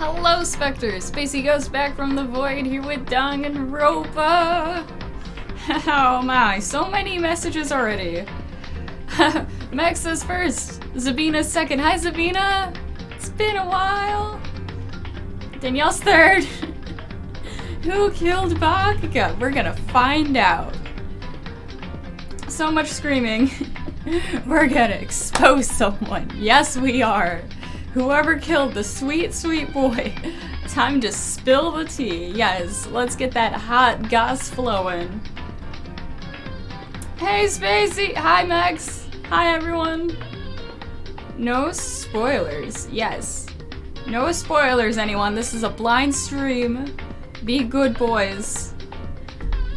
Hello, specters! Spacey goes back from the void here with Danganronpa! Oh my, so many messages already. Max says first, Zabina's second. Hi, Zabina! It's been a while. Danielle's third. Who killed Bakuga? We're gonna find out. So much screaming. We're gonna expose someone. Yes, we are. Whoever killed the sweet, sweet boy. Time to spill the tea. Yes, let's get that hot goss flowing. Hey, Spacey! Hi, Max! Hi, everyone! No spoilers. Yes. No spoilers, anyone. This is a blind stream. Be good boys.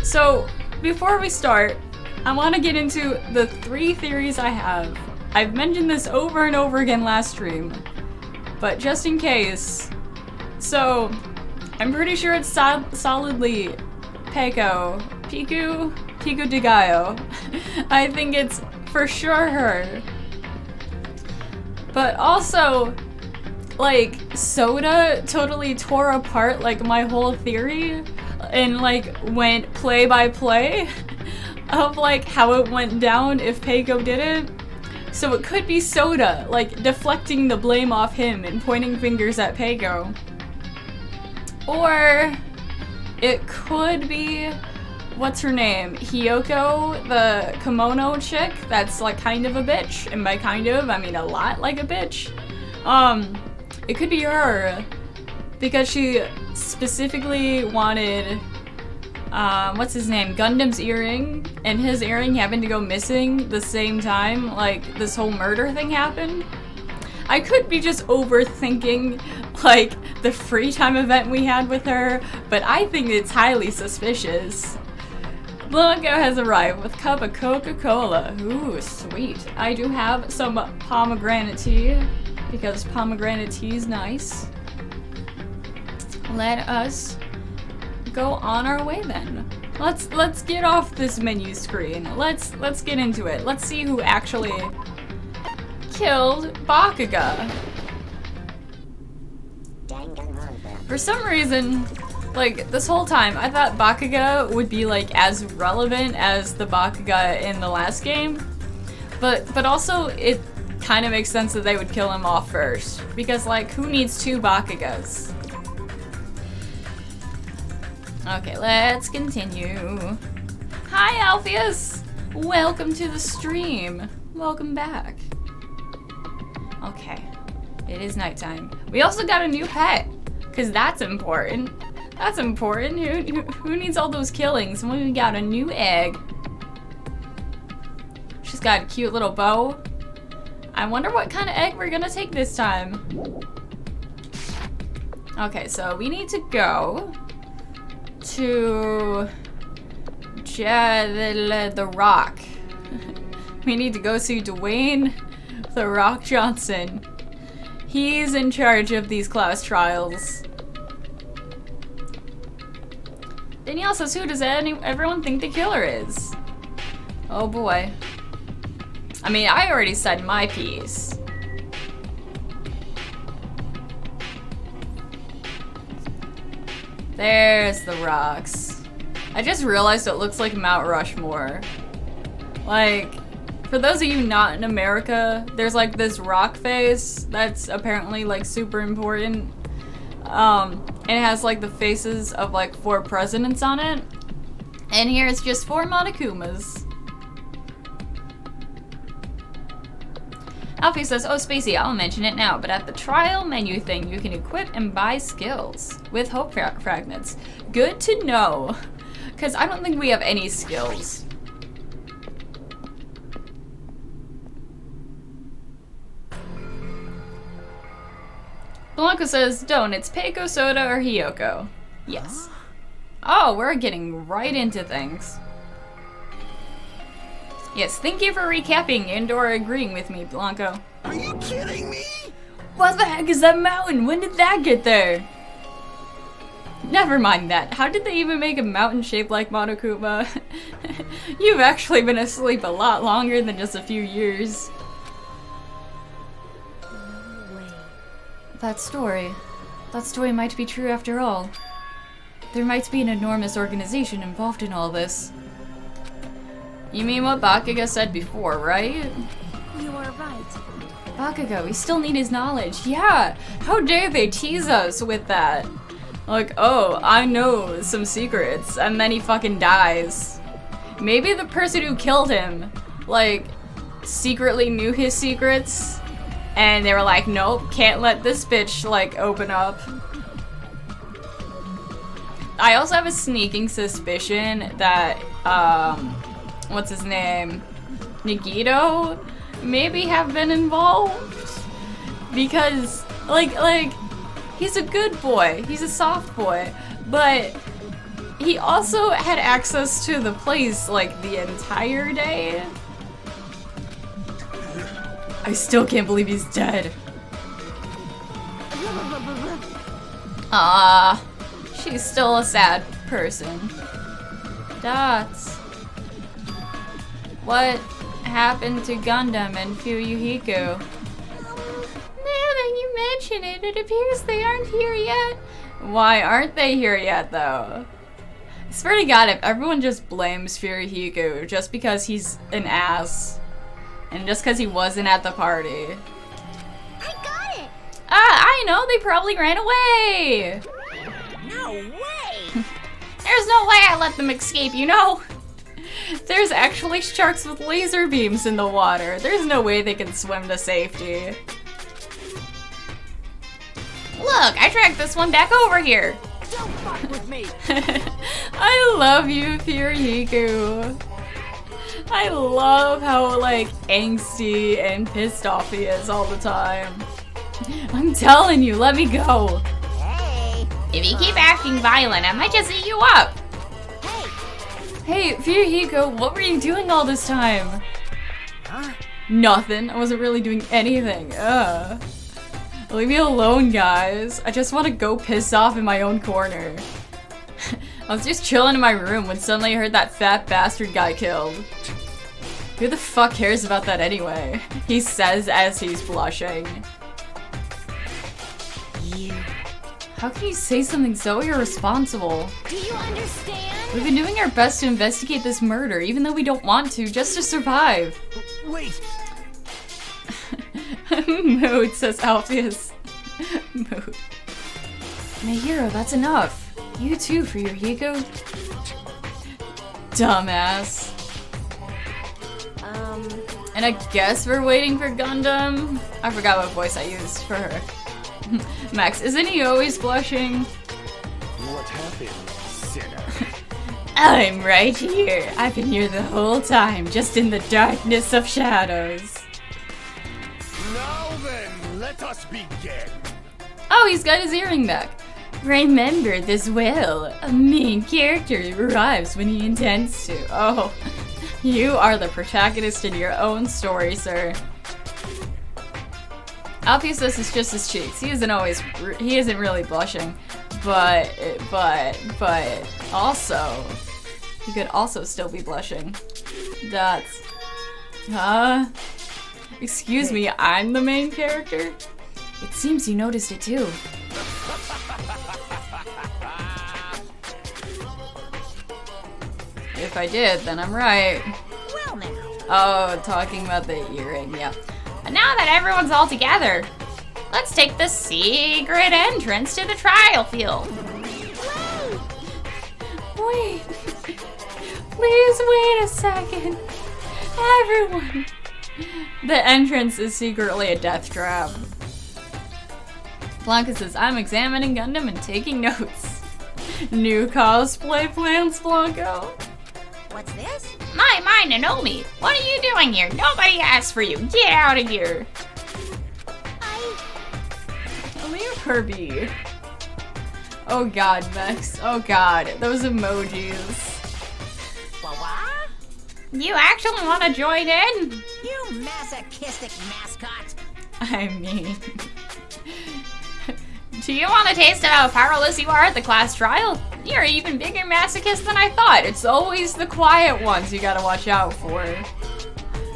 So, before we start, I want to get into the 3 theories I have. I've mentioned this over and over again last stream, but just in case. So, I'm pretty sure it's solidly Piku de Gallo. I think it's for sure her. But also, like, Soda totally tore apart, like, my whole theory and, like, went play by play of, like, how it went down if Peiko did it. So it could be Soda, like, deflecting the blame off him and pointing fingers at Peiko. Or it could be, what's her name? Hiyoko, the kimono chick that's, like, kind of a bitch. And by kind of, I mean a lot like a bitch. It could be her, because she specifically wanted, what's his name? Gundam's earring, and his earring happened to go missing the same time, like, this whole murder thing happened. I could be just overthinking, like, the free time event we had with her, but I think it's highly suspicious. Blanco has arrived with a cup of Coca-Cola. Ooh, sweet. I do have some pomegranate tea, because pomegranate tea is nice. Let us go on our way then. Let's get off this menu screen. Let's get into it. Let's see who actually killed Bakuga. For some reason, like, this whole time, I thought Bakuga would be, like, as relevant as the Bakuga in the last game. But also, it kind of makes sense that they would kill him off first. Because, like, who needs 2 Bakugas? Okay, let's continue. Hi, Alpheus! Welcome to the stream. Welcome back. Okay, it is nighttime. We also got a new pet, because that's important. That's important. Who needs all those killings? And we got a new egg. She's got a cute little bow. I wonder what kind of egg we're gonna take this time. Okay, so we need to go to the Rock. We need to go see Dwayne The Rock Johnson. He's in charge of these class trials. Danielle says, who does everyone think the killer is? Oh boy. I mean, I already said my piece. There's the rocks. I just realized it looks like Mount Rushmore. Like, for those of you not in America, there's like this rock face that's apparently like super important. And it has like the faces of like 4 presidents on it. And here it's just 4 Monokumas. Alfie says, oh, Spacey, I'll mention it now, but at the trial menu thing, you can equip and buy skills with hope fragments. Good to know, because I don't think we have any skills. Blanco says, don't, it's Peiko, Soda, or Hiyoko. Yes. Oh, we're getting right into things. Yes, thank you for recapping and or agreeing with me, Blanco. Are you kidding me? What the heck is that mountain? When did that get there? Never mind that. How did they even make a mountain shaped like Monokuma? You've actually been asleep a lot longer than just a few years. No way. That story. That story might be true after all. There might be an enormous organization involved in all this. You mean what Bakugo said before, right? You are right. Bakugo, we still need his knowledge. Yeah! How dare they tease us with that? Like, oh, I know some secrets, and then he fucking dies. Maybe the person who killed him, like, secretly knew his secrets, and they were like, nope, can't let this bitch, like, open up. I also have a sneaking suspicion that, what's his name? Nagito maybe have been involved? Because, like, he's a good boy, he's a soft boy, but he also had access to the place, like, the entire day. I still can't believe he's dead. She's still a sad person. Dots. What happened to Gundam and Fuyuhiko? Now that you mention it, it appears they aren't here yet. Why aren't they here yet, though? I swear to God, if everyone just blames Fuyuhiko just because he's an ass, and just because he wasn't at the party. I got it! I know, they probably ran away! No way! There's no way I let them escape, you know? There's actually sharks with laser beams in the water. There's no way they can swim to safety. Look, I dragged this one back over here. Don't fuck with me! I love you, Fuyuhiko. I love how, like, angsty and pissed off he is all the time. I'm telling you, let me go. Hey! If you keep acting violent, I might just eat you up. Hey, Fuyuhiko, what were you doing all this time? Huh? Nothing. I wasn't really doing anything. Leave me alone, guys. I just want to go piss off in my own corner. I was just chilling in my room when suddenly I heard that fat bastard guy killed. Who the fuck cares about that anyway? He says as he's blushing. You. How can you say something so irresponsible? Do you understand? We've been doing our best to investigate this murder, even though we don't want to, just to survive. Wait! Mood, says Alpheus. Mood. My hero, that's enough. You too, Fuyuhiko. Dumbass. And I guess we're waiting for Gundam. I forgot what voice I used for her. Max, isn't he always blushing? What happened, sinner? I'm right here. I've been here the whole time, just in the darkness of shadows. Now then, let us begin. Oh, he's got his earring back. Remember this well. A main character arrives when he intends to. Oh, you are the protagonist in your own story, sir. Alpheus is just his cheeks. He isn't really blushing, but also, he could also still be blushing. That's, excuse me, I'm the main character? It seems you noticed it too. If I did, then I'm right. Well now. Oh, talking about the earring, yeah. And now that everyone's all together, let's take the secret entrance to the trial field. Wait. Please wait a second. Everyone. The entrance is secretly a death trap. Blanca says, I'm examining Gundam and taking notes. New cosplay plans, Blanco? What's this? My Nanomi! What are you doing here? Nobody asked for you! Get out of here! Leave her be. Oh god, Max. Oh god. Those emojis. What? You actually want to join in? You masochistic mascot! I mean... Do you want a taste of how powerless you are at the class trial? You're even bigger masochist than I thought. It's always the quiet ones you gotta watch out for.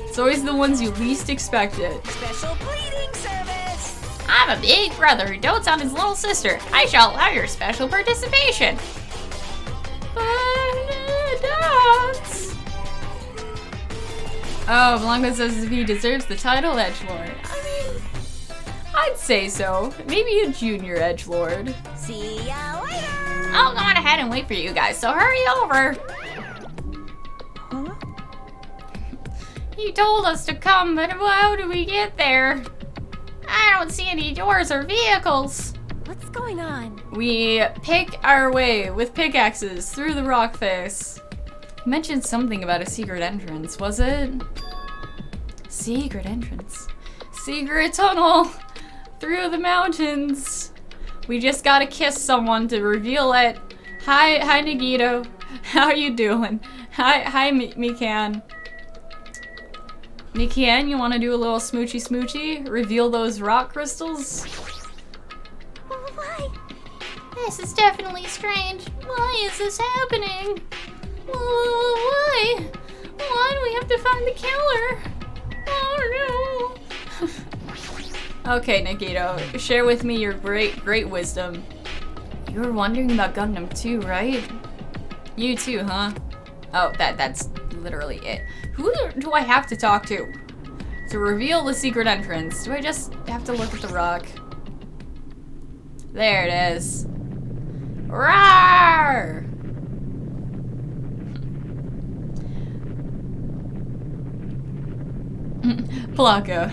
It's always the ones you least expect it. Special bleeding service! I'm a big brother who dotes on his little sister. I shall allow your special participation. Dots. Oh, Blanco says if he deserves the title edgelord. I mean, I'd say so. Maybe a junior edgelord. See ya later. I'll go on ahead and wait for you guys, so hurry over. Huh? You told us to come, but how do we get there? I don't see any doors or vehicles. What's going on? We pick our way with pickaxes through the rock face. You mentioned something about a secret entrance, was it? Secret entrance. Secret tunnel through the mountains. We just gotta kiss someone to reveal it. Hi Nagito. How you doing? Hi Mikan. Mikan, you wanna do a little smoochy smoochy? Reveal those rock crystals? Why? This is definitely strange. Why is this happening? Why? Why do we have to find the killer? Oh no. Okay, Nagito, share with me your great wisdom. You were wondering about Gundam too, right? You too, huh? Oh, that's literally it. Who do I have to talk to reveal the secret entrance? Do I just have to look at the rock? There it is. Roar! Blanco.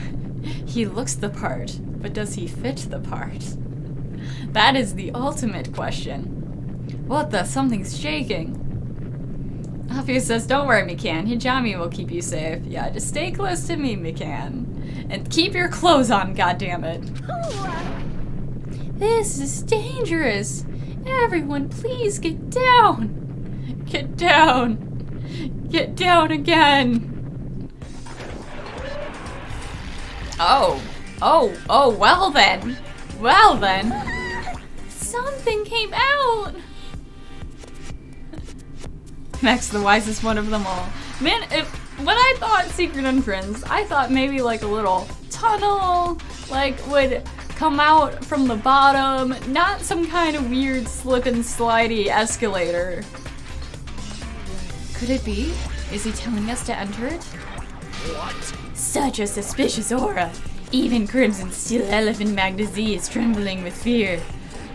He looks the part, but does he fit the part? That is the ultimate question. What the? Something's shaking. Alfie says, don't worry, Mikan. Hijami will keep you safe. Yeah, just stay close to me, Mikan. And keep your clothes on, goddammit. This is dangerous. Everyone, please get down. Get down. Get down again. Oh, well then. Well then. Something came out. Max, the wisest one of them all. Man, when I thought secret entrance, I thought maybe like a little tunnel, like would come out from the bottom, not some kind of weird slip and slidey escalator. Could it be? Is he telling us to enter it? What? Such a suspicious aura. Even Crimson Steel Elephant Magna Z is trembling with fear.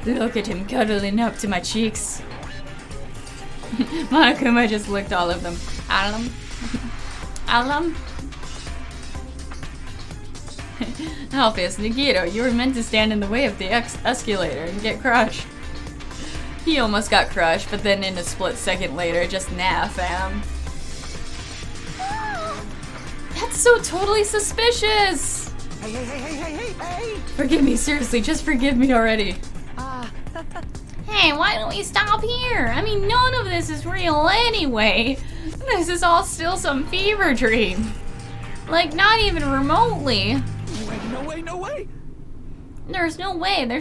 Look at him cuddling up to my cheeks. Monokuma just licked all of them. Alum. Alphys, Nagito, you were meant to stand in the way of the escalator and get crushed. He almost got crushed, but then in a split second later, just nah, fam. That's so totally suspicious! Hey! Forgive me, seriously, just forgive me already. Hey, why don't we stop here? I mean, none of this is real anyway. This is all still some fever dream. Like, not even remotely. No way! There's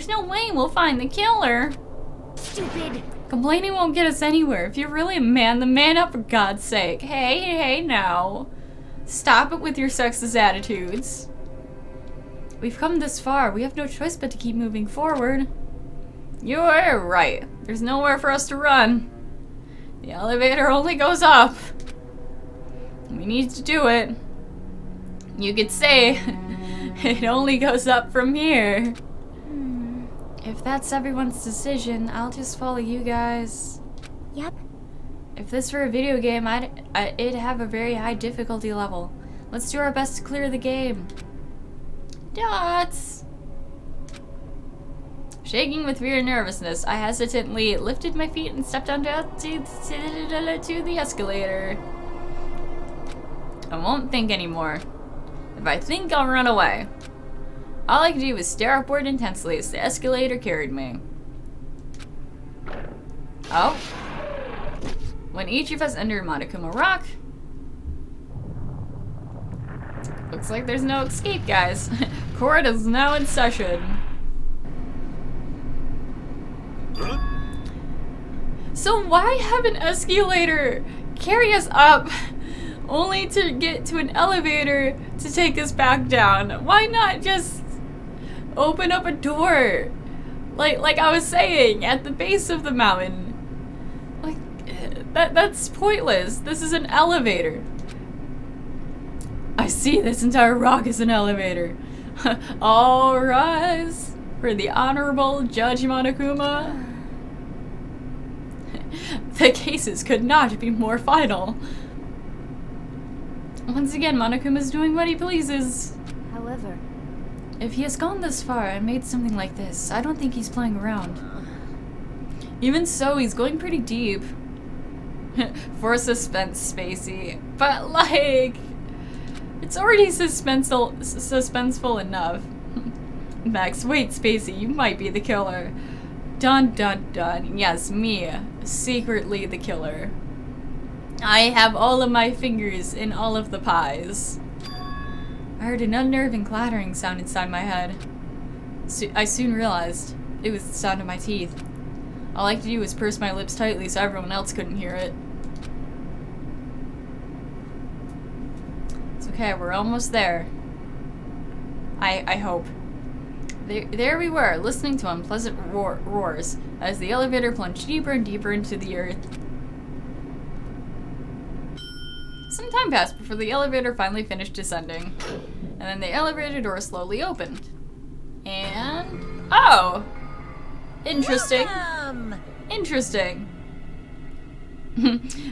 no way we'll find the killer. Stupid. Complaining won't get us anywhere. If you're really a man, then man up for God's sake. Hey, now. Stop it with your sexist attitudes. We've come this far. We have no choice but to keep moving forward. You're right. There's nowhere for us to run. The elevator only goes up. We need to do it. You could say it only goes up from here. If that's everyone's decision, I'll just follow you guys. Yep. If this were a video game, it'd have a very high difficulty level. Let's do our best to clear the game. Dots! Shaking with fear and nervousness, I hesitantly lifted my feet and stepped onto the escalator. I won't think anymore. If I think, I'll run away. All I could do was stare upward intensely as the escalator carried me. Oh. When each of us entered Monokuma Rock, looks like there's no escape, guys. Court is now in session. So why have an escalator carry us up only to get to an elevator to take us back down? Why not just Open up a door. Like I was saying, at the base of the mountain. Like, that's pointless. This is an elevator. I see this entire rock is an elevator. All rise for the Honorable Judge Monokuma. The cases could not be more final. Once again, Monokuma's doing what he pleases. However, if he has gone this far and made something like this, I don't think he's playing around. Even so, he's going pretty deep. For suspense, Spacey. But, like, it's already suspenseful enough. Max, wait, Spacey, you might be the killer. Dun dun dun. Yes, me. Secretly the killer. I have all of my fingers in all of the pies. I heard an unnerving clattering sound inside my head. I soon realized it was the sound of my teeth. All I could do was purse my lips tightly so everyone else couldn't hear it. It's okay, we're almost there. I hope. There we were, listening to unpleasant roars as the elevator plunged deeper and deeper into the earth. Some time passed before the elevator finally finished descending. And then the elevator door slowly opened. And... oh! Interesting. welcome. Interesting.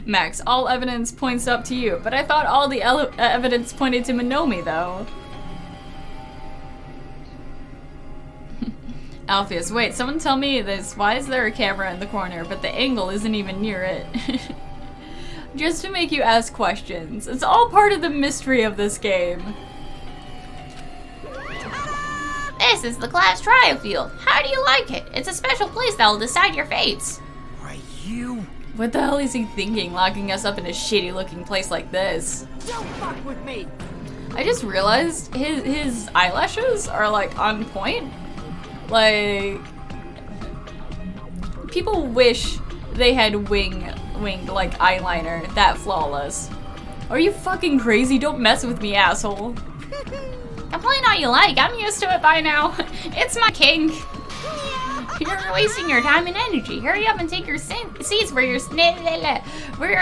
Max, all evidence points up to you, but I thought all the evidence pointed to Minomi, though. Alpheus, wait, someone tell me this. Why is there a camera in the corner, but the angle isn't even near it? Just to make you ask questions. It's all part of the mystery of this game. This is the class trial field. How do you like it? It's a special place that will decide your fates. Are you? What the hell is he thinking, locking us up in a shitty looking place like this? Don't fuck with me. I just realized his eyelashes are like on point. Like, people wish they had winged like eyeliner that flawless. Are you fucking crazy? Don't mess with me, asshole. Complain all you like. I'm used to it by now. It's my kink. You're wasting your time and energy. Hurry up and take your seats where your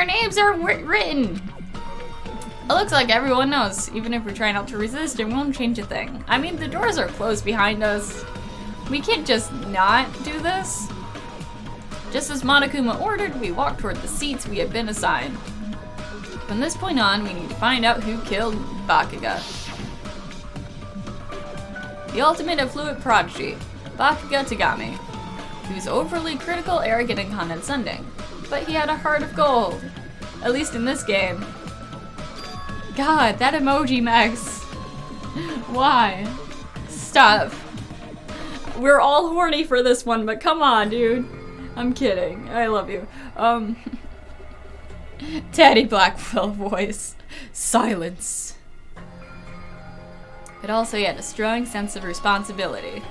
names are written. It looks like everyone knows. Even if we try not to resist, it won't change a thing. I mean, the doors are closed behind us. We can't just not do this. Just as Monokuma ordered, we walked toward the seats we had been assigned. From this point on, we need to find out who killed Bakuga. The ultimate affluent prodigy, Bakuga Tagami. He was overly critical, arrogant, and condescending. But he had a heart of gold. At least in this game. God, that emoji, Max. Why? Stop. We're all horny for this one, but come on, dude. I'm kidding. I love you. Daddy Blackwell voice. Silence. But also he had a strong sense of responsibility.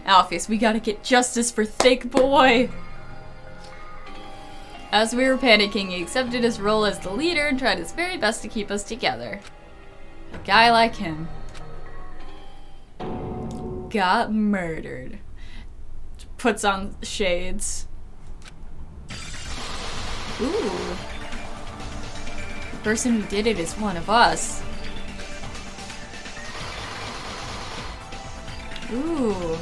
Alpheus, we gotta get justice for Thick Boy. As we were panicking, he accepted his role as the leader and tried his very best to keep us together. A guy like him got murdered. Puts on shades. Ooh. The person who did it is one of us. Ooh.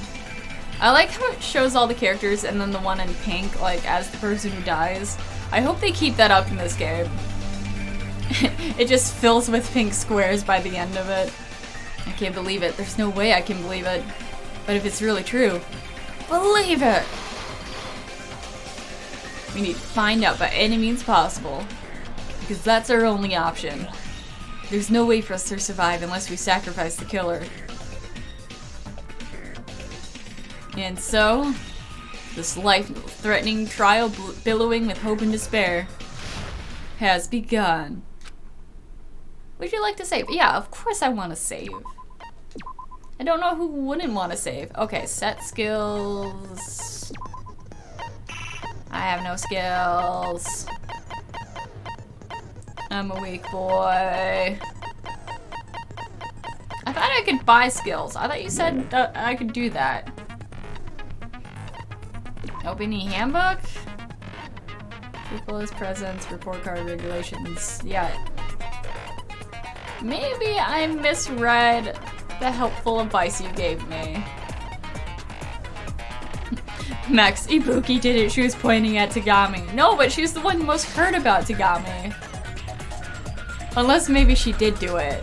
I like how it shows all the characters and then the one in pink, like, as the person who dies. I hope they keep that up in this game. It just fills with pink squares by the end of it. I can't believe it. There's no way I can believe it. But if it's really true, believe it! We need to find out by any means possible. Because that's our only option. There's no way for us to survive unless we sacrifice the killer. And so, this life-threatening trial billowing with hope and despair has begun. Would you like to save? Yeah, of course I want to save. I don't know who wouldn't want to save. Okay, set skills. I have no skills. I'm a weak boy. I thought I could buy skills. I thought you said that I could do that. Opening handbook? Truthfulness, presence, report card regulations. Yeah. Maybe I misread the helpful advice you gave me. Max, Ibuki did it. She was pointing at Tagami. No, but she's the one who most heard about Tagami. Unless maybe she did do it.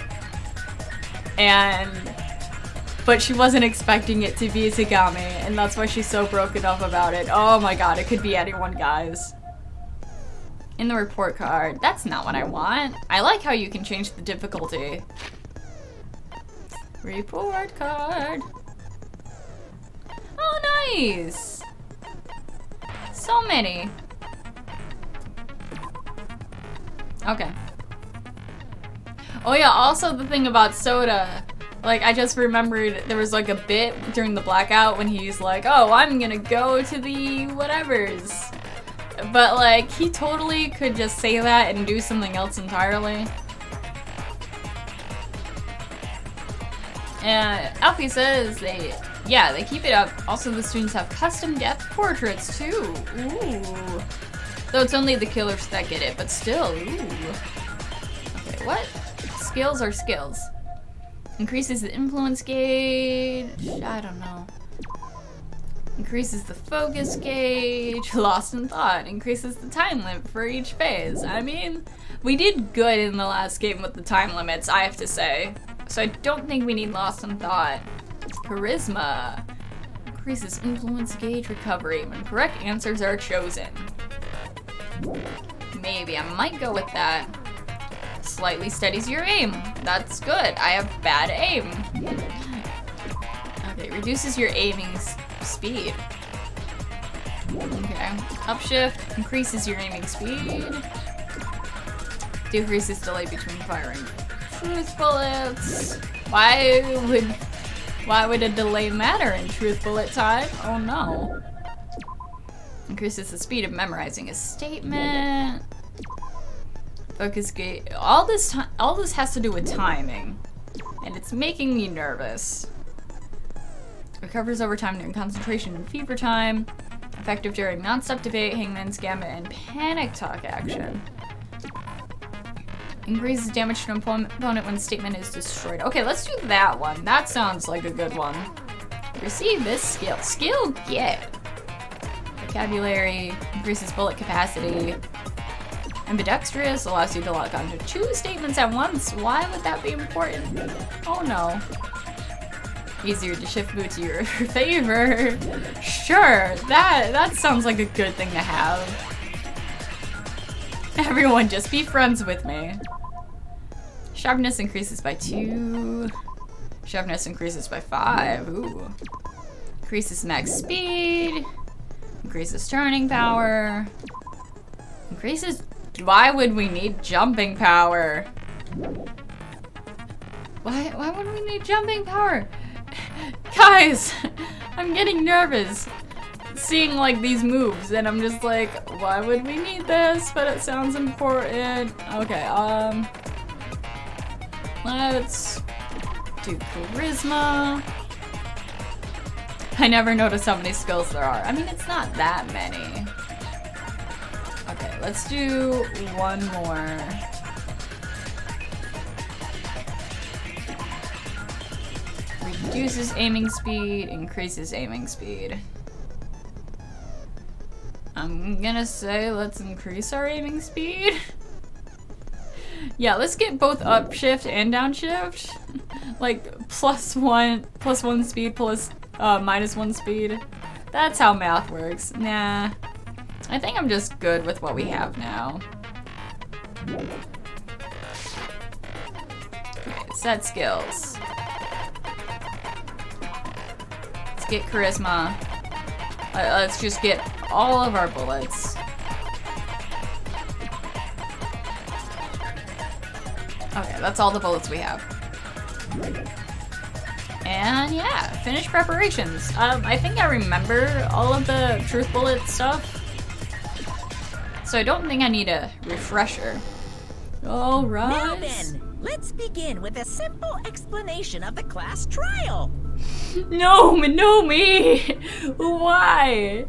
But she wasn't expecting it to be Tagami, and that's why she's so broken up about it. Oh my god, it could be anyone, guys. In the report card. That's not what I want. I like how you can change the difficulty. Report card. Oh, nice. So many. Okay. Oh yeah, also the thing about Soda. Like, I just remembered there was like a bit during the blackout when he's like, oh, I'm gonna go to the whatevers. But like, he totally could just say that and do something else entirely. And Alfie says they keep it up. Also, the students have custom death portraits too. Ooh. Though it's only the killers that get it, but still, ooh. Okay, what? Skills are skills. Increases the influence gauge. I don't know. Increases the focus gauge. Lost in thought. Increases the time limit for each phase. I mean, we did good in the last game with the time limits, I have to say. So I don't think we need lost in thought. Charisma. Increases influence gauge recovery when correct answers are chosen. Maybe I might go with that. Slightly steadies your aim. That's good. I have bad aim. Okay, reduces your aiming speed. Okay. Upshift increases your aiming speed. Decreases delay between firing. Truth bullets. Why would a delay matter in truth bullet time? Oh no. Increases the speed of memorizing a statement. Focus gauge. All this has to do with timing, and it's making me nervous. Recovers over time during concentration and fever time. Effective during non-stop debate, hangman's gambit, and panic talk action. Increases damage to an opponent when statement is destroyed. Okay, let's do that one. That sounds like a good one. Receive this skill. Skill get. Vocabulary. Increases bullet capacity. Ambidextrous allows you to lock onto 2 statements at once. Why would that be important? Oh no. Easier to shift mood to your favor. Sure, that sounds like a good thing to have. Everyone just be friends with me. Sharpness increases by 2. Sharpness increases by 5. Ooh. Increases max speed. Increases turning power. Increases... Why would we need jumping power? Why would we need jumping power? Guys, I'm getting nervous seeing like these moves and I'm just like, why would we need this? But it sounds important. Okay, let's do charisma. I never noticed how many skills there are. I mean, it's not that many. Okay, let's do one more. Reduces aiming speed, increases aiming speed. I'm gonna say let's increase our aiming speed. Yeah, let's get both upshift and downshift. Like +1 speed plus -1 speed. That's how math works. Nah. I think I'm just good with what we have now. Okay, set skills. Let's get charisma. Let's just get all of our bullets. Okay, that's all the bullets we have. And yeah, finish preparations. I think I remember all of the truth bullet stuff. So I don't think I need a refresher. All right. Now then, Let's begin with a simple explanation of the class trial. No, me. Why?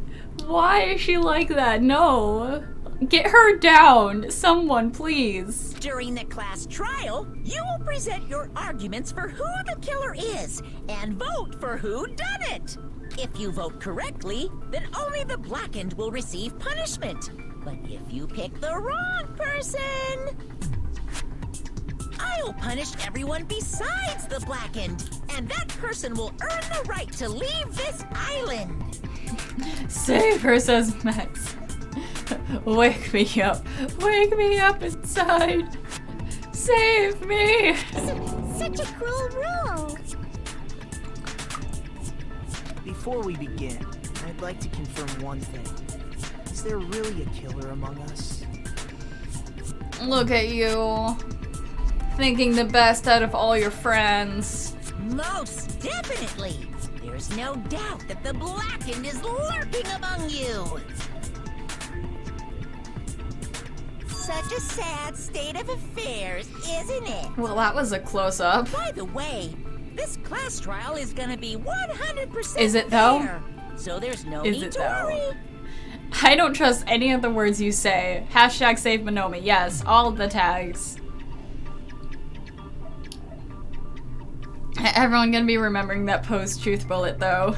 Why is she like that? No. Get her down. Someone, please. During the class trial, you will present your arguments for who the killer is and vote for who done it. If you vote correctly, then only the blackened will receive punishment. But if you pick the wrong person, I'll punish everyone besides the blackened, and that person will earn the right to leave this island. Save her, says Max. Wake me up. Wake me up inside. Save me. Such a cruel rule. Before we begin, I'd like to confirm one thing. Is there really a killer among us? Look at you. Thinking the best out of all your friends. Most definitely. There's no doubt that the blackened is lurking among you. Such a sad state of affairs, isn't it? Well, that was a close-up. By the way, this class trial is gonna be 100% Is it though? fair, so there's no Is need it to though? worry. I don't trust any of the words you say. Hashtag save Monomi. Yes, all of the tags. Everyone gonna be remembering that post-truth bullet though.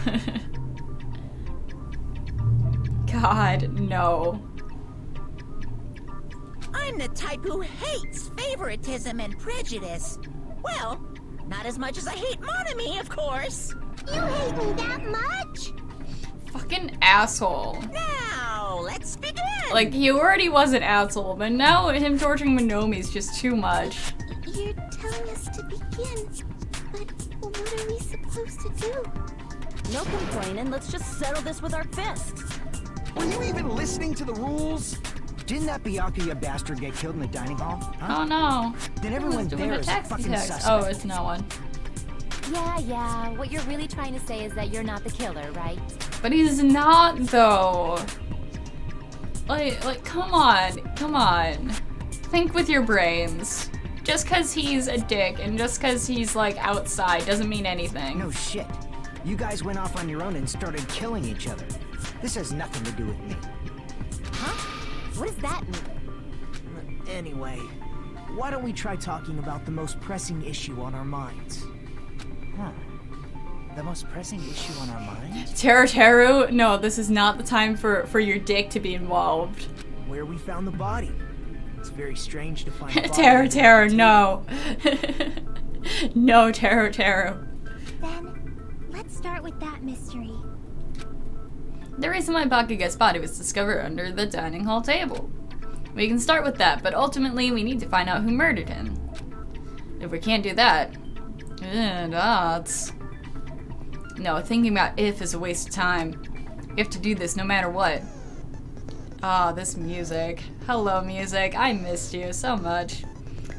God, no. I'm the type who hates favoritism and prejudice. Well, not as much as I hate Monomi, of course. You hate me that much? Fucking asshole. Now, let's begin. Like, he already was an asshole, but now him torturing Monomi is just too much. You're telling us to begin, but what are we supposed to do? No complaining, let's just settle this with our fists. Were you even listening to the rules? Didn't that Byakuya bastard get killed in the dining hall? Huh? Oh no. Then everyone Who's doing there a is text fucking text? suspect. Oh, it's no one. Yeah, what you're really trying to say is that you're not the killer, right? But he's not, though. Like, come on. Think with your brains. Just cause he's a dick and just cause he's, like, outside doesn't mean anything. No shit. You guys went off on your own and started killing each other. This has nothing to do with me. Huh? What does that mean? Anyway, why don't we try talking about the most pressing issue on our minds? Huh. The most pressing issue on our minds? Teru, no, this is not the time for your dick to be involved. Where we found the body. It's very strange to find a body. Teru, no. No, Teru. Then, let's start with that mystery. The reason why Bakuga's body was discovered under the dining hall table. We can start with that, but ultimately we need to find out who murdered him. If we can't do that, odds. No, thinking about if is a waste of time. We have to do this no matter what. Ah, this music. Hello, music. I missed you so much.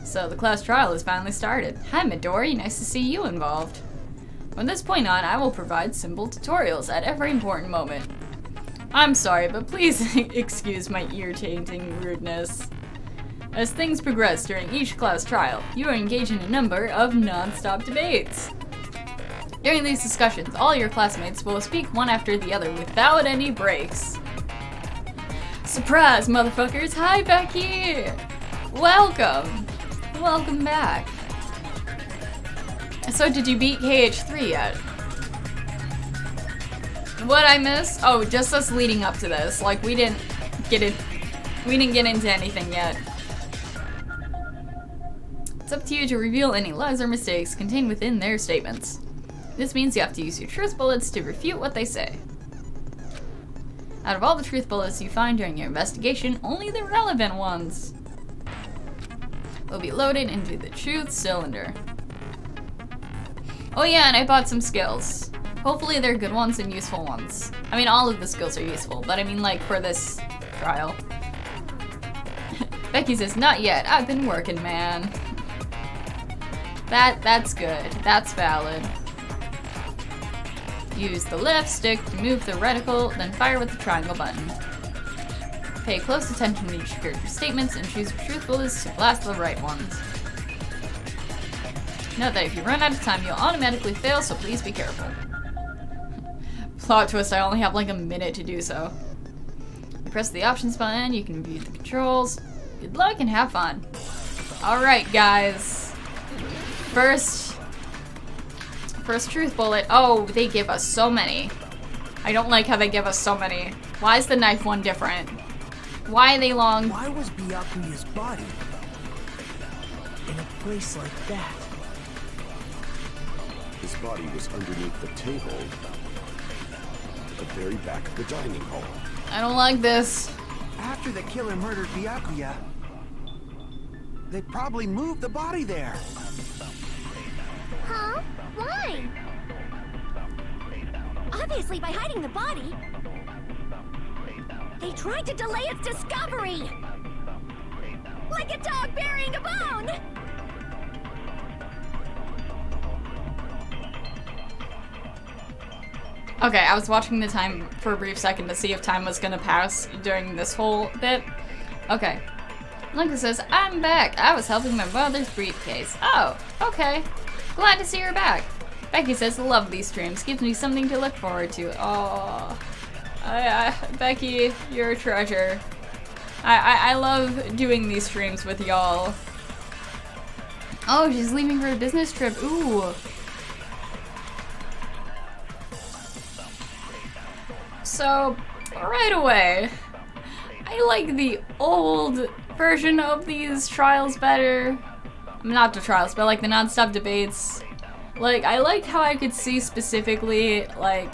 So the class trial has finally started. Hi, Midori. Nice to see you involved. From this point on, I will provide simple tutorials at every important moment. I'm sorry, but please excuse my ear-tainting rudeness. As things progress during each class trial, you are engaged in a number of non-stop debates. During these discussions, all your classmates will speak one after the other without any breaks. Surprise, motherfuckers! Hi, Becky! Welcome! Welcome back. So, did you beat KH3 yet? What I missed? Oh, just us leading up to this. Like, we didn't get into anything yet. It's up to you to reveal any lies or mistakes contained within their statements. This means you have to use your truth bullets to refute what they say. Out of all the truth bullets you find during your investigation, only the relevant ones will be loaded into the truth cylinder. Oh yeah, and I bought some skills. Hopefully they're good ones and useful ones. I mean, all of the skills are useful, but I mean, like, for this trial. Becky says, not yet. I've been working, man. That's good. That's valid. Use the left stick to move the reticle, then fire with the triangle button. Pay close attention to each character's statements and choose your truth bullets to blast the right ones. Note that if you run out of time, you'll automatically fail, so please be careful. Plot twist, I only have like a minute to do so. Press the options button, you can view the controls. Good luck and have fun. Alright, guys. First truth bullet. Oh, they give us so many. I don't like how they give us so many. Why is the knife one different? Why are they long? Why was Byakuya's body in a place like that? His body was underneath the table at the very back of the dining hall. I don't like this. After the killer murdered Byakuya, they probably moved the body there. Huh? Why? Obviously by hiding the body. They tried to delay its discovery! Like a dog burying a bone! Okay, I was watching the time for a brief second to see if time was gonna pass during this whole bit. Okay. Lincoln says, I'm back. I was helping my mother's briefcase. Oh, okay. Glad to see her back. Becky says, love these streams. Gives me something to look forward to. Oh, Becky, you're a treasure. I love doing these streams with y'all. Oh, she's leaving for a business trip. Ooh. So, right away, I like the old version of these trials better. Not the trials, but like the non-stop debates. Like, I liked how I could see specifically, like,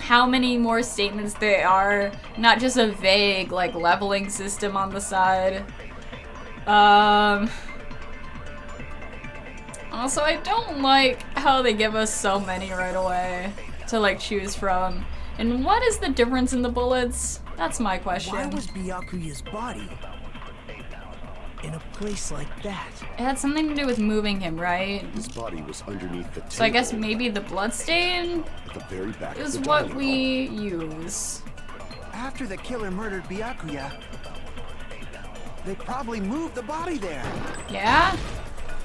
how many more statements there are, not just a vague, like, leveling system on the side. Also, I don't like how they give us so many right away to, like, choose from. And what is the difference in the bullets? That's my question. Why was Byakuya's body in a place like that? It had something to do with moving him, right? His body was underneath the table. So I guess maybe the bloodstain at the very back is of the what dining we use. After the killer murdered Byakuya, they probably moved the body there. Yeah?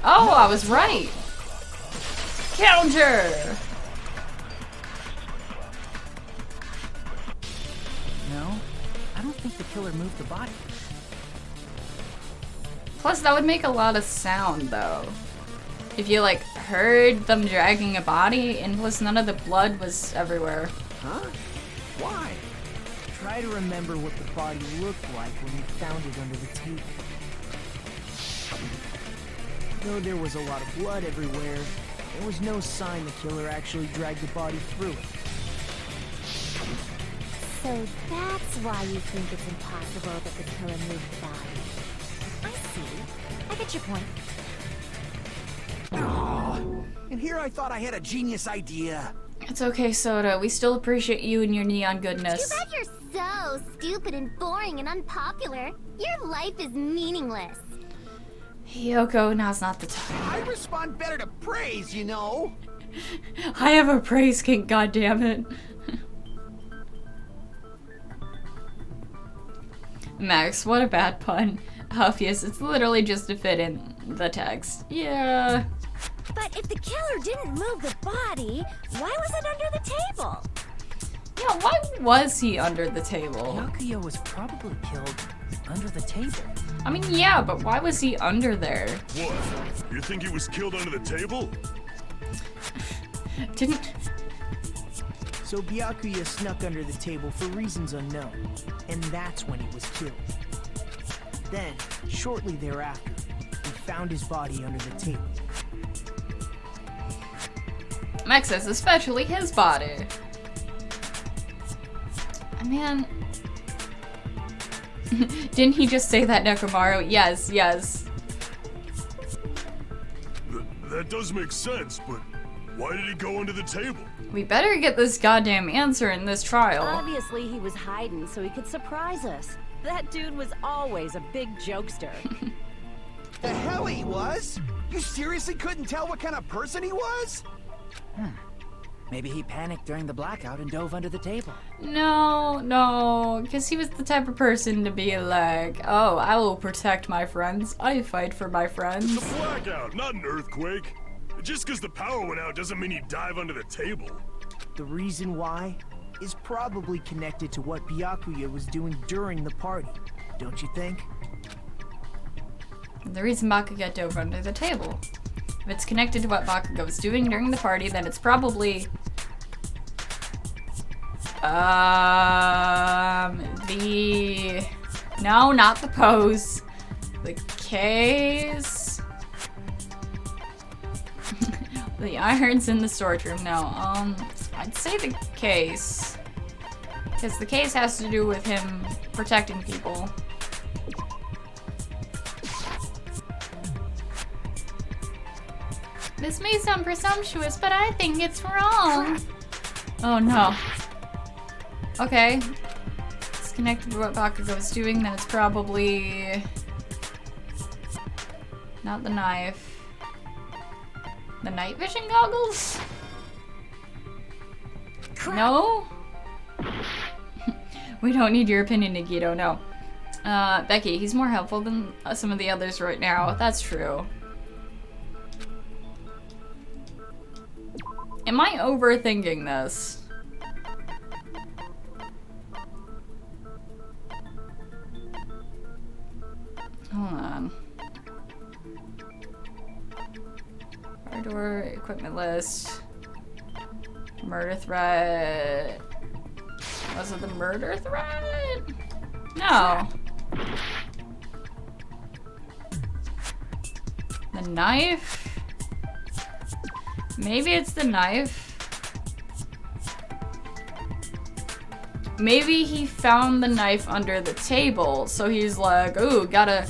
Oh, I was right. Counter! No, I don't think the killer moved the body. Plus, that would make a lot of sound, though. If you, like, heard them dragging a body, and plus none of the blood was everywhere. Huh? Why? Try to remember what the body looked like when you found it under the table. Though there was a lot of blood everywhere, there was no sign the killer actually dragged the body through it. So that's why you think it's impossible that the killer moved the body. I see. I get your point. Oh, and here I thought I had a genius idea. It's okay, Soda. We still appreciate you and your neon goodness. Too bad you're so stupid and boring and unpopular. Your life is meaningless. Yoko, now's not the time. I respond better to praise, you know. I have a praise kink, goddammit. Max, what a bad pun. Obvious, it's literally just to fit in the text. Yeah. But if the killer didn't move the body, why was it under the table? Yeah, why was he under the table? Byakuya was probably killed under the table. I mean, yeah, but why was he under there? What? You think he was killed under the table? Didn't... So Byakuya snuck under the table for reasons unknown, and that's when he was killed. Then, shortly thereafter, he found his body under the table. Max says especially his body. Man... Didn't he just say that, Nekomaru? Yes, yes. That does make sense, but why did he go under the table? We better get this goddamn answer in this trial. Obviously, he was hiding so he could surprise us. That dude was always a big jokester. The hell he was? You seriously couldn't tell what kind of person he was? Maybe he panicked during the blackout and dove under the table. No, because he was the type of person to be like, oh, I will protect my friends. I fight for my friends. It's a blackout, not an earthquake. Just because the power went out doesn't mean you dive under the table. The reason why is probably connected to what Byakuya was doing during the party, don't you think? The reason Bakuga dove under the table. If it's connected to what Bakuga was doing during the party, then it's probably... No, not the pose. The case... The irons in the storage room. No, I'd say the case. Because the case has to do with him protecting people. This may sound presumptuous, but I think it's wrong. Oh no. Okay. It's connected to what Bakugo was doing, then it's probably... not the knife. The night vision goggles? No? We don't need your opinion, Nagito, no. Becky, he's more helpful than some of the others right now. That's true. Am I overthinking this? Hold on. Fire door, equipment list. Murder threat. Was it the murder threat? No. The knife? Maybe it's the knife. Maybe he found the knife under the table, so he's like, ooh, gotta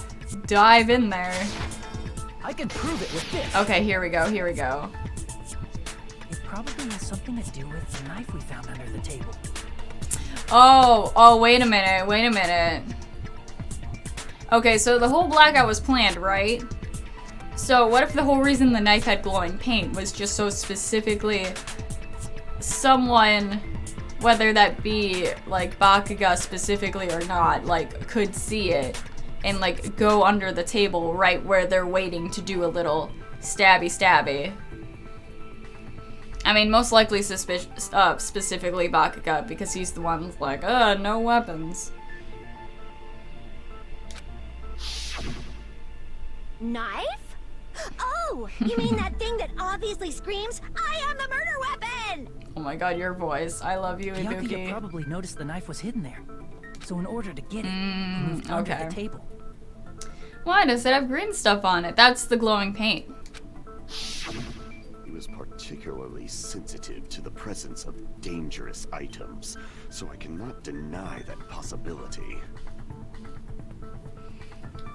dive in there. I can prove it with this. Okay, here we go, here we go. It probably has something to do with the knife we found under the table. Oh, wait a minute, wait a minute. Okay, so the whole blackout was planned, right? So what if the whole reason the knife had glowing paint was just so specifically someone, whether that be like Bakuga specifically or not, like could see it and like go under the table right where they're waiting to do a little stabby. I mean, most likely specifically Bakuga, because he's the one who's like, no weapons. Knife? Oh, you mean that thing that obviously screams, I am the murder weapon! Oh my god, your voice. I love you, Byakuya Ibuki. probably noticed the knife was hidden there. So in order to get it, he moved under the table. Why does it have green stuff on it? That's the glowing paint. He was particularly sensitive to the presence of dangerous items, so I cannot deny that possibility.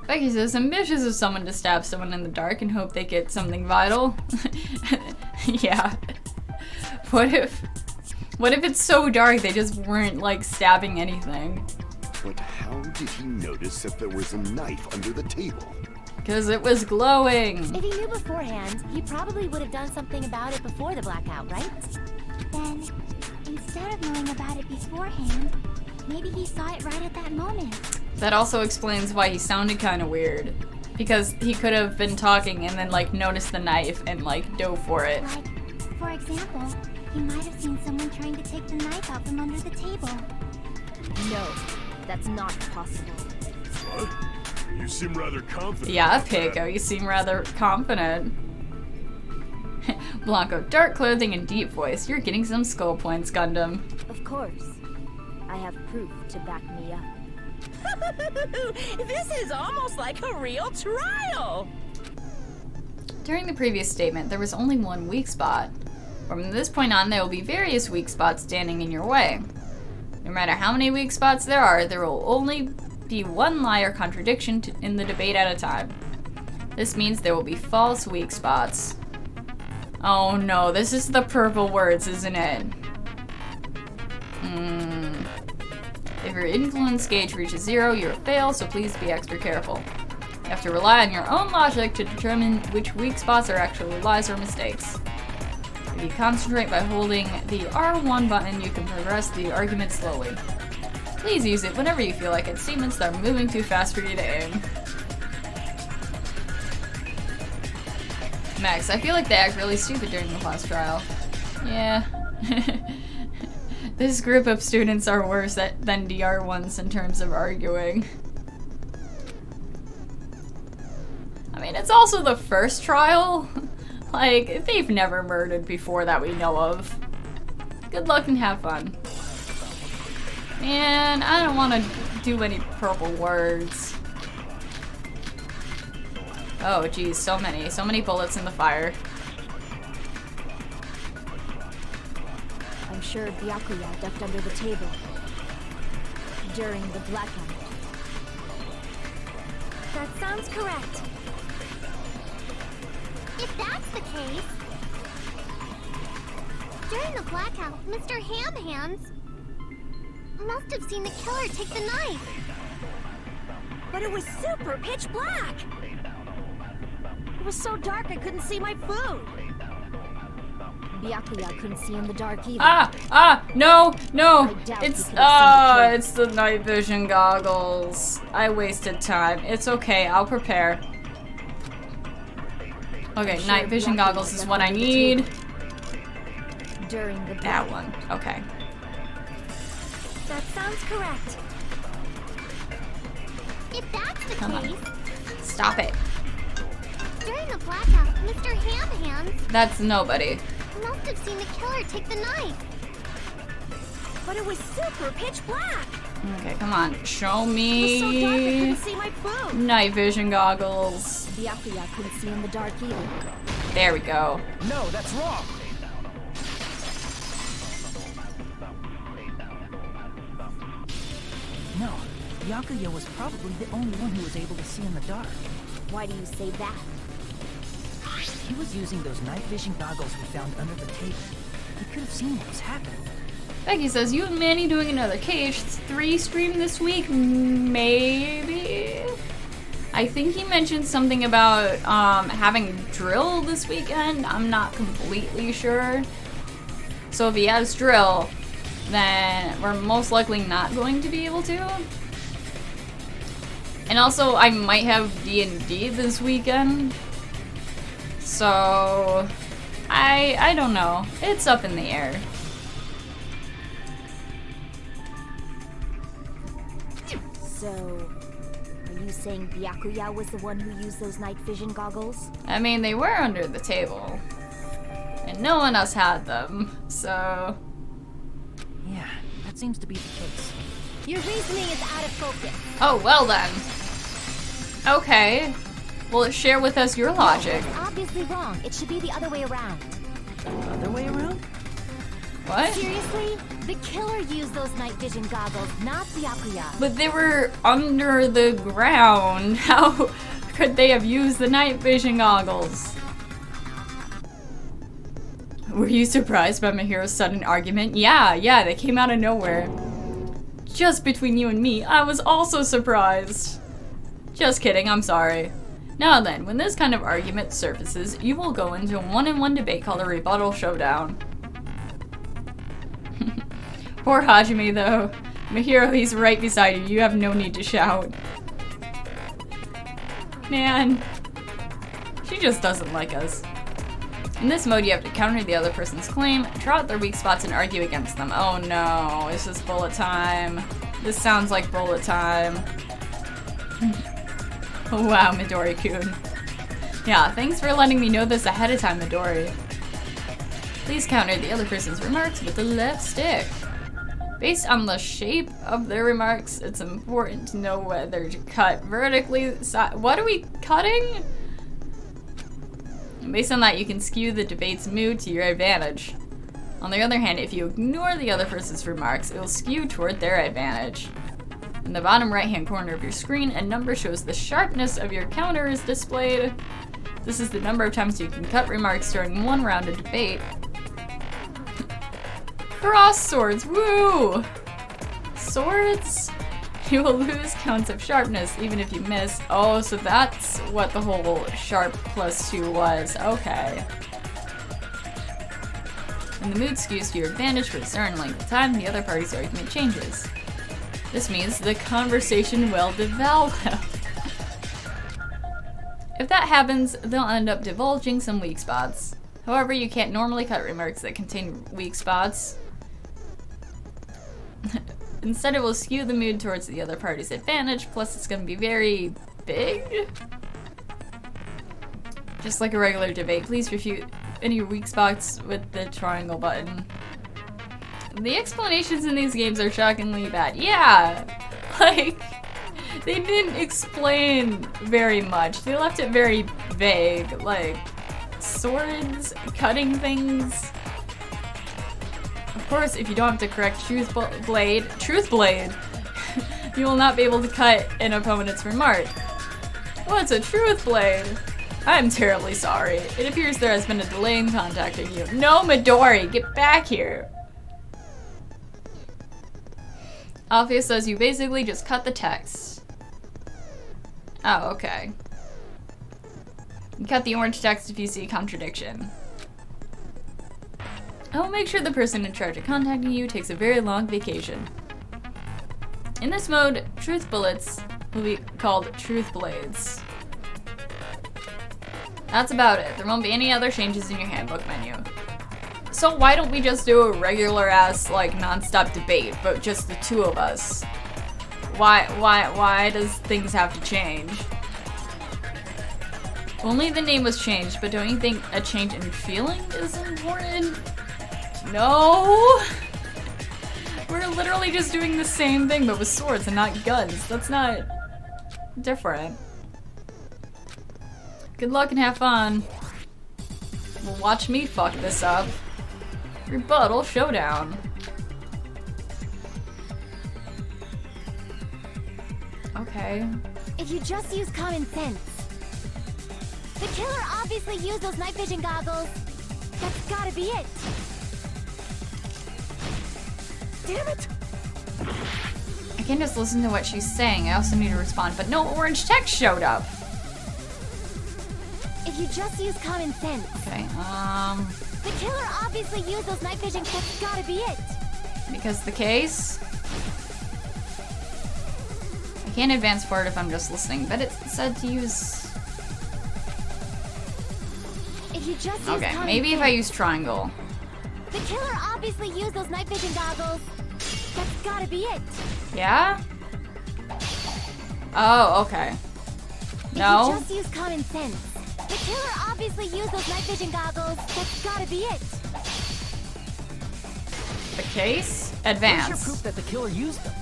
Becky says, ambitious of someone to stab someone in the dark and hope they get something vital. Yeah. What if it's so dark they just weren't like stabbing anything? But how did he notice that there was a knife under the table? Because it was glowing. If he knew beforehand, he probably would have done something about it before the blackout, right? Then, instead of knowing about it beforehand, maybe he saw it right at that moment. That also explains why he sounded kind of weird. Because he could have been talking and then like noticed the knife and like dove for it. Like, for example, he might have seen someone trying to take the knife out from under the table. No, that's not possible. What? You seem rather confident. Yeah, about that. Peiko, you seem rather confident. Blanco, dark clothing and deep voice. You're getting some skull points, Gundam. Of course. I have proof to back me up. This is almost like a real trial! During the previous statement, there was only one weak spot. From this point on, there will be various weak spots standing in your way. No matter how many weak spots there will only be one lie or contradiction in the debate at a time. This means there will be false weak spots. Oh no, this is the purple words, isn't it? If your influence gauge reaches 0, you're a fail, so please be extra careful. You have to rely on your own logic to determine which weak spots are actually lies or mistakes. If you concentrate by holding the R1 button, you can progress the argument slowly. Please use it whenever you feel like it. Statements that are moving too fast for you to aim. Max, I feel like they act really stupid during the class trial. Yeah. This group of students are worse than DR ones in terms of arguing. I mean, it's also the first trial. Like, they've never murdered before that we know of. Good luck and have fun. Man, I don't want to do any purple words. Oh, geez, so many bullets in the fire. I'm sure Byakuya ducked under the table during the blackout. That sounds correct. If that's the case, during the blackout, Mr. Ham Hands must have seen the killer take the knife. But it was super pitch black. It was so dark I couldn't see my food. Byakuya couldn't see in the dark either. No. I doubt It's the night vision goggles. I wasted time. It's okay, I'll prepare. Okay, I'm night sure vision Byakuya goggles is ducked what I under the need. table during the That blackout. one, okay. That sounds correct. If that's the Come on. case, Stop it. during the blackout, Mr. Ham Hands That's nobody. must have seen the killer take the knife. But it was super pitch black. Okay, come on. Show It was so dark I me couldn't see my food. night vision goggles. Byakuya couldn't see in the dark either. There we go. No, that's wrong. No, Byakuya was probably the only one who was able to see in the dark. Why do you say that? He was using those night vision goggles we found under the table. He could have seen what was happening. Becky says, you and Manny doing another cage 3 stream this week? Maybe? I think he mentioned something about having drill this weekend. I'm not completely sure. So if he has drill, then we're most likely not going to be able to. And also, I might have D&D this weekend. So, I don't know. It's up in the air. So, are you saying Byakuya was the one who used those night vision goggles? I mean, they were under the table. And no one else had them, so... Yeah, that seems to be the case. Your reasoning is out of focus. Oh, well then. Okay. Well, share with us your logic. It's obviously wrong. It should be the other way around. Other way around? What? Seriously? The killer used those night vision goggles, not Byakuya. But they were under the ground. How could they have used the night vision goggles? Were you surprised by my hero's sudden argument? Yeah, they came out of nowhere. Just between you and me, I was also surprised. Just kidding, I'm sorry. Now then, when this kind of argument surfaces, you will go into a one-on-one debate called a rebuttal showdown. Poor Hajime, though. Mahiro, he's right beside you. You have no need to shout. Man. She just doesn't like us. In this mode, you have to counter the other person's claim, draw out their weak spots, and argue against them. Oh no, it's just bullet time. This sounds like bullet time. Wow, Midori-kun. Yeah, thanks for letting me know this ahead of time, Midori. Please counter the other person's remarks with the left stick. Based on the shape of their remarks, it's important to know whether to cut vertically. What are we cutting? And based on that, you can skew the debate's mood to your advantage. On the other hand, if you ignore the other person's remarks, it will skew toward their advantage. In the bottom right-hand corner of your screen, a number shows the sharpness of your counter is displayed. This is the number of times you can cut remarks during one round of debate. Cross swords, woo! Swords? You will lose counts of sharpness even if you miss. Oh, so that's what the whole sharp +2 was. Okay. When the mood skews to your advantage for a certain length of time, the other party's argument changes. This means the conversation will develop. If that happens, they'll end up divulging some weak spots. However, you can't normally cut remarks that contain weak spots. Instead, it will skew the mood towards the other party's advantage, plus it's gonna be very big. Just like a regular debate, please refute any weak spots with the triangle button. The explanations in these games are shockingly bad. Yeah! Like, they didn't explain very much. They left it very vague. Like, swords, cutting things. Of course, if you don't have to correct Truth Blade, you will not be able to cut an opponent's remark. What's a Truth Blade? I'm terribly sorry. It appears there has been a delay in contacting you. No, Midori, get back here. Alfia says you basically just cut the text. Oh, okay. You cut the orange text if you see a contradiction. I will make sure the person in charge of contacting you takes a very long vacation. In this mode, truth bullets will be called truth blades. That's about it. There won't be any other changes in your handbook menu. So why don't we just do a regular ass, like, non-stop debate, but just the two of us? Why does things have to change? Only the name was changed, but don't you think a change in feeling is important? No! We're literally just doing the same thing, but with swords and not guns. That's not different. Good luck and have fun. Well, watch me fuck this up. Rebuttal showdown. Okay. If you just use common sense. The killer obviously used those night vision goggles. That's gotta be it. Damn it! I can't just listen to what she's saying. I also need to respond, but no orange text showed up. If you just use common sense. Okay, The killer obviously used those night vision. That's gotta be it. because the case. I can't advance forward if I'm just listening, but it said to use. If you just use Okay, common maybe if I use triangle. The killer obviously used those night vision goggles. That's gotta be it. Yeah? Oh, okay. No? If you just use common sense. The killer obviously used those night vision goggles. That's gotta be it. The case? Where's Advance. your proof that the killer used them?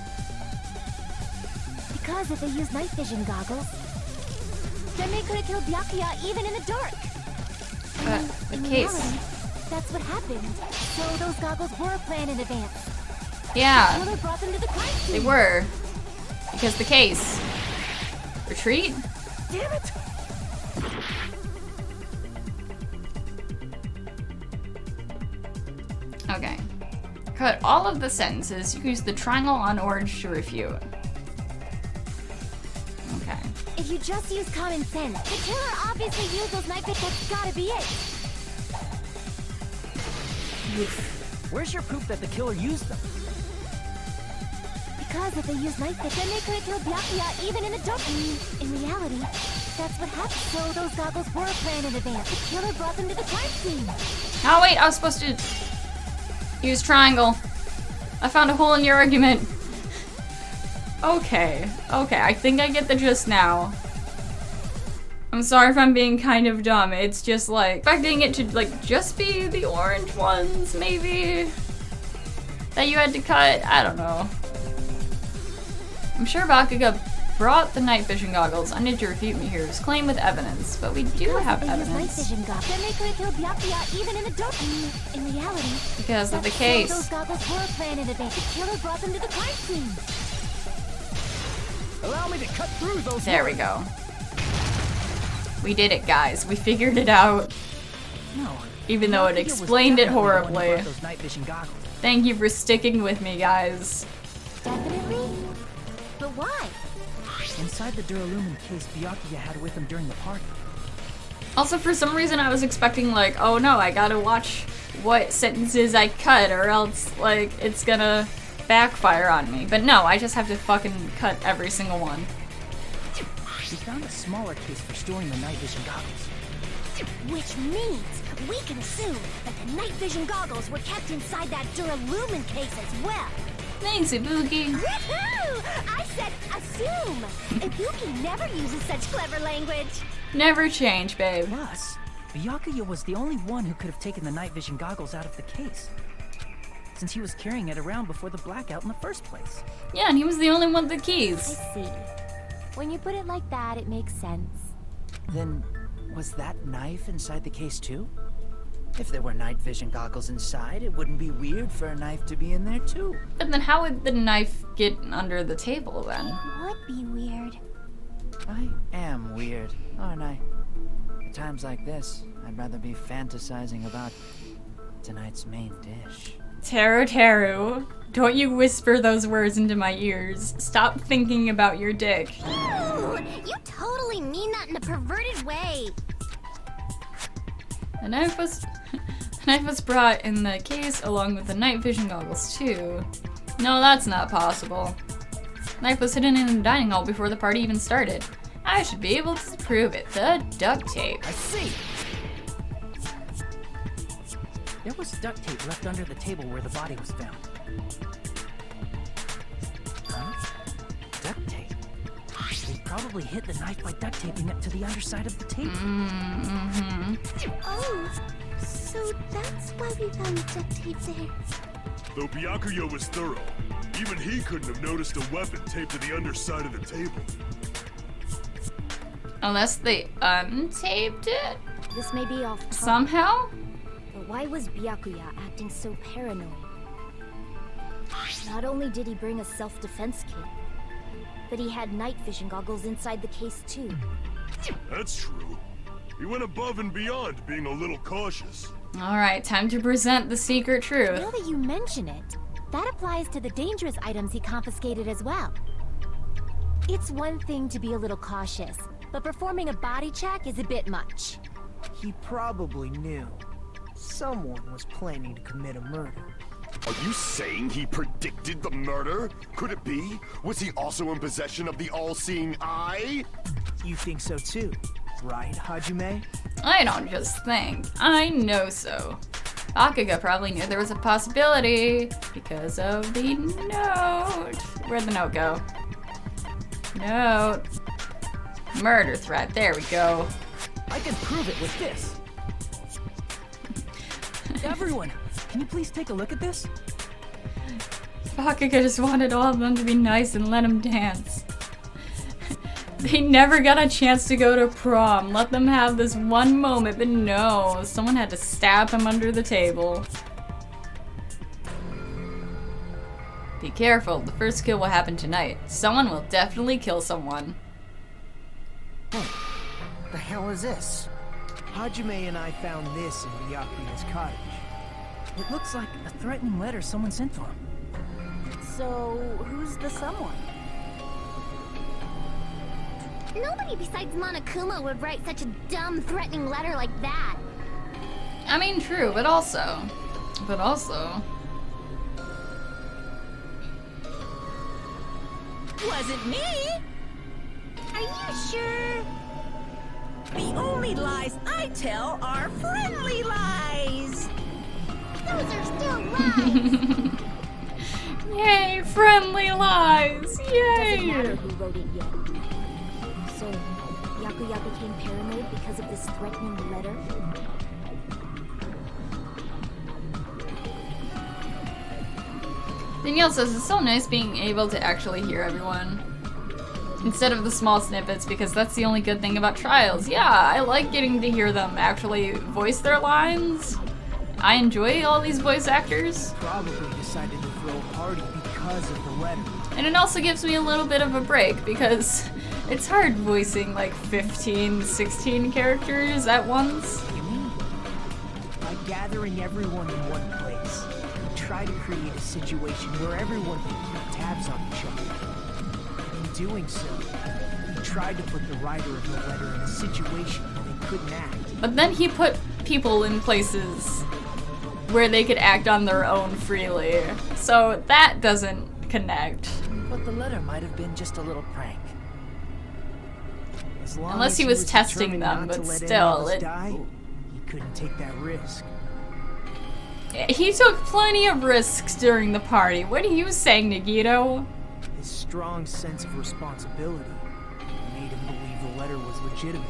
Because if they use night vision goggles, then they could have killed Byakuya even in the dark. The In case. reality, that's what happened. So those goggles were planned in advance. Yeah, The killer brought them to the crime scene. they were. Because the case. Retreat? Damn it! Okay. Cut all of the sentences. Use the triangle on orange to refute. Okay. If you just use common sense, the killer obviously used those night vision. That's gotta be it. Where's your proof that the killer used them? Because if they used night vision, then they could have killed Byakuya even in the dark. In reality, that's what happened. So those goggles were planned in advance. The killer brought them to the crime scene. Oh wait, I was supposed to use triangle. I found a hole in your argument. Okay, I think I get the gist now. I'm sorry if I'm being kind of dumb. It's just like expecting it to like just be the orange ones, maybe, that you had to cut. I don't know. I'm sure Bakuga brought the night vision goggles. I need to refute me here's claim with evidence, but we do have They used night evidence vision goggles. Then they could have killed Byakuya even in the dark. In reality, because of the that's case. So those goggles were planned in advance. The killer brought them to the crime scene. Allow me to cut through those. There we go. We did it, guys. We figured it out. No. Even though it Byakuya was explained it definitely the one who horribly. brought those night vision goggles. Thank you for sticking with me, guys. Definitely? But why? Inside the Duralumin case Byakuya had with him during the party. Also, for some reason, I was expecting, like, oh no, I gotta watch what sentences I cut, or else, like, it's gonna backfire on me. But no, I just have to fucking cut every single one. we found a smaller case for storing the night vision goggles. Which means we can assume that the night vision goggles were kept inside that Duralumin case as well. Thanks, Ibuki. Woohoo! I said assume! Ibuki never uses such clever language. Never change, babe. Plus, Byakuya was the only one who could have taken the night vision goggles out of the case, since he was carrying it around before the blackout in the first place. Yeah, and he was the only one with the keys. I see. When you put it like that, it makes sense. Then, was that knife inside the case too? If there were night vision goggles inside, it wouldn't be weird for a knife to be in there too. But then how would the knife get under the table then? Would be weird. I am weird, aren't I? At times like this, I'd rather be fantasizing about tonight's main dish. Teru, don't you whisper those words into my ears. Stop thinking about your dick. Ooh, you totally mean that in a perverted way. The knife was brought in the case along with the night vision goggles too. No, that's not possible. The knife was hidden in the dining hall before the party even started. I should be able to prove it. The duct tape. I see! There was duct tape left under the table where the body was found. Huh? Duct tape? They probably hid the knife by duct taping it to the underside of the table. Oh, so that's why we found duct tape there. Though Byakuya was thorough, even he couldn't have noticed a weapon taped to the underside of the table. Unless they untaped it This may be off topic, somehow? but why was Byakuya acting so paranoid? Not only did he bring a self-defense kit, but he had night vision goggles inside the case too. That's true. He went above and beyond being a little cautious. Alright, time to present the secret truth. Now that you mention it, that applies to the dangerous items he confiscated as well. It's one thing to be a little cautious, but performing a body check is a bit much. He probably knew. Someone was planning to commit a murder. Are you saying he predicted the murder? Could it be? Was he also in possession of the all-seeing eye? You think so too, right, Hajime? I don't just think. I know so. Akuga probably knew there was a possibility because of the note. Where'd the note go? Note. Murder threat. There we go. I can prove it with this. Everyone, can you please take a look at this? Akuga just wanted all of them to be nice and let him dance. They never got a chance to go to prom. Let them have this one moment, but no. Someone had to stab him under the table. Be careful. The first kill will happen tonight. Someone will definitely kill someone. Hey, the hell is this? Hajime and I found this in Byakuya's cottage. It looks like a threatening letter someone sent to him. So, who's the someone? Nobody besides Monokuma would write such a dumb, threatening letter like that. I mean, true, but also. Wasn't me! Are you sure? The only lies I tell are friendly lies! Those are still lies. Yay, friendly lies! Doesn't Yay! matter who wrote it yet. So, Byakuya became paranoid because of this threatening letter? Danielle says it's so nice being able to actually hear everyone instead of the small snippets because that's the only good thing about trials. Yeah, I like getting to hear them actually voice their lines. I enjoy all these voice actors. Probably decided to throw a party because of the letter. And it also gives me a little bit of a break because it's hard voicing like 15, 16 characters at once. You mean? By gathering everyone in one place, we try to create a situation where everyone can keep tabs on each other. In doing so, we tried to put the writer of the letter in a situation where they couldn't act. But then he put people in places where they could act on their own freely. So that doesn't connect. But the letter might have been just a little prank. As long Unless as he was testing determined them, not to but let any still, of us it- die, he couldn't take that risk. He took plenty of risks during the party. What are you saying, Nagito? His strong sense of responsibility made him believe the letter was legitimate.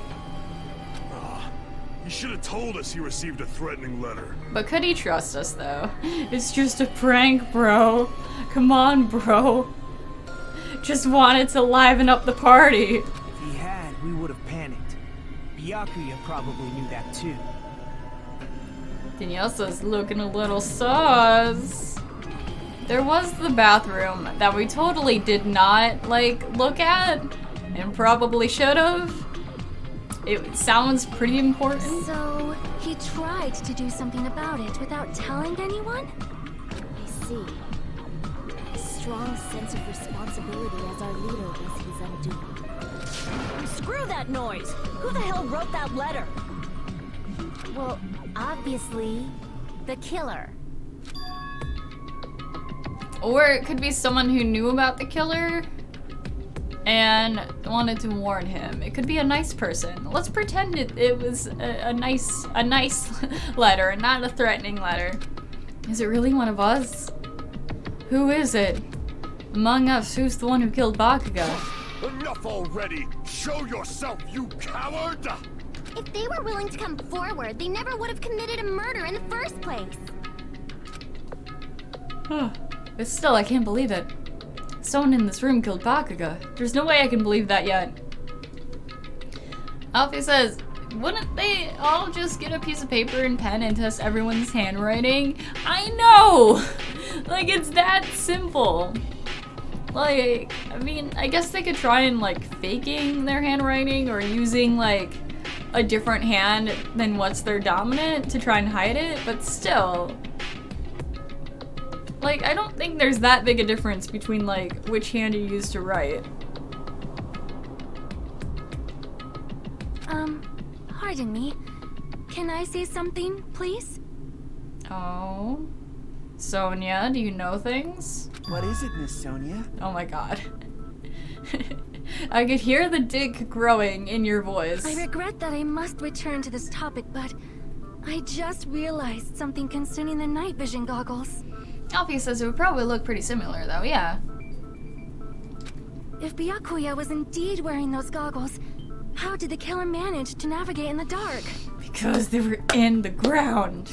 He should have told us he received a threatening letter. But could he trust us, though? It's just a prank, bro. Come on, bro. Just wanted to liven up the party. If he had, we would have panicked. Byakuya probably knew that too. Danielsa's looking a little sus. There was the bathroom that we totally did not, like, look at. And probably should have. It sounds pretty important. So, he tried to do something about it without telling anyone? I see. A strong sense of responsibility as our leader was his undoing. Screw that noise! Who the hell wrote that letter? Well, obviously, the killer. Or it could be someone who knew about the killer and wanted to warn him. It could be a nice person. Let's pretend it was a nice letter and not a threatening letter. Is it really one of us? Who is it? Among us, who's the one who killed Bakuga? Enough already! Show yourself, you coward! If they were willing to come forward, they never would have committed a murder in the first place. But still, I can't believe it. Someone in this room killed Bakuga. There's no way I can believe that yet. Alfie says, wouldn't they all just get a piece of paper and pen and test everyone's handwriting? I know! Like, it's that simple. Like, I mean, I guess they could try and, like, faking their handwriting or using, like, a different hand than what's their dominant to try and hide it, but still. Like, I don't think there's that big a difference between, like, which hand you use to write. Pardon me. Can I say something, please? Oh. Sonia, do you know things? What is it, Miss Sonia? Oh my god. I could hear the dick growing in your voice. I regret that I must return to this topic, but I just realized something concerning the night vision goggles. Alfie says it would probably look pretty similar, though, yeah. If Byakuya was indeed wearing those goggles, how did the killer manage to navigate in the dark? Because they were in the ground.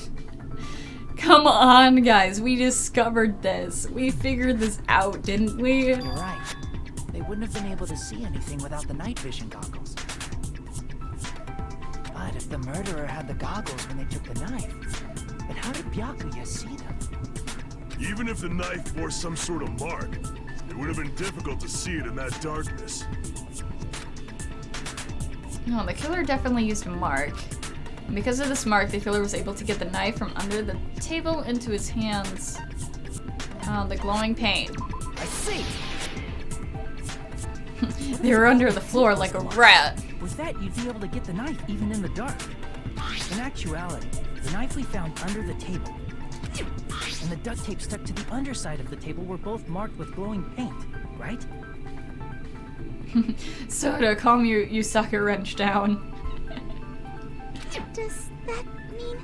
Come on, guys, we discovered this. We figured this out, didn't we? You're right. They wouldn't have been able to see anything without the night vision goggles. But if the murderer had the goggles when they took the knife, then how did Byakuya see them? Even if the knife bore some sort of mark, it would have been difficult to see it in that darkness. No, the killer definitely used a mark. And because of this mark, the killer was able to get the knife from under the table into his hands. Oh, the glowing paint. I see! They were under the floor like a rat. Was that you'd be able to get the knife even in the dark? In actuality, the knife we found under the table and the duct tape stuck to the underside of the table were both marked with glowing paint, right? Soda, calm you sucker wrench down. Does that mean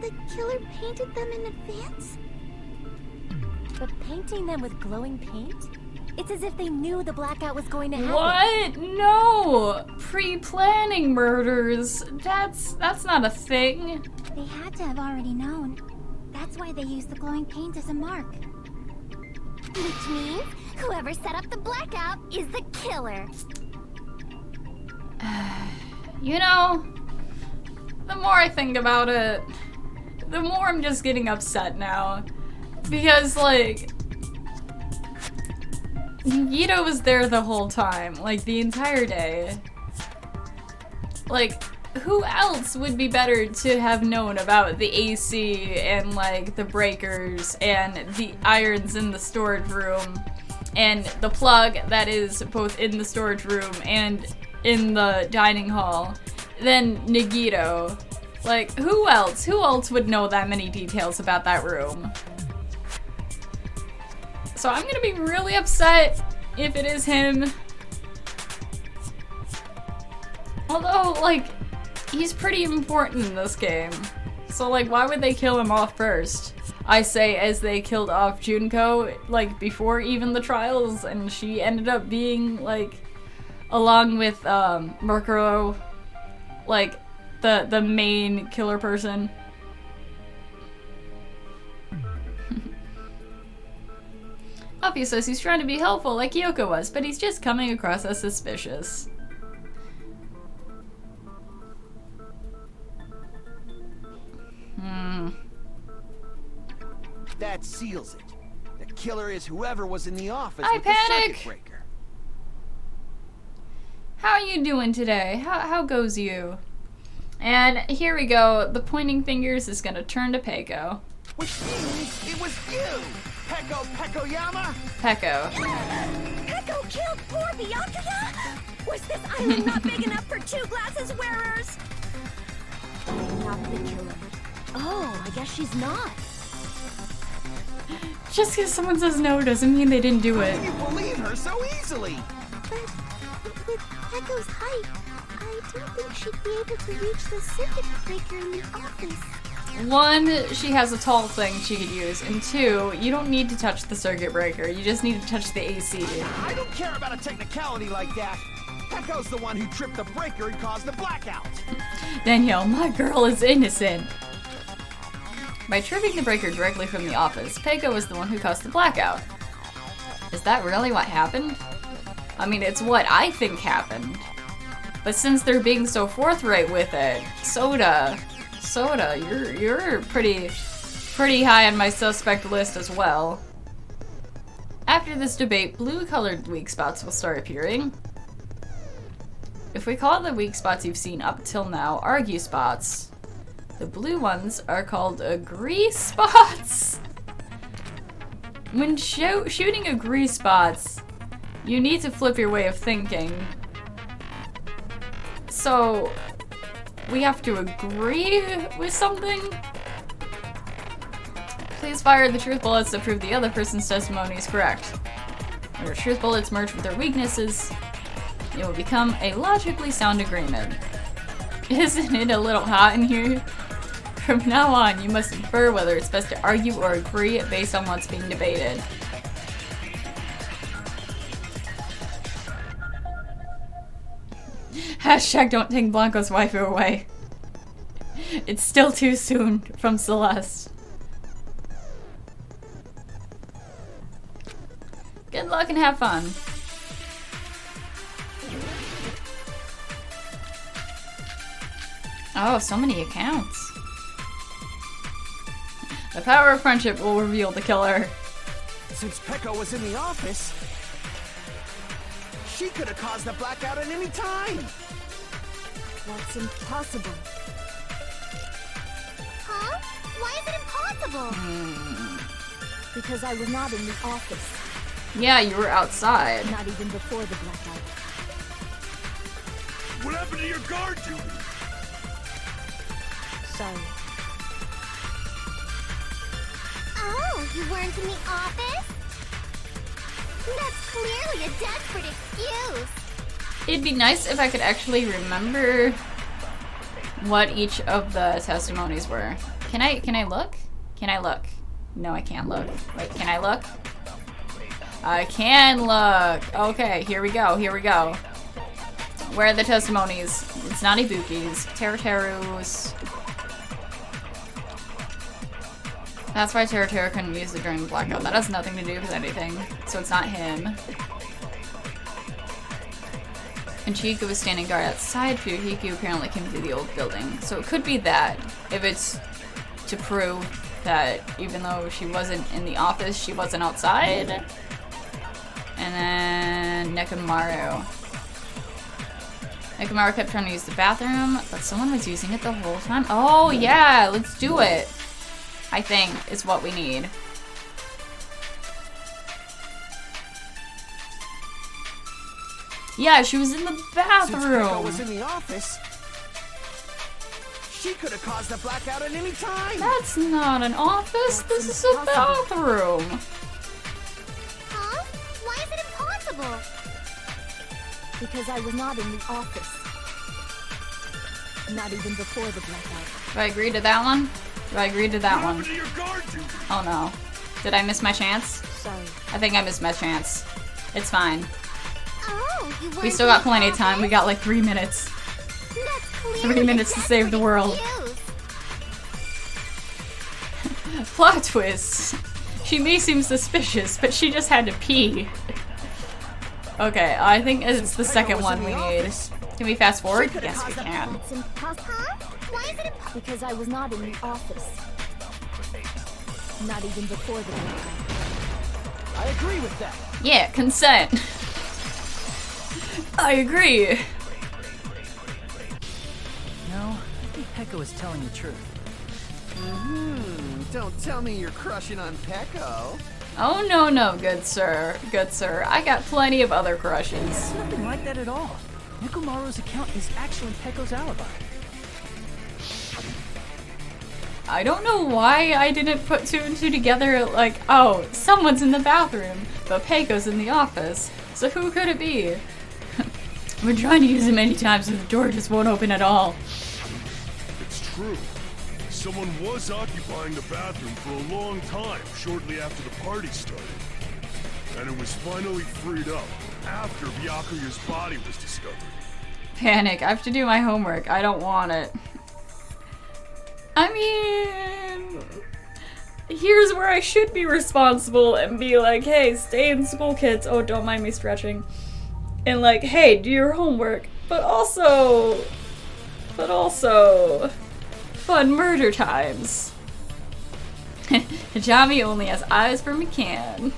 the killer painted them in advance? But painting them with glowing paint? It's as if they knew the blackout was going to happen. What? No! Pre-planning murders. That's not a thing. They had to have already known. That's why they used the glowing paint as a mark. Which means whoever set up the blackout is the killer. You know, the more I think about it, the more I'm just getting upset now. Because, like, Nagito was there the whole time, like, the entire day. Like, who else would be better to have known about the AC and, like, the breakers and the irons in the storage room and the plug that is both in the storage room and in the dining hall than Nagito? Like, who else? Who else would know that many details about that room? So I'm gonna be really upset if it is him. Although, like, he's pretty important in this game. So, like, why would they kill him off first? I say as they killed off Junko, like, before even the trials, and she ended up being, like, along with, Murkuro, like, the main killer person. Offie says he's trying to be helpful like Yoko was, but he's just coming across as suspicious. That seals it. The killer is whoever was in the office I with panic. the circuit breaker. How are you doing today? How goes you? And here we go. The pointing fingers is gonna turn to Peko. Which means it was you! Pekoyama? Peko. Peko killed poor Byakuya? Was this island not big enough for 2 glasses wearers? Not the killer. Oh, I guess she's not. Just because someone says no doesn't mean they didn't do it. How can you believe her so easily? But with Peko's height, I don't think she'd be able to reach the circuit breaker in the office. 1, she has a tall thing she could use, and 2, you don't need to touch the circuit breaker, you just need to touch the AC. I don't care about a technicality like that. Peko's the one who tripped the breaker and caused the blackout. Danielle, my girl is innocent. By tripping the breaker directly from the office, Peko was the one who caused the blackout. Is that really what happened? I mean, it's what I think happened. But since they're being so forthright with it, Soda, you're pretty high on my suspect list as well. After this debate, blue-colored weak spots will start appearing. If we call the weak spots you've seen up till now argue spots, the blue ones are called agree spots. When shooting agree spots, you need to flip your way of thinking. So, we have to agree with something? Please fire the truth bullets to prove the other person's testimony is correct. When your truth bullets merge with their weaknesses, it will become a logically sound agreement. Isn't it a little hot in here? From now on, you must infer whether it's best to argue or agree based on what's being debated. Hashtag don't take Blanco's waifu away. It's still too soon, from Celeste. Good luck and have fun. Oh, so many accounts. The power of friendship will reveal the killer. Since Peko was in the office, she could have caused the blackout at any time. That's impossible. Huh? Why is it impossible? Because I was not in the office. Yeah, you were outside. Not even before the blackout. What happened to your guard duty? Sorry. Oh, you weren't in the office? That's clearly a desperate excuse. It'd be nice if I could actually remember what each of the testimonies were. Can I look? Can I look? No, I can't look. Wait, can I look? I can look. Okay, here we go. Here we go. Where are the testimonies? It's not Ibuki's. Teruteru's. That's why Teruteru couldn't use it during the blackout. That has nothing to do with anything. So it's not him. And Chieko was standing guard outside. Furuhiku apparently came through the old building. So it could be that. If it's to prove that even though she wasn't in the office, she wasn't outside. And then Nekomaru. Nekomaru kept trying to use the bathroom, but someone was using it the whole time. Oh yeah, let's do it. I think is what we need. Yeah, she was in the bathroom. Since Peko was in the office, she could have caused the blackout at any time. That's not an office. This is a bathroom. Huh? Why is it impossible? Because I was not in the office. Not even before the blackout. Do I agree to that one? Do I agree to that one? What happened to your guard duty? Oh no. Did I miss my chance? Sorry. I think I missed my chance. It's fine. Oh, you We still got plenty of time. We got like 3 minutes. 3 minutes to save the world. Plot twist. She may seem suspicious, but she just had to pee. Okay, I think it's the second one we need. Can we fast forward? Yes, we can. Why is it because I was not in the office. Not even before the blackout. I agree with that. Yeah, consent. I agree. No, I think Pecco is telling the truth. Don't tell me you're crushing on Pecco. Oh no, no, good sir. Good sir. I got plenty of other crushes. It's nothing like that at all. Nekomaru's account is actually Pecco's alibi. I don't know why I didn't put 2 and 2 together, like, oh, someone's in the bathroom, but Pecco's in the office. So who could it be? I've been trying to use it many times and the door just won't open at all. It's true. Someone was occupying the bathroom for a long time shortly after the party started. And it was finally freed up after Byakuya's body was discovered. Panic. I have to do my homework. I don't want it. I mean, here's where I should be responsible and be like, hey, stay in school, kids. Oh, don't mind me stretching. And like, hey, do your homework. But also, fun murder times. Hijami only has eyes for McCann.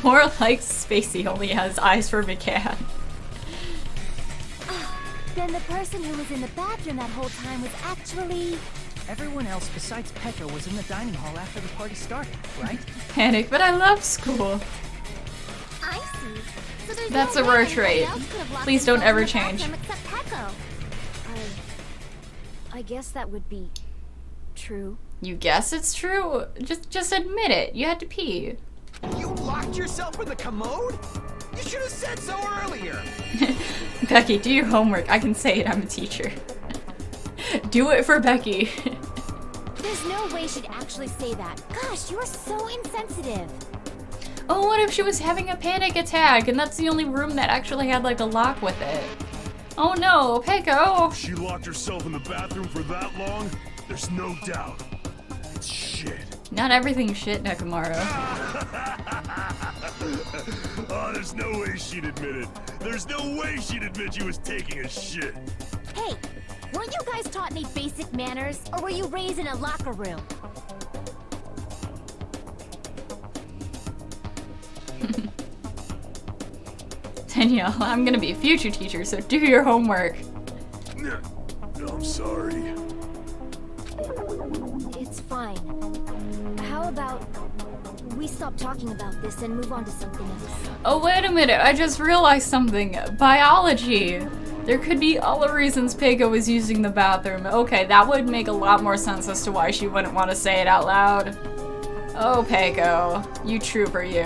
More like Spacey only has eyes for McCann. Then the person who was in the bathroom that whole time was actually... Everyone else besides Pecco was in the dining hall after the party started, right? Panic, but I love school. I see. So there's That's no a way rare anybody trait. else could have locked Please don't themselves ever in the change. bathroom except Pecco. I guess that would be true. You guess it's true? Just admit it. You had to pee. You locked yourself in the commode? You should have said so earlier. Becky, do your homework. I can say it. I'm a teacher. Do it for Becky. There's no way she'd actually say that. Gosh, you are so insensitive. Oh, what if she was having a panic attack and that's the only room that actually had like a lock with it? Oh no, Pecco! She locked herself in the bathroom for that long? There's no doubt. It's shit. Not everything's shit, Nekomaru. Oh, there's no way she'd admit it. There's no way she'd admit she was taking a shit. Hey, weren't you guys taught any basic manners, or were you raised in a locker room? Danielle, I'm gonna be a future teacher, so do your homework. I'm sorry. It's fine. How about we stop talking about this and move on to something else? Oh, wait a minute. I just realized something. Biology. There could be other reasons Pecco was using the bathroom. Okay, that would make a lot more sense as to why she wouldn't want to say it out loud. Oh, Pecco. You trooper, you.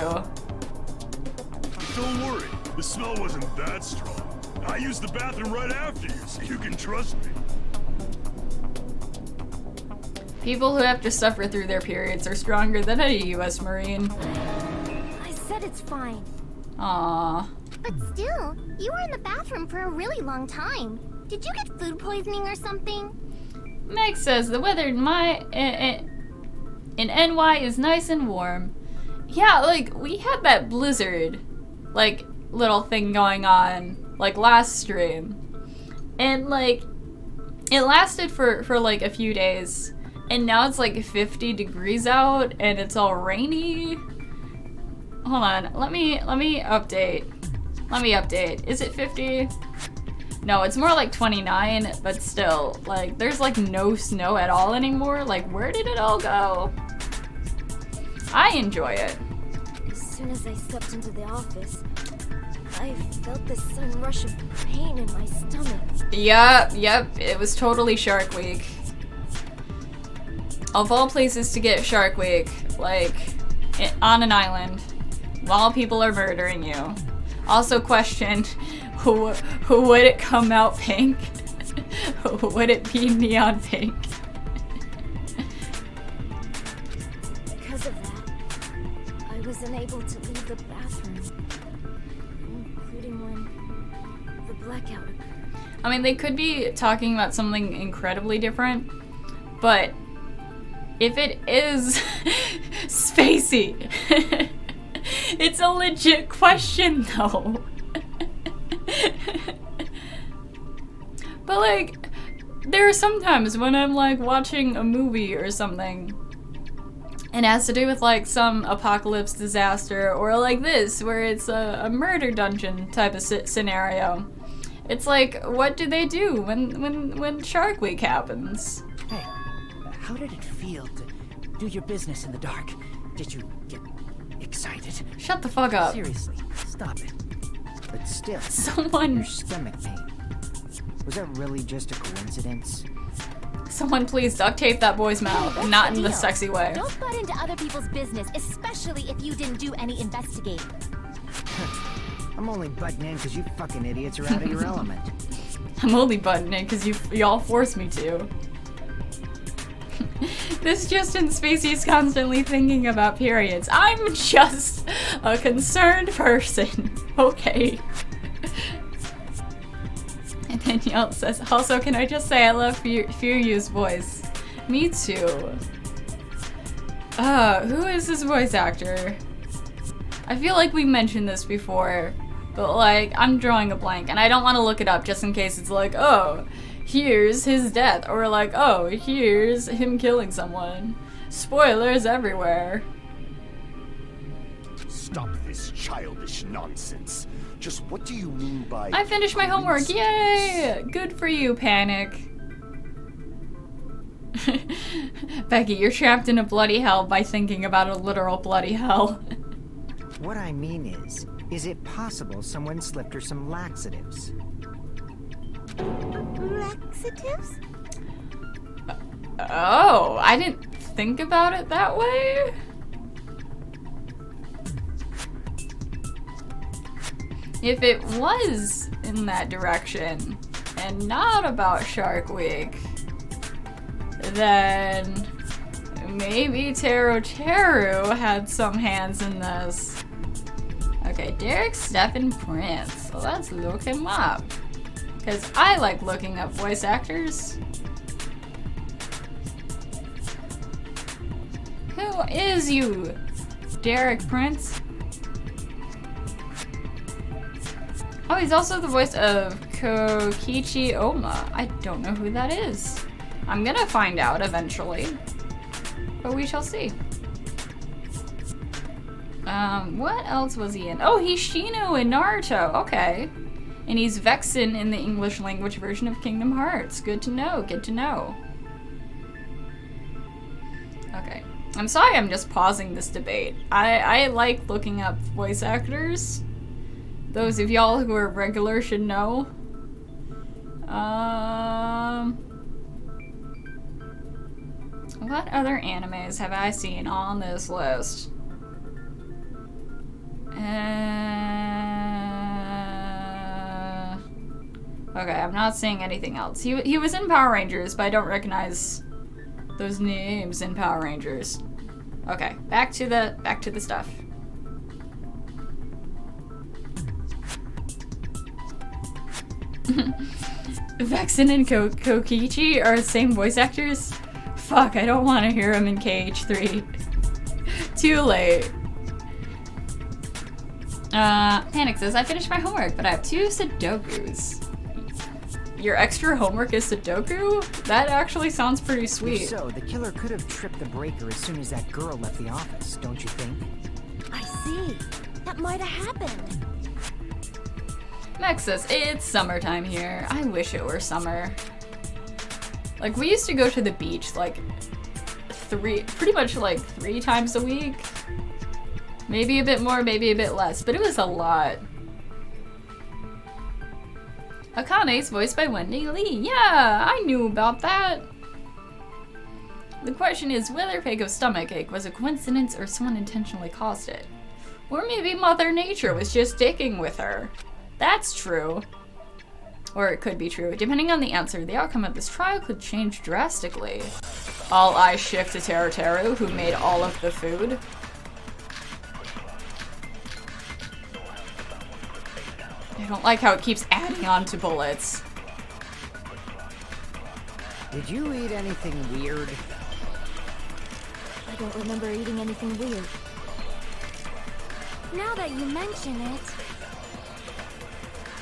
Don't worry. The smell wasn't that strong. I used the bathroom right after you, so you can trust me. People who have to suffer through their periods are stronger than any U.S. Marine. I said it's fine. Aww. But still, you were in the bathroom for a really long time. Did you get food poisoning or something? Meg says the weather in NY is nice and warm. Yeah, like, we had that blizzard, like, little thing going on, like, last stream. And, like, it lasted for like, a few days. And now it's, like, 50 degrees out, and it's all rainy. Hold on, let me update. Let me update. Is it 50? No, it's more like 29, but still, like, there's like no snow at all anymore. Like, where did it all go? I enjoy it. As soon as I stepped into the office, I felt this sudden rush of pain in my stomach. Yep, it was totally Shark Week. Of all places to get Shark Week, like, on an island, while people are murdering you. Also question, who would it come out pink? Would it be neon pink? Because of that, I was unable to leave the bathroom, including when the blackout occurred. I mean, they could be talking about something incredibly different, but if it is Spacey, it's a legit question though. But like, there are some times when I'm like watching a movie or something and it has to do with like some apocalypse disaster, or like this where it's a murder dungeon type of scenario. It's like, what do they do when Shark Week happens? Hey, how did it feel to do your business in the dark? Did you get excited? Shut the fuck up. Seriously, stop it. But still, Someone... your stomach pain. Was that really just a coincidence? Someone please duct tape that boy's mouth, and not in the sexy way. Don't butt into other people's business, especially if you didn't do any investigating. I'm only butting in because you fucking idiots are out of your element. I'm only butting in because y'all forced me to. This Justin Spacey's constantly thinking about periods. I'm just a concerned person. Okay. And Danielle says, also, can I just say I love Furyu's voice? Me too. Who is this voice actor? I feel like we mentioned this before, but like, I'm drawing a blank, and I don't want to look it up just in case it's like, oh, here's his death, or like, oh, here's him killing someone. Spoilers everywhere. Stop this childish nonsense. Just what do you mean by... I finished my homework, yay! Good for you, Panic. Becky, you're trapped in a bloody hell by thinking about a literal bloody hell. What I mean is it possible someone slipped her some laxatives? Laxatives? Oh, I didn't think about it that way? If it was in that direction, and not about Shark Week, then maybe Teru had some hands in this. Okay, Derek Stephen Prince. So let's look him up. Because I like looking up voice actors. Who is you, Derek Prince? Oh, he's also the voice of Kokichi Oma. I don't know who that is. I'm gonna find out eventually. But we shall see. What else was he in? Oh, he's Shino in Naruto. Okay. And he's Vexen in the English language version of Kingdom Hearts. Good to know, good to know. Okay. I'm sorry I'm just pausing this debate. I like looking up voice actors. Those of y'all who are regular should know. What other animes have I seen on this list? Okay, I'm not seeing anything else. He was in Power Rangers, but I don't recognize those names in Power Rangers. Okay, back to the stuff. Vexen and Kokichi are the same voice actors? Fuck, I don't want to hear him in KH3. Too late. Panic says, I finished my homework, but I have 2 Sudokus. Your extra homework is Sudoku? That actually sounds pretty sweet. If so, the killer could have tripped the breaker as soon as that girl left the office, don't you think? I see. That might have happened. Max says, it's summertime here. I wish it were summer. Like, we used to go to the beach, like, pretty much like 3 times a week. Maybe a bit more, maybe a bit less, but it was a lot. Akane's voiced by Wendy Lee. Yeah, I knew about that. The question is whether Peiko's stomachache was a coincidence or someone intentionally caused it. Or maybe Mother Nature was just dicking with her. That's true. Or it could be true. Depending on the answer, the outcome of this trial could change drastically. All eyes shift to Teru, who made all of the food. I don't like how it keeps adding on to bullets. Did you eat anything weird? I don't remember eating anything weird. Now that you mention it...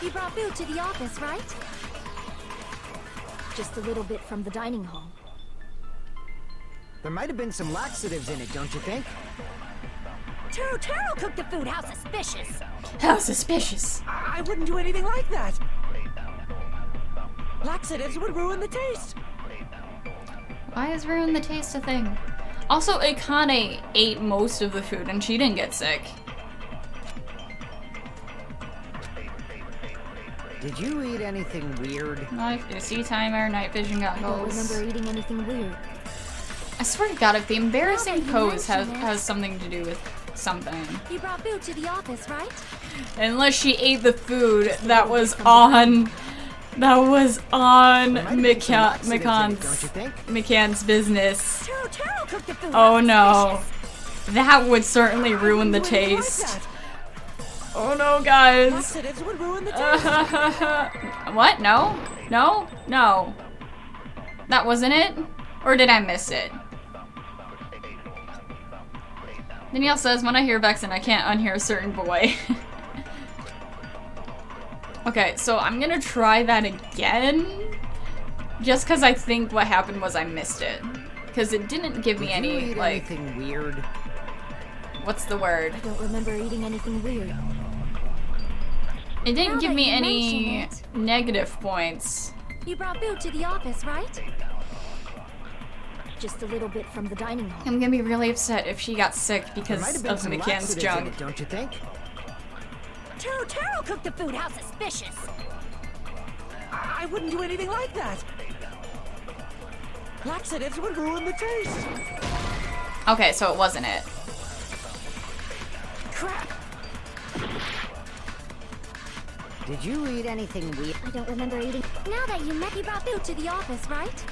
You brought food to the office, right? Just a little bit from the dining hall. There might have been some laxatives in it, don't you think? Teru cooked the food. How suspicious! How suspicious! I wouldn't do anything like that. Laxatives would ruin the taste. Why is ruin the taste a thing? Also, Akane ate most of the food and she didn't get sick. Did you eat anything weird? Knife, see timer, night vision I don't goggles. remember eating anything weird. I swear to God, if the embarrassing pose has something to do with something. You brought food to the office, right? Unless she ate the food that was on McCann's business. Teru cooked the food. Oh no. That would certainly ruin the taste. Oh no, guys. Laxatives would ruin the taste. What? No? No? No. That wasn't it? Or did I miss it? Danielle says, when I hear Vexen, I can't unhear a certain boy. Okay, so I'm gonna try that again. Just because I think what happened was I missed it. Because it didn't give me any, like... anything weird? What's the word? I don't remember eating anything weird. It didn't Now give that me you any mention it. negative points. You brought food to the office, right? Just a little bit from the dining hall. I'm gonna be really upset if she got sick because of some McCann's laxatives in junk. it, don't you think? Teru cooked the food. How suspicious! I wouldn't do anything like that. Laxatives would ruin the taste. Okay, so it wasn't it. Crap. Did you eat anything weird? I don't remember eating. Now that you brought food to the office, right?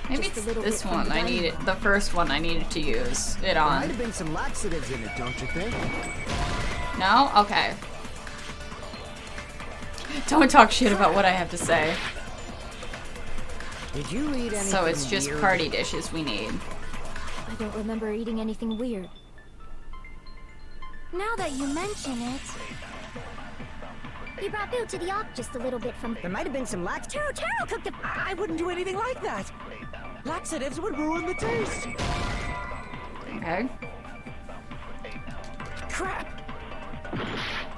Maybe Just a it's little this bit from one the I dining needed, hall. the first one I needed to use it There might on. have been some laxatives in it, don't you think? No? Okay. Don't talk shit about what I have to say. Did you eat anything So it's just weird? party dishes we need. I don't remember eating anything weird. Now that you mention it... You brought food to the office. Just a little bit from... There might have been some laxatives. Teru cooked the... I wouldn't do anything like that. Laxatives would ruin the taste. Okay. Crap.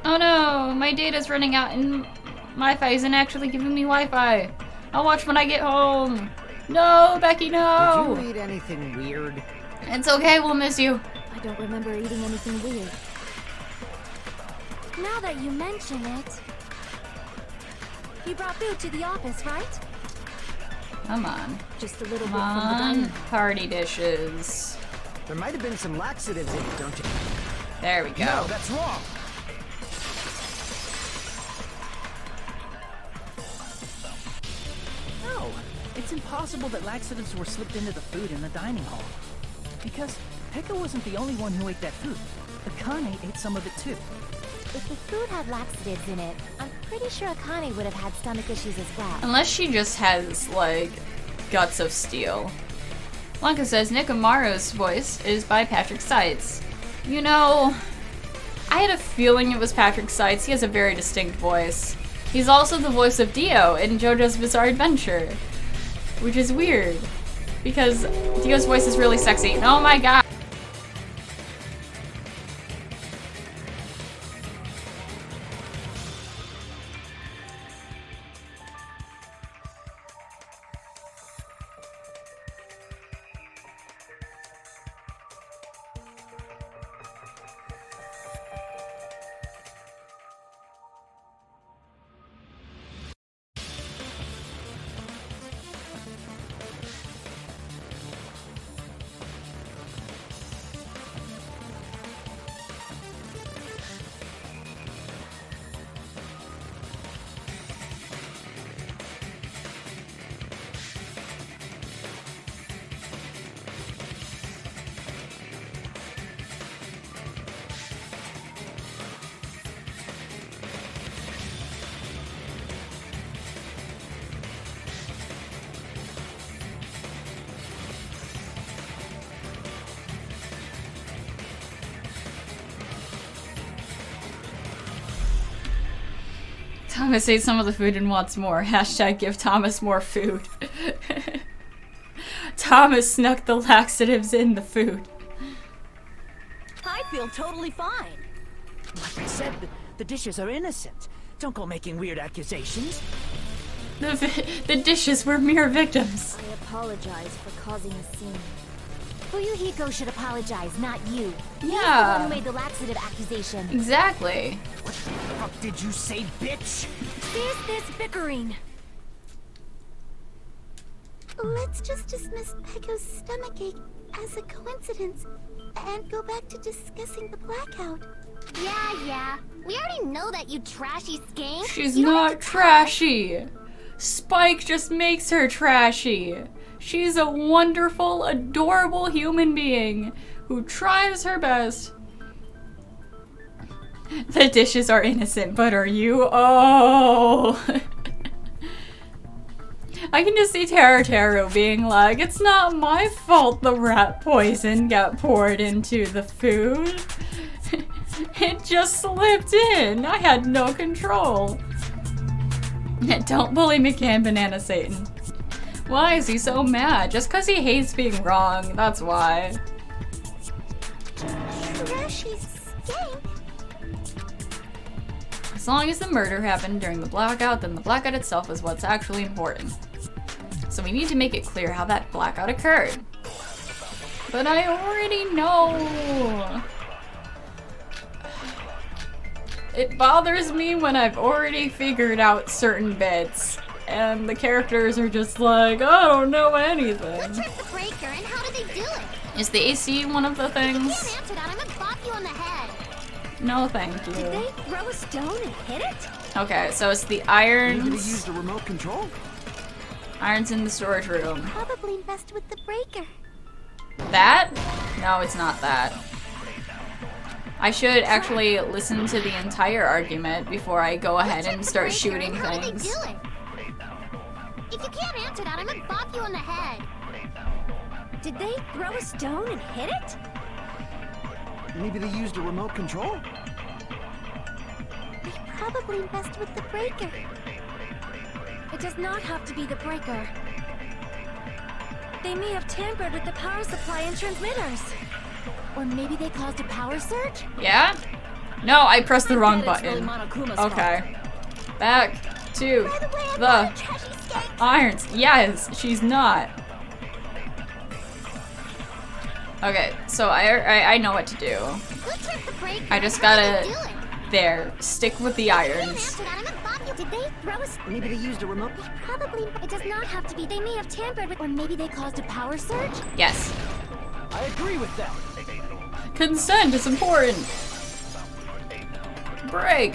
Oh no, my data's running out and Wi-Fi isn't actually giving me Wi-Fi. I'll watch when I get home. No, Becky, no. Did you eat anything weird? It's okay, we'll miss you. I don't remember eating anything weird. Now that you mention it... You brought food to the office, right? Come on. Just a little Come bit from the on, dining hall. party dishes. There might have been some laxatives in it, don't you? There we go. No, that's wrong. No, it's impossible that laxatives were slipped into the food in the dining hall. Because Pekka wasn't the only one who ate that food. Akane ate some of it too. If the food had laxatives in it, I'm pretty sure Akane would have had stomach issues as well. Unless she just has, like, guts of steel. Blanca says Nick Amaro's voice is by Patrick Seitz. You know, I had a feeling it was Patrick Seitz. He has a very distinct voice. He's also the voice of Dio in JoJo's Bizarre Adventure. Which is weird. Because Dio's voice is really sexy. And oh my god. Thomas ate some of the food and wants more. Hashtag give Thomas more food. Thomas snuck the laxatives in the food. I feel totally fine. Like I said, the dishes are innocent. Don't go making weird accusations. The dishes were mere victims. I apologize for causing a scene. Fuyuhiko should apologize, not you. He's the Yeah. one who made the laxative accusation. Exactly. What the fuck did you say, bitch? There's this bickering. Let's just dismiss Pecco's stomachache as a coincidence and go back to discussing the blackout. Yeah. We already know that, you trashy skank. She's You don't not have to trashy. Spike just makes her trashy. She's a wonderful, adorable human being who tries her best. The dishes are innocent, but are you? Oh. I can just see Taro being like, it's not my fault the rat poison got poured into the food. It just slipped in. I had no control. Don't bully McCann Banana Satan. Why is he so mad? Just because he hates being wrong. That's why. Trashy skank. As long as the murder happened during the blackout, then the blackout itself is what's actually important. So we need to make it clear how that blackout occurred. But I already know. It bothers me when I've already figured out certain bits, and the characters are just like, I don't know anything. Who tripped the breaker and how did they do it? Is the AC one of the You can't things? answer that. I'm gonna bop you on the head. No, thank Did you. they throw a stone and hit it? Okay, so it's the Maybe they irons. used a remote control? Irons in the storage room. Probably messed with the breaker. That? No, it's not that. I should actually listen to the entire argument before I go ahead and start shooting How did they things. do it? If you can't answer that, I'm gonna bop you on the head. Did they throw a stone and hit it? Maybe they used a remote control? They probably messed with the breaker. It does not have to be the breaker. They may have tampered with the power supply and transmitters. Or maybe they caused a power surge? Yeah? No, I pressed the wrong bet it's really button. Monokuma's Okay. Back to By the way, I'm the not a trashy skank. irons. Yes, she's not. Okay, so I know what to do. Who tripped the breaker? I just How did they gotta- do it? There, stick with the You can't irons. answer that. I'm gonna bop you. Did they throw a stone? Maybe they used a remote... Probably. It does not have to be. They may have tampered with. Or maybe they caused a power surge? Yes. I agree with that. Consent is important. Break.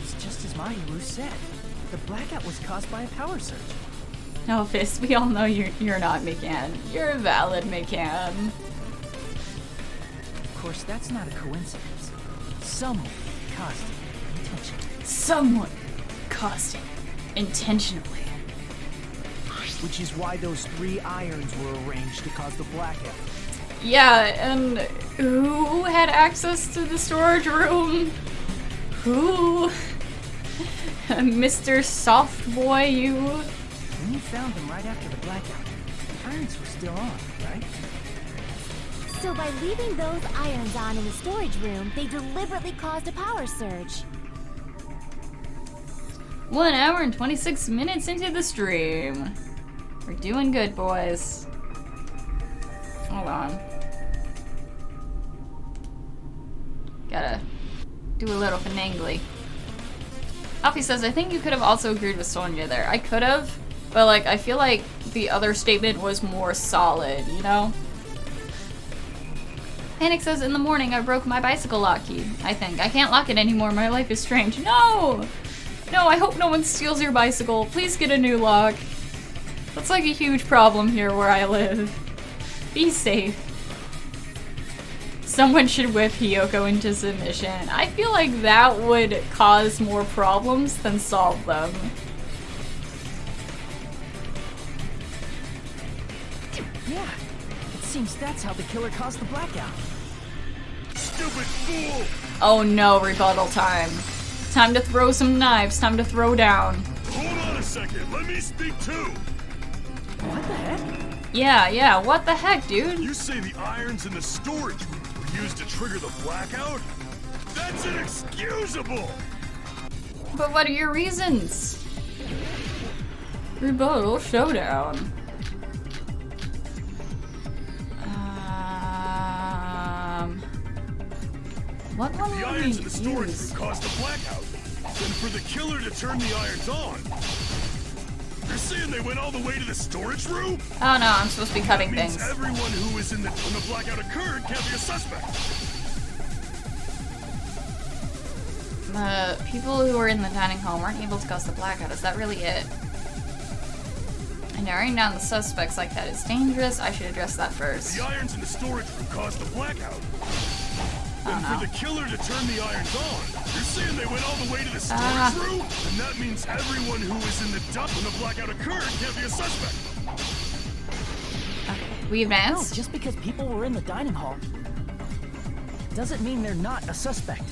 It's just as Mahiru said. The blackout was caused by a power surge. No, Fist, we all know you're not McCann. You're valid, McCann. Of course, that's not a coincidence. Someone caused it intentionally. Someone caused it intentionally. Which is why those 3 irons were arranged to cause the blackout. Yeah, and who had access to the storage room? Who? Mr. Soft Boy, you? When you found them right after the blackout, the irons were still on, right? So by leaving those irons on in the storage room, they deliberately caused a power surge. 1 hour and 26 minutes into the stream. We're doing good, boys. Hold on. Gotta do a little finagly. Alfie says, I think you could have also agreed with Sonya there. I could have, but like, I feel like the other statement was more solid, you know? Panic says, in the morning I broke my bicycle lock key. I think. I can't lock it anymore. My life is strange. No! No, I hope no one steals your bicycle. Please get a new lock. That's like a huge problem here where I live. Be safe. Someone should whip Hiyoko into submission. I feel like that would cause more problems than solve them. Yeah. It seems that's how the killer caused the blackout. Stupid fool! Oh no, rebuttal time. Time to throw some knives. Time to throw down. Hold on a second. Let me speak too. What the heck? Yeah. What the heck, dude? You say the irons in the storage room were used to trigger the blackout? That's inexcusable! But what are your reasons? Rebuttal showdown. What one the would irons in we the storage use? room caused the blackout. Then for the killer to turn the irons on. You're saying they went all the way to the storage room? Oh no, I'm supposed to be cutting that means things. Everyone who was when the blackout occurred can't be a suspect. The people who were in the dining hall weren't able to cause the blackout. Is that really it? And narrowing down the suspects like that is dangerous. I should address that first. The irons in the storage room caused the blackout. Then for the killer to turn the irons on, you're saying they went all the way to the storage room? And that means everyone who was in the dump when the blackout occurred can't be a suspect. Okay, we advance. No, just because people were in the dining hall doesn't mean they're not a suspect.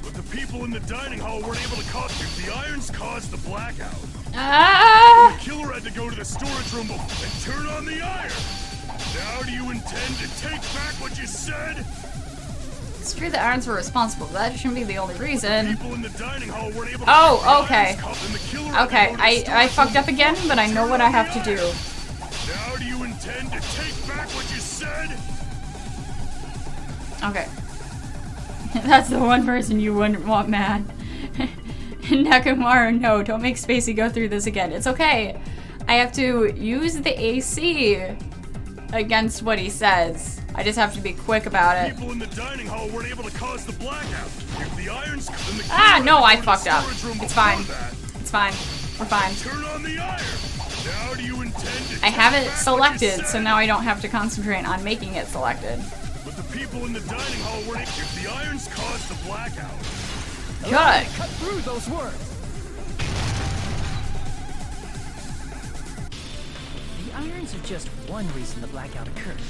But the people in the dining hall weren't able to cause if the irons caused the blackout. Ah! The killer had to go to the storage room and turn on the iron. Now do you intend to take back what you said? It's true the irons were responsible, but that shouldn't be the only reason. People in the dining hall weren't able to okay. Okay, I fucked up again, but I know what I have to do. Now do you intend to take back what you said? Okay. That's the one person you wouldn't want mad. Nakamura, no, don't make Spacey go through this again. It's okay. I have to use the AC against what he says. I just have to be quick about it. People in the dining hall weren't able to cause the blackout. If the irons no, I fucked up. It's fine. It's fine. We're fine. Turn on the iron. Now do you intend to I have it selected, so now I don't have to concentrate on making it selected. But the people in the dining hall weren't if the irons caused the blackout. Good. Cut through those words. The irons are just one reason the blackout occurred,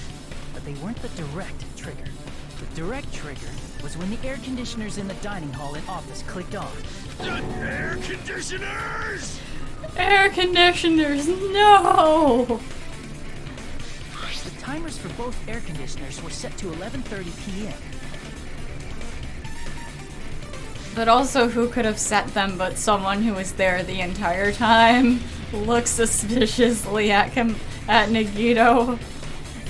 but they weren't the direct trigger. The direct trigger was when the air conditioners in the dining hall and office clicked on. Air conditioners! Air conditioners, no! The timers for both air conditioners were set to 11:30 p.m. But also, who could have set them but someone who was there the entire time? Looks suspiciously at Nagito.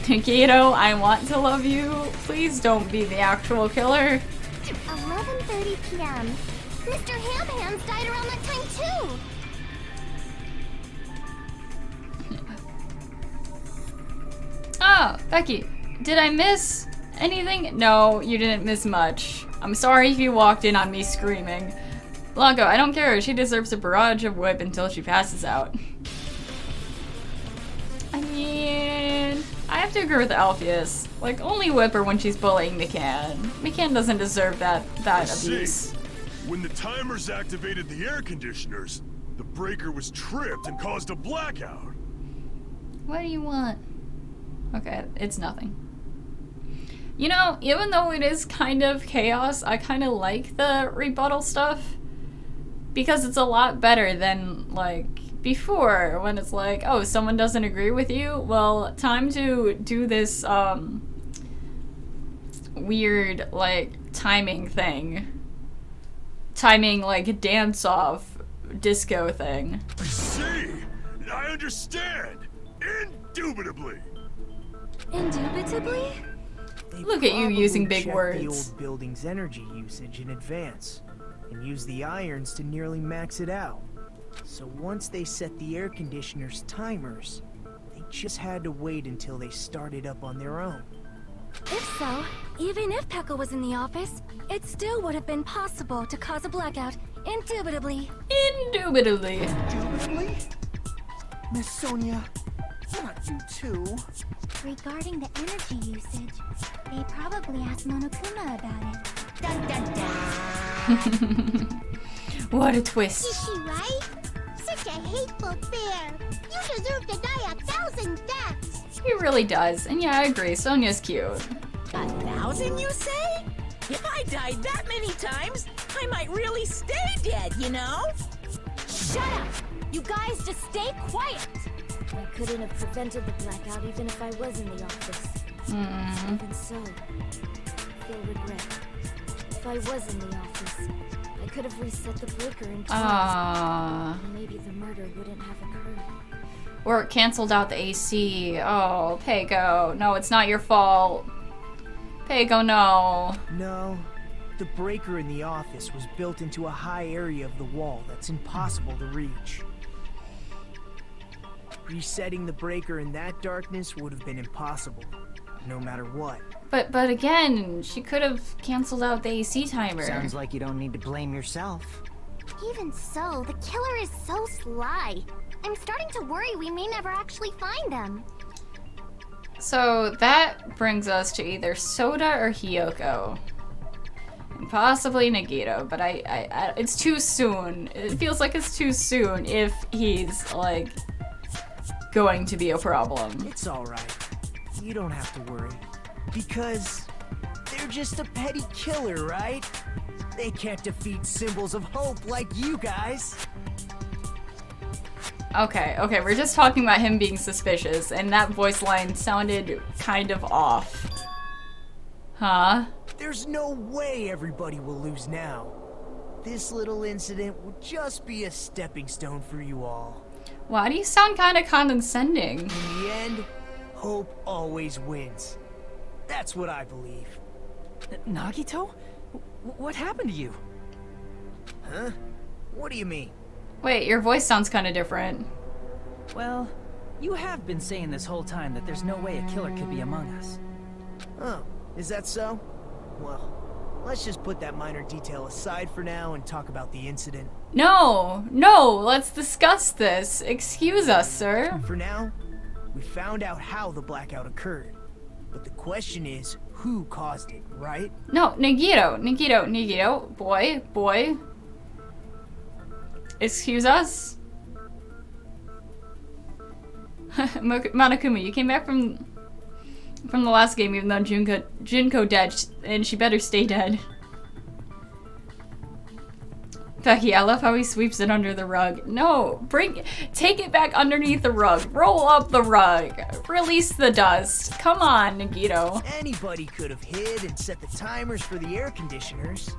Nagito, I want to love you. Please don't be the actual killer. 11:30 p.m. Mr. Ham-Hams died around that time too. Oh, Becky, did I miss anything? No, you didn't miss much. I'm sorry if you walked in on me screaming. Blanco, I don't care. She deserves a barrage of whip until she passes out. I mean, I have to agree with Alpheus. Like, only whip her when she's bullying McCann. McCann doesn't deserve that abuse. When the timers activated the air conditioners, the breaker was tripped and caused a blackout. What do you want? Okay, it's nothing. You know, even though it is kind of chaos, I kind of like the rebuttal stuff. Because it's a lot better than, like, before, when it's like, oh, someone doesn't agree with you? Well, time to do this, weird, like, timing thing. Timing, like, dance-off disco thing. I see! I understand! Indubitably! Indubitably? Look at you using big checked words. the old building's energy usage in advance and used the irons to nearly max it out. So once they set the air conditioners' timers, they just had to wait until they started up on their own. If so, even if Pekka was in the office, it still would have been possible to cause a blackout. Indubitably. Indubitably. Indubitably? Miss Sonia, not you too. Regarding the energy usage, they probably asked Monokuma about it. Dun dun dun! What a twist. Is she right? Such a hateful bear. You deserve to die 1,000 deaths. He really does. And yeah, I agree. Sonia's cute. 1,000, you say? If I died that many times, I might really stay dead, you know? Shut up! You guys just stay quiet! I couldn't have prevented the blackout even if I was in the office. Even so, I feel regret. If I was in the office, I could have reset the breaker in time. And maybe the murder wouldn't have occurred. Or it canceled out the AC. Oh, Pego. No, it's not your fault. Pego, no. No. The breaker in the office was built into a high area of the wall that's impossible to reach. Resetting the breaker in that darkness would have been impossible, no matter what. But again, she could have canceled out the AC timer. Sounds like you don't need to blame yourself. Even so, the killer is so sly. I'm starting to worry we may never actually find them. So that brings us to either Soda or Hiyoko. And possibly Nagito, but I it's too soon. It feels like it's too soon if he's, like, going to be a problem. It's alright. You don't have to worry. Because they're just a petty killer, right? They can't defeat symbols of hope like you guys. Okay, we're just talking about him being suspicious, and that voice line sounded kind of off. Huh? There's no way everybody will lose now. This little incident will just be a stepping stone for you all. Why do you sound kind of condescending? In the end, hope always wins. That's what I believe. Nagito? What happened to you? Huh? What do you mean? Wait, your voice sounds kind of different. Well, you have been saying this whole time that there's no way a killer could be among us. Oh, is that so? Well, let's just put that minor detail aside for now and talk about the incident. No, let's discuss this. Excuse us, sir. For now, we found out how the blackout occurred. But the question is, who caused it, right? No, Nagito, boy. Excuse us? Monokuma, you came back from the last game even though Junko dead, and she better stay dead. Becky, I love how he sweeps it under the rug. No, take it back underneath the rug. Roll up the rug. Release the dust. Come on, Nagito. Anybody could have hid and set the timers for the air conditioners.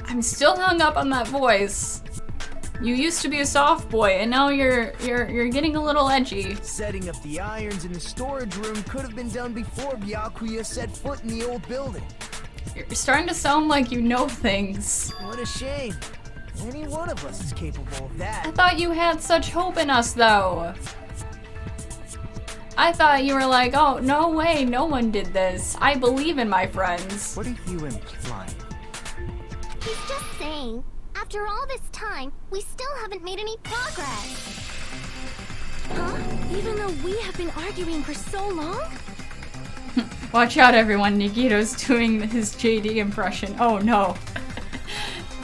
I'm still hung up on that voice. You used to be a soft boy, and now you're getting a little edgy. Setting up the irons in the storage room could have been done before Byakuya set foot in the old building. You're starting to sound like you know things. What a shame. Any one of us is capable of that. I thought you had such hope in us, though. I thought you were like, oh, no way, no one did this. I believe in my friends. What are you implying? He's just saying, after all this time, we still haven't made any progress. Huh? Even though we have been arguing for so long? Watch out, everyone. Nagito's doing his JD impression. Oh, no.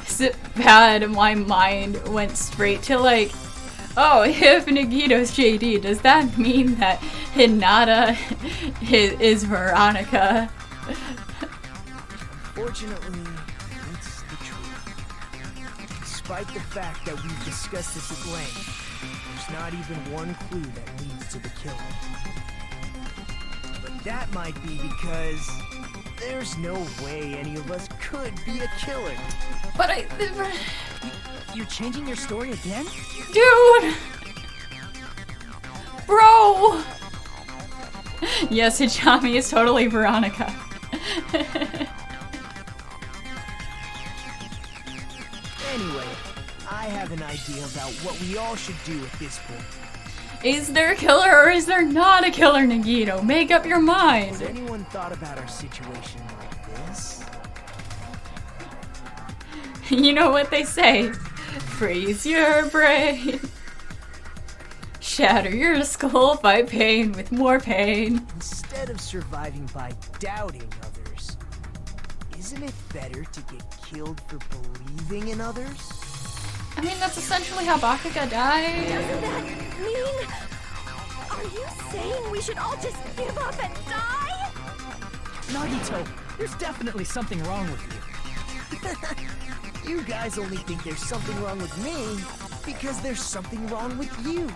Is it bad? My mind went straight to, like, oh, if Nagito's JD, does that mean that Hinata is Veronica? Fortunately, it's the truth. Despite the fact that we've discussed this at length, there's not even one clue that leads to the killer. But that might be because there's no way any of us could be a killer. But You're changing your story again? Dude! Bro! Yes, Hijami is totally Veronica. Anyway, I have an idea about what we all should do at this point. Is there a killer or is there not a killer, Nagito? Make up your mind. Has anyone thought about our situation like this? You know what they say. Freeze your brain. Shatter your skull by pain with more pain. Instead of surviving by doubting others, isn't it better to get killed for believing in others? I mean, that's essentially how Bakuga died. Doesn't that mean... Are you saying we should all just give up and die? Nagito, there's definitely something wrong with you. You guys only think there's something wrong with me because there's something wrong with you.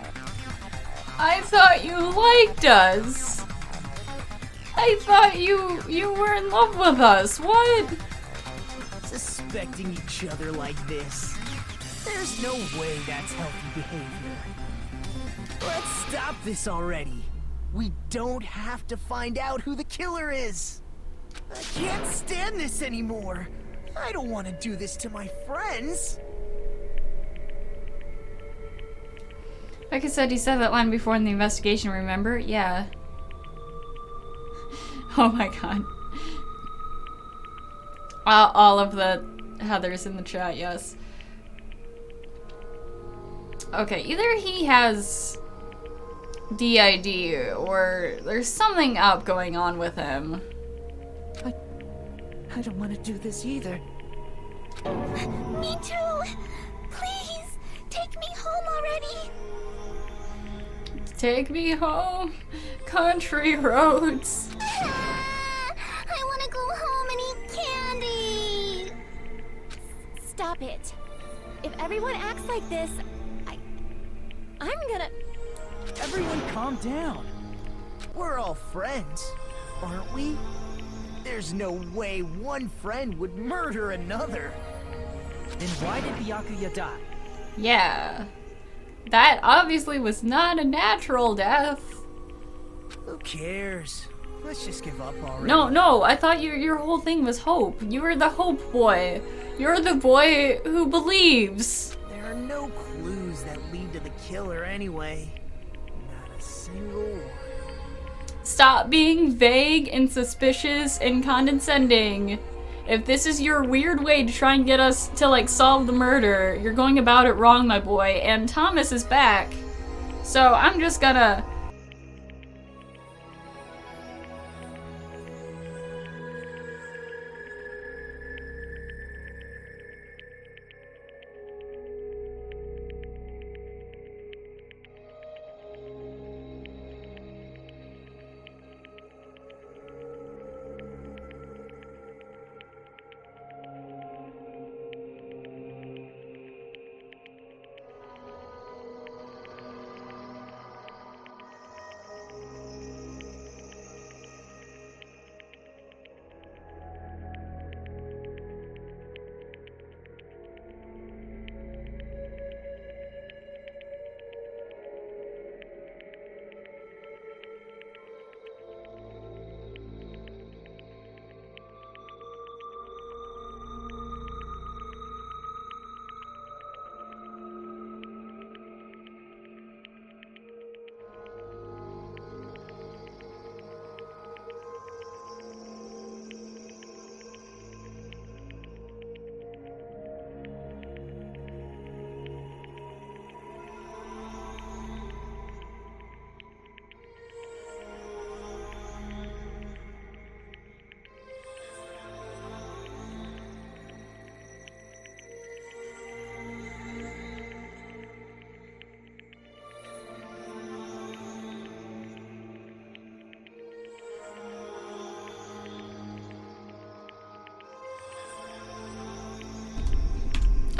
I thought you liked us. I thought you were in love with us. What? Suspecting each other like this. There's no way that's healthy behavior. Let's stop this already. We don't have to find out who the killer is. I can't stand this anymore. I don't want to do this to my friends. Like I said, he said that line before in the investigation, remember? Yeah. Oh my god. All of the Heathers in the chat, yes. Okay, either he has DID or there's something up going on with him. I don't want to do this either. Me too! Please, take me home already! Take me home, country roads. I want to go home and eat candy! Stop it. If everyone acts like this, I'm gonna... Everyone calm down. We're all friends, aren't we? There's no way one friend would murder another. Then why did Byakuya die? Yeah. That obviously was not a natural death. Who cares? Let's just give up already. No, I thought your whole thing was hope. You were the hope boy. You're the boy who believes. There are no clues that lead to the killer anyway. Not a single one. Stop being vague and suspicious and condescending. If this is your weird way to try and get us to, like, solve the murder, you're going about it wrong, my boy. And Thomas is back. So I'm just gonna...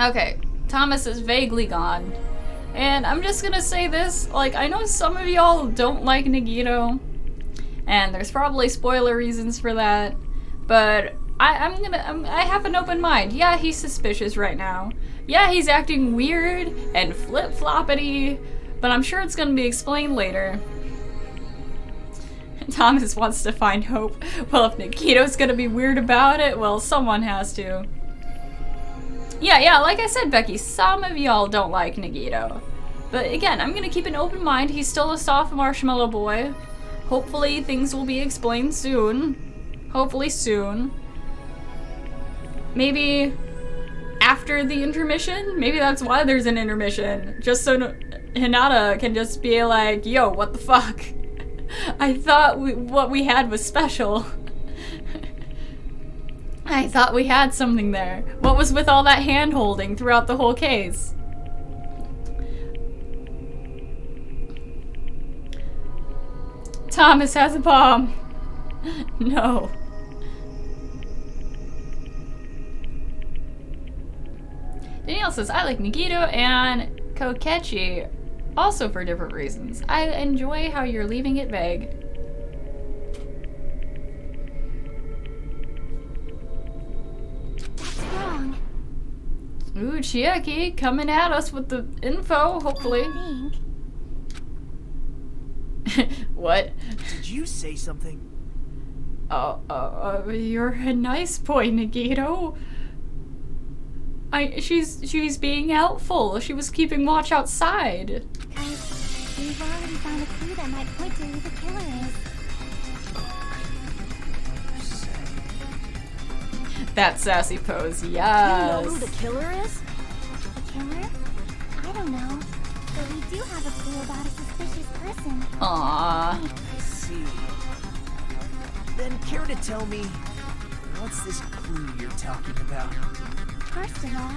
Okay, Thomas is vaguely gone. And I'm just gonna say this, like, I know some of y'all don't like Nagito, and there's probably spoiler reasons for that, but I have an open mind. Yeah, he's suspicious right now. Yeah, he's acting weird and flip-floppity, but I'm sure it's gonna be explained later. Thomas wants to find hope. Well, if Nagito's gonna be weird about it, well, someone has to. Yeah, like I said, Becky, some of y'all don't like Nagito. But again, I'm gonna keep an open mind. He's still a soft marshmallow boy. Hopefully things will be explained soon. Hopefully soon. Maybe after the intermission? Maybe that's why there's an intermission. Just so Hinata can just be like, yo, what the fuck? I thought what we had was special. I thought we had something there. What was with all that hand-holding throughout the whole case? Thomas has a bomb. No. Danielle says, I like Nagito and Kokechi, also for different reasons. I enjoy how you're leaving it vague. That's wrong. Ooh, Chiaki coming at us with the info, hopefully. I think. What? Did you say something? You're a nice boy, Nagito. She's being helpful. She was keeping watch outside. Guys, we've already found a clue that might point to who the killer is. That sassy pose, You yes. know who the killer is? The killer? I don't know. But we do have a clue about a suspicious person. Aww. I see. Then care to tell me, what's this clue you're talking about? First of all,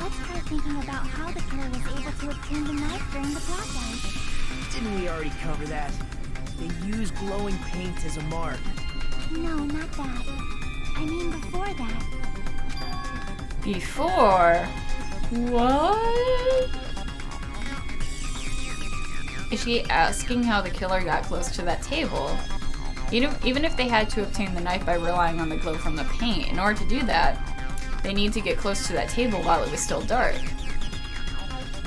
let's try thinking about how the killer was able to obtain the knife during the blackout. Didn't we already cover that? They use glowing paint as a mark. No, not that. I mean before that. Before? What? Is she asking how the killer got close to that table? Even if they had to obtain the knife by relying on the glow from the paint, in order to do that, they need to get close to that table while it was still dark.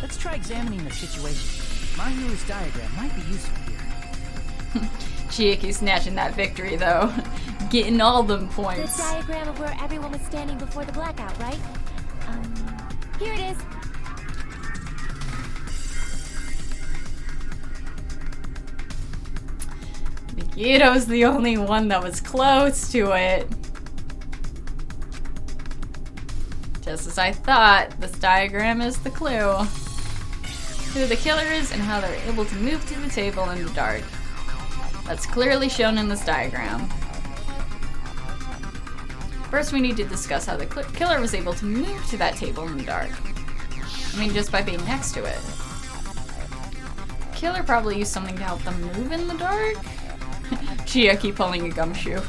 Let's try examining the situation. Mahiru's diagram might be useful here. Chiaki snatching that victory though. Getting all them The points. diagram of where everyone was standing before the blackout, right? Here it is. Nagito's the only one that was close to it. Just as I thought, this diagram is the clue. Who the killer is and how they're able to move to the table in the dark. That's clearly shown in this diagram. First, we need to discuss how the killer was able to move to that table in the dark. I mean, just by being next to it. Killer probably used something to help them move in the dark. Chiaki pulling a gumshoe.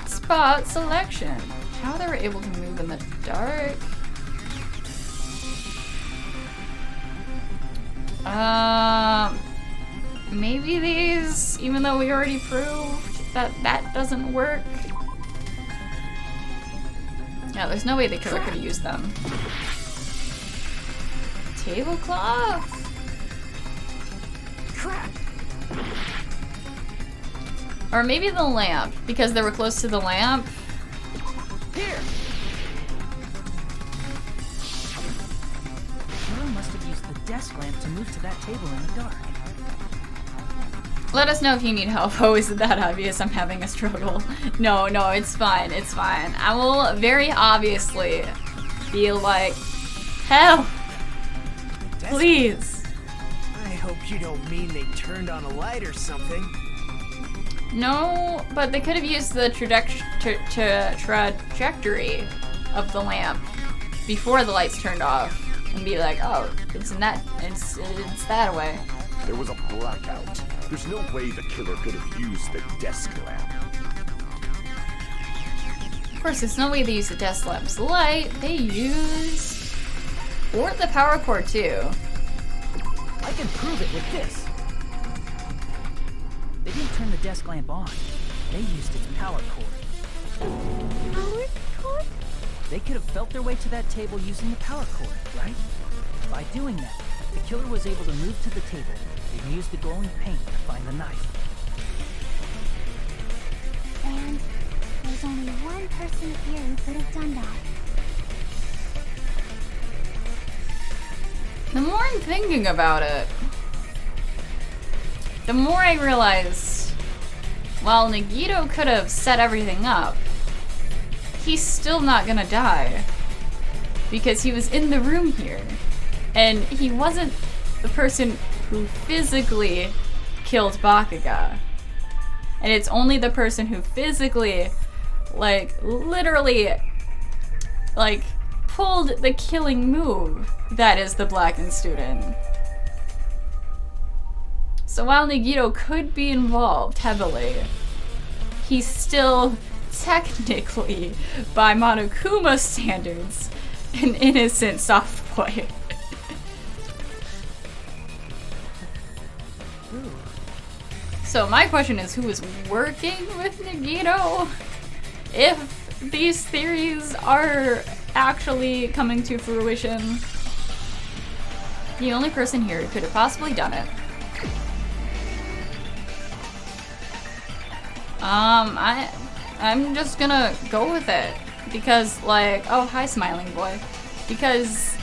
Spot selection. How they were able to move in the dark. Maybe these, even though we already proved that that doesn't work. Yeah, there's no way the killer could have used them. Tablecloth. Crap! Or maybe the lamp, because they were close to the lamp. Here! The killer must have used the desk lamp to move to that table in the dark. Let us know if you need help. Oh, is it that obvious? I'm having a struggle. No, it's fine. It's fine. I will very obviously be like, help! Please! I hope you don't mean they turned on a light or something. No, but they could have used the trajectory of the lamp before the lights turned off and be like, oh, it's that way. There was a blackout. There's no way the killer could have used the desk lamp. Of course, there's no way they use the desk lamp's light. They use... or the power cord, too. I can prove it with this. They didn't turn the desk lamp on. They used its power cord. Power cord? They could have felt their way to that table using the power cord, right? By doing that, the killer was able to move to the table and use the glowing paint to find the knife. And there's only one person here who could have done that. The more I'm thinking about it, the more I realize, while Nagito could have set everything up, he's still not gonna die. Because he was in the room here. And he wasn't the person who physically killed Bakuga. And it's only the person who physically, literally, pulled the killing move that is the blackened student. So while Nagito could be involved heavily, he's still technically, by Monokuma standards, an innocent soft boy. So my question is, who is working with Nagito? If these theories are actually coming to fruition, the only person here who could have possibly done it. I'm just gonna go with it. Because, like, oh, hi, smiling boy. Because,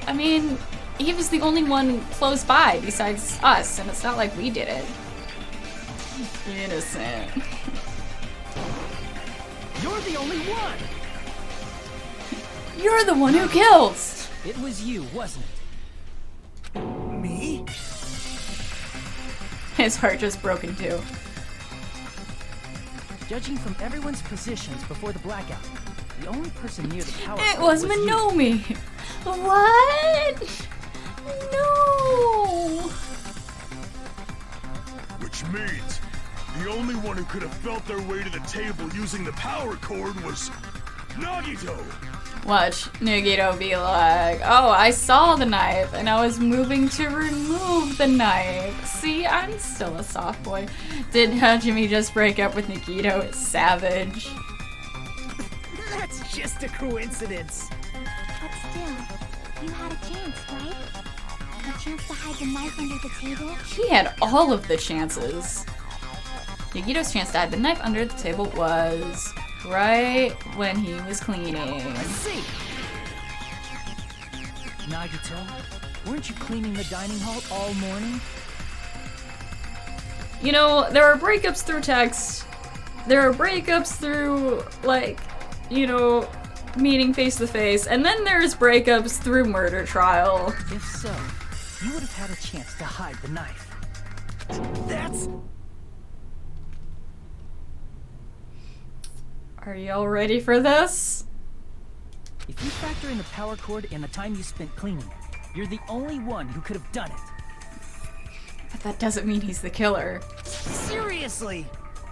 I mean, he was the only one close by besides us, and it's not like we did it. Innocent. You're the only one! You're the one who killed! It was you, wasn't it? Me? His heart just broke in two. Judging from everyone's positions before the blackout, the only person near the power It cord was Minomi! you. What? No! Which means the only one who could have felt their way to the table using the power cord was Nagito! Watch Nagito be like, oh, I saw the knife and I was moving to remove the knife. See, I'm still a soft boy. Did Hajime just break up with Nagito? It's savage. That's just a coincidence. But still, you had a chance, right? A chance to hide the knife under the table? He had all of the chances. Nagito's chance to hide the knife under the table was right when he was cleaning. I see. Nagito, weren't you cleaning the dining hall all morning? You know, there are breakups through text. There are breakups through, like, you know, meeting face to face. And then there's breakups through murder trial. If so, you would have had a chance to hide the knife. That's... Are y'all ready for this? If you factor in the power cord and the time you spent cleaning, you're the only one who could have done it. But that doesn't mean he's the killer. Seriously?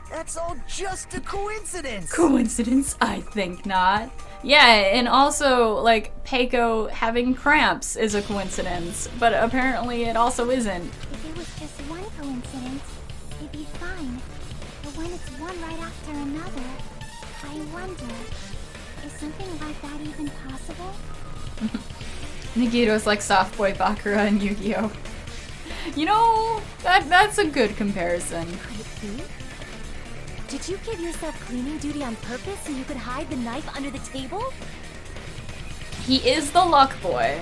That's all just a coincidence. Coincidence? I think not. Yeah, and also, like, Peiko having cramps is a coincidence, but apparently it also isn't. If it was just one coincidence, it'd be fine. But when it's one right after another, I wonder, is something like that even possible? Nagito's like soft boy Bakura and Yu-Gi-Oh! You know, that's a good comparison. Could it be? Did you give yourself cleaning duty on purpose so you could hide the knife under the table? He is the luck boy.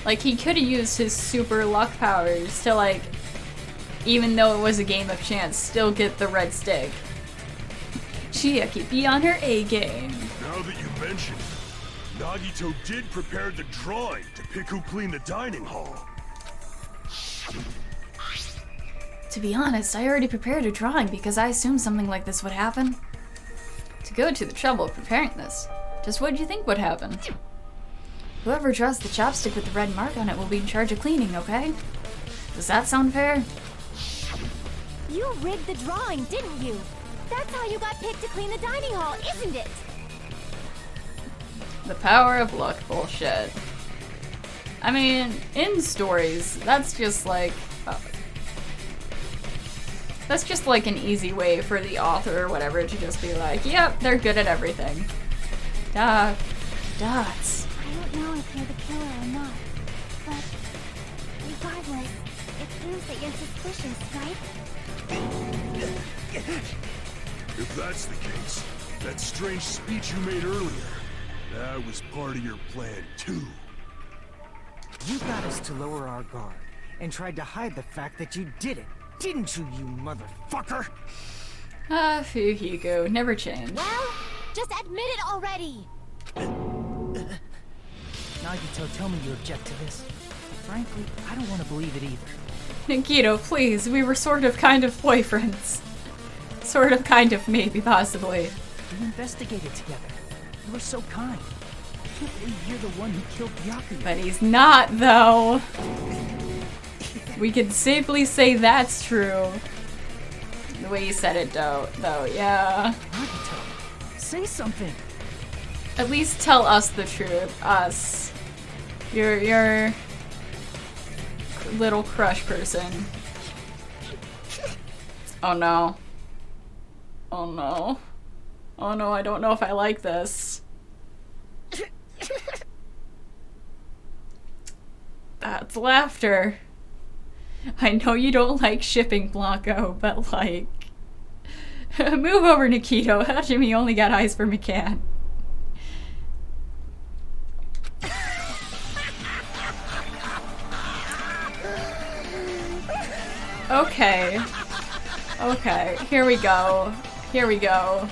Like, he could have used his super luck powers to, like, even though it was a game of chance, still get the red stick. Chiaki be on her A game. Now that you mention it, Nagito did prepare the drawing to pick who cleaned the dining hall. To be honest, I already prepared a drawing because I assumed something like this would happen. To go to the trouble of preparing this, just what do you think would happen? Whoever draws the chopstick with the red mark on it will be in charge of cleaning, okay? Does that sound fair? You rigged the drawing, didn't you? That's how you got picked to clean the dining hall, isn't it? The power of luck bullshit. I mean, in stories, that's just like an easy way for the author or whatever to just be like, yep, they're good at everything. Duh. Dots. I don't know if you're the killer or not, but regardless, it proves that you're suspicious, right? If that's the case, that strange speech you made earlier, that was part of your plan too. You got us to lower our guard and tried to hide the fact that you did it, didn't you, you motherfucker? Ah, Fuhiko, never change. Well, just admit it already! Nagito, tell me you object to this. Frankly, I don't want to believe it either. Nagito, please, we were sort of kind of boyfriends. Sort of kind of maybe, possibly. We investigated together. You were so kind. I can't believe you're the one who killed Byakuya. But he's not, though. We can safely say that's true. The way you said it, though, yeah. Nagito, say something. At least tell us the truth. Us. Your little crush person. Oh no. Oh no. Oh no, I don't know if I like this. That's laughter. I know you don't like shipping, Blanco, but like... Move over, Nikito. How Jimmy only got eyes for McCann. Okay. Okay, here we go. Here we go.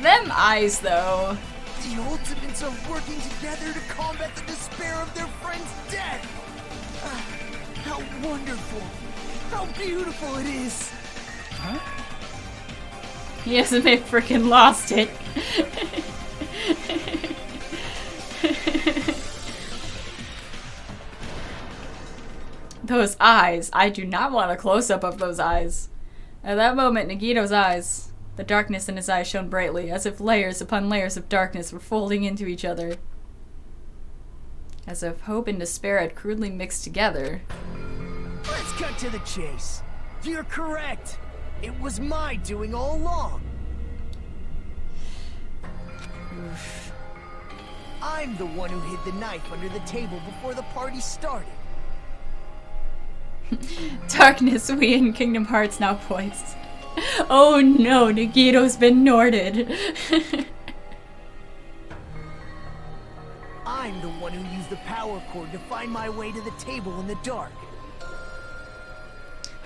Them eyes, though. The Ultimates are working together to combat the despair of their friend's death. How wonderful. How beautiful it is. Huh? He hasn't freaking lost it. Those eyes. I do not want a close-up of those eyes. At that moment, Nagito's eyes, the darkness in his eyes shone brightly, as if layers upon layers of darkness were folding into each other. As if hope and despair had crudely mixed together. Let's cut to the chase. You're correct. It was my doing all along. Oof. I'm the one who hid the knife under the table before the party started. Darkness, we in Kingdom Hearts now poised. Oh no, Nagito's been Norded. I'm the one who used the power cord to find my way to the table in the dark.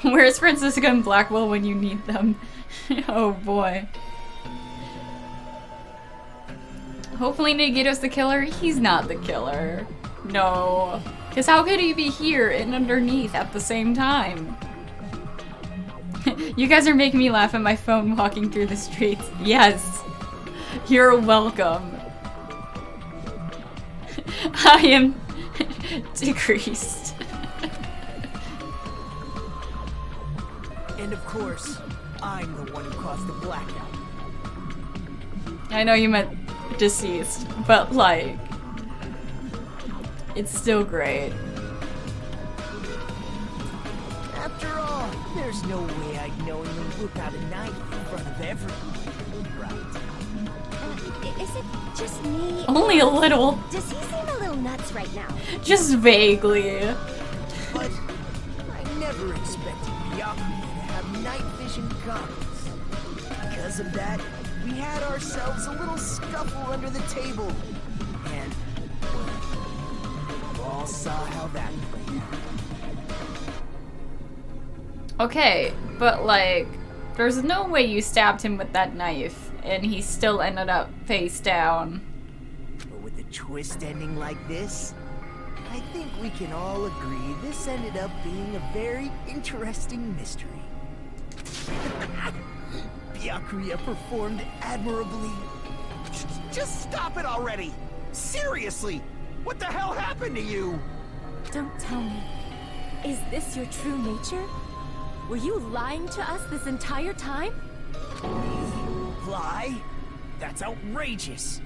Where's Francisca and Blackwell when you need them? Oh boy. Hopefully Nagito's the killer. He's not the killer. No. Because how could he be here and underneath at the same time? You guys are making me laugh at my phone walking through the streets. Yes. You're welcome. I am decreased. And of course, I'm the one who caused the blackout. I know you meant deceased, but like... It's still great. After all, there's no way I'd knowingly whip out a knife in front of everyone, right? Is it just me? Only a little. Does he seem a little nuts right now? Just vaguely. But I never expected Byakuya to have night vision goggles. Because of that, we had ourselves a little scuffle under the table. And we all saw how that played out. Okay, but like, there's no way you stabbed him with that knife and he still ended up face down. But with a twist ending like this, I think we can all agree this ended up being a very interesting mystery. Byakuya performed admirably. Just stop it already! Seriously! What the hell happened to you? Don't tell me. Is this your true nature? Were you lying to us this entire time? Lie? That's outrageous.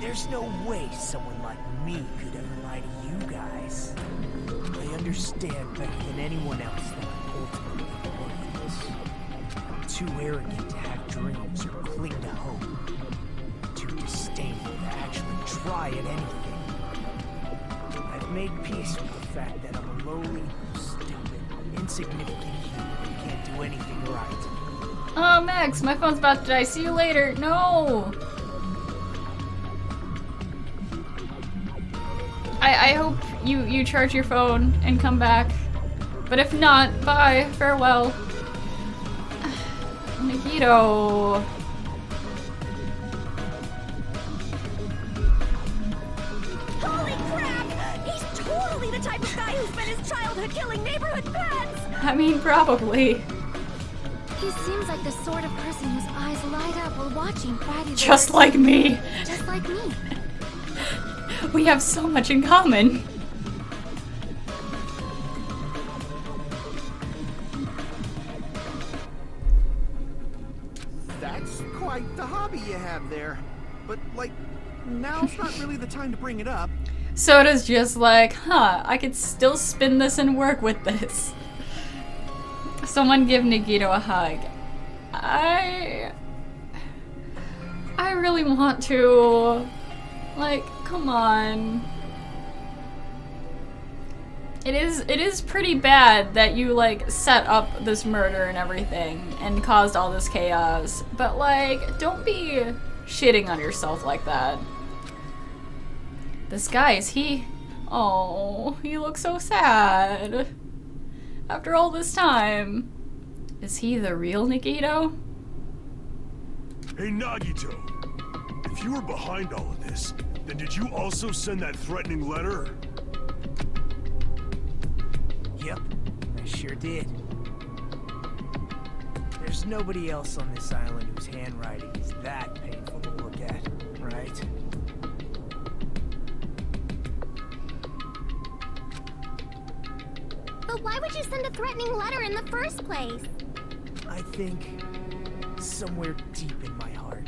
There's no way someone like me could ever lie to you guys. I understand better than anyone else that I'm ultimately worthless. I'm too arrogant to have dreams or cling to hope. Too disdainful to actually try at anything. I've made peace with the fact that I'm a lowly, stupid, insignificant human who can't do anything right. Oh, Max, my phone's about to die. See you later. No! I hope you charge your phone and come back. But if not, bye. Farewell. Nagito. Holy crap! He's totally the type of guy who spent his childhood killing neighborhood pets! I mean, probably. He seems like the sort of person whose eyes light up while watching Friday the Just like me. Just like me. We have so much in common. That's quite the hobby you have there. now's not really the time to bring it up. Soda's just like, huh, I could still spin this and work with this. Someone give Nagito a hug. I really want to. Like, come on. It is pretty bad that you like set up this murder and everything and caused all this chaos. But like, don't be shitting on yourself like that. This guy, is he? Oh, he looks so sad. After all this time. Is he the real Nagito? Hey Nagito, if you were behind all of this, then did you also send that threatening letter? Yep, I sure did. There's nobody else on this island whose handwriting is that painful to look at, right? But why would you send a threatening letter in the first place? I think somewhere deep in my heart,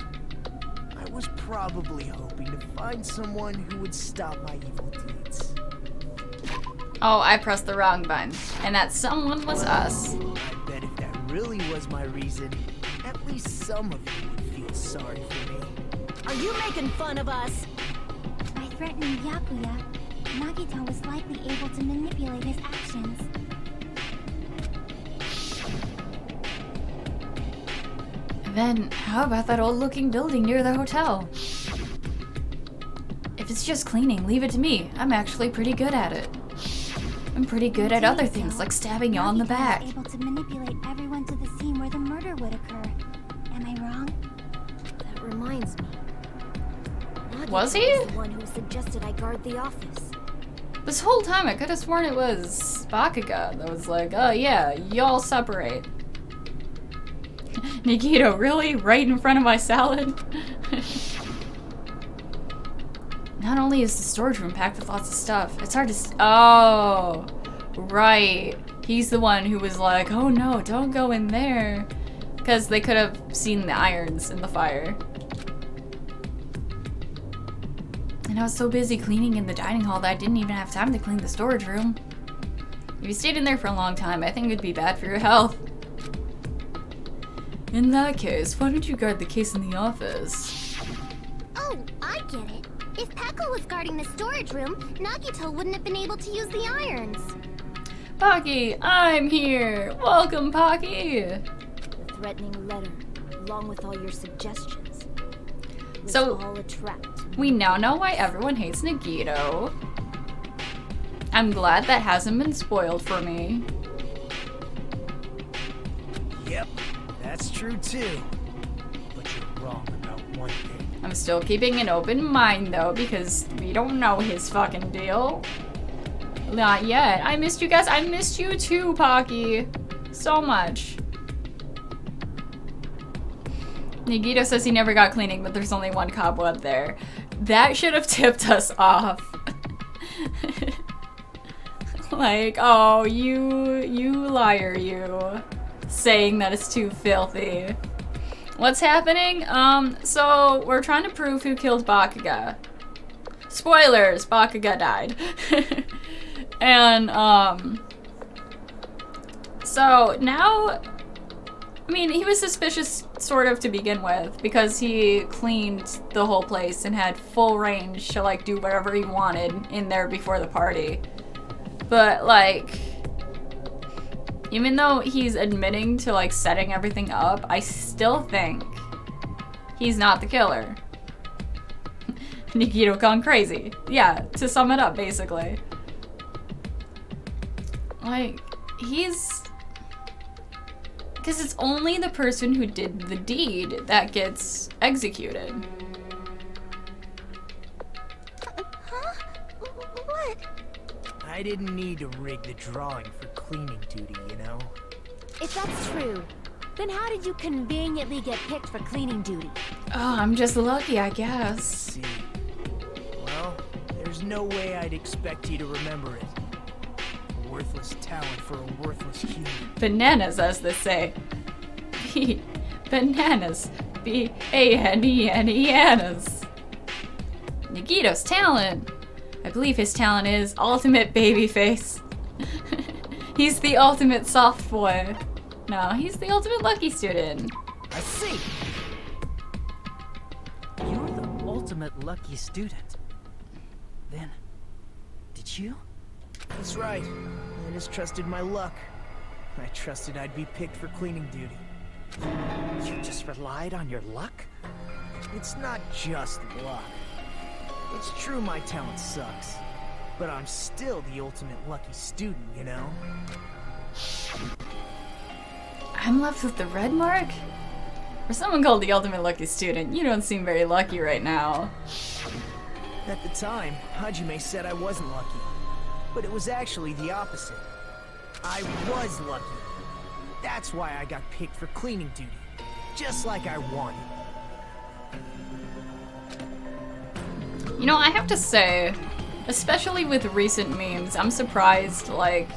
I was probably hoping to find someone who would stop my evil deeds. Oh, I pressed the wrong button. And that someone was us. I bet if that really was my reason, at least some of you would feel sorry for me. Are you making fun of us? By threatening Byakuya, Nagito was likely able to manipulate his actions. Then, how about that old-looking building near the hotel? If it's just cleaning, leave it to me. I'm actually pretty good at it. I'm pretty good at other things, like stabbing you on the back. Nagito was able to manipulate everyone to the scene where the murder would occur. Am I wrong? That reminds me. Nagito Was he? the one who suggested I guard the office. This whole time I could have sworn it was Bakuga that was like, oh yeah, y'all separate. Nagito, really? Right in front of my salad? Not only is the storage room packed with lots of stuff, it's hard to Oh, right. He's the one who was like, oh no, don't go in there. Because they could have seen the irons in the fire. And I was so busy cleaning in the dining hall that I didn't even have time to clean the storage room. If you stayed in there for a long time, I think it'd be bad for your health. In that case, why don't you guard the case in the office? Oh, I get it. If Pekka was guarding the storage room, Nagito wouldn't have been able to use the irons. Pocky, I'm here! Welcome, Pocky! The threatening letter, along with all your suggestions, was So, all a trap to me. we now know why everyone hates Nagito. I'm glad that hasn't been spoiled for me. Yep, that's true too. But you're wrong about one thing. I'm still keeping an open mind though, because we don't know his fucking deal. Not yet. I missed you guys. I missed you too, Pocky. So much. Nagito says he never got cleaning, but there's only one cobweb there. That should have tipped us off. Like, oh, you liar, you. Saying that it's too filthy. What's happening? So we're trying to prove who killed Bakuga. Spoilers, Bakuga died. And, so now, I mean, he was suspicious sort of to begin with because he cleaned the whole place and had full range to like do whatever he wanted in there before the party. But like, even though he's admitting to like setting everything up, I still think he's not the killer. Nagito gone crazy. Yeah, to sum it up, basically. Like, he's... Because it's only the person who did the deed that gets executed. Huh? What? I didn't need to rig the drawing for cleaning duty, you know? If that's true, then how did you conveniently get picked for cleaning duty? Oh, I'm just lucky, I guess. Let's see. Well, there's no way I'd expect you to remember it. A worthless talent for a worthless human. Bananas, as they say. Bananas. B-A-N-E-N-E-Anas. Nagito's talent. I believe his talent is ultimate babyface. He's the ultimate soft boy. No, he's the ultimate lucky student. I see. You're the ultimate lucky student. Then, did you? That's right. I just trusted my luck. I trusted I'd be picked for cleaning duty. You just relied on your luck? It's not just luck. It's true my talent sucks, but I'm still the ultimate lucky student, you know? I'm left with the red mark? For someone called the ultimate lucky student, you don't seem very lucky right now. At the time, Hajime said I wasn't lucky, but it was actually the opposite. I was lucky. That's why I got picked for cleaning duty, just like I wanted. You know, I have to say, especially with recent memes, I'm surprised, like,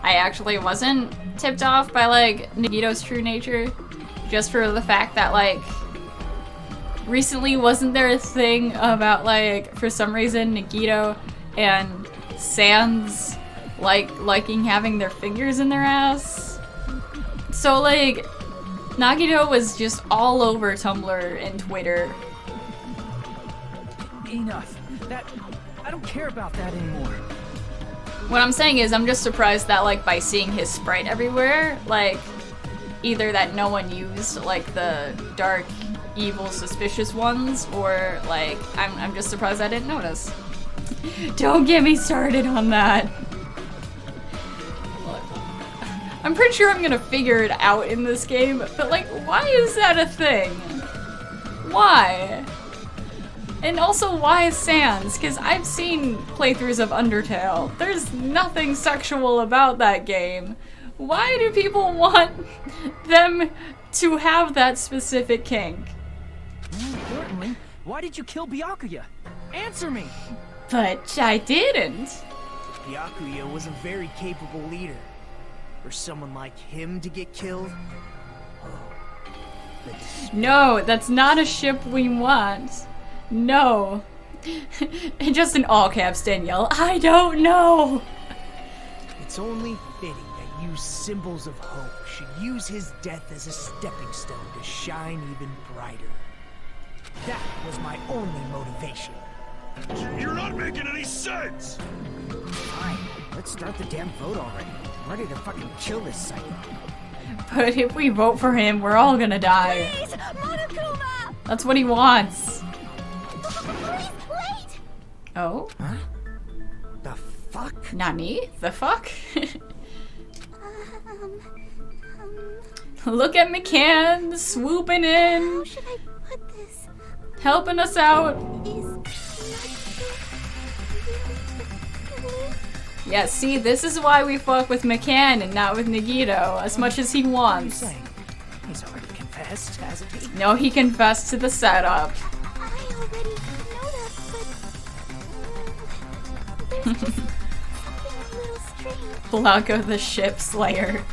I actually wasn't tipped off by, like, Nagito's true nature. Just for the fact that, like, recently wasn't there a thing about, like, for some reason, Nagito and Sans, like, liking having their fingers in their ass? So, like, Nagito was just all over Tumblr and Twitter. Enough. I don't care about that anymore. What I'm saying is I'm just surprised that, like, by seeing his sprite everywhere, like, either that no one used, like, the dark, evil, suspicious ones, or, like, I'm just surprised I didn't notice. Don't get me started on that. I'm pretty sure I'm gonna figure it out in this game, but, like, why is that a thing? Why? And also, why Sans? Because I've seen playthroughs of Undertale. There's nothing sexual about that game. Why do people want them to have that specific kink? More importantly, why did you kill Byakuya? Answer me! But I didn't. Byakuya was a very capable leader. For someone like him to get killed? No, that's not a ship we want. No. Just in all caps, Danielle. I don't know. It's only fitting that you symbols of hope should use his death as a stepping stone to shine even brighter. That was my only motivation. You're not making any sense! Fine, let's start the damn vote already. I'm ready to fucking kill this psycho. But if we vote for him, we're all gonna die. Please, Monokuma! That's what he wants. Please, wait! Oh? Huh? The fuck? Nani? The fuck? Look at McCann swooping in. How should I put this? Helping us out. Yeah, see, this is why we fuck with McCann and not with Nagito, as much as he wants. He's already confessed, hasn't he? No, he confessed to the setup. I already know that, but there's just something a little strange. Blanco the Ship Slayer.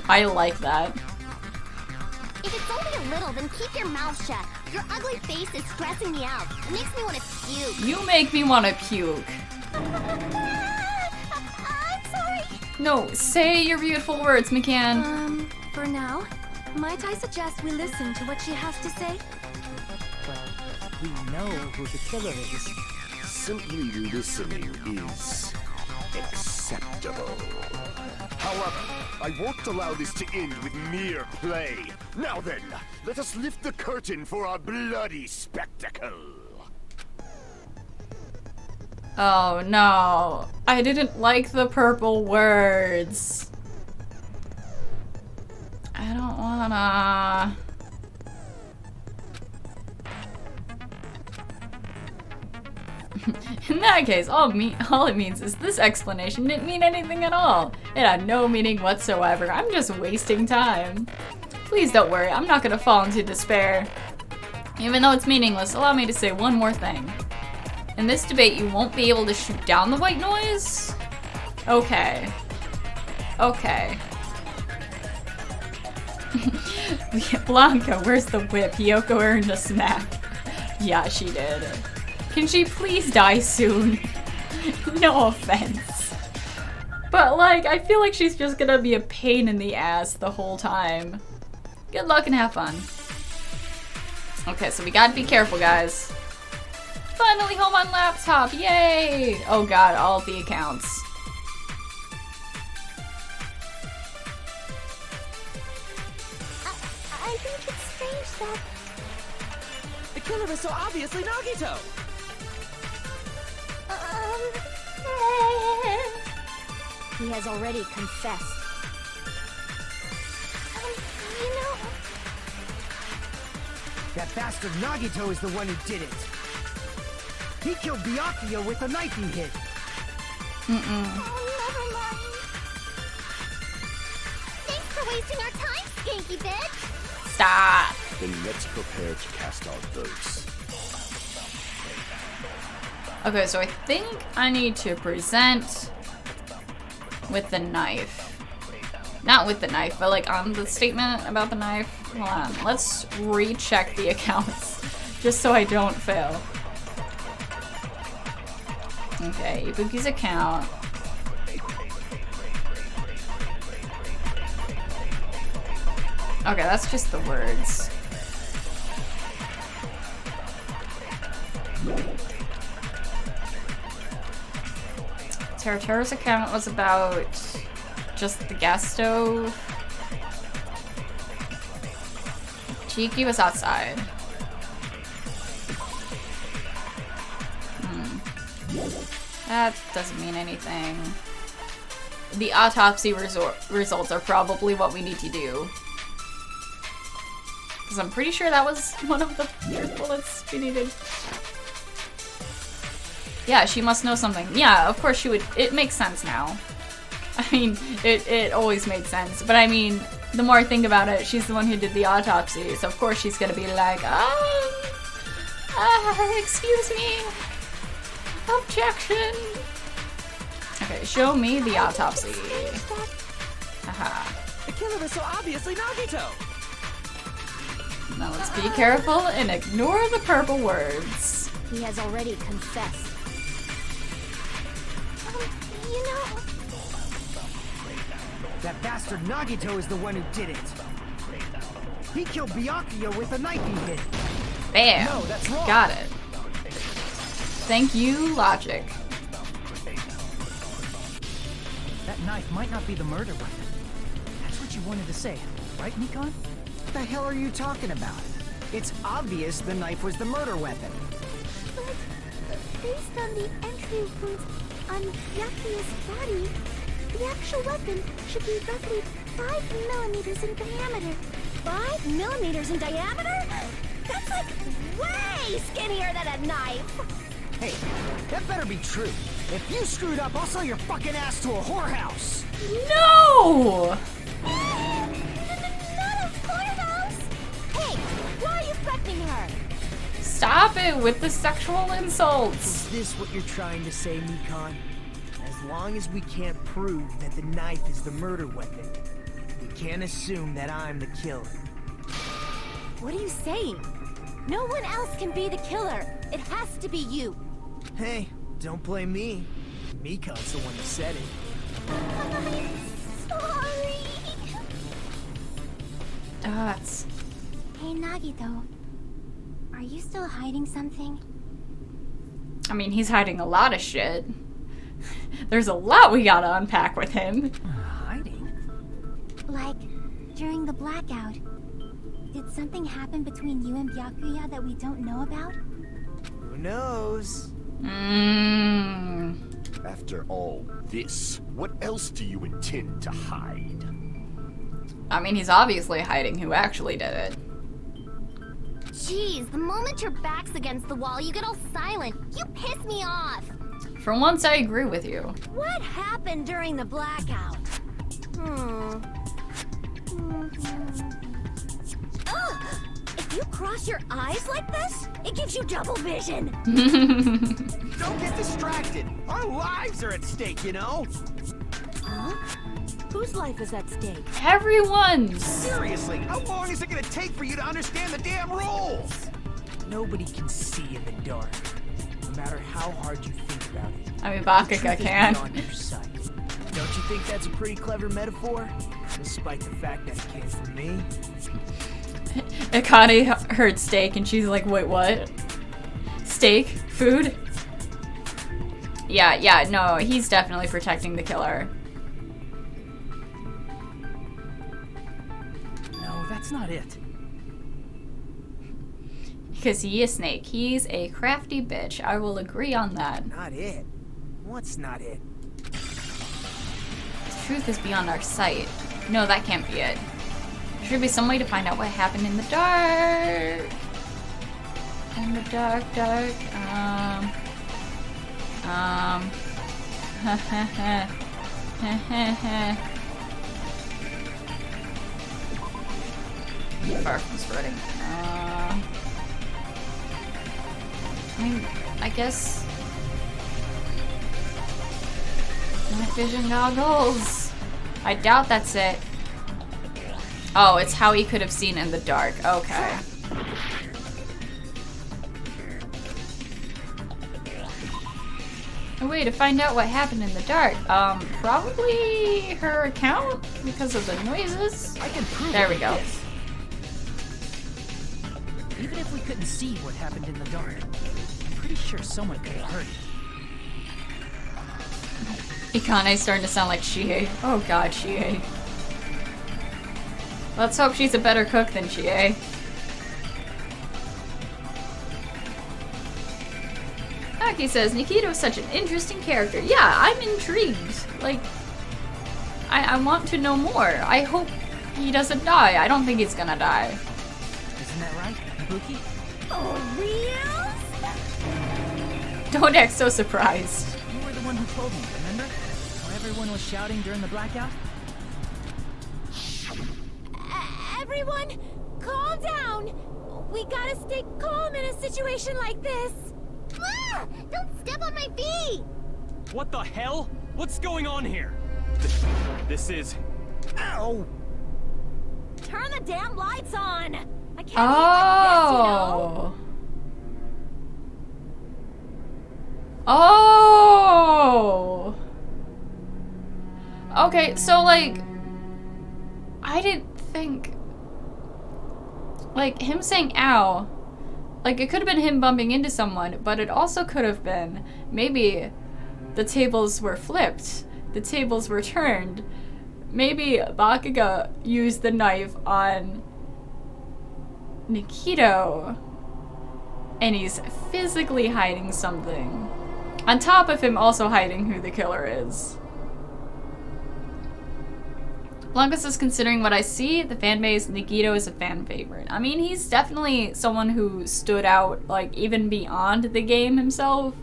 I like that. If it's only a little, then keep your mouth shut. Your ugly face is stressing me out. It makes me want to puke. You make me want to puke. I'm sorry. No, say your beautiful words, McCann. For now, might I suggest we listen to what she has to say? But we know who the killer is. Simply listening is acceptable. However, I won't allow this to end with mere play. Now then, let us lift the curtain for our bloody spectacle. Oh no, I didn't like the purple words. I don't wanna. In that case, all it means is this explanation didn't mean anything at all. It had no meaning whatsoever. I'm just wasting time. Please don't worry, I'm not gonna fall into despair. Even though it's meaningless, allow me to say one more thing. In this debate, you won't be able to shoot down the white noise? Okay. Okay. Blanca, where's the whip? Yoko earned a smack. Yeah, she did. Can she please die soon? No offense. But like, I feel like she's just gonna be a pain in the ass the whole time. Good luck and have fun. Okay, so we gotta be careful, guys. Finally home on laptop, yay! Oh god, all of the accounts. I think it's strange that... The killer is so obviously Nagito! He has already confessed. You know... That bastard Nagito is the one who did it. He killed Byakuya with the knife he hid. Oh, never mind. Thanks for wasting our time, skanky bitch! Stop! Then let's prepare to cast our votes. Okay, so I think I need to present with the knife. Not with the knife, but like on the statement about the knife. Hold on, let's recheck the accounts just so I don't fail. Okay, Ibuki's account. Okay, that's just the words. Teratura's account was about just the gas stove. Chiki was outside. That doesn't mean anything. The autopsy results are probably what we need to do. Because I'm pretty sure that was one of the first bullets we needed. Yeah, she must know something. Yeah, of course she would. It makes sense now. I mean, it always made sense. But I mean, the more I think about it, she's the one who did the autopsy. So of course she's gonna be like, excuse me. Objection. Okay, show me the autopsy. Haha. The killer is so obviously Nagito! Now let's be careful and ignore the purple words. He has already confessed. You know... That bastard Nagito is the one who did it. He killed Byakuya with the knife he hid. Bam. No, that's wrong. Got it. Thank you, logic. That knife might not be the murder weapon. That's what you wanted to say, right, Nikon? What the hell are you talking about? It's obvious the knife was the murder weapon. But based on the entry wounds on Byakuya's body, the actual weapon should be roughly 5 millimeters in diameter. 5 millimeters in diameter? That's like way skinnier than a knife! Hey, that better be true. If you screwed up, I'll sell your fucking ass to a whorehouse! No! Not a whorehouse! Hey, why are you threatening her? Stop it with the sexual insults. Is this what you're trying to say, Nikon? As long as we can't prove that the knife is the murder weapon, we can't assume that I'm the killer. What are you saying? No one else can be the killer. It has to be you. Hey, don't blame me. Mikon's the one who said it. I'm sorry. Dots. Hey, Nagito. Are you still hiding something? I mean, he's hiding a lot of shit. There's a lot we gotta unpack with him. Hiding? Like, during the blackout, did something happen between you and Byakuya that we don't know about? Who knows? After all this, what else do you intend to hide? I mean, he's obviously hiding who actually did it. Jeez, the moment your back's against the wall, you get all silent. You piss me off. For once, I agree with you. What happened during the blackout? If you cross your eyes like this, it gives you double vision. Don't get distracted! Our lives are at stake, you know? Huh? Whose life is at stake? Everyone's! Seriously, how long is it gonna take for you to understand the damn rules? Nobody can see in the dark. No matter how hard you think about it. I mean, The Bakuga truth is can. beyond your sight. Don't you think that's a pretty clever metaphor? Despite the fact that it came from me. Akane heard steak and she's like, wait, what? Steak? Food? Yeah, no, he's definitely protecting the killer. No, that's not it. Because he is Snake. He's a crafty bitch. I will agree on that. Not it. What's not it? The truth is beyond our sight. No, that can't be it. There should be some way to find out what happened in the dark. In the dark. Far from spreading. I mean, I guess night vision goggles. I doubt that's it. Oh, it's how he could have seen in the dark. Okay. A way to find out what happened in the dark. Probably her account because of the noises. I can prove There it we with go. this. Even if we couldn't see what happened in the dark, I'm pretty sure someone could have heard it. Ikane's starting to sound like Chie. Oh god, Chie. Let's hope she's a better cook than Chie. Aki says, Nikito's such an interesting character. Yeah, I'm intrigued. Like, I want to know more. I hope he doesn't die. I don't think he's gonna die. Isn't that right, Ibuki? Oh, real? Don't act so surprised. You were the one who told me, remember? How everyone was shouting during the blackout? Everyone, calm down. We gotta stay calm in a situation like this. Ah! Don't step on my feet! What the hell? What's going on here? This is... Ow! Turn the damn lights on. I can't Oh. Oh. Okay, so like, I didn't think, like him saying "ow," like it could have been him bumping into someone, but it also could have been maybe the tables were flipped, the tables were turned. Maybe Bakuga used the knife on Nikito, and he's physically hiding something, on top of him also hiding who the killer is. Blancos is considering what I see, the fan base, Nikito is a fan favorite. I mean, he's definitely someone who stood out, like, even beyond the game himself.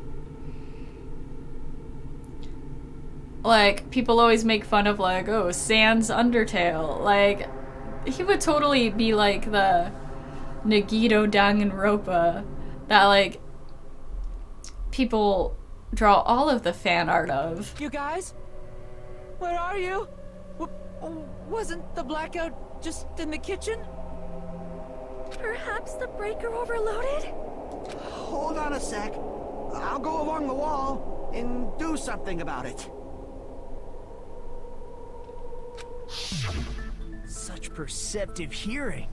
Like, people always make fun of, like, oh, Sans Undertale. Like, he would totally be, like, the Nagito Danganronpa that, like, people draw all of the fan art of. You guys? Where are you? Wasn't the blackout just in the kitchen? Perhaps the breaker overloaded? Hold on a sec. I'll go along the wall and do something about it. Such perceptive hearing.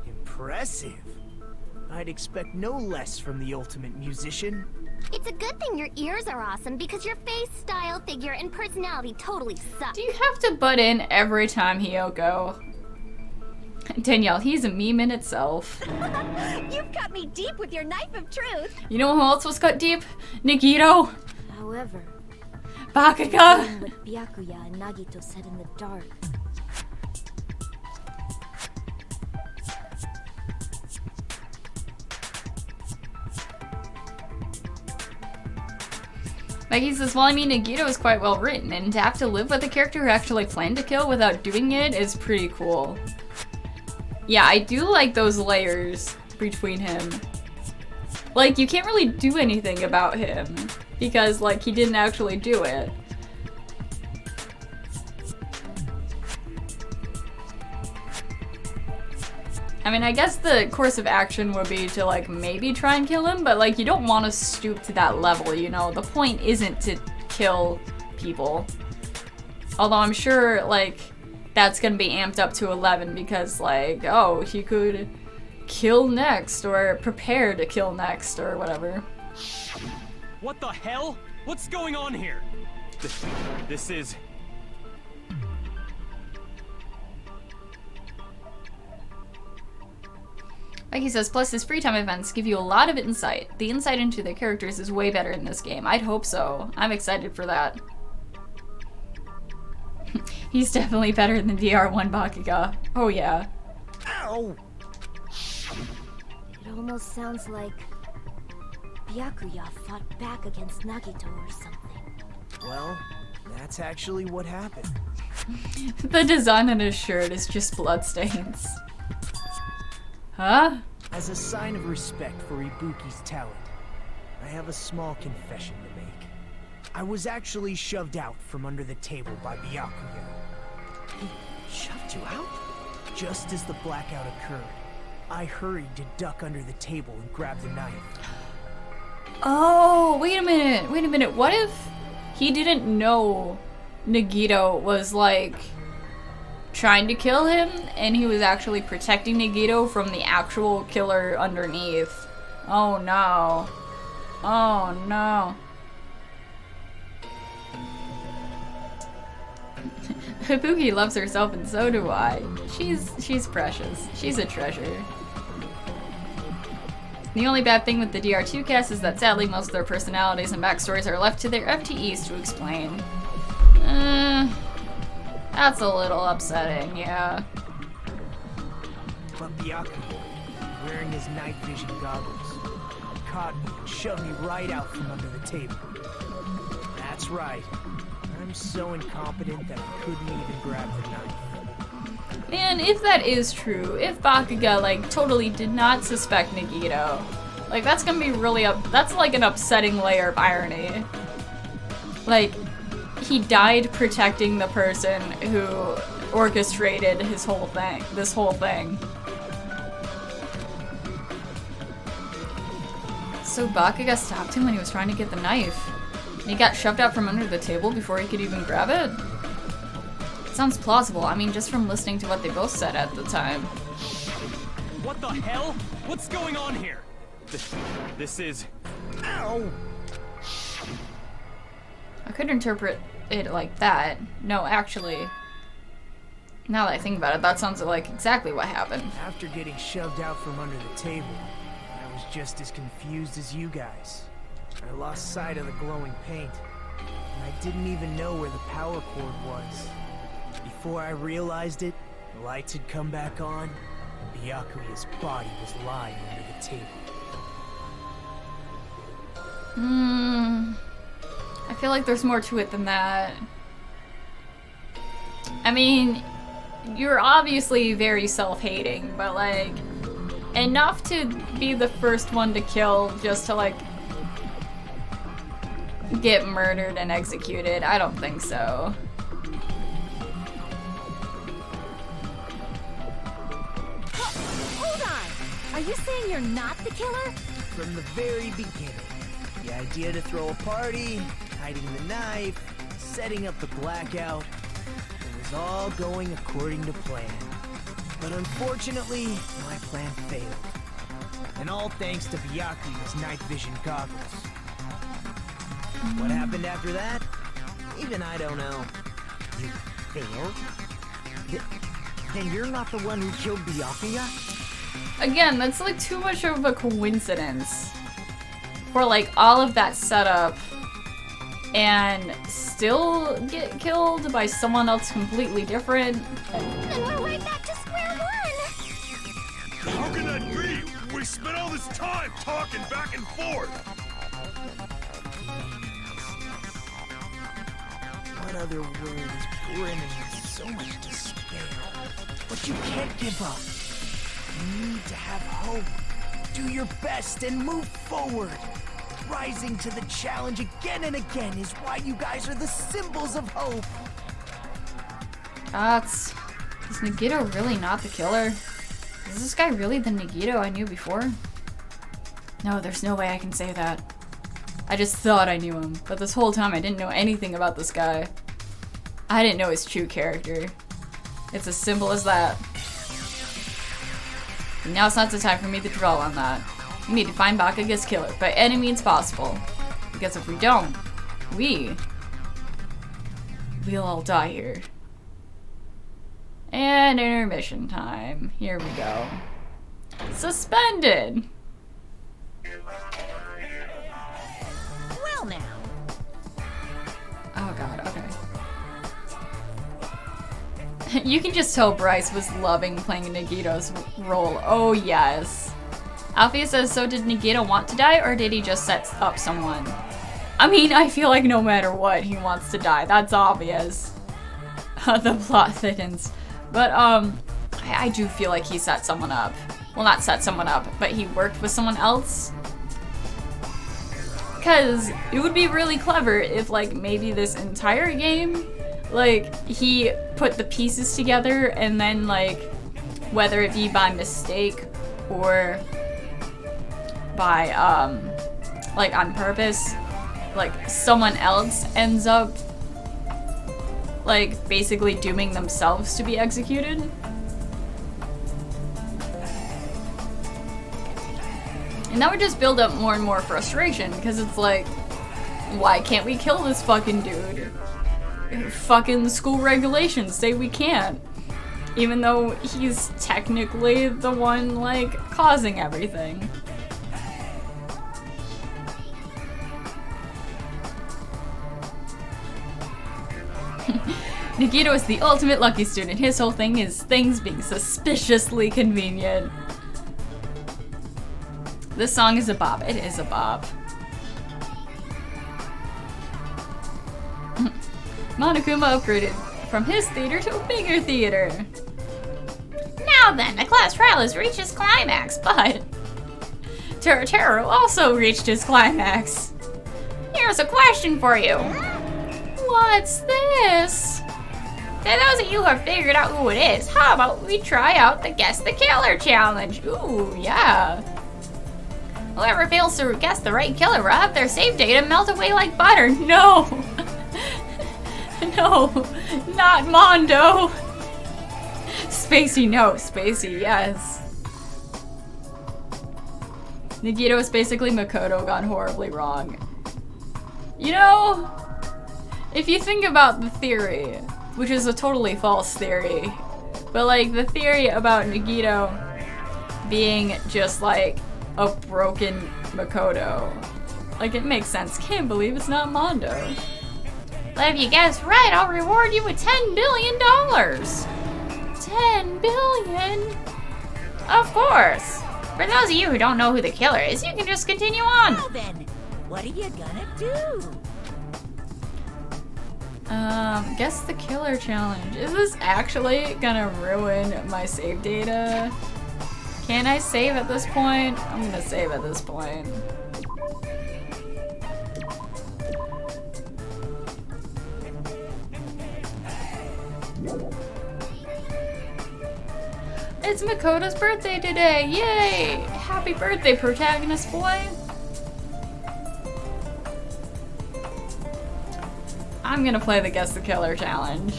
Impressive. I'd expect no less from the ultimate musician. It's a good thing your ears are awesome because your face, style, figure, and personality totally suck. Do you have to butt in every time, Hiyoko? Danielle, he's a meme in itself. You've cut me deep with your knife of truth. You know who else was cut deep? Nikito! However, Bakuga! hearing what Byakuya and Nagito said in the dark. Maggie says, well, I mean, Nagito is quite well written, and to have to live with a character who actually planned to kill without doing it is pretty cool. Yeah, I do like those layers between him. Like, you can't really do anything about him, because, like, he didn't actually do it. I mean, I guess the course of action would be to, like, maybe try and kill him, but, like, you don't want to stoop to that level, you know? The point isn't to kill people. Although I'm sure, like, that's gonna be amped up to 11 because, like, oh, he could kill next, or prepare to kill next, or whatever. What the hell? What's going on here? This is... Like he says, plus his free time events give you a lot of insight. The insight into the characters is way better in this game. I'd hope so. I'm excited for that. He's definitely better than DR1 Bakuga. Oh yeah. Ow! It almost sounds like Byakuya fought back against Nagito or something. Well, that's actually what happened. The design on his shirt is just bloodstains. Huh? As a sign of respect for Ibuki's talent, I have a small confession to make. I was actually shoved out from under the table by Byakuya. He shoved you out? Just as the blackout occurred, I hurried to duck under the table and grab the knife. Oh, wait a minute. What if he didn't know Nagito was, like, trying to kill him, and he was actually protecting Nagito from the actual killer underneath? Oh no. Oh no. Ibuki loves herself, and so do I. She's precious. She's a treasure. The only bad thing with the DR2 cast is that sadly most of their personalities and backstories are left to their FTEs to explain. That's a little upsetting, yeah. But Byakuya, wearing his night vision goggles, caught me and shoved me right out from under the table. That's right. I'm so incompetent that I couldn't even grab the knife. Man, if that is true, if Bakuga, like, totally did not suspect Nagito, like, that's gonna be really that's like an upsetting layer of irony. Like, he died protecting the person who orchestrated this whole thing. So Bakuga stopped him when he was trying to get the knife. And he got shoved out from under the table before he could even grab it? It sounds plausible. I mean, just from listening to what they both said at the time. What the hell? What's going on here? This is... Ow! I could interpret it like that. No, actually, now that I think about it, that sounds like exactly what happened. After getting shoved out from under the table, I was just as confused as you guys. I lost sight of the glowing paint, and I didn't even know where the power cord was. Before I realized it, the lights had come back on, and Byakuya's body was lying under the table. I feel like there's more to it than that. I mean, you're obviously very self-hating, but, like, enough to be the first one to kill just to, like, get murdered and executed. I don't think so. Hold on! Are you saying you're not the killer? From the very beginning, the idea to throw a party, hiding the knife, setting up the blackout, it was all going according to plan. But unfortunately, my plan failed. And all thanks to Byakuya's night vision goggles. What happened after that? Even I don't know. You failed? Then you're not the one who killed Byakuya? Again, that's like too much of a coincidence for like all of that setup and still get killed by someone else completely different. And we're right back to square one! How can that be? We spent all this time talking back and forth! What other word is brimming with so much despair? But you can't give up. You need to have hope. Do your best and move forward. Rising to the challenge again and again is why you guys are the symbols of hope. Is Nagito really not the killer? Is this guy really the Nagito I knew before? No, there's no way I can say that. I just thought I knew him, but this whole time I didn't know anything about this guy. I didn't know his true character. It's as simple as that. And now it's not the time for me to dwell on that. We need to find Bakuga's killer by any means possible. Because if we don't, we'll all die here. And intermission time. Here we go. Suspended! Well now. Oh god, okay. You can just tell Bryce was loving playing Nagito's role. Oh yes. Alfie says, so did Nagito want to die or did he just set up someone? I mean, I feel like no matter what, he wants to die. That's obvious. The plot thickens. But, I do feel like he set someone up. Well, not set someone up, but he worked with someone else. Because it would be really clever if, like, maybe this entire game, like, he put the pieces together and then, like, whether it be by mistake or by, like, on purpose, like, someone else ends up, like, basically dooming themselves to be executed. And that would just build up more and more frustration, because it's like, why can't we kill this fucking dude? Fucking school regulations say we can't. Even though he's technically the one, like, causing everything. Nagito is the ultimate lucky student. His whole thing is things being suspiciously convenient. This song is a bop. It is a bop. Monokuma upgraded from his theater to a bigger theater. Now then, the class trial has reached its climax, but Teru also reached his climax. Here's a question for you. What's this? To those of you who have figured out who it is, how about we try out the Guess the Killer challenge? Ooh, yeah. Whoever fails to guess the right killer will have their save data melt away like butter. No! No, not Mondo! Spacey, no. Spacey, yes. Nagito is basically Makoto gone horribly wrong. You know, if you think about the theory, which is a totally false theory, but like the theory about Nagito being just like a broken Makoto, like it makes sense. Can't believe it's not Mondo. But if you guess right, I'll reward you with $10 billion. 10 billion? Of course. For those of you who don't know who the killer is, you can just continue on. Well then, what are you gonna do? Guess the killer challenge. Is this actually gonna ruin my save data? Can I save at this point? I'm gonna save at this point. It's Makoto's birthday today! Yay! Happy birthday, protagonist boy! I'm gonna play the Guess the Killer challenge.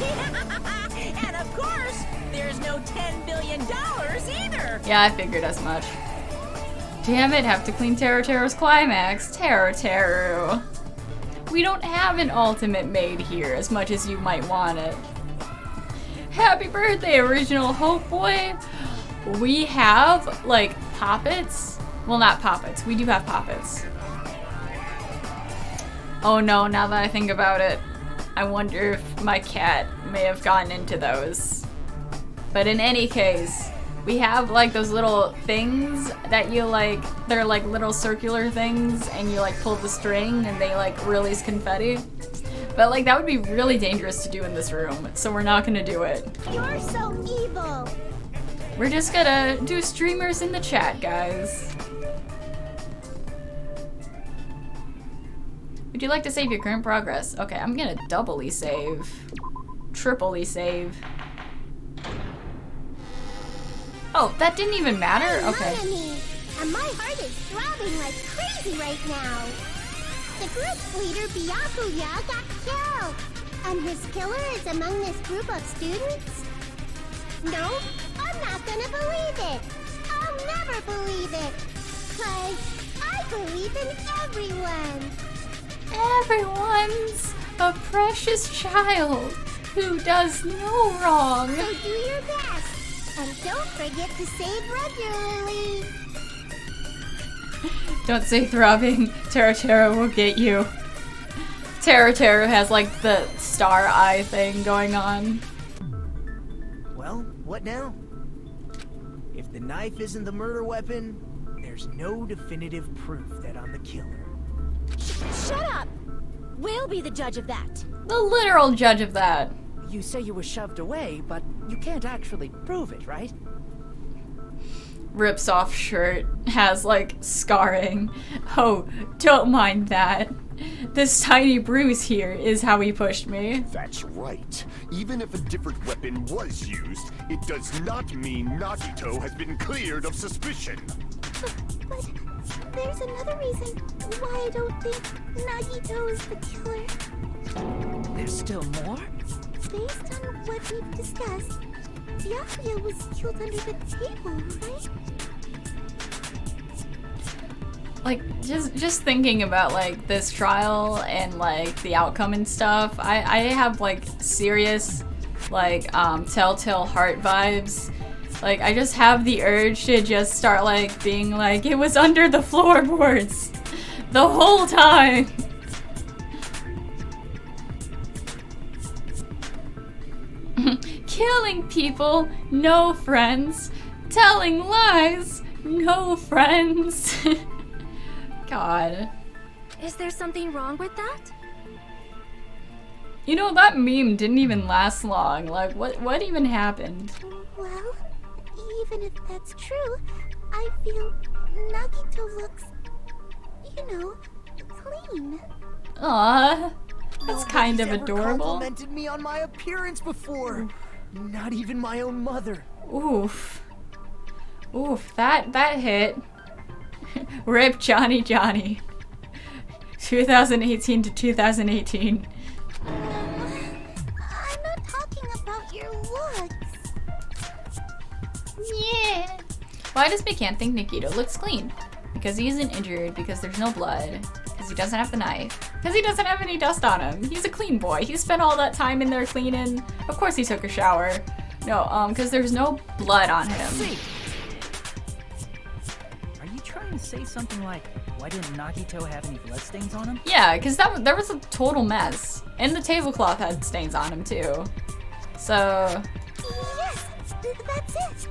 And of course, there's no $10 billion either! Yeah, I figured as much. Damn it, have to clean Teru's climax. Teru. We don't have an ultimate made here as much as you might want it. Happy birthday, original Hope Boy! We have, like, poppets. Well, not poppets. We do have poppets. Oh no, now that I think about it, I wonder if my cat may have gotten into those. But in any case, we have like those little things that you like, they're like little circular things and you like pull the string and they like release confetti. But like that would be really dangerous to do in this room, so we're not gonna do it. You're so evil. We're just gonna do streamers in the chat, guys. Would you like to save your current progress? Okay, I'm gonna doubly save. Triply save. Oh, that didn't even matter? Okay. And my heart is throbbing like crazy right now. The group's leader, Byakuya, got killed. And his killer is among this group of students? No, I'm not gonna believe it. I'll never believe it. 'Cause I believe in everyone. Everyone's a precious child who does no wrong. So do your best. And don't forget to save regularly. Don't say throbbing. Tera will get you. Tera has like the star eye thing going on. Well, what now? If the knife isn't the murder weapon, there's no definitive proof that I'm the killer. Shut up! We'll be the judge of that. The literal judge of that. You say you were shoved away, but you can't actually prove it, right? Rips off shirt, has like scarring. Oh, don't mind that. This tiny bruise here is how he pushed me. That's right. Even if a different weapon was used, it does not mean Nagito has been cleared of suspicion. But there's another reason why I don't think Nagito is the killer. There's still more? Based on what we've discussed, Byakuya was killed under the table, right? Like, just thinking about like this trial and like the outcome and stuff, I have like serious like telltale heart vibes. Like, I just have the urge to just start like being like, it was under the floorboards the whole time. Killing people, no friends. Telling lies, no friends. God. Is there something wrong with that? You know, that meme didn't even last long. Like, what even happened? Well, even if that's true, I feel Nagito looks, you know, clean. Aww. That's kind of Nobody's ever adorable. complimented me on my appearance before. Not even my own mother. Oof. Oof, that hit. Rip Johnny. 2018 to 2018. I'm not talking about your looks. Yeah. Why does McCann think Nikito looks clean? Because he isn't injured, because there's no blood, because he doesn't have the knife, because he doesn't have any dust on him. He's a clean boy. He spent all that time in there cleaning. Of course he took a shower. No, because there's no blood on him. Are you trying to say something like, why didn't Nagito have any bloodstains on him? Yeah, because that was a total mess. And the tablecloth had stains on him too. So... Yes, that's it.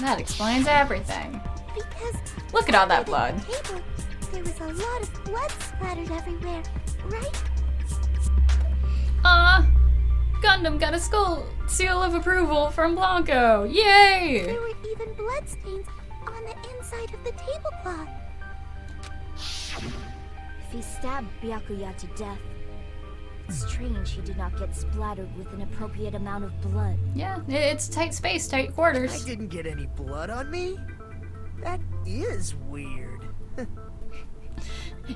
that explains everything. Because Look at all that blood. on the table, there was a lot of blood splattered everywhere, right? Gundam got a skull seal of approval from Blanco. Yay! There were even bloodstains on the inside of the tablecloth. If he stabbed Byakuya to death, it's strange he did not get splattered with an appropriate amount of blood. Yeah, it's tight space, tight quarters. I didn't get any blood on me. That is weird.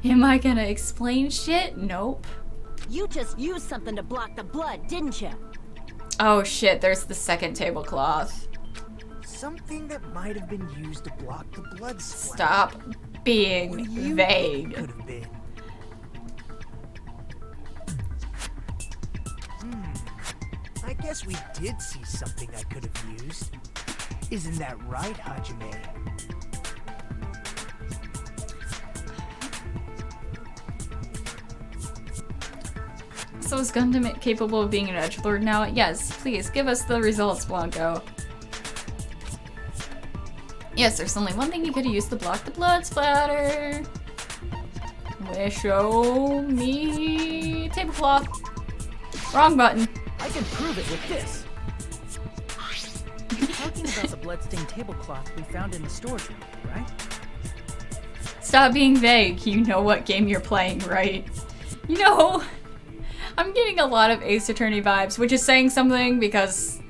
Am I gonna explain shit? Nope. You just used something to block the blood, didn't you? Oh shit, there's the second tablecloth. Something that might have been used to block the blood splatter. Stop What being do you think vague. it could have been? I guess we did see something I could have used. Isn't that right, Hajime? So is Gundam capable of being an edgelord now? Yes, please, give us the results, Blanco. Yes, there's only one thing you could have used to block the blood splatter. Show me tablecloth. Wrong button. I can prove it with this. You're talking about the bloodstained tablecloth we found in the storage room, right? Stop being vague. You know what game you're playing, right? You know, I'm getting a lot of Ace Attorney vibes, which is saying something because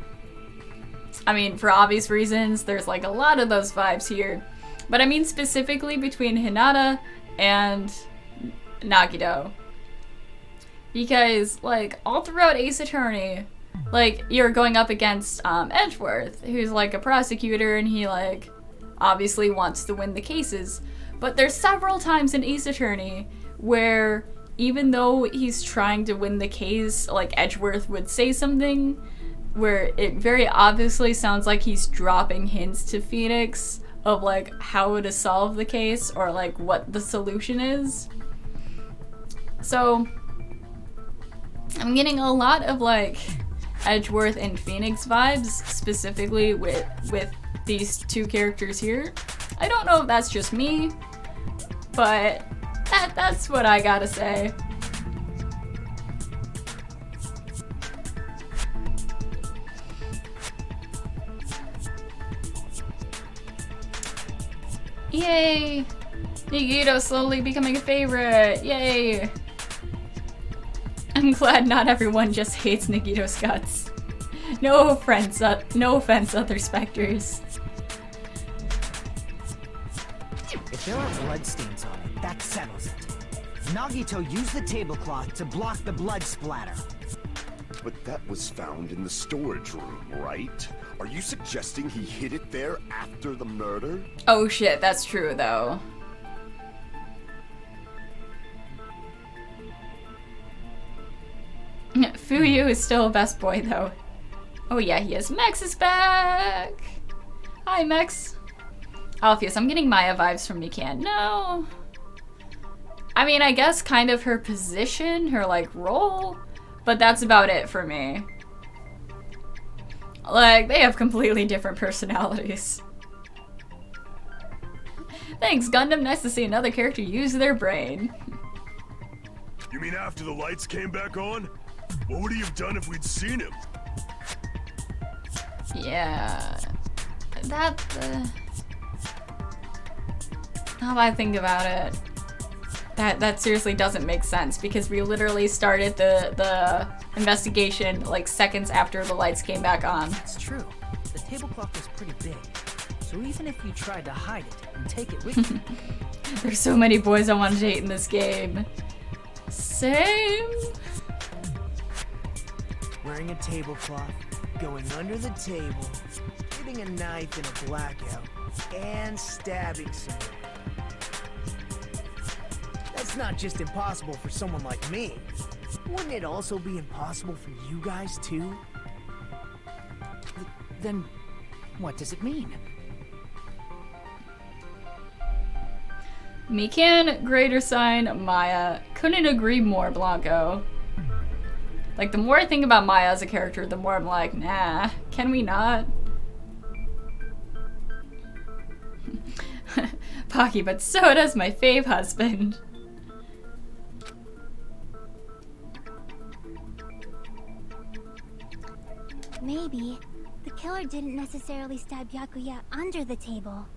I mean, for obvious reasons, there's like a lot of those vibes here. But I mean specifically between Hinata and Nagito. Because, like, all throughout Ace Attorney, like, you're going up against Edgeworth, who's like a prosecutor, and he like obviously wants to win the cases. But there's several times in Ace Attorney where even though he's trying to win the case, like Edgeworth would say something where it very obviously sounds like he's dropping hints to Phoenix of like how to solve the case or like what the solution is. So I'm getting a lot of like Edgeworth and Phoenix vibes, specifically with these two characters here. I don't know if that's just me, but that's what I gotta say. Yay! Nagito slowly becoming a favorite. Yay! I'm glad not everyone just hates Nagito's guts. No offense, other specters. If there are bloodstains on it, that settles it. Nagito used the tablecloth to block the blood splatter. But that was found in the storage room, right? Are you suggesting he hid it there after the murder? Oh shit, that's true though. Fuyu is still a best boy though. Oh yeah, he is. Mex is back! Hi Mex. Alpheus, I'm getting Maya vibes from Mikan. No. I mean, I guess kind of her position, her like role, but that's about it for me. Like, they have completely different personalities. Thanks, Gundam. Nice to see another character use their brain. You mean after the lights came back on? What would he have done if we'd seen him? Yeah. Now that I think about it, that seriously doesn't make sense because we literally started the investigation like seconds after the lights came back on. It's true. The tablecloth was pretty big. So even if you tried to hide it and take it with you... There's so many boys I want to date in this game. Same. Wearing a tablecloth, going under the table, hitting a knife in a blackout, and stabbing someone. That's not just impossible for someone like me. Wouldn't it also be impossible for you guys too? Then what does it mean? Mikan, greater sign, Maya. Couldn't agree more, Blanco. Like, the more I think about Maya as a character, the more I'm like, nah, can we not? Pocky, but so does my fave husband. Maybe the killer didn't necessarily stab Byakuya under the table.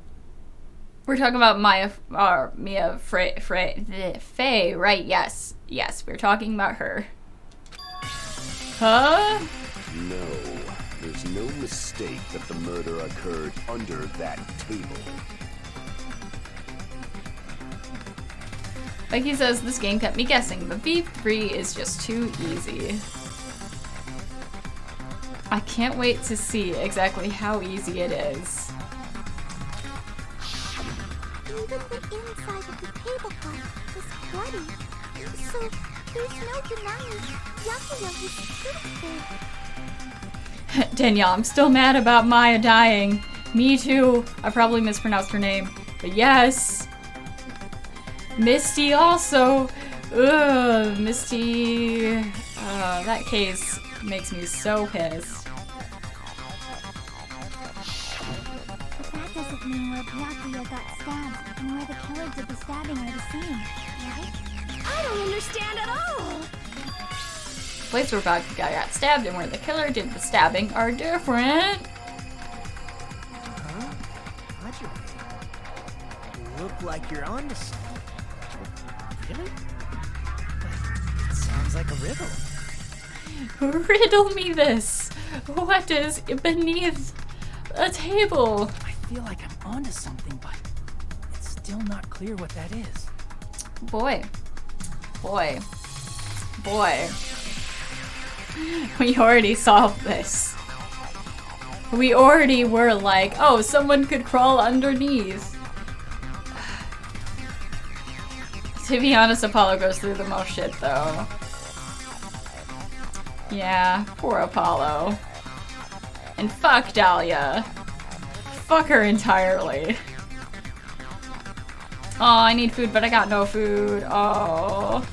We're talking about Mia Faye, right? Yes. Yes, we're talking about her. Huh? No, there's no mistake that the murder occurred under that table. Like he says, this game kept me guessing, but V3 is just too easy. I can't wait to see exactly how easy it is. Even the inside of the tablecloth was bloody, so there's no denying Byakuya was truthful. Danielle, I'm still mad about Maya dying. Me too. I probably mispronounced her name, but yes. Misty also. Ugh, Misty. That case makes me so pissed. But that doesn't mean where Byakuya got stabbed and where the killer did the stabbing are the same, right? I don't understand at all! Place where Byakuya got stabbed and where the killer did the stabbing are different. Huh? Roger. You look like you're onto something. Really? It sounds like a riddle. Riddle me this. What is beneath a table. I feel like I'm onto something, but it's still not clear what that is. Boy. Boy. Boy. We already solved this. We already were like, oh, someone could crawl underneath. To be honest, Apollo goes through the most shit, though. Yeah, poor Apollo. And fuck Dahlia. Fuck her entirely. Oh, I need food, but I got no food. Oh.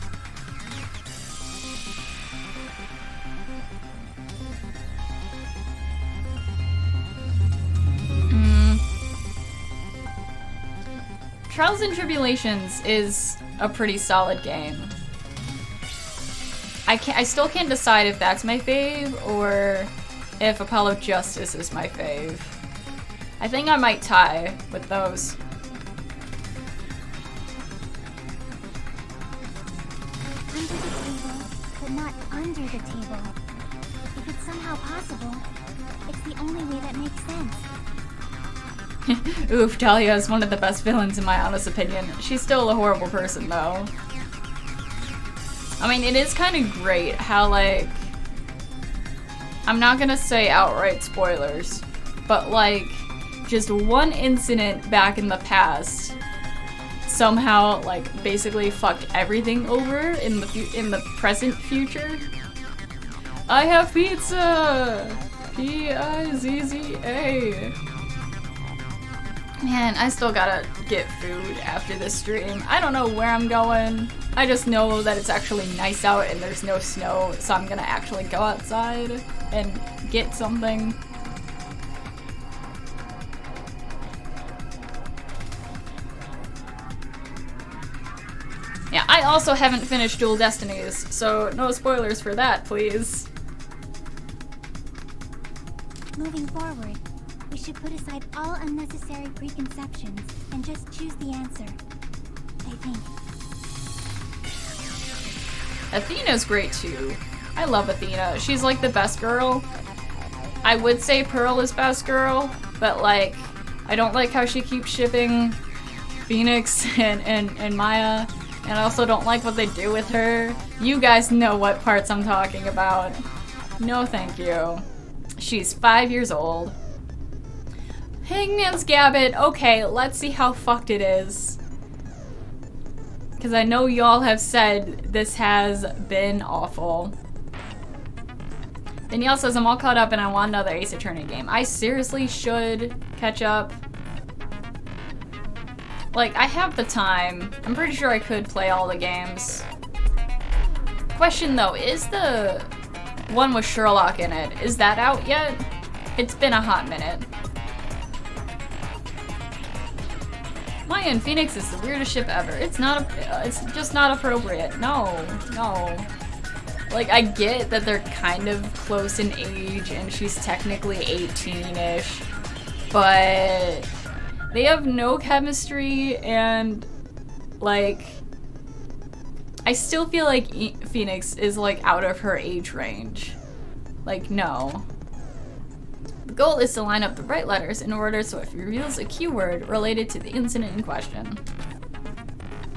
Trials and Tribulations is a pretty solid game. I still can't decide if that's my fave or if Apollo Justice is my fave. I think I might tie with those. Under the table, but not under the table. If it's somehow possible, it's the only way that makes sense. Oof, Dahlia is one of the best villains in my honest opinion. She's still a horrible person though. I mean, it is kind of great how, like, I'm not gonna say outright spoilers, but like, just one incident back in the past somehow, like, basically fucked everything over in the present future. I have pizza! P-I-Z-Z-A. Man, I still gotta get food after this stream. I don't know where I'm going. I just know that it's actually nice out and there's no snow, so I'm gonna actually go outside and get something. Yeah, I also haven't finished Dual Destinies, so no spoilers for that, please. Moving forward, we should put aside all unnecessary preconceptions and just choose the answer. I think. Athena's great too. I love Athena. She's like the best girl. I would say Pearl is best girl, but like, I don't like how she keeps shipping Phoenix and Maya, and I also don't like what they do with her. You guys know what parts I'm talking about. No thank you. She's 5 years old. Hangman's Gambit, okay, let's see how fucked it is. Because I know y'all have said this has been awful. Danielle says, I'm all caught up and I want another Ace Attorney game. I seriously should catch up. Like, I have the time. I'm pretty sure I could play all the games. Question though, is the one with Sherlock in it, is that out yet? It's been a hot minute. Maya and Phoenix is the weirdest ship ever. It's just not appropriate. No. Like, I get that they're kind of close in age and she's technically 18-ish, but they have no chemistry and, like, I still feel like Phoenix is, like, out of her age range. Like, no. The goal is to line up the right letters in order so it reveals a keyword related to the incident in question.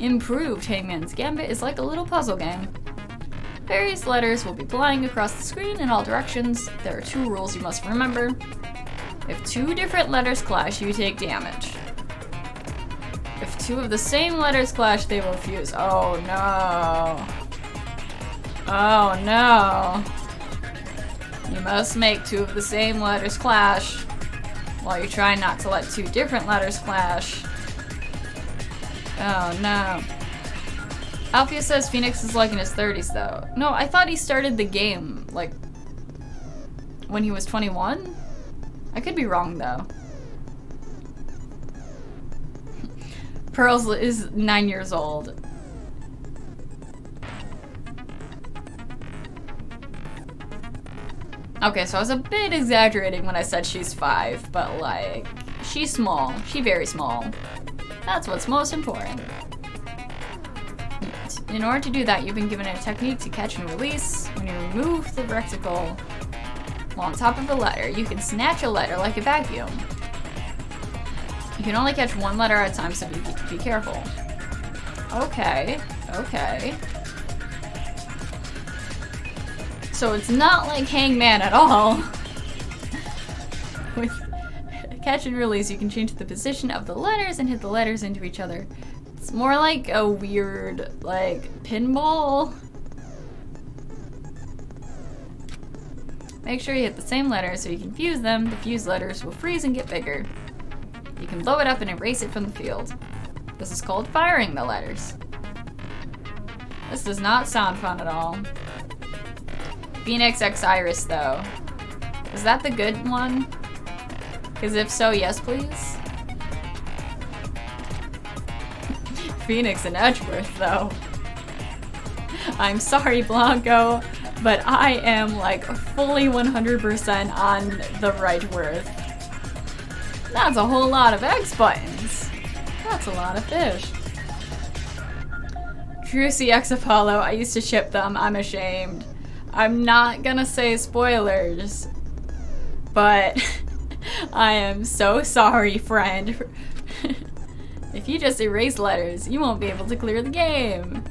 Improved Hangman's Gambit is like a little puzzle game. Various letters will be flying across the screen in all directions. There are 2 rules you must remember. If 2 different letters clash, you take damage. If 2 of the same letters clash, they will fuse. Oh no. Oh no. You must make 2 of the same letters clash, while you try not to let 2 different letters clash. Oh no. Alfia says Phoenix is like in his 30s though. No, I thought he started the game, like, when he was 21? I could be wrong though. Pearl is 9 years old. Okay, so I was a bit exaggerating when I said she's 5, but like, she's small. She's very small. That's what's most important. In order to do that, you've been given a technique to catch and release. When you remove the reticle, While on top of a letter, you can snatch a letter like a vacuum. You can only catch one letter at a time, so be careful. Okay, okay. So it's not like Hangman at all. With catch and release, you can change the position of the letters and hit the letters into each other. It's more like a weird, like, pinball. Make sure you hit the same letters so you can fuse them. The fused letters will freeze and get bigger. You can blow it up and erase it from the field. This is called firing the letters. This does not sound fun at all. Phoenix X Iris, though. Is that the good one? Because if so, yes, please. Phoenix and Edgeworth, though. I'm sorry, Blanco, but I am like fully 100% on the right worth. That's a whole lot of X buttons. That's a lot of fish. True CX Apollo, I used to ship them, I'm ashamed. I'm not gonna say spoilers, but I am so sorry, friend. If you just erase letters, you won't be able to clear the game.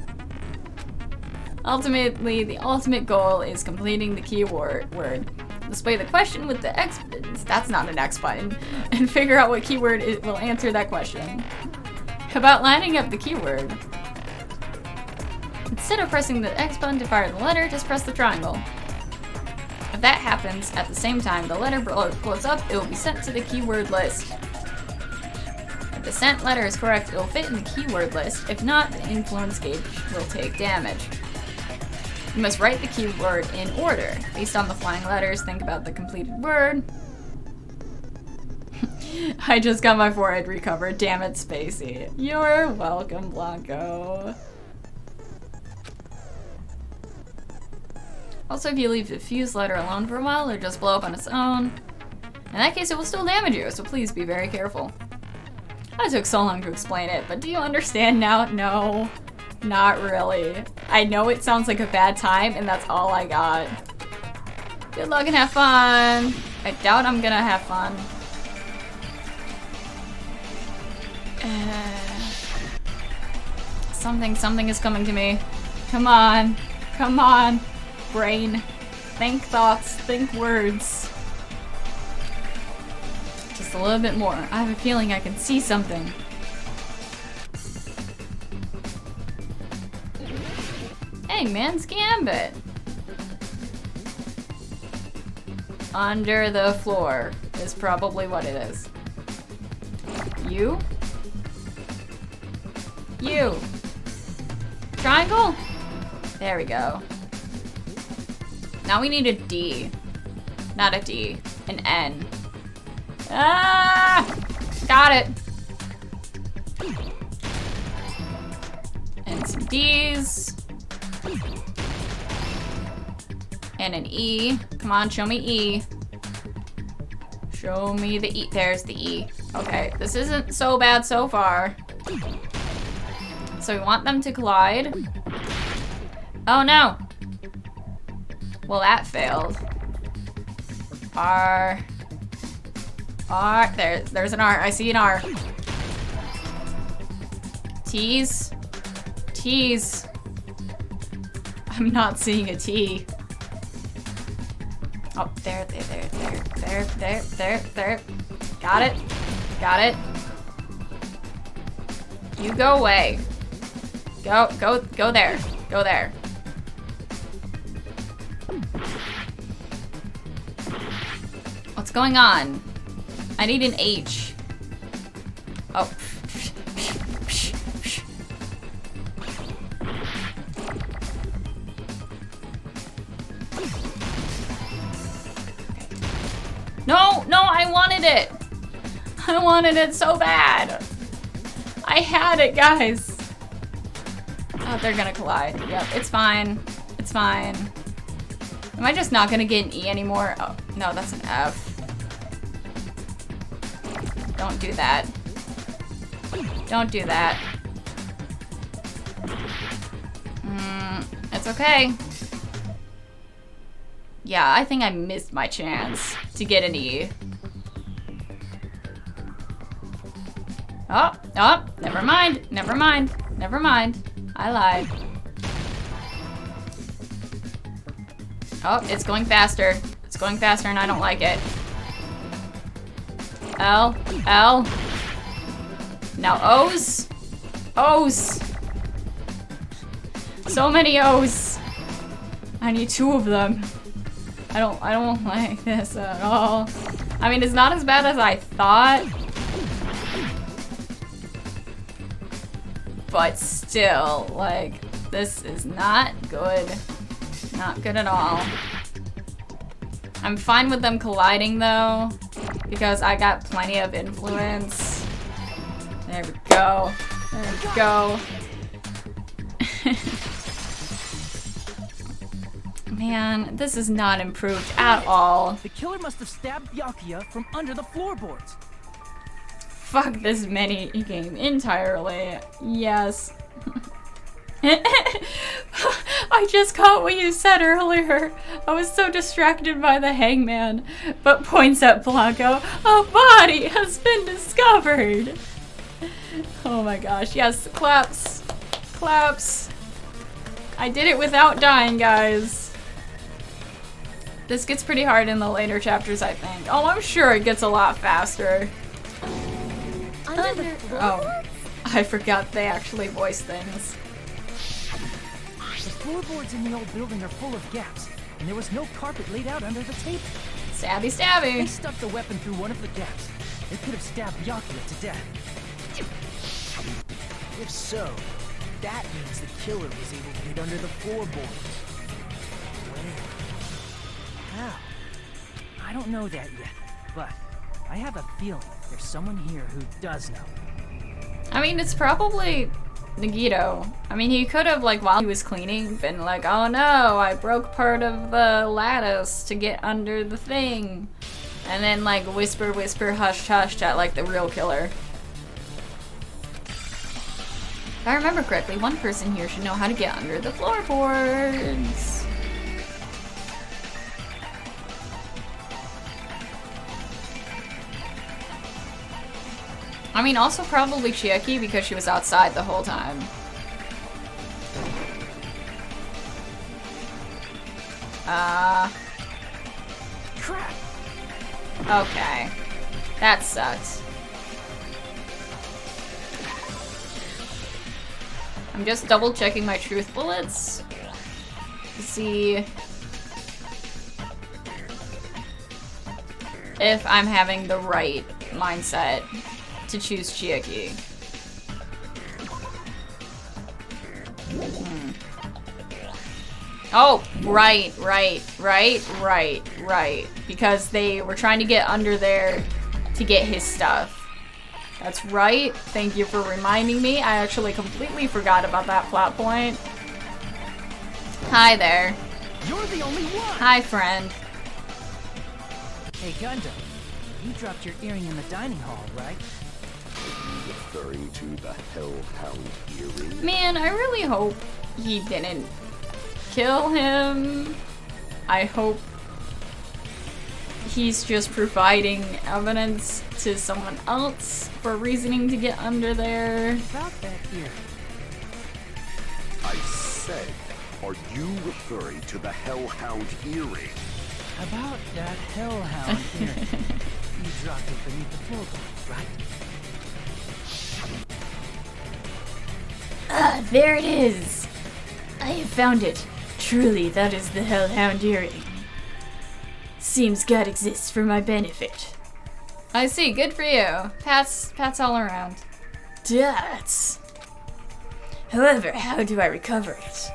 Ultimately, the ultimate goal is completing the keyword. Display the question with the X, that's not an X button, and figure out what keyword will answer that question. About lining up the keyword. Instead of pressing the X button to fire the letter, just press the triangle. If that happens at the same time the letter blows up, it will be sent to the keyword list. If the sent letter is correct, it will fit in the keyword list. If not, the influence gauge will take damage. You must write the keyword in order. Based on the flying letters, think about the completed word. I just got my forehead recovered. Damn it, Spacey. You're welcome, Blanco. Also, if you leave the fused letter alone for a while, it'll just blow up on its own. In that case, it will still damage you, so please be very careful. I took so long to explain it, but do you understand now? No, not really. I know it sounds like a bad time, and that's all I got. Good luck and have fun. I doubt I'm gonna have fun. Something is coming to me. Come on, come on. Brain. Think thoughts, think words. Just a little bit more. I have a feeling I can see something. Hangman's Gambit. Under the floor is probably what it is. You? You. Triangle? There we go. Now we need a D. Not a D. An N. Ah! Got it. And some D's. And an E. Come on, show me E. Show me the E. There's the E. Okay, this isn't so bad so far. So we want them to collide. Oh no! Well, that failed. R. There's an R. I see an R. T's. T's. I'm not seeing a T. Oh, there. Got it. Got it. You go away. Go there. Go there. What's going on? I need an H. Oh. No, I wanted it. I wanted it so bad. I had it, guys. Oh, they're gonna collide. Yep, it's fine. It's fine. Am I just not gonna get an E anymore? Oh, no, that's an F. Don't do that. Don't do that. It's okay. Yeah, I think I missed my chance to get an E. Oh, never mind, never mind, never mind. I lied. Oh, it's going faster. It's going faster and I don't like it. L. Now O's. O's. So many O's. I need 2 of them. I don't like this at all. I mean, it's not as bad as I thought. But still, like, this is not good. Not good at all. I'm fine with them colliding though, because I got plenty of influence. There we go. There we go. Man, this is not improved at all. The killer must have stabbed Byakuya from under the floorboards. Fuck this mini game entirely. Yes. I just caught what you said earlier. I was so distracted by the hangman, but points at Blanco. A body has been discovered. Oh my gosh, yes, claps. Claps. I did it without dying, guys. This gets pretty hard in the later chapters, I think. Oh, I'm sure it gets a lot faster. Oh, I forgot they actually voice things. The floorboards in the old building are full of gaps, and there was no carpet laid out under the table. Stabby stabby. They stuck the weapon through one of the gaps. They could have stabbed Byakuya to death. If so, that means the killer was able to get under the floorboards. Where? How? I don't know that yet, but I have a feeling there's someone here who does know. I mean, it's probably Nagito. I mean, he could have, like, while he was cleaning, been like, oh no, I broke part of the lattice to get under the thing. And then, like, whisper, whisper, hush, hush at, like, the real killer. If I remember correctly, one person here should know how to get under the floorboards. I mean, also probably Chiaki because she was outside the whole time. Crap. Okay. That sucks. I'm just double checking my truth bullets to see if I'm having the right mindset to choose Chiaki. Oh, right. Because they were trying to get under there to get his stuff. That's right. Thank you for reminding me. I actually completely forgot about that plot point. Hi there. You're the only one. Hi, friend. Hey, Gundam. You dropped your earring in the dining hall, right? Referring to the Hellhound earring? Man, I really hope he didn't kill him. I hope he's just providing evidence to someone else for reasoning to get under there. About that earring. I said, are you referring to the Hellhound earring? About that Hellhound earring. You dropped it beneath the floorboards, right? Ah, there it is. I have found it. Truly, that is the Hellhound earring. Seems God exists for my benefit. I see. Good for you. Pats all around. That's. However, how do I recover it?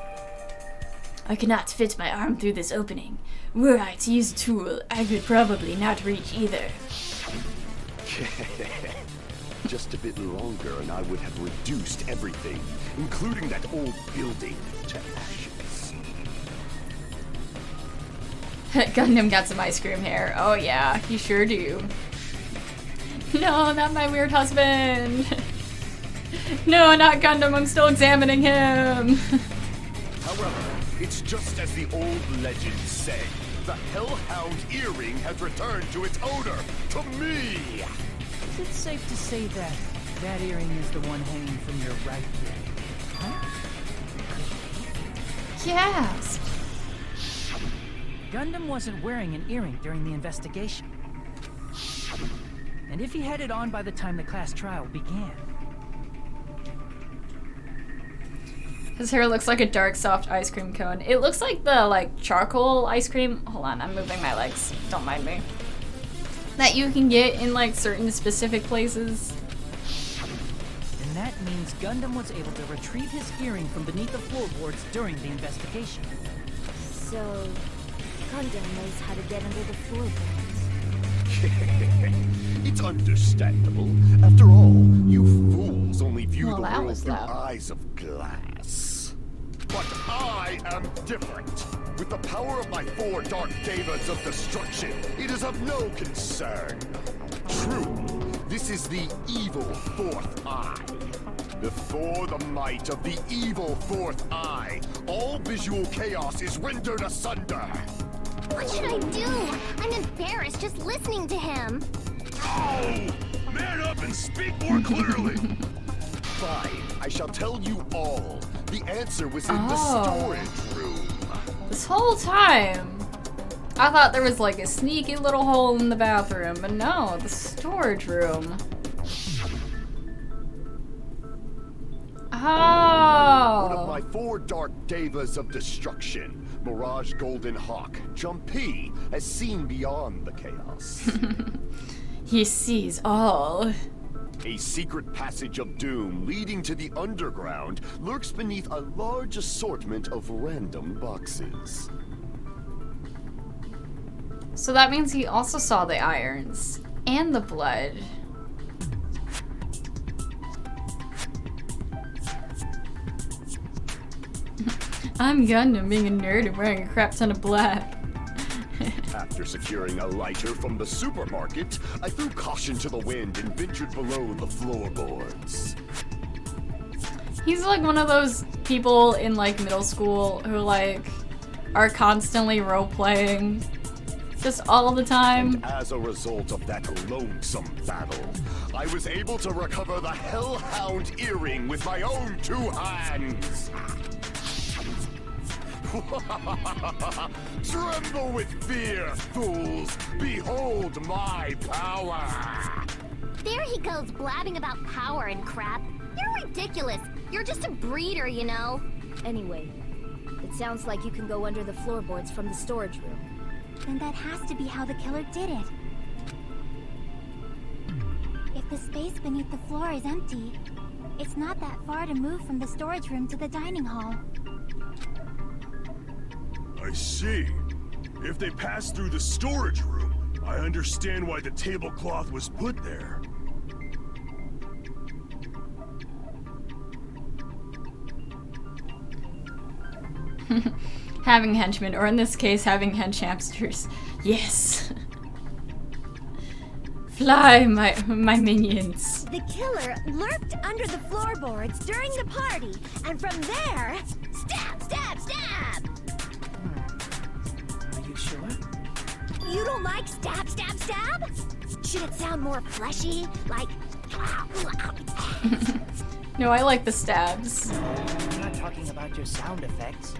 I cannot fit my arm through this opening. Were I to use a tool, I could probably not reach either. Just a bit longer and I would have reduced everything, including that old building, to ashes. Gundam got some ice cream hair. Oh yeah, you sure do. No, not my weird husband. No, not Gundam, I'm still examining him. However, it's just as the old legends say. The Hellhound earring has returned to its owner, to me! Is it safe to say that that earring is the one hanging from your right ear? Huh? Gasp. Gundam wasn't wearing an earring during the investigation. And if he had it on by the time the class trial began... His hair looks like a dark, soft ice cream cone. It looks like the, like, charcoal ice cream. Hold on, I'm moving my legs. Don't mind me. That you can get in, like, certain specific places. And that means Gundam was able to retrieve his earring from beneath the floorboards during the investigation. So, Gundam knows how to get under the floorboards. It's understandable. After all, you fools only view the world through eyes of glass. But I am different. With the power of my 4 dark devas of destruction, it is of no concern. True, this is the evil 4th eye. Before the might of the evil 4th eye, all visual chaos is rendered asunder. What should I do? I'm embarrassed just listening to him. Oh! Man up and speak more clearly! Fine, I shall tell you all. The answer was in the storage room. This whole time, I thought there was like a sneaky little hole in the bathroom, but no, the storage room. Oh! One of my 4 dark devas of destruction, Mirage Golden Hawk, Jumpy, has seen beyond the chaos. He sees all. A secret passage of doom leading to the underground lurks beneath a large assortment of random boxes. So that means he also saw the irons and the blood. I'm Gundam being a nerd and wearing a crap ton of black. After securing a lighter from the supermarket, I threw caution to the wind and ventured below the floorboards. He's like one of those people in like middle school who like are constantly role-playing just all the time. And as a result of that lonesome battle, I was able to recover the Hellhound earring with my own 2 hands. Tremble with fear, fools! Behold my power! There he goes blabbing about power and crap. You're ridiculous. You're just a breeder, you know. Anyway, it sounds like you can go under the floorboards from the storage room. Then that has to be how the killer did it. If the space beneath the floor is empty, it's not that far to move from the storage room to the dining hall. I see. If they passed through the storage room, I understand why the tablecloth was put there. Having henchmen, or in this case, having hench hamsters. Yes. Fly, my minions. The killer lurked under the floorboards during the party, and from there, stab, stab, stab! Are you sure? You don't like stab, stab, stab? Should it sound more fleshy, like... No, I like the stabs. I'm not talking about your sound effects.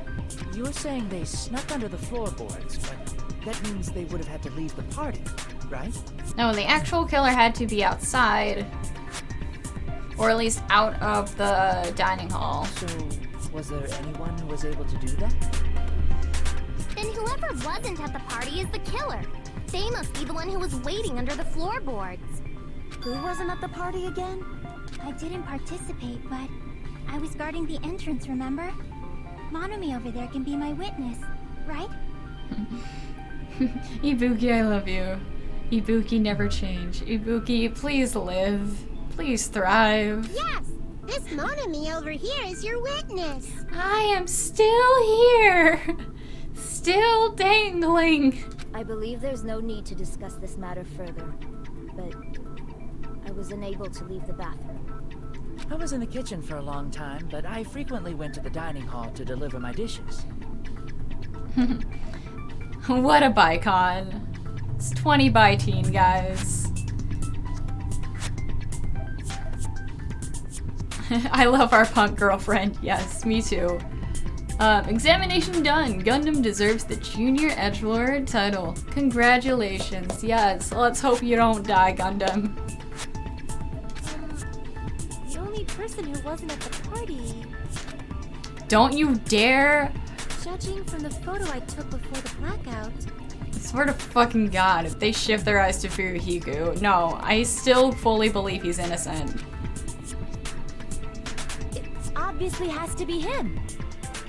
You were saying they snuck under the floorboards, but that means they would have had to leave the party, right? No, the actual killer had to be outside. Or at least out of the dining hall. So, was there anyone who was able to do that? Then whoever wasn't at the party is the killer. They must be the one who was waiting under the floorboards. Who wasn't at the party again? I didn't participate, but I was guarding the entrance, remember? Monomi over there can be my witness, right? Ibuki, I love you. Ibuki, never change. Ibuki, please live. Please thrive. Yes! This Monomi over here is your witness. I am still here. Still dangling. I believe there's no need to discuss this matter further, but I was unable to leave the bathroom. I was in the kitchen for a long time, but I frequently went to the dining hall to deliver my dishes. What a bicon. It's 20 by teen, guys. I love our punk girlfriend. Yes, me too. Examination done. Gundam deserves the Junior Edgelord title. Congratulations. Yes, let's hope you don't die, Gundam. The only person who wasn't at the party. Don't you dare! Judging from the photo I took before the blackout. I swear to fucking God, if they shift their eyes to Furuhiku. No, I still fully believe he's innocent. It obviously has to be him.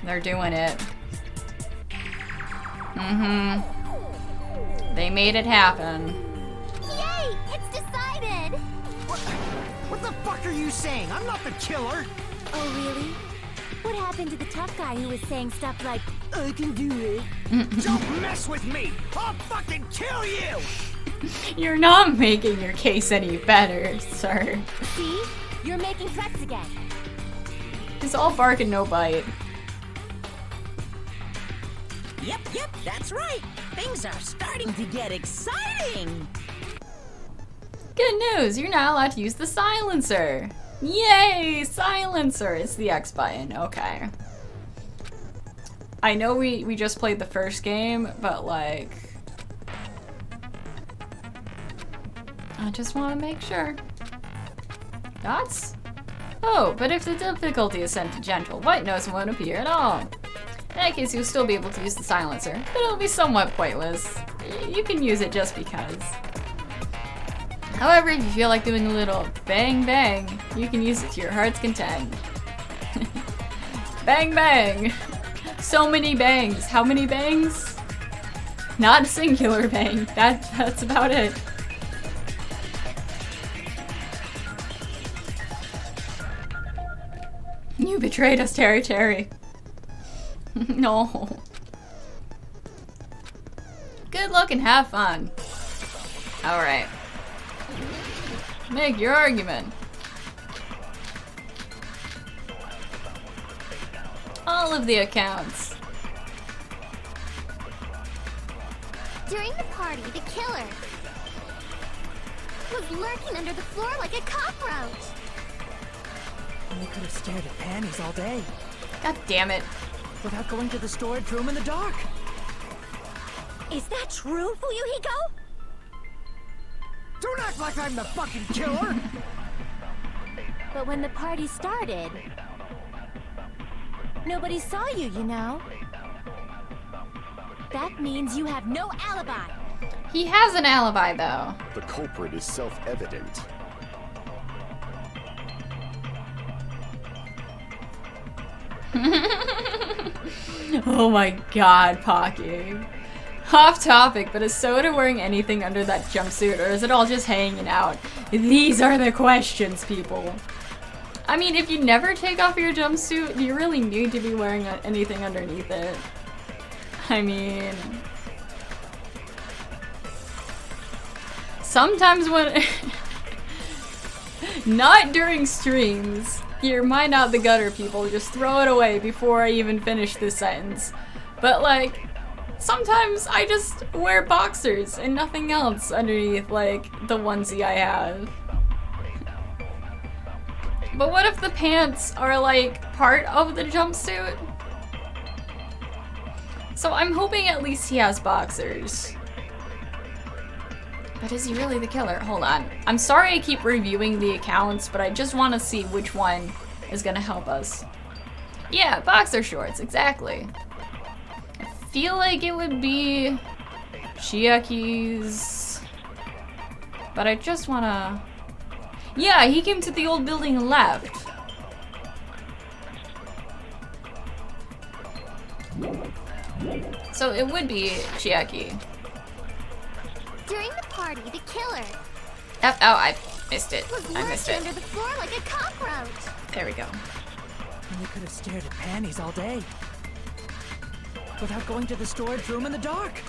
They're doing it. Mm-hmm. They made it happen. Yay! It's decided! What the fuck are you saying? I'm not the killer! Oh, really? What happened to the tough guy who was saying stuff like, I can do it? Don't mess with me! I'll fucking kill you! You're not making your case any better, sir. see? You're making threats again. It's all bark and no bite. Yep, that's right. Things are starting to get exciting. Good news, you're not allowed to use the silencer. Yay, silencer. It's the X button, okay. I know we just played the first game, but like, I just want to make sure. Dots? Oh, but if the difficulty is set to gentle, white noise won't appear at all. In that case, you'll still be able to use the silencer, but it'll be somewhat pointless. You can use it just because. However, if you feel like doing a little bang bang, you can use it to your heart's content. Bang bang! So many bangs. How many bangs? Not singular bang. That's about it. You betrayed us, Terry. No. Good luck and have fun. Alright. Make your argument. All of the accounts. During the party, the killer was lurking under the floor like a cockroach. And they could have stared at panties all day. God damn it. Without going to the storage room in the dark. Is that true, Fuyuhiko? Don't act like I'm the fucking killer! But when the party started, nobody saw you, you know? That means you have no alibi. He has an alibi, though. The culprit is self-evident. Oh my god, Pocky. Off topic, but is Soda wearing anything under that jumpsuit, or is it all just hanging out? These are the questions, people. I mean, if you never take off your jumpsuit, do you really need to be wearing anything underneath it? I mean, sometimes when not during streams, hear mind out the gutter, people, just throw it away before I even finish this sentence. But like, sometimes I just wear boxers and nothing else underneath, like, the onesie I have. But what if the pants are, like, part of the jumpsuit? So I'm hoping at least he has boxers. But is he really the killer? Hold on. I'm sorry I keep reviewing the accounts, but I just want to see which one is gonna help us. Yeah, boxer shorts, exactly. Feel like it would be Chiaki's, but I just wanna. Yeah, he came to the old building and left. So it would be Chiaki. During the party, the killer Oh, I missed it. was I missed lurking it. under the floor like a cockroach. There we go. And they could have stared at panties all day. Without going to the storage room in the dark.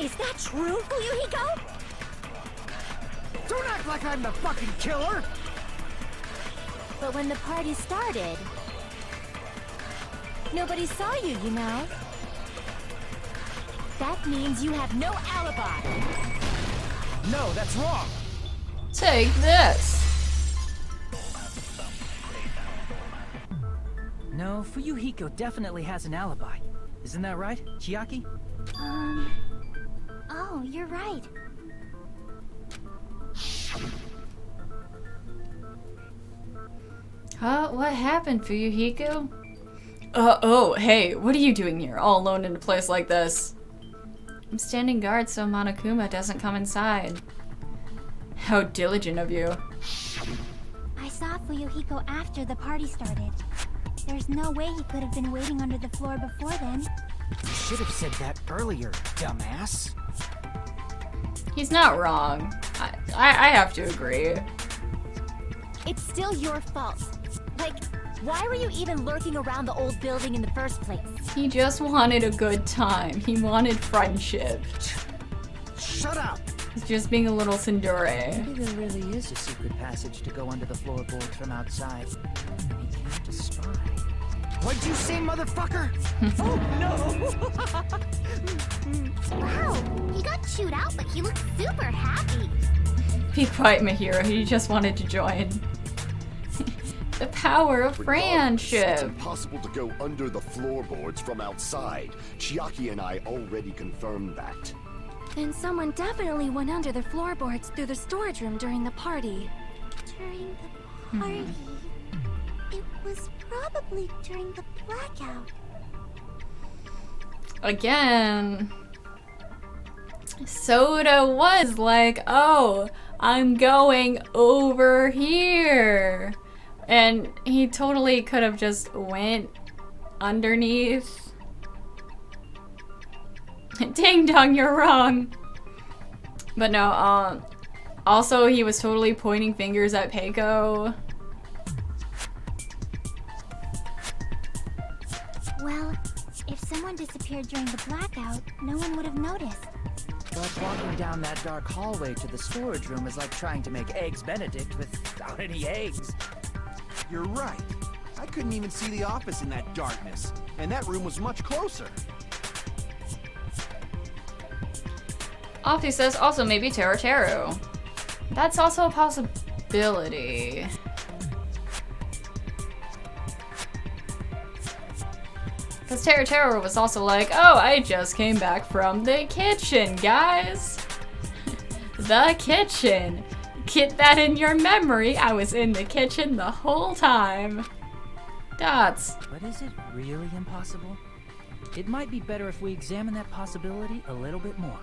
Is that true, Fuyuhiko? Don't act like I'm the fucking killer! But when the party started, nobody saw you, you know? That means you have no alibi. No, that's wrong. Take this. No, Fuyuhiko definitely has an alibi. Isn't that right, Chiaki? Oh, you're right. Huh? What happened, Fuyuhiko? Oh, hey, what are you doing here, all alone in a place like this? I'm standing guard so Monokuma doesn't come inside. How diligent of you. I saw Fuyuhiko after the party started. There's no way he could have been waiting under the floor before then. You should have said that earlier, dumbass. He's not wrong. I have to agree. It's still your fault. Like, why were you even lurking around the old building in the first place? He just wanted a good time. He wanted friendship. Shut up! He's just being a little tsundere. Maybe there really is a secret passage to go under the floorboards from outside. And he came to spy. What'd you say, motherfucker? Oh no! Wow, he got chewed out, but he looks super happy. Be quiet, Mahiro. He just wanted to join. The power of Regardless, it's friendship. impossible to go under the floorboards from outside. Chiaki and I already confirmed that. Then someone definitely went under the floorboards through the storage room during the party. During the party. It was probably during the blackout. Again, Soda was like, oh, I'm going over here. And he totally could have just went underneath. Ding dong, you're wrong. But no, also he was totally pointing fingers at Peiko. Well, if someone disappeared during the blackout, no one would have noticed. But walking down that dark hallway to the storage room is like trying to make Eggs Benedict without any eggs. You're right. I couldn't even see the office in that darkness, and that room was much closer. Opti says also maybe Teru. That's also a possibility. Because Teru was also like, oh, I just came back from the kitchen, guys. The kitchen. Get that in your memory. I was in the kitchen the whole time. Dots. But is it really impossible? It might be better if we examine that possibility a little bit more.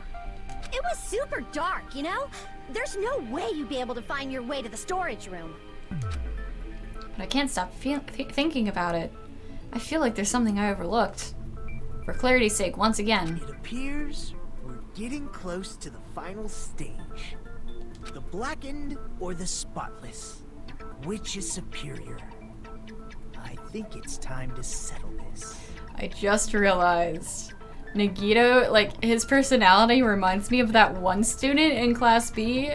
It was super dark, you know? There's no way you'd be able to find your way to the storage room. But I can't stop thinking about it. I feel like there's something I overlooked. For clarity's sake, once again. It appears we're getting close to the final stage. The blackened or the spotless? Which is superior? I think it's time to settle this. I just realized. Nagito, like, his personality reminds me of that one student in Class B.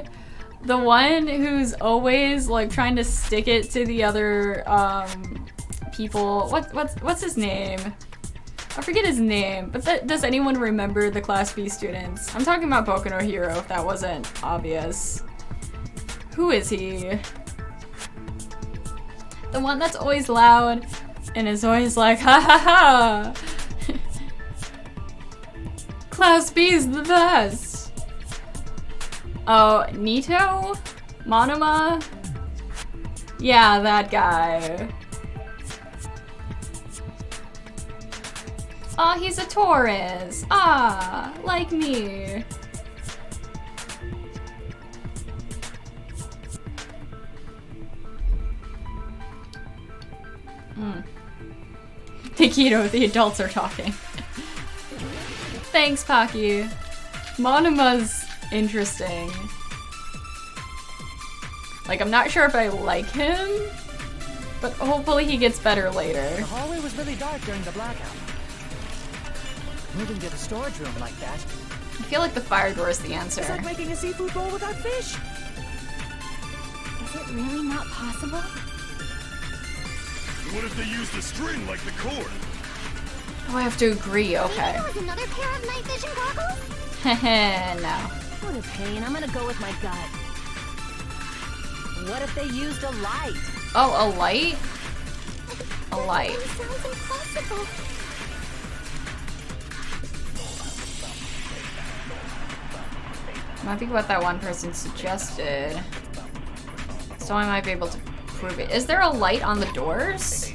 The one who's always, like, trying to stick it to the other, people. What's his name? I forget his name, but does anyone remember the Class B students? I'm talking about Boku no Hero, if that wasn't obvious. Who is he? The one that's always loud and is always like, ha ha ha! Class B's the best! Oh, Nito? Monoma? Yeah, that guy. Aw, he's a Taurus. Ah, like me. Takedo, the adults are talking. Thanks, Paki. Monoma's interesting. Like, I'm not sure if I like him, but hopefully he gets better later. The hallway was really dark during the blackout. Moving to the storage room like that. I feel like the fire door is the answer. It's like making a seafood bowl without fish. Is it really not possible? What if they used a string like the cord? Oh, I have to agree, okay. Maybe there was another pair of night vision goggles? No. What a pain. I'm gonna go with my gut. What if they used a light? Oh, a light? A light. That sounds impossible. Might be what that one person suggested. So I might be able to prove it. Is there a light on the doors?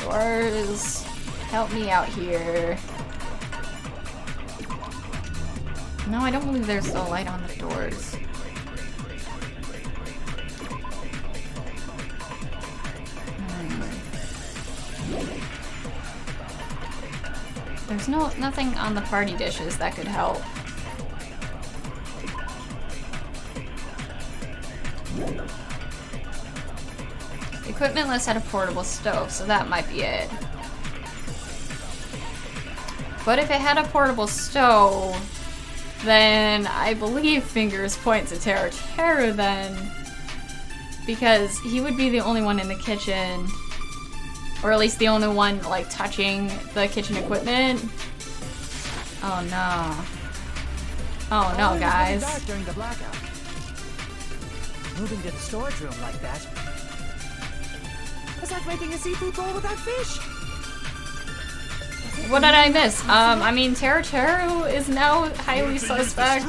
Doors, help me out here. No, I don't believe there's a light on the doors. There's nothing on the party dishes that could help. The equipment list had a portable stove, so that might be it. But if it had a portable stove, then I believe fingers point to Teru then. Because he would be the only one in the kitchen. Or at least the only one, like, touching the kitchen equipment. Oh no. Oh no, guys. Dark during the blackout. Moving to the storage room like that. It's like making a seafood bowl without fish. What did I miss? I mean, Teru is now highly suspect.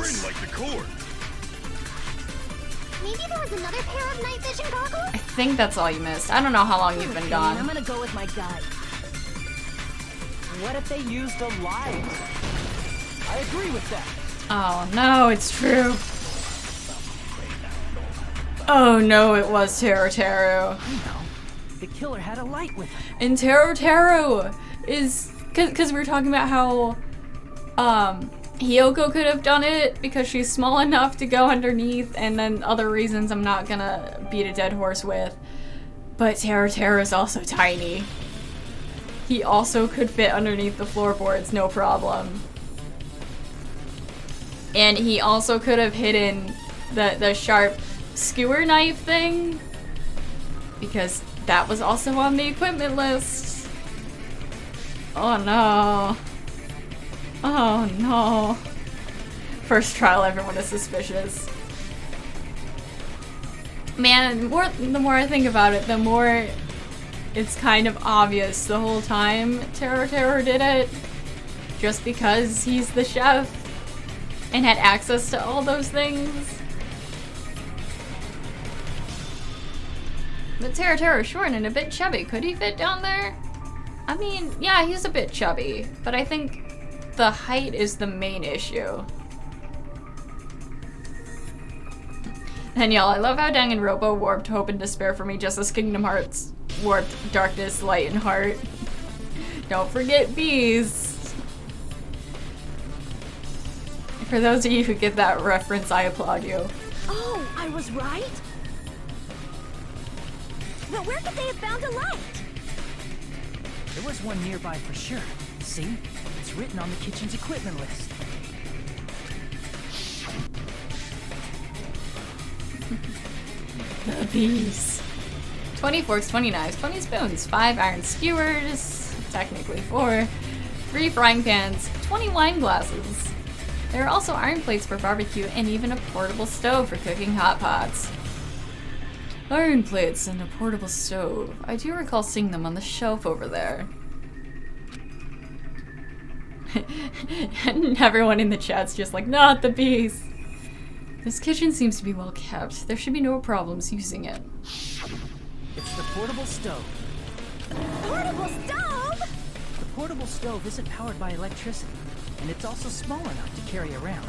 Maybe there was another pair of night vision goggles? I think that's all you missed. I don't know how long you've been gone. I'm gonna go with my gut. What if they used a light? I agree with that. Oh no, it's true. Oh no, it was Teru. The killer had a light with him. And Teru is... Because we were talking about how Hiyoko could have done it because she's small enough to go underneath, and then other reasons I'm not gonna beat a dead horse with. But Teru is also tiny. He also could fit underneath the floorboards, no problem. And he also could have hidden the sharp skewer knife thing, because that was also on the equipment list. Oh no. Oh no. First trial, everyone is suspicious. Man, the more I think about it, the more it's kind of obvious the whole time Teru did it. Just because he's the chef and had access to all those things. But Teru is short and a bit chubby. Could he fit down there? I mean, yeah, he's a bit chubby, but I think the height is the main issue. And y'all, I love how Danganronpa warped hope and despair for me just as Kingdom Hearts warped darkness, light, and heart. Don't forget bees. For those of you who get that reference, I applaud you. Oh, I was right? But where could they have found a light? There was one nearby for sure. See? It's written on the kitchen's equipment list. The bees. 20 forks, 20 knives, 20 spoons, 5 iron skewers, technically 4, 3 frying pans, 20 wine glasses. There are also iron plates for barbecue and even a portable stove for cooking hot pots. Iron plates and a portable stove. I do recall seeing them on the shelf over there. And everyone in the chat's just like, not the bees. This kitchen seems to be well kept. There should be no problems using it. It's the portable stove. Portable stove? The portable stove isn't powered by electricity, and it's also small enough to carry around.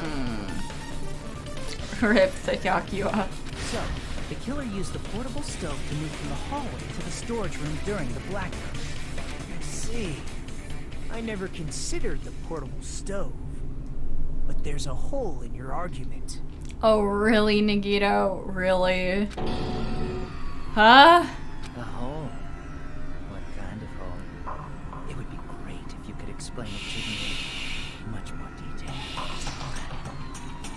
Rip the Yakuya. So, the killer used the portable stove to move from the hallway to the storage room during the blackout. I see. I never considered the portable stove. But there's a hole in your argument. Oh, really, Nagito? Really? Huh? A hole? What kind of hole? It would be great if you could explain it to me in much more detail.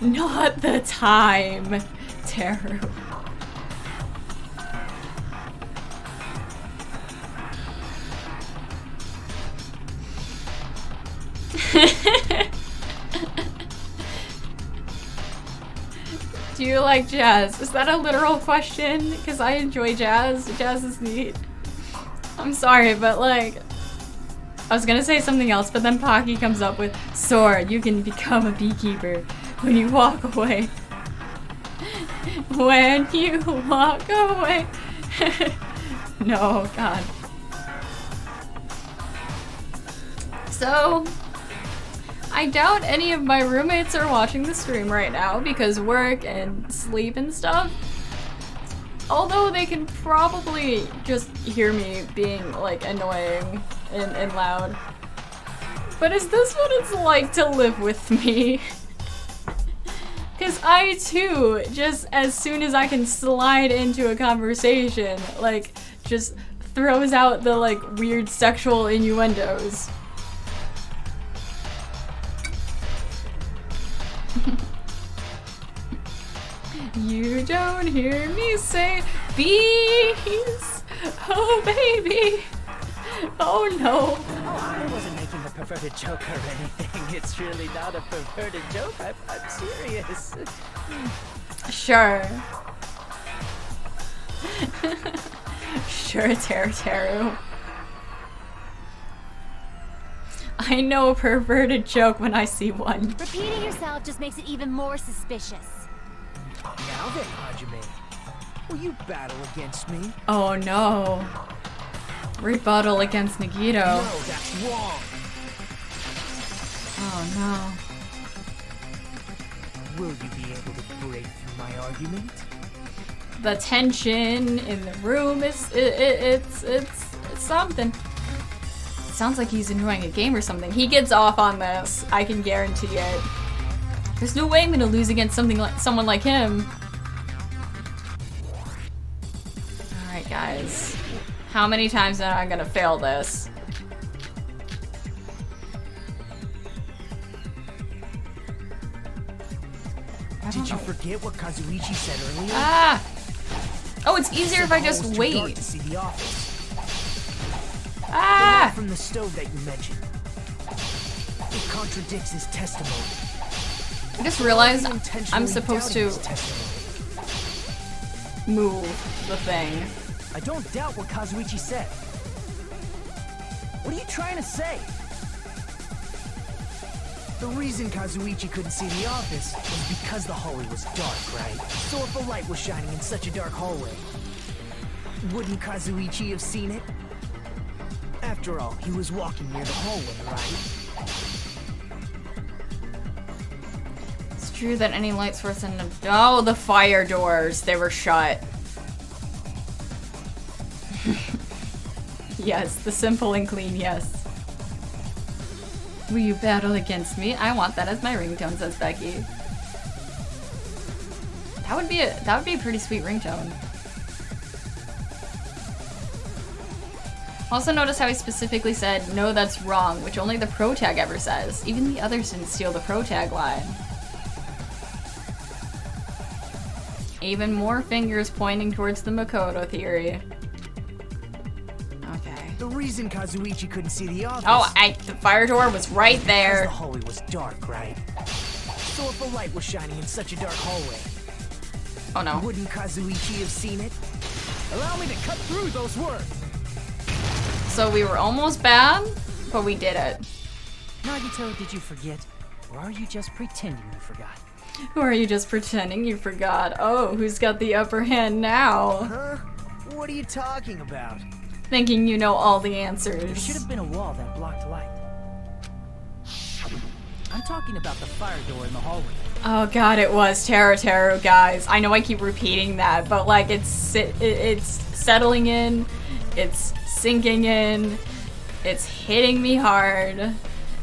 Not the time, Teru. Do you like jazz? Is that a literal question? Because I enjoy jazz. Jazz is neat. I'm sorry, but like, I was gonna say something else, but then Pocky comes up with, Sora, you can become a beekeeper when you walk away. When you walk away. No, God. So, I doubt any of my roommates are watching the stream right now because work and sleep and stuff. Although they can probably just hear me being like annoying and loud. But is this what it's like to live with me? Because I too, just as soon as I can slide into a conversation, like just throws out the like weird sexual innuendos. You don't hear me say bees, oh baby, oh no. Oh, I wasn't making a perverted joke or anything. It's really not a perverted joke. I'm serious. Sure. Sure, Teru. I know a perverted joke when I see one. Repeating yourself just makes it even more suspicious. Now then, Hajime, will you battle against me? Oh no. Rebuttal against Nagito. No, that's wrong. Oh no. Will you be able to break through my argument? The tension in the room is it's something. It sounds like he's enjoying a game or something. He gets off on this, I can guarantee it. There's no way I'm gonna lose against someone like him. Alright guys. How many times am I gonna fail this? Did you forget what Kazuichi said earlier? Ah! Oh, it's easier if I just wait. To see the office. Ah! From the stove that you mentioned. It contradicts his testimony. I just realized I'm supposed to move the thing. I don't doubt what Kazuichi said. What are you trying to say? The reason Kazuichi couldn't see the office was because the hallway was dark, right? So if a light was shining in such a dark hallway, wouldn't Kazuichi have seen it? After all, he was walking near the hallway, right? It's true that any light source in the... Oh, the fire doors. They were shut. Yes, the simple and clean, yes. Will you battle against me? I want that as my ringtone, says Becky. That would be a pretty sweet ringtone. Also notice how he specifically said, no, that's wrong, which only the pro tag ever says. Even the others didn't steal the pro tag line. Even more fingers pointing towards the Makoto theory. Okay. The reason Kazuichi couldn't see the office... Oh, the fire door was right there. The hallway was dark, right? So if a light was shining in such a dark hallway... Oh no. Wouldn't Kazuichi have seen it? Allow me to cut through those words! So we were almost bad, but we did it. Nagito, did you forget? Or are you just pretending you forgot? Or are you just pretending you forgot? Oh, who's got the upper hand now? Huh? What are you talking about? Thinking you know all the answers. There should have been a wall that blocked light. I'm talking about the fire door in the hallway. Oh god, it was Teru, guys. I know I keep repeating that, but like it's settling in, it's sinking in, it's hitting me hard.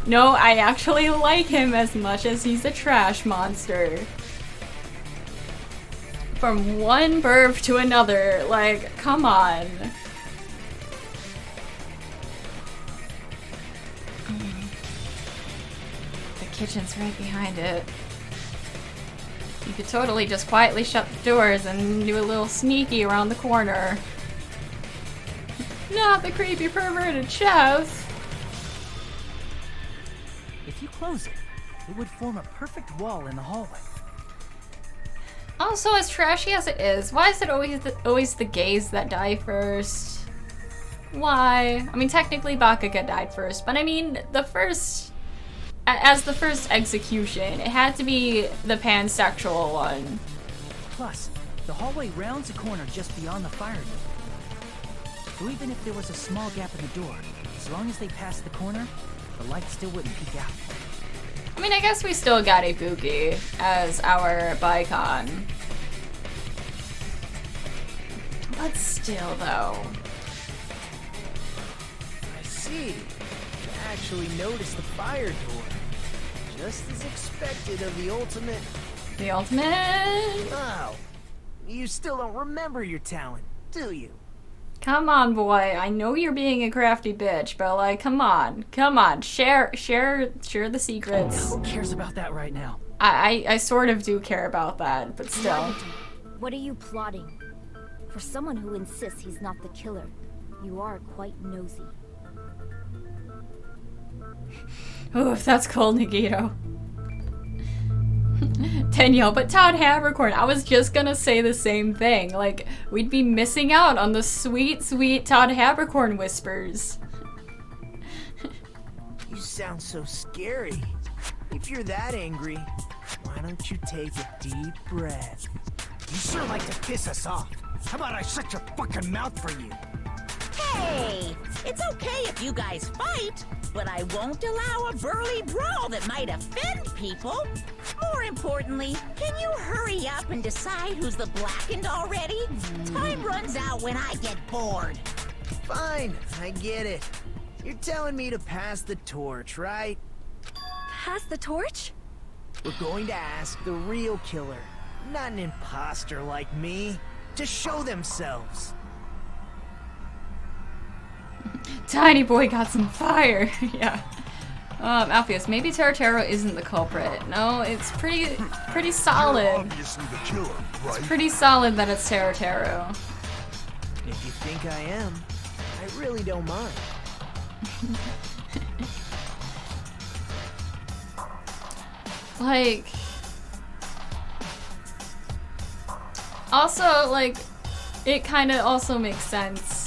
No, I actually like him as much as he's a trash monster. From one birth to another, like, come on. The kitchen's right behind it. You could totally just quietly shut the doors and do a little sneaky around the corner. Not the creepy perverted chef. If you close it, it would form a perfect wall in the hallway. Also, as trashy as it is, why is it always the gays that die first? Why? I mean, technically Bakuga died first, but I mean, as the first execution, it had to be the pansexual one. Plus, the hallway rounds a corner just beyond the fire door. So even if there was a small gap in the door, as long as they passed the corner, the light still wouldn't peek out. I mean, I guess we still got Ibuki as our Baikon. But still, though. I see. You actually noticed the fire door. Just as expected of the ultimate. The ultimate? Oh. You still don't remember your talent, do you? Come on, boy. I know you're being a crafty bitch, but like, come on. Share the secrets. Who cares about that right now? I sort of do care about that, but still. What are you plotting? For someone who insists he's not the killer, you are quite nosy. Oof, that's cold, Nagito. Danielle, but Todd Habercorn, I was just gonna say the same thing. Like, we'd be missing out on the sweet, sweet Todd Habercorn whispers. You sound so scary. If you're that angry, why don't you take a deep breath? You sure like to piss us off. How about I shut your fucking mouth for you? Hey, it's okay if you guys fight, but I won't allow a burly brawl that might offend people. More importantly, can you hurry up and decide who's the blackened already? Time runs out when I get bored. Fine, I get it. You're telling me to pass the torch, right? Pass the torch? We're going to ask the real killer, not an imposter like me, to show themselves. Tiny boy got some fire. Yeah. Alpheus, maybe Teratero isn't the culprit. No, it's pretty solid. You're obviously the killer, right? It's pretty solid that it's Teratero. If you think I am, I really don't mind. Like, also, like, it kind of also makes sense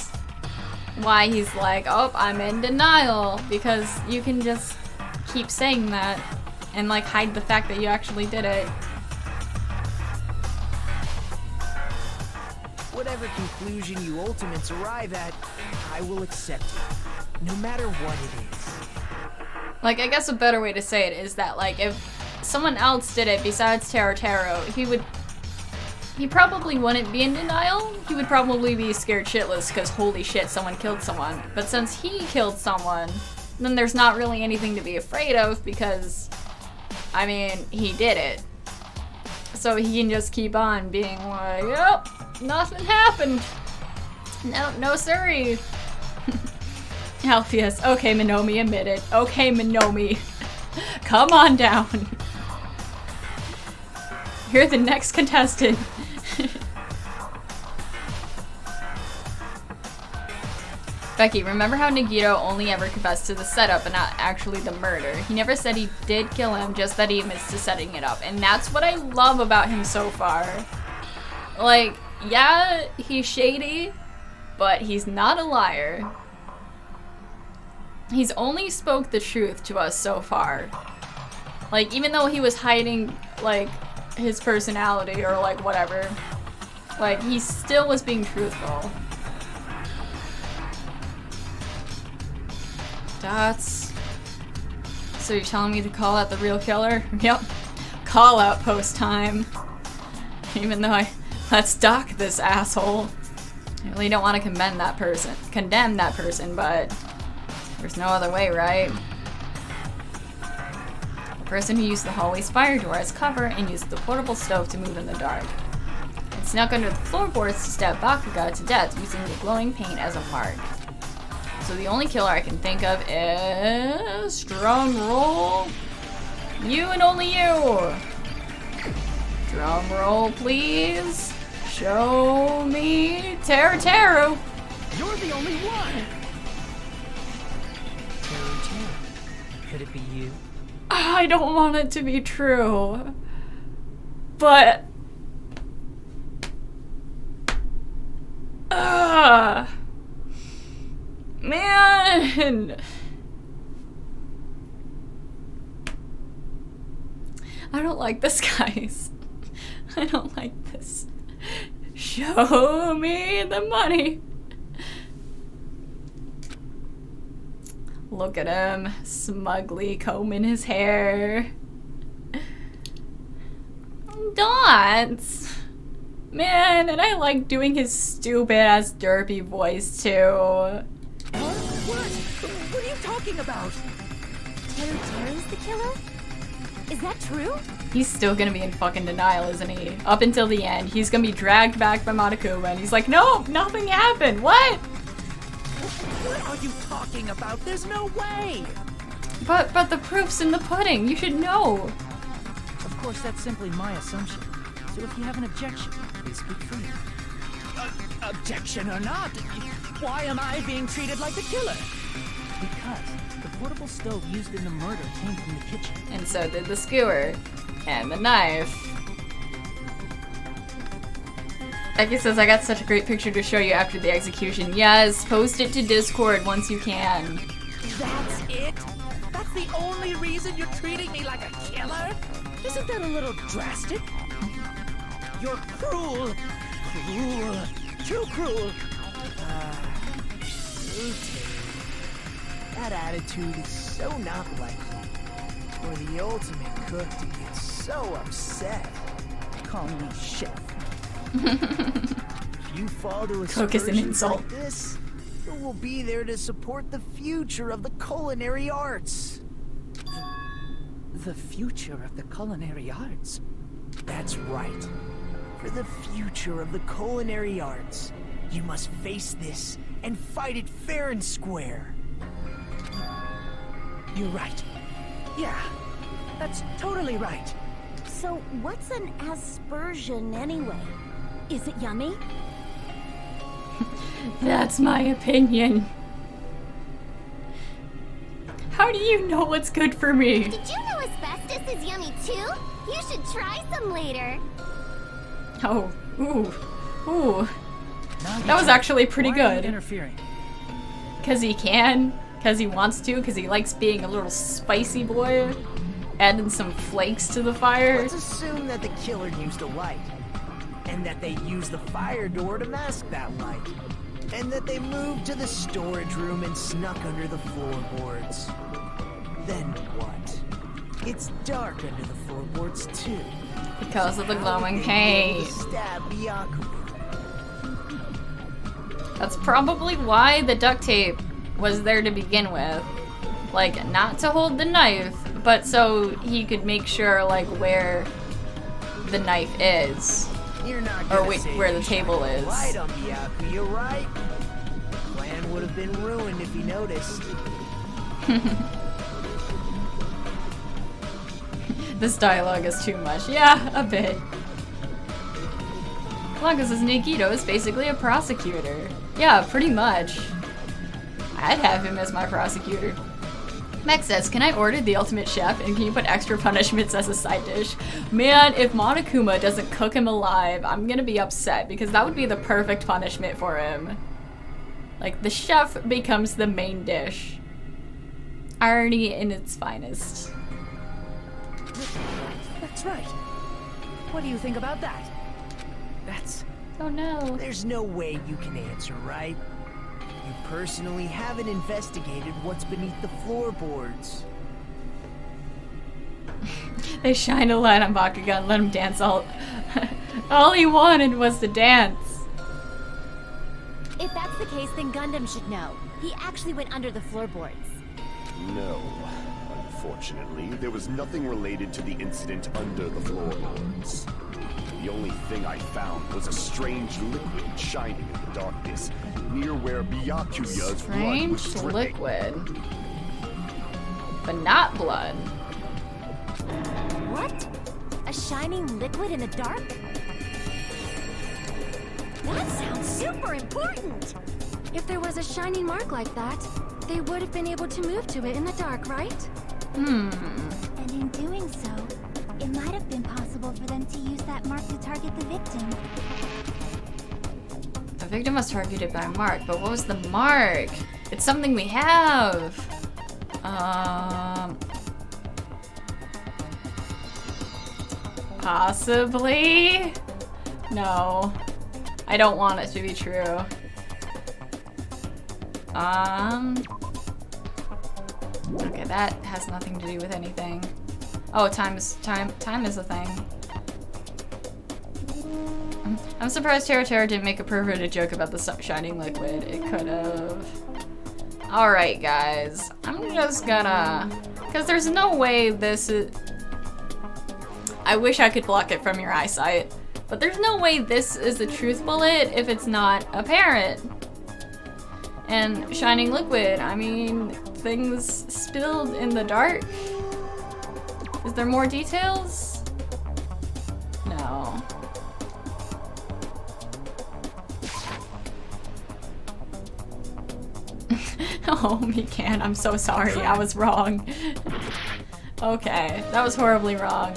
why he's like, oh, I'm in denial, because you can just keep saying that and like hide the fact that you actually did it. Whatever conclusion you ultimates arrive at, I will accept it, no matter what it is. Like, I guess a better way to say it is that, like, if someone else did it besides Teratero, he probably wouldn't be in denial. He would probably be scared shitless because holy shit, someone killed someone. But since he killed someone, then there's not really anything to be afraid of because, I mean, he did it. So he can just keep on being like, yep, nothing happened. No siree. Alpheus, okay, Minomi, admit it. Okay, Minomi, come on down. You're the next contestant. Becky, remember how Nagito only ever confessed to the setup and not actually the murder? He never said he did kill him, just that he admits to setting it up. And that's what I love about him so far. Like, yeah, he's shady, but he's not a liar. He's only spoke the truth to us so far. Like, even though he was hiding, like, his personality or, like, whatever, like, he still was being truthful. That's... So you're telling me to call out the real killer? Yep. Call out post time. Even though let's dock this asshole. I really don't want to condemn that person, but there's no other way, right? The person who used the hallway's fire door as cover and used the portable stove to move in the dark. And snuck under the floorboards to stab Bakuga to death using the glowing paint as a mark. So the only killer I can think of is... drum roll. You and only you. Drum roll, please. Show me Teratero. You're the only one. Teratero. Could it be you? I don't want it to be true. But... man! I don't like this, guys. I don't like this. Show me the money. Look at him, smugly combing his hair. Dots. Man, and I like doing his stupid ass derpy voice too. What? What are you talking about? Terry's the killer? Is that true? He's still gonna be in fucking denial, isn't he? Up until the end. He's gonna be dragged back by Monokuma and he's like, no, nothing happened. What? What are you talking about? There's no way! But the proof's in the pudding. You should know. Of course, that's simply my assumption. So if you have an objection, please speak freely. Objection or not, why am I being treated like the killer? Because the portable stove used in the murder came from the kitchen. And so did the skewer. And the knife. Becky says, I got such a great picture to show you after the execution. Yes, post it to Discord once you can. That's it? That's the only reason you're treating me like a killer? Isn't that a little drastic? You're cruel. Cruel. Too cruel. That attitude is so not like you. For the ultimate cook to get so upset. Call me chef. If you fall to Cook is an aspersions insult. like this, who will be there to support the future of the culinary arts? The future of the culinary arts? That's right. For the future of the culinary arts, you must face this and fight it fair and square. You're right. Yeah, that's totally right. So what's an aspersion anyway? Is it yummy? That's my opinion. How do you know what's good for me? Did you know asbestos is yummy too? You should try some later. Oh, ooh. That was actually pretty good. Interfering. Cause he can, cause he wants to, cause he likes being a little spicy boy. Adding some flakes to the fire. Let's assume that the killer used a light. And that they used the fire door to mask that light. And that they moved to the storage room and snuck under the floorboards. Then what? It's dark under the floorboards too. Because of the glowing How paint. did they stab Byakuya? That's probably why the duct tape was there to begin with. Like, not to hold the knife, but so he could make sure, like, where the knife is. You're not Or gonna wait, say where the you table shined a is. light on Byakuya, right? The plan would have been ruined if he noticed. This dialogue is too much. Yeah, a bit. Blanca says Nikito is basically a prosecutor. Yeah, pretty much. I'd have him as my prosecutor. Max says, can I order the ultimate chef and can you put extra punishments as a side dish? Man, if Monokuma doesn't cook him alive, I'm gonna be upset because that would be the perfect punishment for him. Like, the chef becomes the main dish. Irony in its finest. That's right. What do you think about that? That's... Oh no. There's no way you can answer, right? You personally haven't investigated what's beneath the floorboards. They shined a light on Bakugan and let him dance all... all he wanted was to dance. If that's the case, then Gundam should know. He actually went under the floorboards. No. Unfortunately, there was nothing related to the incident under the floorboards. The only thing I found was a strange liquid shining in the darkness near where Byakuya's blood was Strange dripping. liquid. But not blood. What? A shining liquid in the dark? That sounds super important! If there was a shining mark like that, they would have been able to move to it in the dark, right? And in doing so, it might have been possible for them to use that mark to target the victim. The victim was targeted by a mark, but what was the mark? It's something we have. Possibly? No. I don't want it to be true. Okay, that has nothing to do with anything. Oh, time is a thing. I'm surprised Tara didn't make a perverted joke about the shining liquid. It could have. Alright, guys. I'm just gonna... Because there's no way this is... I wish I could block it from your eyesight. But there's no way this is the truth bullet if it's not apparent. And shining liquid, I mean, things spilled in the dark? Is there more details? No. Oh, Mikan, I'm so sorry. I was wrong. Okay, that was horribly wrong.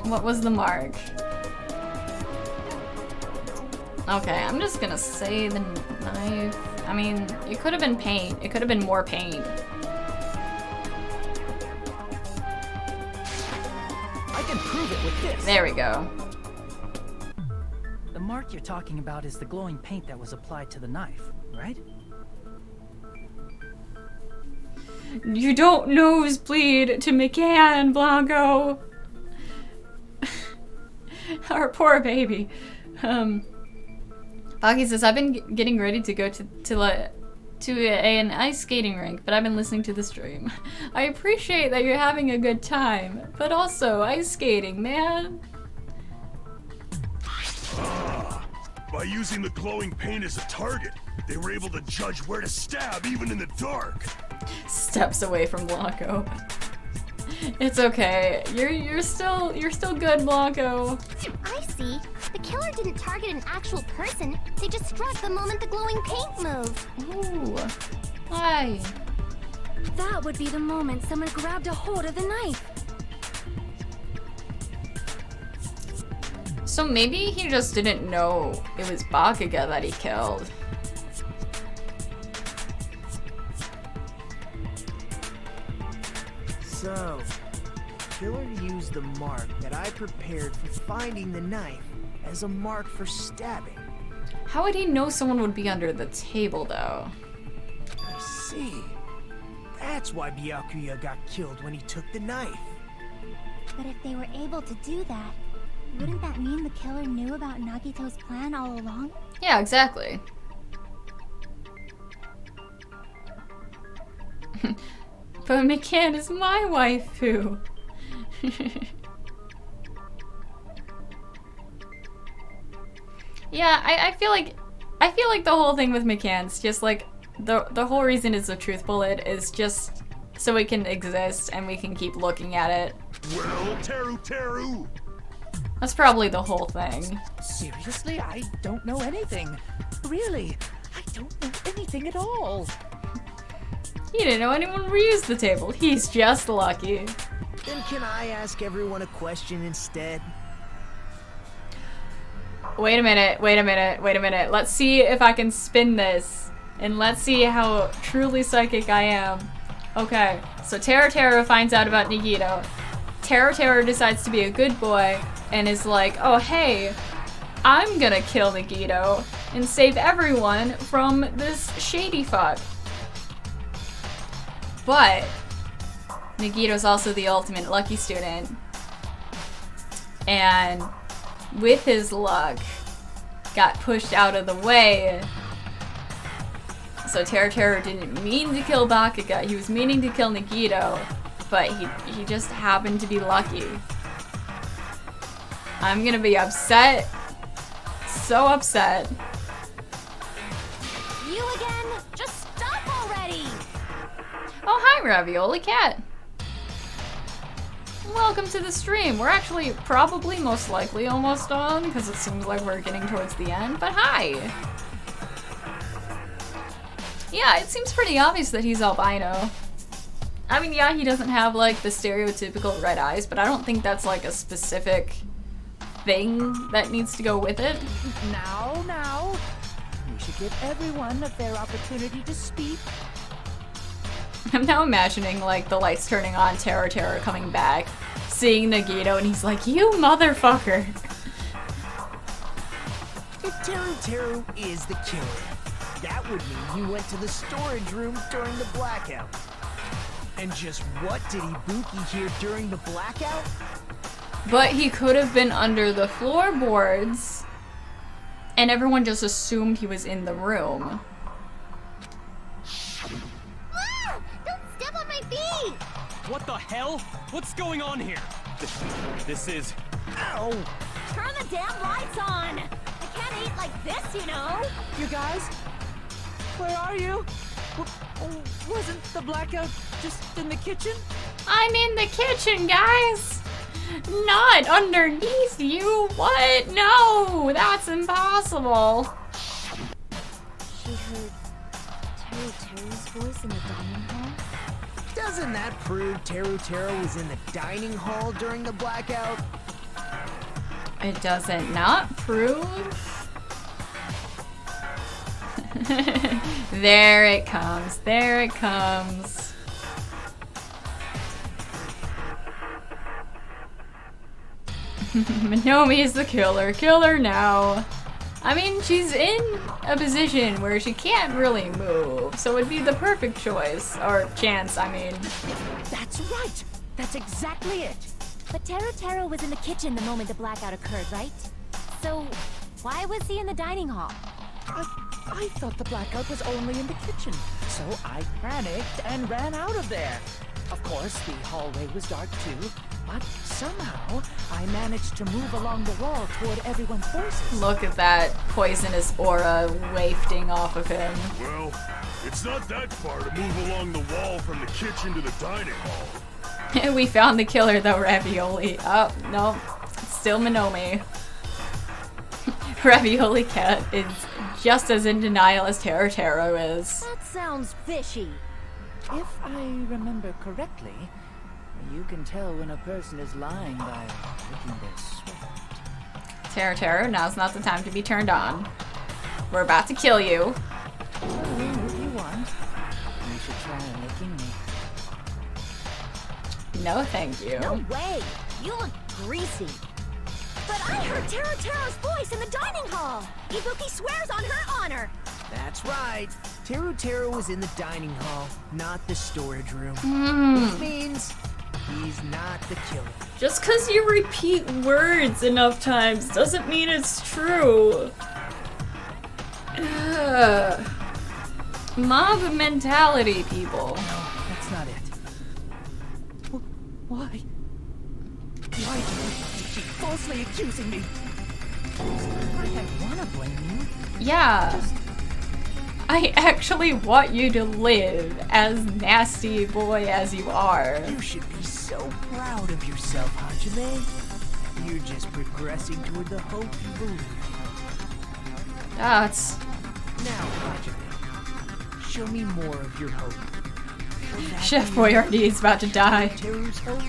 What was the mark? Okay, I'm just gonna say the knife. I mean, it could have been paint. It could have been more paint. I can prove it with this. There we go. The mark you're talking about is the glowing paint that was applied to the knife, right? You don't nosebleed to McCann, Blanco. Our poor baby. Baki says, I've been getting ready to go to an ice skating rink, but I've been listening to the stream. I appreciate that you're having a good time, but also ice skating, man. By using the glowing paint as a target, they were able to judge where to stab even in the dark. Steps away from Blanco. It's okay. You're still good, Blanco. I see. The killer didn't target an actual person. They just struck the moment the glowing paint moved. Ooh. Hi. That would be the moment someone grabbed a hold of the knife. So maybe he just didn't know it was Bakuga that he killed. So, killer used the mark that I prepared for finding the knife as a mark for stabbing. How would he know someone would be under the table, though? I see. That's why Byakuya got killed when he took the knife. But if they were able to do that, wouldn't that mean the killer knew about Nagito's plan all along? Yeah, exactly. But McCann is my waifu. Yeah, I feel like the whole thing with McCann's just like the whole reason it's a truth bullet is just so it can exist and we can keep looking at it. Well, Teru. That's probably the whole thing. Seriously, I don't know anything. Really, I don't know anything at all. He didn't know anyone reused the table. He's just lucky. Then can I ask everyone a question instead? Wait a minute. Let's see if I can spin this. And let's see how truly psychic I am. Okay, so Tara finds out about Nagito. Tara decides to be a good boy and is like, oh hey, I'm gonna kill Nagito and save everyone from this shady fuck. But Nagito's also the ultimate lucky student. And with his luck, got pushed out of the way. So Tara didn't mean to kill Bakuga, he was meaning to kill Nagito, but he just happened to be lucky. I'm gonna be upset. So upset. You again? Just stop already! Oh, hi, Ravioli Cat. Welcome to the stream. We're actually probably most likely almost done because it seems like we're getting towards the end, but hi. Yeah, it seems pretty obvious that he's albino. I mean, yeah, he doesn't have like the stereotypical red eyes, but I don't think that's like a specific thing that needs to go with it. Now. We should give everyone a fair opportunity to speak. I'm now imagining like the lights turning on, Terror coming back, seeing Nagito, and he's like, "You motherfucker." If Teru is the killer, that would mean he went to the storage room during the blackout. And just what did Ibuki hear during the blackout? But he could have been under the floorboards, and everyone just assumed he was in the room. Ah! Don't step on my feet! What the hell? What's going on here? This is... Ow! Turn the damn lights on! I can't eat like this, you know? You guys? Where are you? Wasn't the blackout just in the kitchen? I'm in the kitchen, guys! Not underneath you! What? No! That's impossible! She heard Teru's voice in the dining hall? Doesn't that prove Teru was in the dining hall during the blackout? It doesn't not prove. There it comes. There it comes. Minomi is the killer. Kill her now. I mean, she's in a position where she can't really move, so it'd be the perfect choice. Or chance, I mean. That's right! That's exactly it! But Teru was in the kitchen the moment the blackout occurred, right? So, why was he in the dining hall? I thought the blackout was only in the kitchen, so I panicked and ran out of there. Of course, the hallway was dark too, but somehow I managed to move along the wall toward everyone's voices. Look at that poisonous aura wafting off of him. Well, it's not that far to move along the wall from the kitchen to the dining hall. We found the killer though, Ravioli. Oh, no. It's still Minomi. Ravioli Cat is just as in denial as Teru is. That sounds fishy. If I remember correctly, you can tell when a person is lying by licking their sweat. Teru, now's not the time to be turned on. We're about to kill you. Well, if you want, you should try licking me. No, thank you. No way! You look greasy. But I heard Teru's voice in the dining hall! Ibuki swears on her honor! That's right. Teru was in the dining hall, not the storage room. Which means he's not the killer. Just because you repeat words enough times doesn't mean it's true. Ugh. Mob mentality, people. No, that's not it. Why? Why do you keep falsely accusing me? I wanna blame you. Yeah. I actually want you to live, as nasty boy as you are. You should be so proud of yourself, Hajime. You're just progressing toward the hope you believe. That's... Now, Hajime, show me more of your hope. Chef Boyardee is about to die. Teru's hope?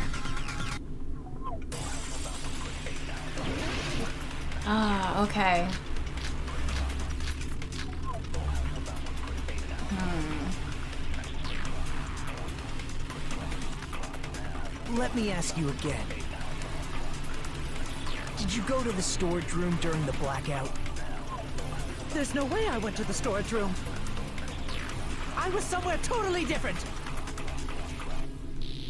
Ah, okay. Let me ask you again. Did you go to the storage room during the blackout? There's no way I went to the storage room. I was somewhere totally different.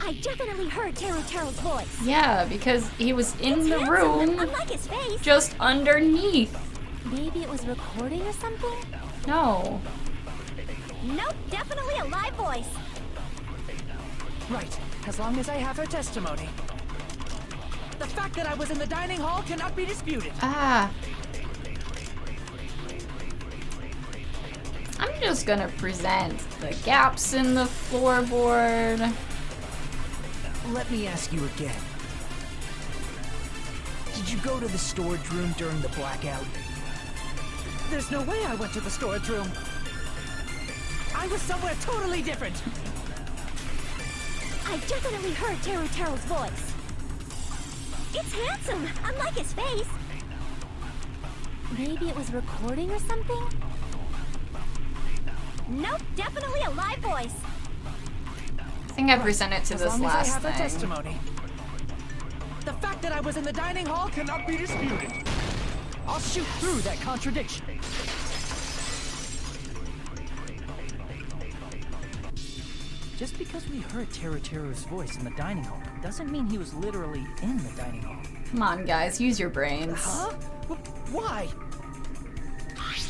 I definitely heard Teru's voice. Yeah, because he was in the room, Unlike his face. just underneath. Maybe it was recording or something? No. Nope, definitely a live voice. Right, as long as I have her testimony. The fact that I was in the dining hall cannot be disputed. Ah. I'm just gonna present the gaps in the floorboard. Let me ask you again. Did you go to the storage room during the blackout? There's no way I went to the storage room. I was somewhere totally different. I definitely heard Terutero's voice. It's handsome, unlike his face. Maybe it was recording or something? Nope, definitely a live voice. I think I presented to As this long as I last have a thing. testimony. The fact that I was in the dining hall cannot be disputed. I'll shoot through that contradiction. Just because we heard Terutero's voice in the dining hall doesn't mean he was literally in the dining hall. Come on, guys, use your brains. Huh? Why?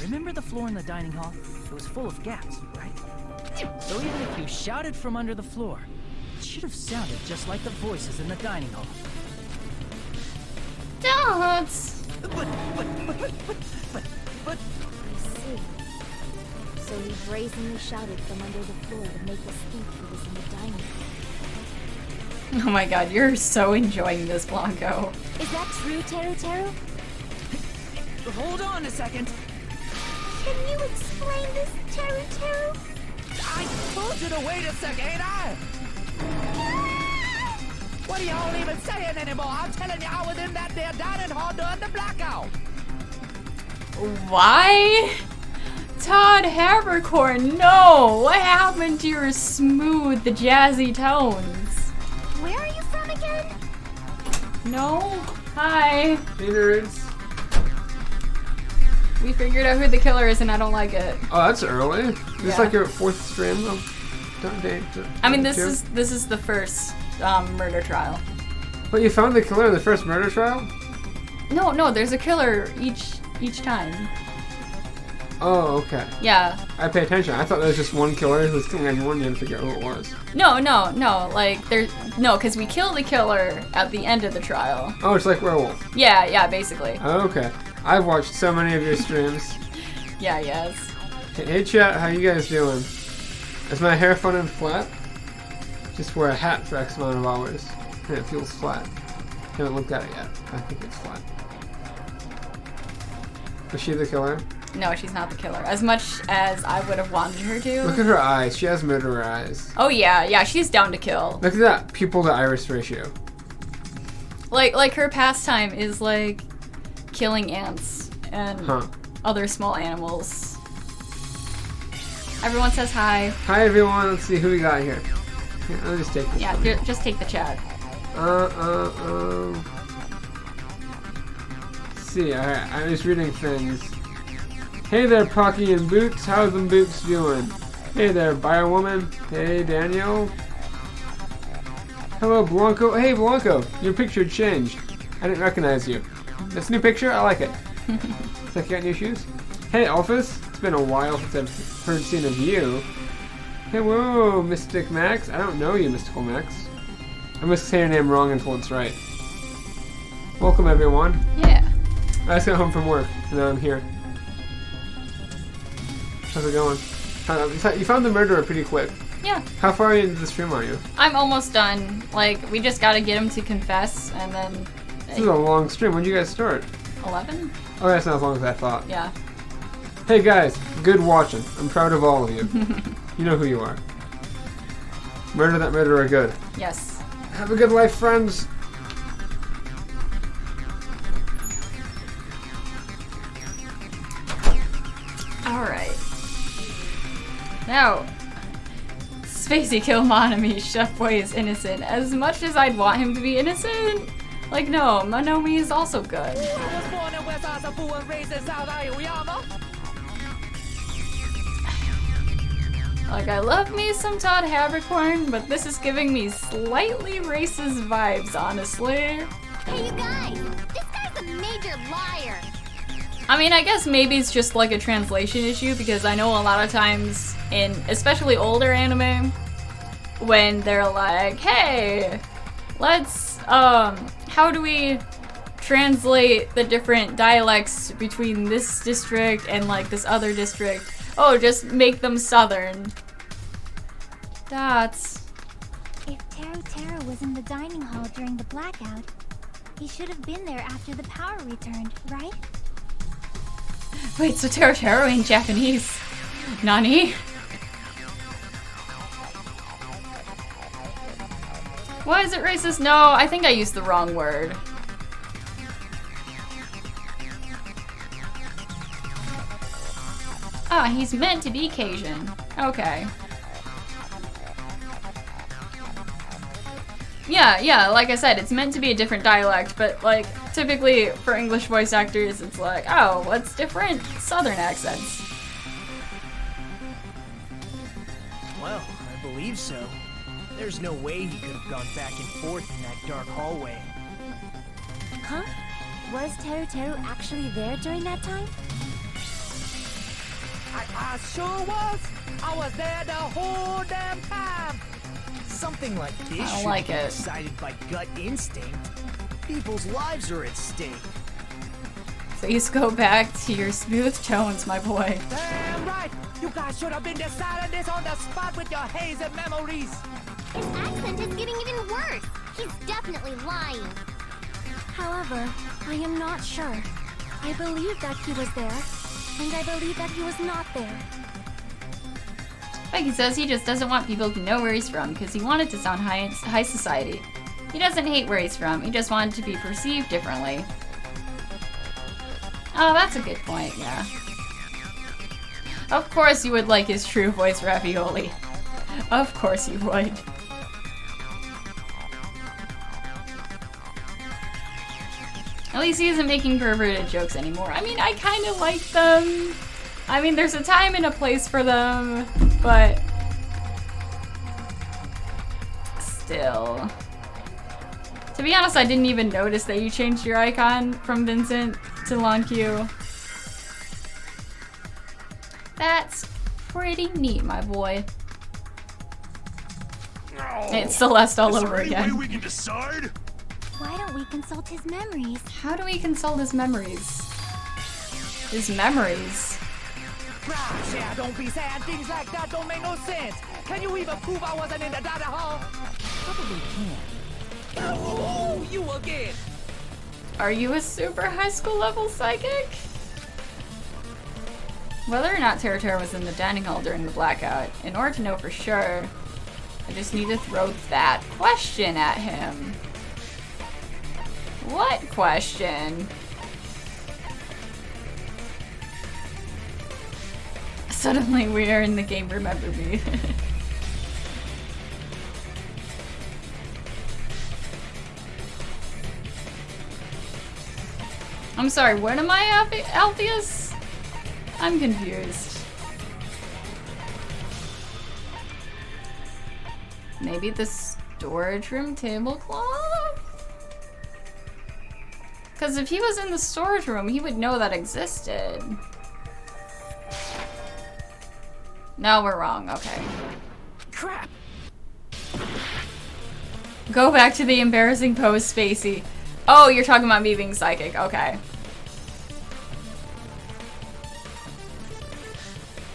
Remember the floor in the dining hall? It was full of gaps, right? So even if you shouted from under the floor, it should have sounded just like the voices in the dining hall. Donuts! But I see. So he brazenly shouted from under the floor to make us think he was in the dining hall. Oh my god, you're so enjoying this, Blanco. Is that true, Teru? Hold on a second. Can you explain this, Teru? I told you to wait a second, ain't I? What are y'all even saying anymore? I'm telling you, I was in that there dining hall during the blackout. Why? Todd Habercorn, no! What happened to your smooth, jazzy tones? Where are you from again? No? Hi. Hey, nerds. We figured out who the killer is and I don't like it. Oh, that's early. This is Yeah. like your 4th stream of I mean, this is the first murder trial. But you found the killer in the first murder trial? No, there's a killer each time. Oh, okay. Yeah. I pay attention. I thought there was just one killer who was killing everyone. You had to figure out who it was. No, like because we kill the killer at the end of the trial. Oh, it's like werewolf. Yeah, basically. Oh, okay. I've watched so many of your streams. Yes. Hey chat, how you guys doing? Is my hair fun and flat? Just wear a hat for X amount of hours, and it feels flat. Haven't looked at it yet. I think it's flat. Was she the killer? No, she's not the killer. As much as I would have wanted her to. Look at her eyes. She has murderer eyes. Oh yeah, she's down to kill. Look at that pupil to iris ratio. Like her pastime is like killing ants and other small animals. Everyone says hi. Hi everyone. Let's see who we got here. Here, I'll just take this. Yeah, just take the chat. Let's see. Alright, I was reading things. Hey there, Pocky and Boots. How's them Boots doing? Hey there, Biowoman. Hey, Daniel. Hello, Blanco. Hey, Blanco. Your picture changed. I didn't recognize you. This new picture? I like it. Looks like you got new shoes. Hey, Alphys. It's been a while since I've seen of you. Hey, whoa, Mystic Max. I don't know you, Mystical Max. I must say your name wrong until it's right. Welcome, everyone. Yeah. I just got home from work, and now I'm here. How's it going? You found the murderer pretty quick. Yeah. How far into the stream are you? I'm almost done. Like, we just gotta get him to confess, and then... This is a long stream. When did you guys start? 11? Oh, that's not as long as I thought. Yeah. Hey guys, good watching. I'm proud of all of you. You know who you are. Murder that murderer good. Yes. Have a good life, friends. Alright. Now, Spacey killed Monami. Chef Boy is innocent. As much as I'd want him to be innocent, like, no, Monomi is also good. Like, I love me some Todd Habercorn, but this is giving me slightly racist vibes, honestly. Hey, you guys! This guy's a major liar! I mean, I guess maybe it's just like a translation issue, because I know a lot of times in especially older anime, when they're like, hey, let's, how do we translate the different dialects between this district and like this other district? Oh, just make them southern. That's... If Teru was in the dining hall during the blackout, he should have been there after the power returned, right? Wait, so Teru ain't Japanese. Nani? Why is it racist? No, I think I used the wrong word. Oh, he's meant to be Cajun. Okay. Yeah, like I said, it's meant to be a different dialect, but like, typically for English voice actors, it's like, oh, what's different? Southern accents. Well, I believe so. There's no way he could have gone back and forth in that dark hallway. Huh? Was Teru actually there during that time? I sure was. I was there the whole damn time. Something like this I don't should like be it. decided by gut instinct. People's lives are at stake. Please go back to your smooth tones, my boy. Damn right. You guys should have been deciding this on the spot with your hazy memories. His accent is getting even worse. He's definitely lying. However, I am not sure. I believe that he was there, and I believe that he was not there. Becky says he just doesn't want people to know where he's from because he wanted to sound high society. He doesn't hate where he's from, he just wanted to be perceived differently. Oh, that's a good point, yeah. Of course you would like his true voice ravioli. Of course you would. At least he isn't making perverted jokes anymore. I mean, I kind of like them. I mean, there's a time and a place for them, but still. To be honest, I didn't even notice that you changed your icon from Vincent to Lonq. That's pretty neat, my boy. It's Celeste all Is over there any again. way we can decide? Why don't we consult his memories? How do we consult his memories? His memories? Gosh, yeah, don't be saying things like that. Don't make no sense. Can you even prove I wasn't in the dining hall? Probably can. Oh, you again. Are you a super high school level psychic? Whether or not Teru was in the dining hall during the blackout, in order to know for sure, I just need to throw that question at him. What question? Suddenly we are in the game Remember Me. I'm sorry, what am I, Alpheus? I'm confused. Maybe the storage room tablecloth? Because if he was in the storage room, he would know that existed. No, we're wrong. Okay. Crap. Go back to the embarrassing pose, Spacey. Oh, you're talking about me being psychic. Okay.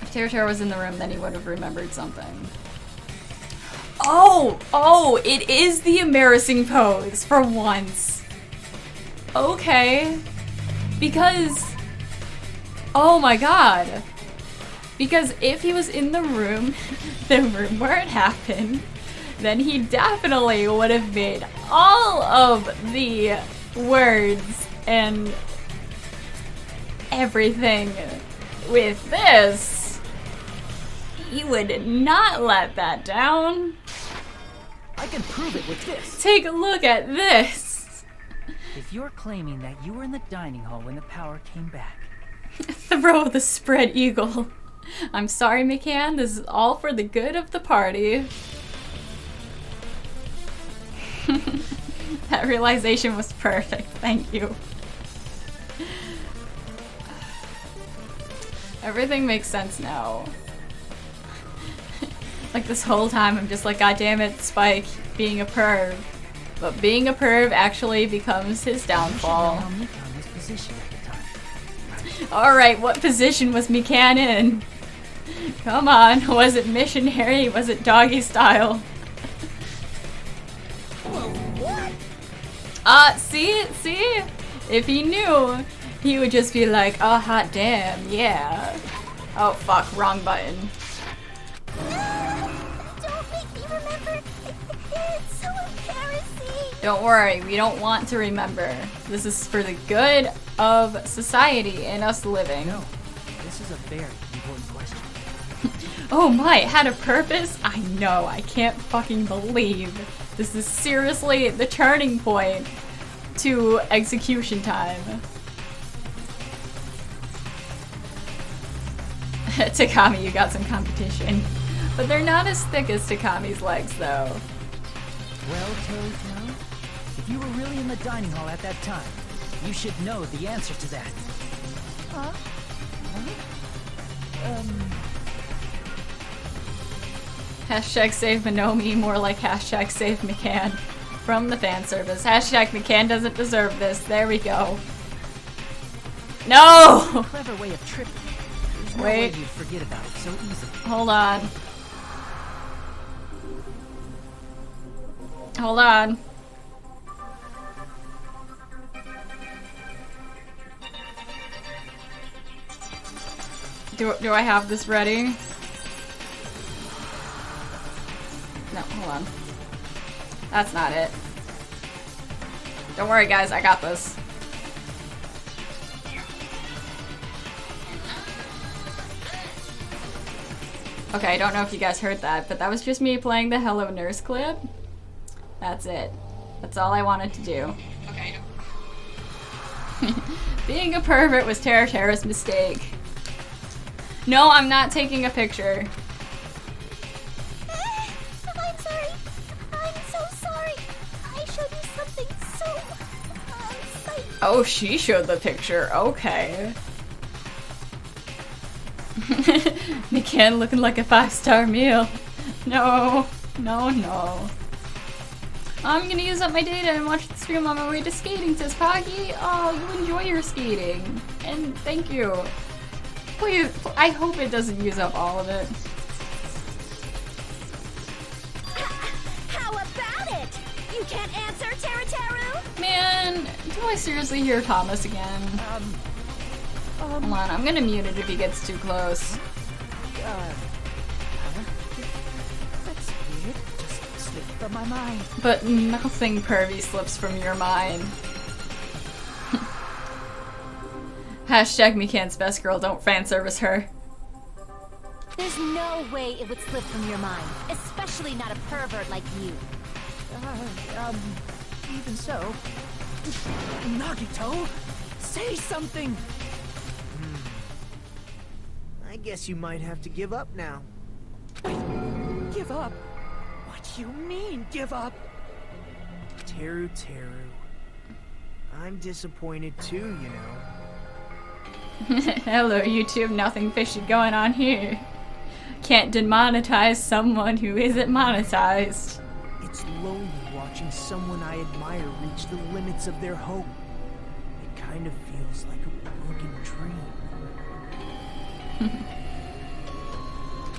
If Teru was in the room, then he would have remembered something. Oh, it is the embarrassing pose for once. Okay. Because, oh my god. Because if he was in the room where it happened, then he definitely would have made all of the words and everything with this. He would not let that down. I can prove it with this. Take a look at this. If you're claiming that you were in the dining hall when the power came back. Throw the spread eagle. I'm sorry, McCann. This is all for the good of the party. That realization was perfect. Thank you. Everything makes sense now. Like this whole time I'm just like, god damn it, Spike, being a perv. But being a perv actually becomes his downfall. Alright, what position was McCann in? Come on, was it missionary? Was it doggy style? See? If he knew, he would just be like, oh hot damn, yeah. Oh fuck, wrong button. Don't make me remember. It's so embarrassing. Don't worry, we don't want to remember. This is for the good of society and us living. No, this is a very important question. Oh my, it had a purpose? I know, I can't fucking believe. This is seriously the turning point to execution time. Takami, you got some competition. But they're not as thick as Takami's legs, though. Well, Terry, if you were really in the dining hall at that time, you should know the answer to that. Huh? Hashtag save Minomi, more like hashtag save McCann. From the fan service. Hashtag McCann doesn't deserve this. There we go. No! Clever way of tripping. There's no Wait. way you'd forget about it so easily. Hold on. Hold on. Do I have this ready? No, hold on. That's not it. Don't worry, guys. I got this. Okay, I don't know if you guys heard that, but that was just me playing the Hello Nurse clip. That's it. That's all I wanted to do. Okay. Being a pervert was Tara's mistake. No, I'm not taking a picture. I'm sorry. I'm so sorry. I showed you something so exciting. Oh, she showed the picture. Okay. McCann looking like a 5-star meal. No. No, no. I'm gonna use up my data and watch the stream on my way to skating, says Poggy. Oh, you enjoy your skating. And thank you. Please, I hope it doesn't use up all of it. How about it? You can't answer, Teru? Man, do I seriously hear Thomas again? Hold on, I'm gonna mute it if he gets too close. That's weird. Just slipped from my mind. But nothing pervy slips from your mind. Hashtag McCann's best girl, don't fan service her. There's no way it would slip from your mind, especially not a pervert like you. Even so. Nagito, say something! I guess you might have to give up now. Give up? What do you mean, give up? Teru. I'm disappointed too, you know. Hello YouTube, nothing fishy going on here. Can't demonetize someone who isn't monetized. It's lonely watching someone I admire reach the limits of their hope. It kind of feels like a broken dream.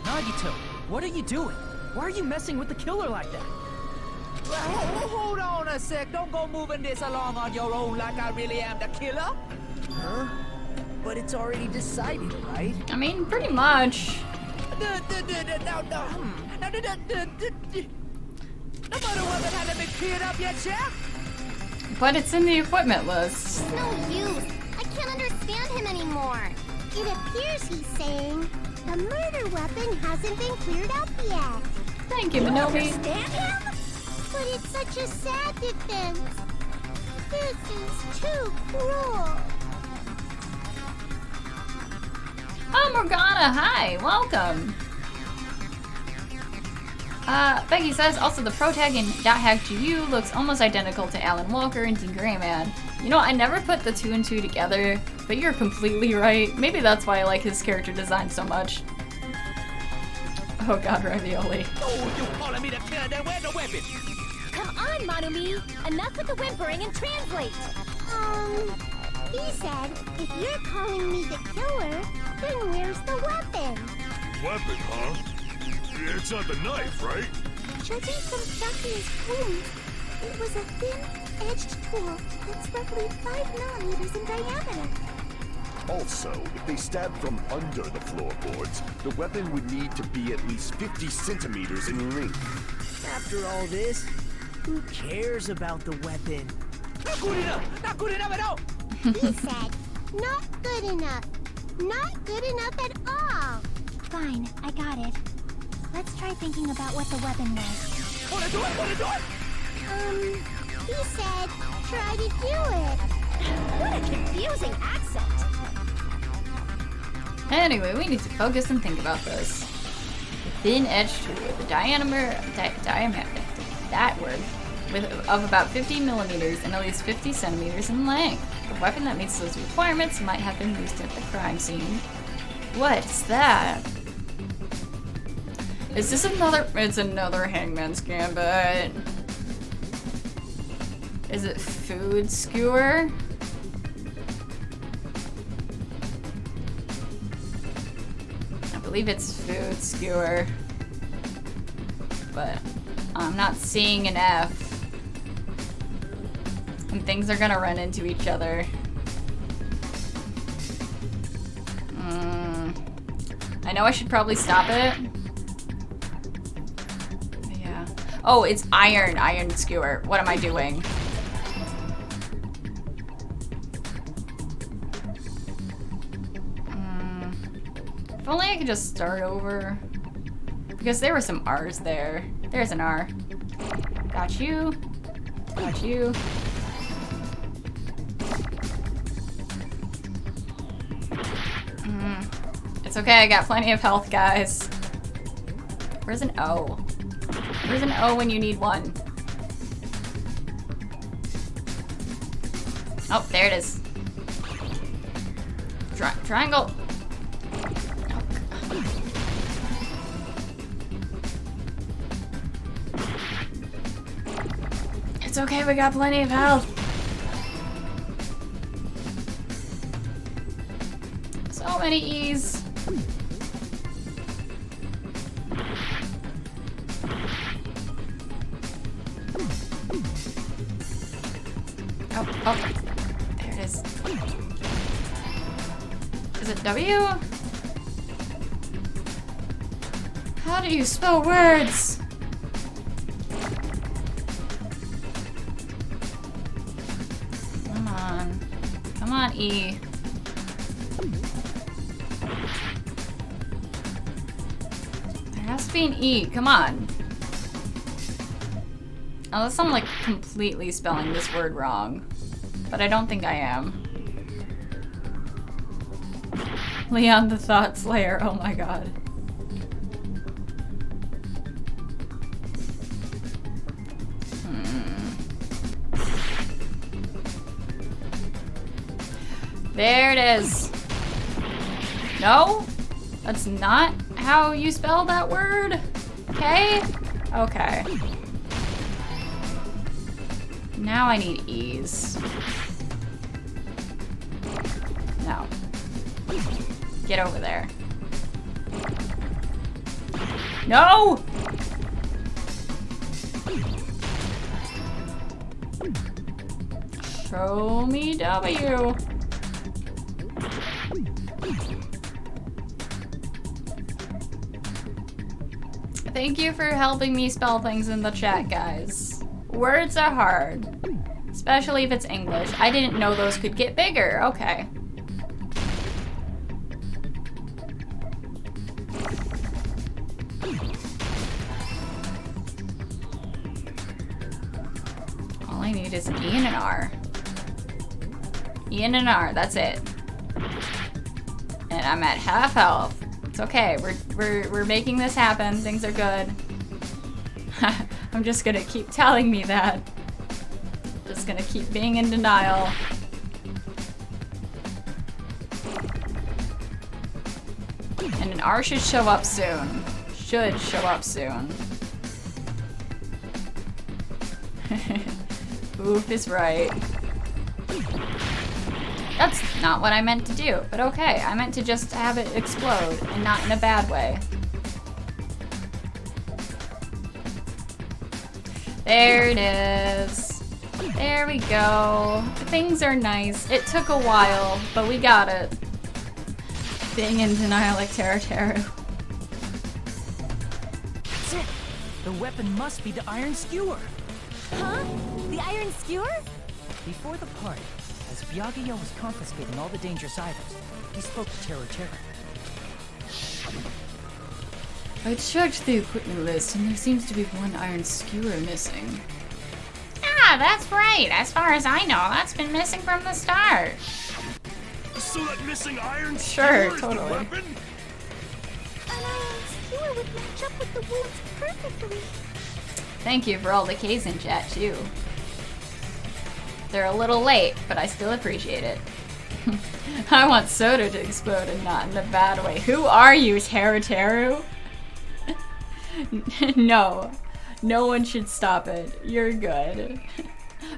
Nagito, what are you doing? Why are you messing with the killer like that? Hold on a sec. Don't go moving this along on your own like I really am the killer. Huh? But it's already decided, right? I mean, pretty much. No murder weapon hasn't been cleared up yet, Chef? But it's in the equipment list. It's no use. I can't understand him anymore. It appears he's saying the murder weapon hasn't been cleared up yet. Thank you, Minomi. Understand him? But it's such a sad defense. This is too cruel. Oh, Morgana, hi, welcome. Becky says, also the pro tag in .hack2u looks almost identical to Alan Walker and Dean Grayman. You know, I never put the 2 and 2 together, but you're completely right. Maybe that's why I like his character design so much. Oh god, Ravioli. Oh, you calling me the killer, then where's the weapon? Come on, Manumi! Enough with the whimpering and translate! He said, if you're calling me the killer, then where's the weapon? Weapon, huh? It's not the knife, right? Judging from Sakuya's wounds, it was a thin-edged tool that's roughly 5 millimeters in diameter. Also, if they stabbed from under the floorboards, the weapon would need to be at least 50 centimeters in length. After all this, Who cares about the weapon? Not good enough! Not good enough at all! He said, not good enough. Not good enough at all. Fine, I got it. Let's try thinking about what the weapon was. Wanna do it? Wanna do it? He said, try to do it. What a confusing accent. Anyway, we need to focus and think about this. A thin-edged tool with a diameter, that word, of about 50 millimeters and at least 50 centimeters in length. A weapon that meets those requirements might have been used at the crime scene. What is that? Is this another? It's another Hangman's Gambit. Is it food skewer? I believe it's food skewer, but I'm not seeing an F. And things are gonna run into each other. I know I should probably stop it. Yeah. Oh, it's iron skewer. What am I doing? If only I could just start over. Because there were some R's there. There's an R. Got you. Got you. It's okay, I got plenty of health, guys. Where's an O? Where's an O when you need one? Oh, there it is. Triangle. It's okay, we got plenty of health. So many E's. Oh, there it is. Is it W? How do you spell words? Come on. Come on, E. There has to be an E. Come on. Unless I'm like completely spelling this word wrong. But I don't think I am. Leon the Thought Slayer, oh my god. There it is. No? That's not how you spell that word? Okay? Okay. Now I need E's. No. Get over there. No! Show me W. Thank you for helping me spell things in the chat, guys. Words are hard. Especially if it's English. I didn't know those could get bigger. Okay. All I need is an E and an R. E and an R, that's it. And I'm at half health. It's okay. We're making this happen. Things are good. I'm just gonna keep telling me that. Just gonna keep being in denial. And an R should show up soon. Should show up soon. Oof is right. That's not what I meant to do, but okay. I meant to just have it explode, and not in a bad way. There it is. There we go. Things are nice. It took a while, but we got it. Being in denial like Teru. That's it. The weapon must be the iron skewer. Huh? The iron skewer? Before the party, as Byakuya was confiscating all the dangerous items, he spoke to Tero. I checked the equipment list and there seems to be one iron skewer missing. Ah, that's right. As far as I know, that's been missing from the start. So that missing iron Sure, skewer is totally. the weapon? An iron skewer would match up with the wounds perfectly. Thank you for all the K's in chat too. They're a little late, but I still appreciate it. I want soda to explode and not in a bad way. Who are you, Teru? No. No one should stop it. You're good.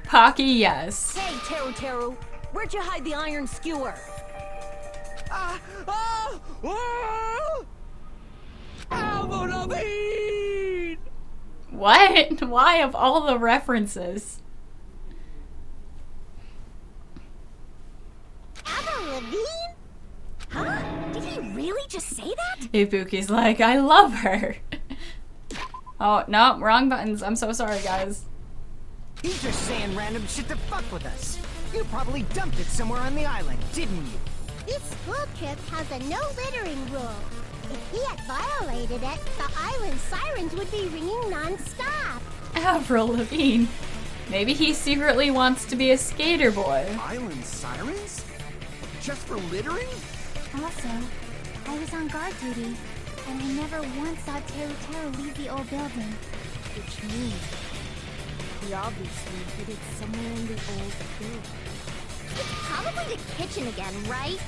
Pocky, yes. Hey, Teru, where'd you hide the iron skewer? What? Why of all the references? Avril Lavigne? Huh? Did he really just say that? Ibuki's like, I love her. Oh, no, wrong buttons. I'm so sorry, guys. He's just saying random shit to fuck with us. You probably dumped it somewhere on the island, didn't you? This school trip has a no littering rule. If he had violated it, the island sirens would be ringing non-stop. Avril Lavigne. Maybe he secretly wants to be a skater boy. Island sirens? Just for littering? Also, I was on guard duty, and I never once saw Teru leave the old building. Which means he obviously hid it somewhere in the old building. It's probably the kitchen again, right?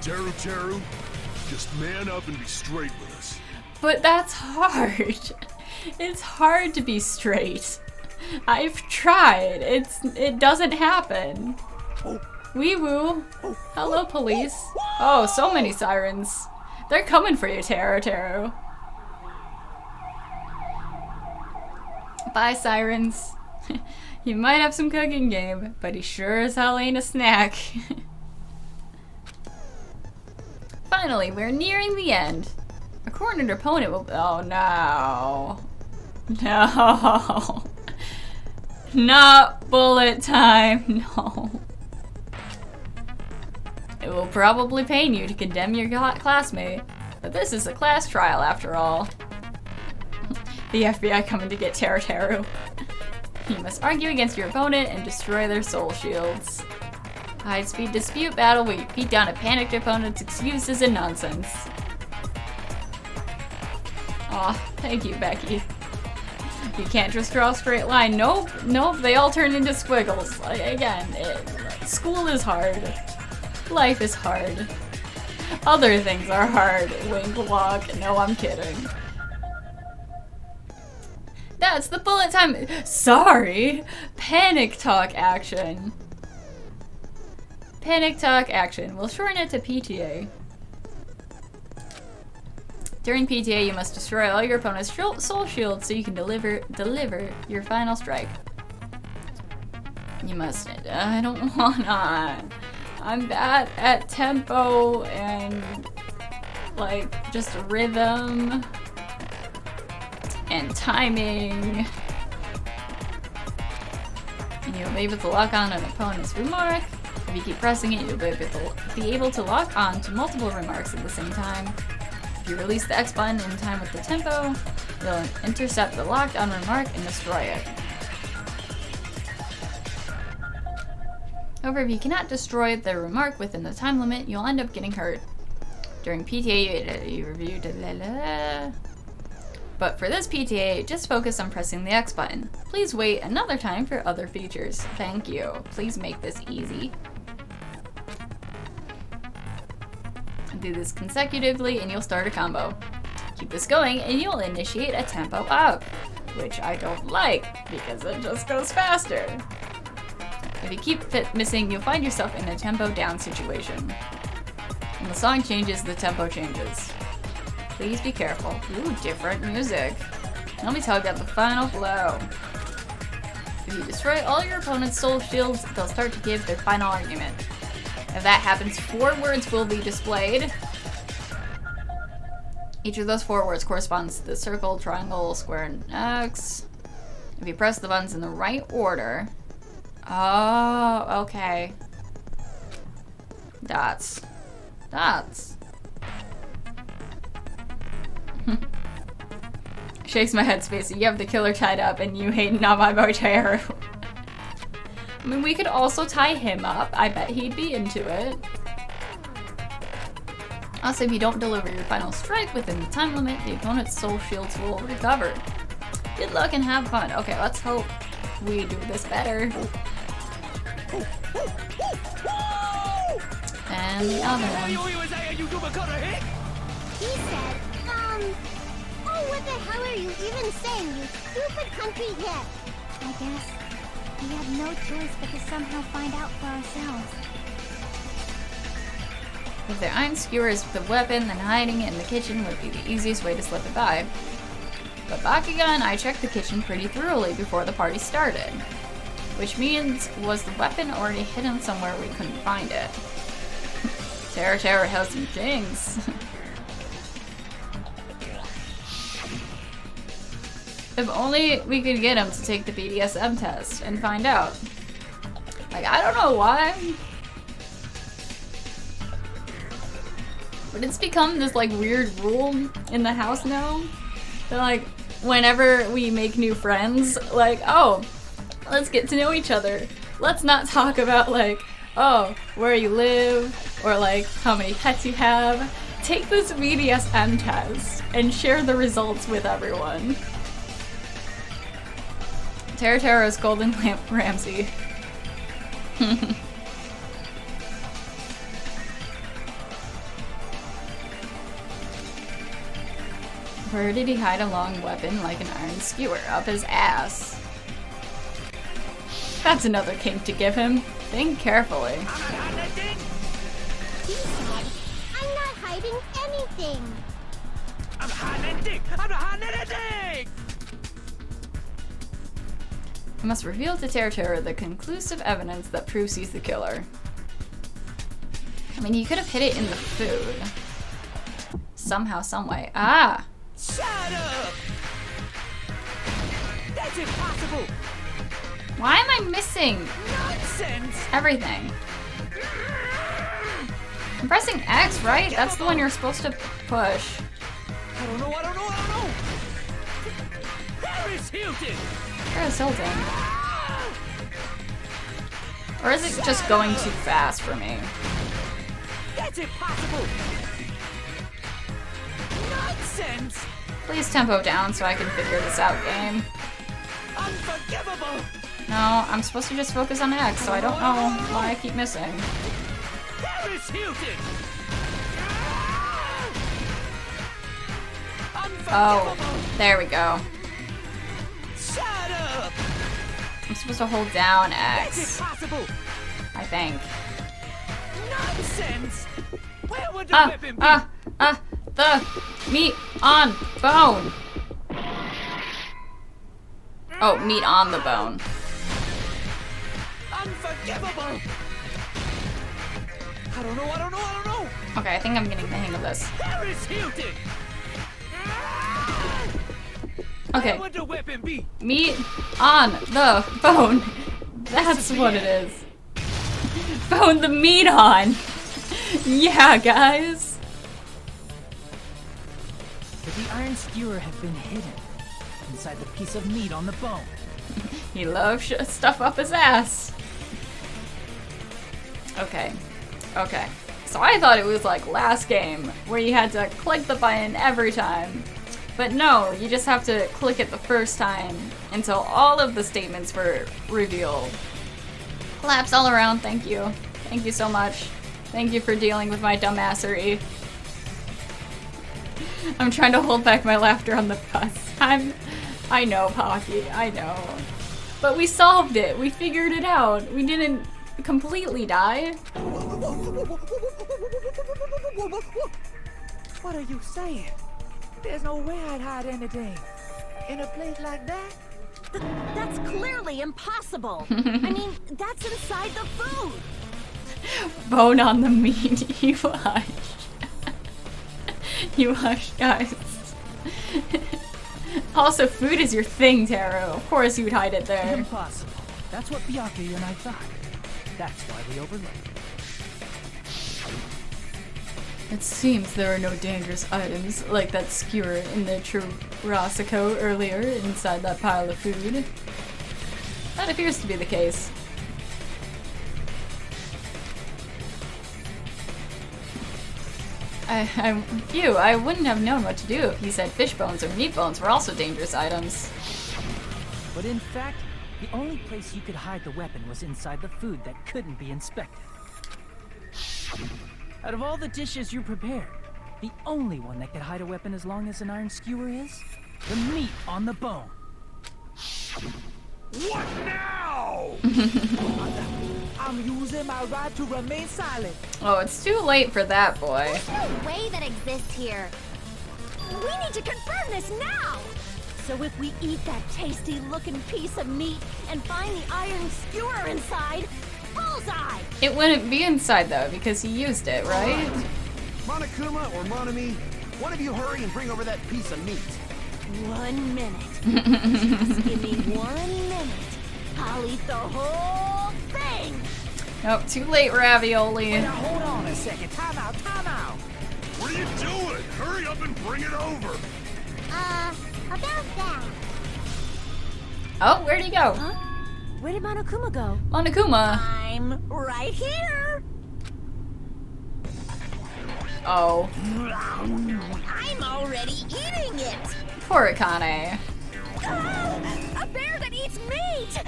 Teru, just man up and be straight with us. But that's hard. It's hard to be straight. I've tried. It doesn't happen. Wee woo. Hello, police. Oh, so many sirens. They're coming for you, Teru. Bye, sirens. You might have some cooking game, but he sure as hell ain't a snack. Finally, we're nearing the end. A cornered opponent will— oh no. No. Not bullet time, no. It will probably pain you to condemn your classmate, but this is a class trial after all. The FBI coming to get Teru. You must argue against your opponent and destroy their soul shields. High-speed dispute battle where you beat down a panicked opponent's excuses and nonsense. Aw, thank you, Becky. You can't just draw a straight line. Nope, they all turn into squiggles. Again, school is hard. Life is hard. Other things are hard. Wink, walk. No, I'm kidding. That's the bullet time. Sorry. Panic talk action. Panic talk action. We'll shorten it to PTA. During PTA, you must destroy all your opponent's soul shields so you can deliver your final strike. You must— I don't wanna. I'm bad at tempo and like just rhythm and timing. And you'll be able to lock on an opponent's remark. If you keep pressing it, you'll be able to lock on to multiple remarks at the same time. If you release the X button in time with the tempo, you'll intercept the locked on remark and destroy it. However, if you cannot destroy the remark within the time limit, you'll end up getting hurt. During PTA, you review but for this PTA, just focus on pressing the X button. Please wait another time for other features. Thank you. Please make this easy. Do this consecutively and you'll start a combo. Keep this going and you'll initiate a tempo up, which I don't like because it just goes faster. If you keep missing, you'll find yourself in a tempo down situation. When the song changes, the tempo changes. Please be careful. Ooh, different music. Let me tell you about the final blow. If you destroy all your opponent's soul shields, they'll start to give their final argument. If that happens, 4 words will be displayed. Each of those 4 words corresponds to the circle, triangle, square, and X. If you press the buttons in the right order. Oh, okay. Dots. Dots. Shakes my head, Spacey. You have the killer tied up and you hate Namamoteru. I mean, we could also tie him up. I bet he'd be into it. Also, if you don't deliver your final strike within the time limit, the opponent's soul shields will recover. Good luck and have fun. Okay, let's hope we do this better. And the other one. He said, oh, what the hell are you even saying, you stupid country hit? I guess we have no choice but to somehow find out for ourselves. If their iron skewer is the weapon, then hiding it in the kitchen would be the easiest way to slip it by. But Bakugan and I checked the kitchen pretty thoroughly before the party started. Which means, was the weapon already hidden somewhere we couldn't find it? Terra has some things. If only we could get him to take the BDSM test and find out. Like, I don't know why. But it's become this like weird rule in the house now. That like whenever we make new friends, like, oh, let's get to know each other. Let's not talk about like, oh, where you live or like how many pets you have. Take this BDSM test and share the results with everyone. Terra's Golden Lamp Ramsey. Where did he hide a long weapon like an iron skewer? Up his ass. That's another kink to give him. Think carefully. He said, I'm not hiding anything. I'm not hiding anything! I must reveal to Terra the conclusive evidence that proves he's the killer. I mean, you could have hid it in the food. Somehow, someway. Ah! Shut up! That's impossible! Why am I missing Nonsense! everything? I'm pressing X, right? That's the one you're supposed to push. I don't know! Paris Hilton! Paris Hilton. Or is it just going too fast for me? That's impossible! Nonsense! Please tempo down so I can figure this out, game. Unforgivable! No, I'm supposed to just focus on X, so I don't know why I keep missing. Paris Hilton! Oh, there we go. Shut up! I'm supposed to hold down That's X, impossible! I think. Nonsense! Where would the weapon be? The meat on bone. Oh, meat on the bone. Unforgivable! I don't know! Okay, I think I'm getting the hang of this. Paris Hilton! Okay. Where would the weapon be? Meat on the bone. That's what it is. Bone the meat on. Yeah, guys. Could the iron skewer have been hidden inside the piece of meat on the bone? He loves stuff up his ass. Okay. So I thought it was like last game, where you had to click the button every time. But no, you just have to click it the first time until all of the statements were revealed. Claps all around, thank you. Thank you so much. Thank you for dealing with my dumbassery. I'm trying to hold back my laughter on the bus. I know, Pocky, I know. But we solved it. We figured it out. We didn't completely die. What are you saying? There's no way I'd hide anything in a place like that. That's clearly impossible. I mean, that's inside the food. Bone on the meat, you watch. You hush, guys. Also, food is your thing, Taro. Of course you would hide it there. Impossible. That's what Byakuya and I thought. That's why we overlooked. It seems there are no dangerous items like that skewer in the Churrasco earlier inside that pile of food. That appears to be the case. I wouldn't have known what to do if you said fish bones or meat bones were also dangerous items. But in fact, the only place you could hide the weapon was inside the food that couldn't be inspected. Out of all the dishes you prepared, the only one that could hide a weapon as long as an iron skewer is the meat on the bone. What now? I'm using my right to remain silent. Oh, it's too late for that, boy. There's no way that exists here. We need to confirm this now! So if we eat that tasty-looking piece of meat and find the iron skewer inside, bullseye! It wouldn't be inside, though, because he used it, right? Monokuma or Monami, one of you hurry and bring over that piece of meat. 1 minute. Just give me 1 minute. I'll eat the whole thing! Nope, too late, Ravioli. Now hold on a second. Time out, time out. What are you doing? Hurry up and bring it over. About that. Oh, where'd he go? Huh? Where did Monokuma go? Monokuma. I'm right here. Oh. I'm already eating it. Poor Akane. A bear that eats meat!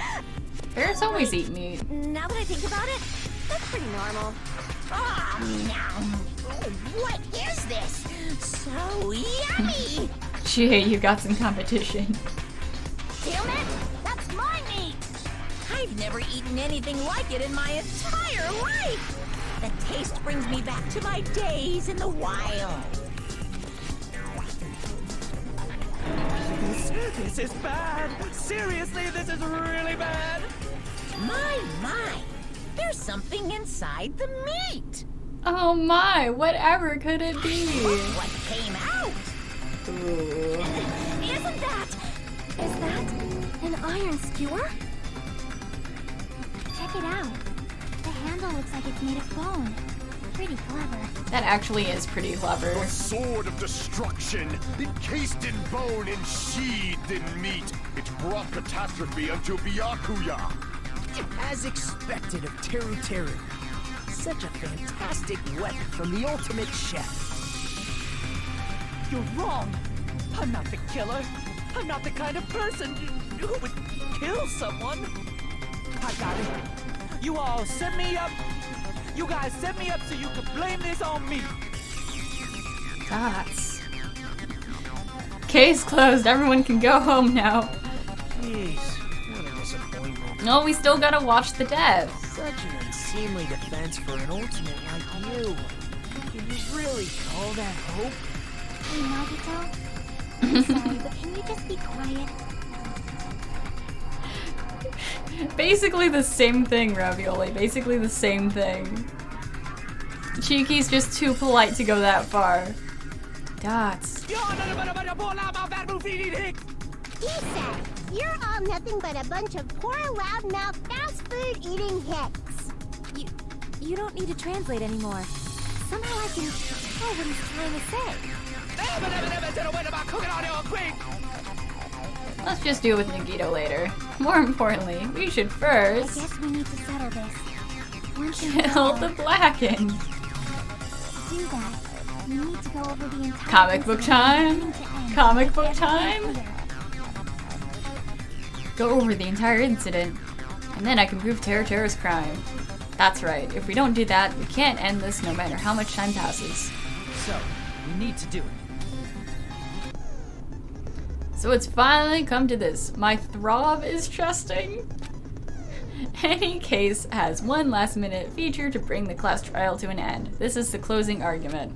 Bears always eat meat. Now that I think about it, that's pretty normal. What is this? So yummy! Gee, you got some competition. Damn it! That's my meat! I've never eaten anything like it in my entire life! The taste brings me back to my days in the wild. This is bad! Seriously, this is really bad! My! There's something inside the meat! Oh my, whatever could it be? What came out? Ooh. Is that an iron skewer? Check it out. The handle looks like it's made of bone. Pretty clever. That actually is pretty clever. A sword of destruction, encased in bone and sheathed in meat. It brought catastrophe unto Byakuya. As expected of Teru Teru. Such a fantastic weapon from the ultimate chef. You're wrong! I'm not the killer! I'm not the kind of person who would kill someone! I got it! You all set me up! You guys set me up so you could blame this on me! Gots. Case closed, everyone can go home now. Jeez, what a disappointment. No, we still gotta watch the death. Such an unseemly defense for an ultimate like you. Can you really call that hope? Hey, Nagito. I'm sorry, but can you just be quiet? Basically the same thing, Ravioli. Basically the same thing. Cheeky's just too polite to go that far. Dots. He said, you're all nothing but a bunch of poor, loudmouth, fast food eating hicks. You don't need to translate anymore. Somehow I can tell what he's trying to say. Let's just do it with Nagito later. More importantly, we should I first guess we need to settle this. Once and for kill all. the Blackened. To do that, we need to go over the entire Comic book incident time? from beginning to end. Comic book Get everything time? clear. Go over the entire incident, and then I can prove Teru's crime. That's right, if we don't do that, we can't end this no matter how much time passes. So, we need to do it. So it's finally come to this. My throb is trusting. Any case has one last-minute feature to bring the class trial to an end. This is the closing argument.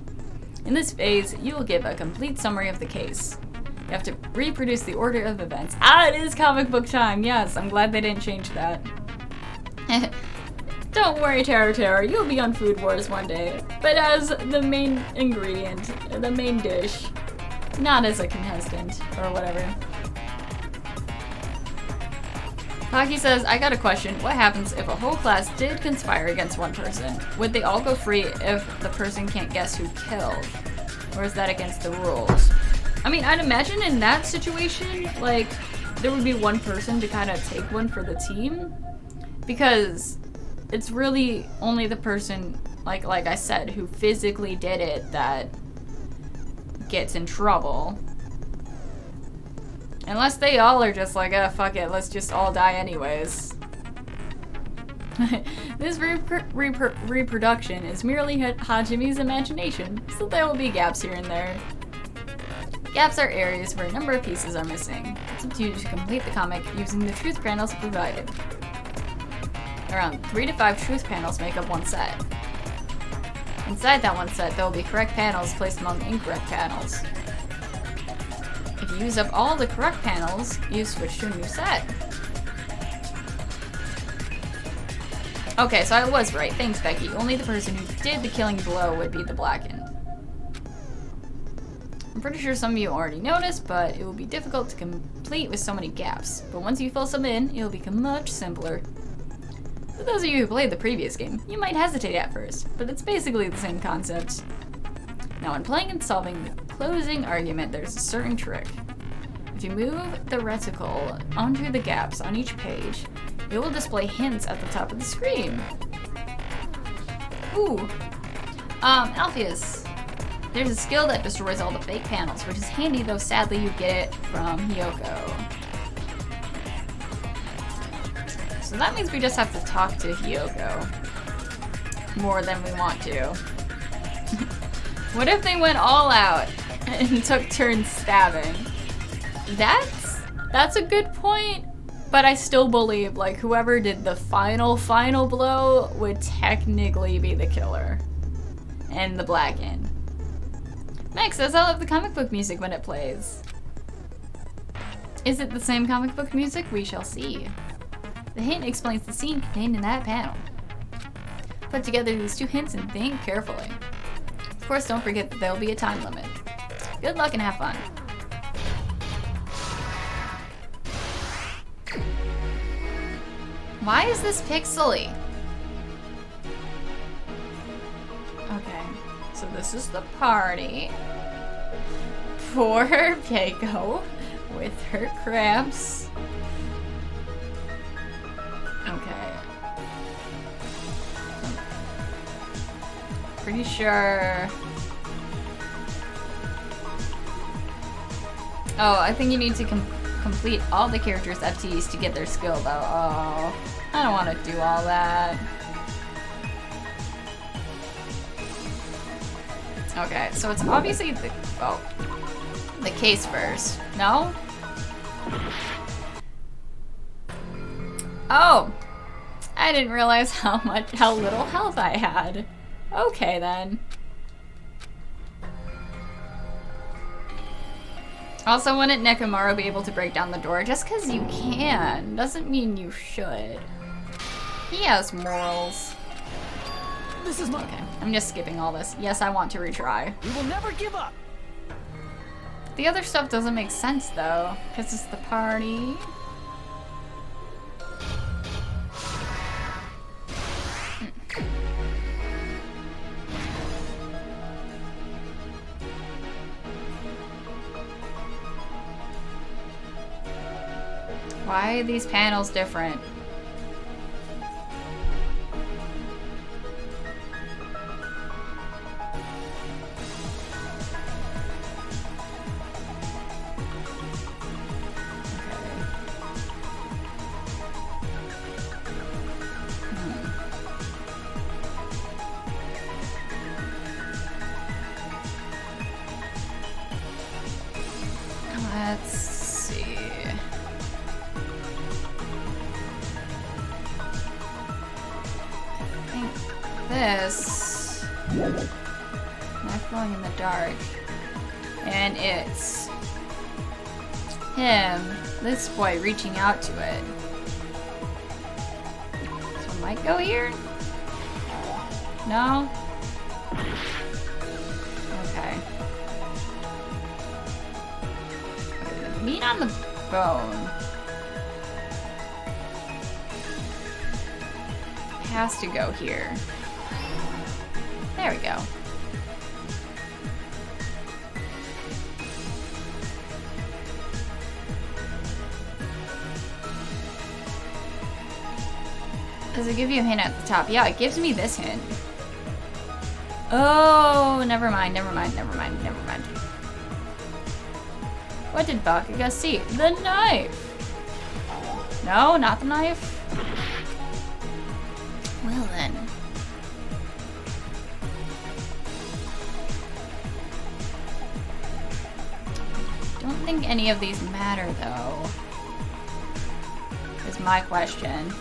In this phase, you will give a complete summary of the case. You have to reproduce the order of events. Ah, it is comic book time! Yes, I'm glad they didn't change that. Don't worry, Tara, you'll be on Food Wars one day, but as the main ingredient, the main dish, not as a contestant, or whatever. Hockey says, I got a question. What happens if a whole class did conspire against one person? Would they all go free if the person can't guess who killed? Or is that against the rules? I mean, I'd imagine in that situation, like, there would be one person to kind of take one for the team. Because it's really only the person, like I said, who physically did it that gets in trouble. Unless they all are just like, oh, fuck it, let's just all die anyways. This reproduction is merely Hajime's imagination, so there will be gaps here and there. Gaps are areas where a number of pieces are missing. It's up to you to complete the comic using the truth panels provided. Around 3 to 5 truth panels make up one set. Inside that one set, there will be correct panels placed among incorrect panels. If you use up all the correct panels, you switch to a new set. Okay, so I was right. Thanks, Becky. Only the person who did the killing blow would be the blackened. I'm pretty sure some of you already noticed, but it will be difficult to complete with so many gaps. But once you fill some in, it will become much simpler. For those of you who played the previous game, you might hesitate at first, but it's basically the same concept. Now, when playing and solving the closing argument, there's a certain trick. If you move the reticle onto the gaps on each page, it will display hints at the top of the screen. Ooh. Alpheus. There's a skill that destroys all the fake panels, which is handy, though sadly you get it from Hiyoko. So that means we just have to talk to Hiyoko more than we want to. What if they went all out and took turns stabbing? That's a good point, but I still believe like whoever did the final blow would technically be the killer and the blackened. Meg says, I love the comic book music when it plays. Is it the same comic book music? We shall see. The hint explains the scene contained in that panel. Put together these 2 hints and think carefully. Of course, don't forget that there will be a time limit. Good luck and have fun. Why is this pixely? Okay, so this is the party. Poor Keiko with her crabs. Okay. Pretty sure. Oh, I think you need to complete all the characters' FTs to get their skill, though. Oh, I don't want to do all that. Okay, so it's obviously the case first. No? Oh, I didn't realize how little health I had. Okay then. Also, wouldn't Nekomaru be able to break down the door? Just because you can doesn't mean you should. He has morals. This is my... Okay, I'm just skipping all this. Yes, I want to retry. We will never give up. The other stuff doesn't make sense though, because it's the party. Why are these panels different? Let's see. I think this knife glowing in the dark, and it's him, this boy, reaching out to it. So I might go here. No? Okay. The meat on the bone has to go here. There we go. Does it give you a hint at the top? Yeah, it gives me this hint. Oh, never mind, never mind, never mind, never mind. What did Bakuga see? The knife! No, not the knife? Well then. Don't think any of these matter though. Is my question.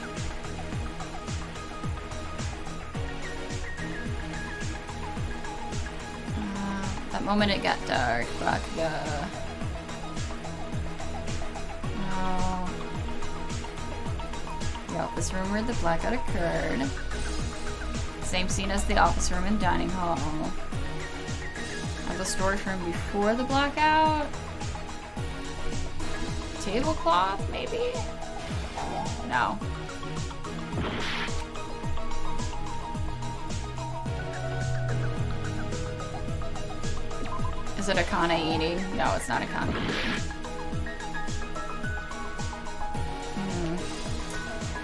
That moment it got dark, Bakuga. No. The office room where the blackout occurred. Same scene as the office room and dining hall. At the storage room before the blackout. Tablecloth, maybe? No. Is it Akane eating? No, it's not Akane eating.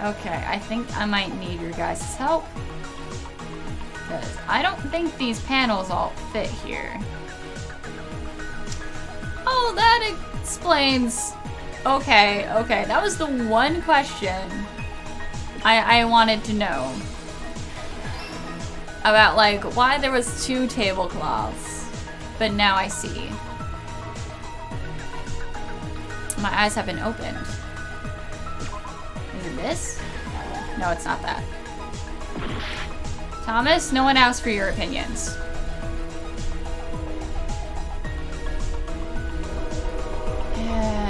Okay, I think I might need your guys' help. Because I don't think these panels all fit here. Oh, that explains. Okay, okay. That was the one question I wanted to know. About, like, why there was 2 tablecloths. But now I see. My eyes have been opened. Is it this? No, it's not that. Thomas, no one asked for your opinions. Yeah.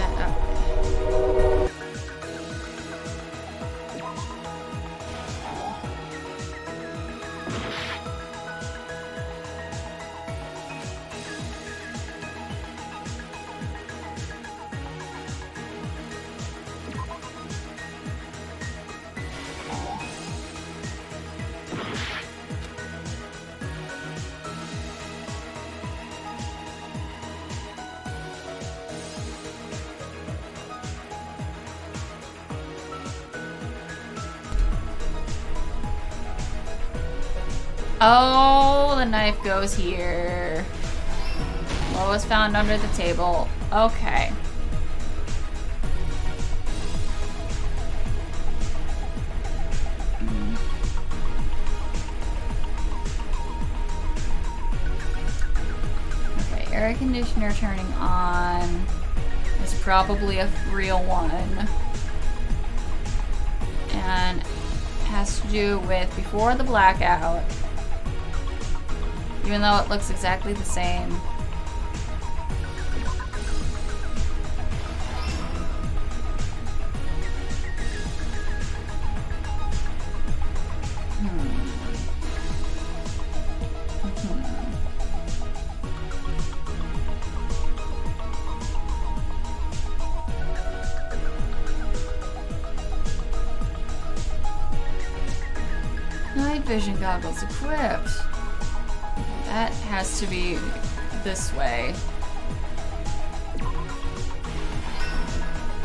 Oh, the knife goes here. What was found under the table? Okay. Okay, air conditioner turning on is probably a real one. And has to do with before the blackout. Even though it looks exactly the same. Night vision goggles equipped. That has to be this way.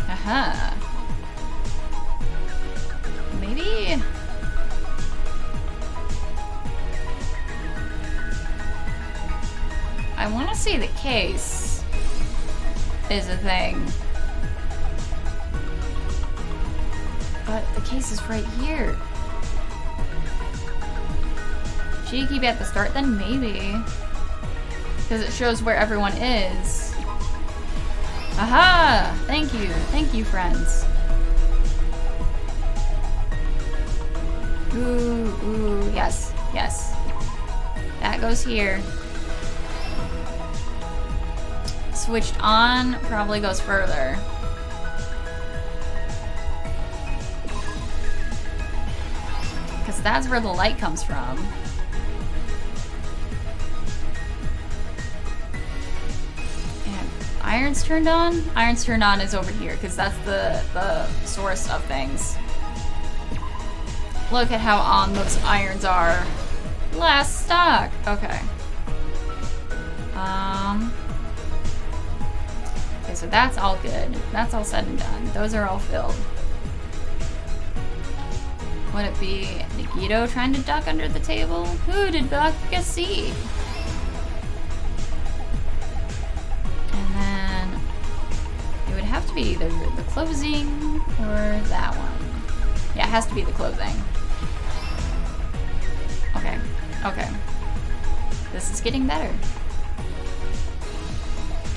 Aha. Maybe. I want to say the case is a thing. But the case is right here. Cheeky be at the start, then maybe. Because it shows where everyone is. Aha! Thank you, friends. Ooh, yes, yes. That goes here. Switched on probably goes further. Because that's where the light comes from. Iron's turned on? Iron's turned on is over here, because that's the source of things. Look at how on those irons are. Last stock. Okay. Okay, so that's all good. That's all said and done. Those are all filled. Would it be Nagito trying to duck under the table? Who did Bakuya see? And then it would have to be either the closing or that one. Yeah, it has to be the closing. Okay, okay. This is getting better.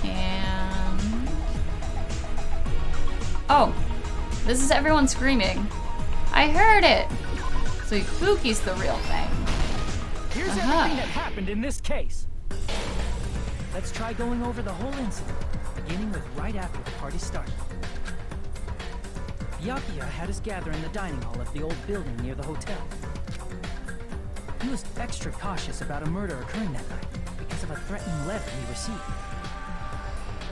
And... oh, this is everyone screaming. I heard it! So Ibuki's the real thing. Here's everything that happened in this case. Let's try going over the whole incident, beginning with right after the party started. Byakuya had us gather in the dining hall of the old building near the hotel. He was extra cautious about a murder occurring that night because of a threatening letter he received.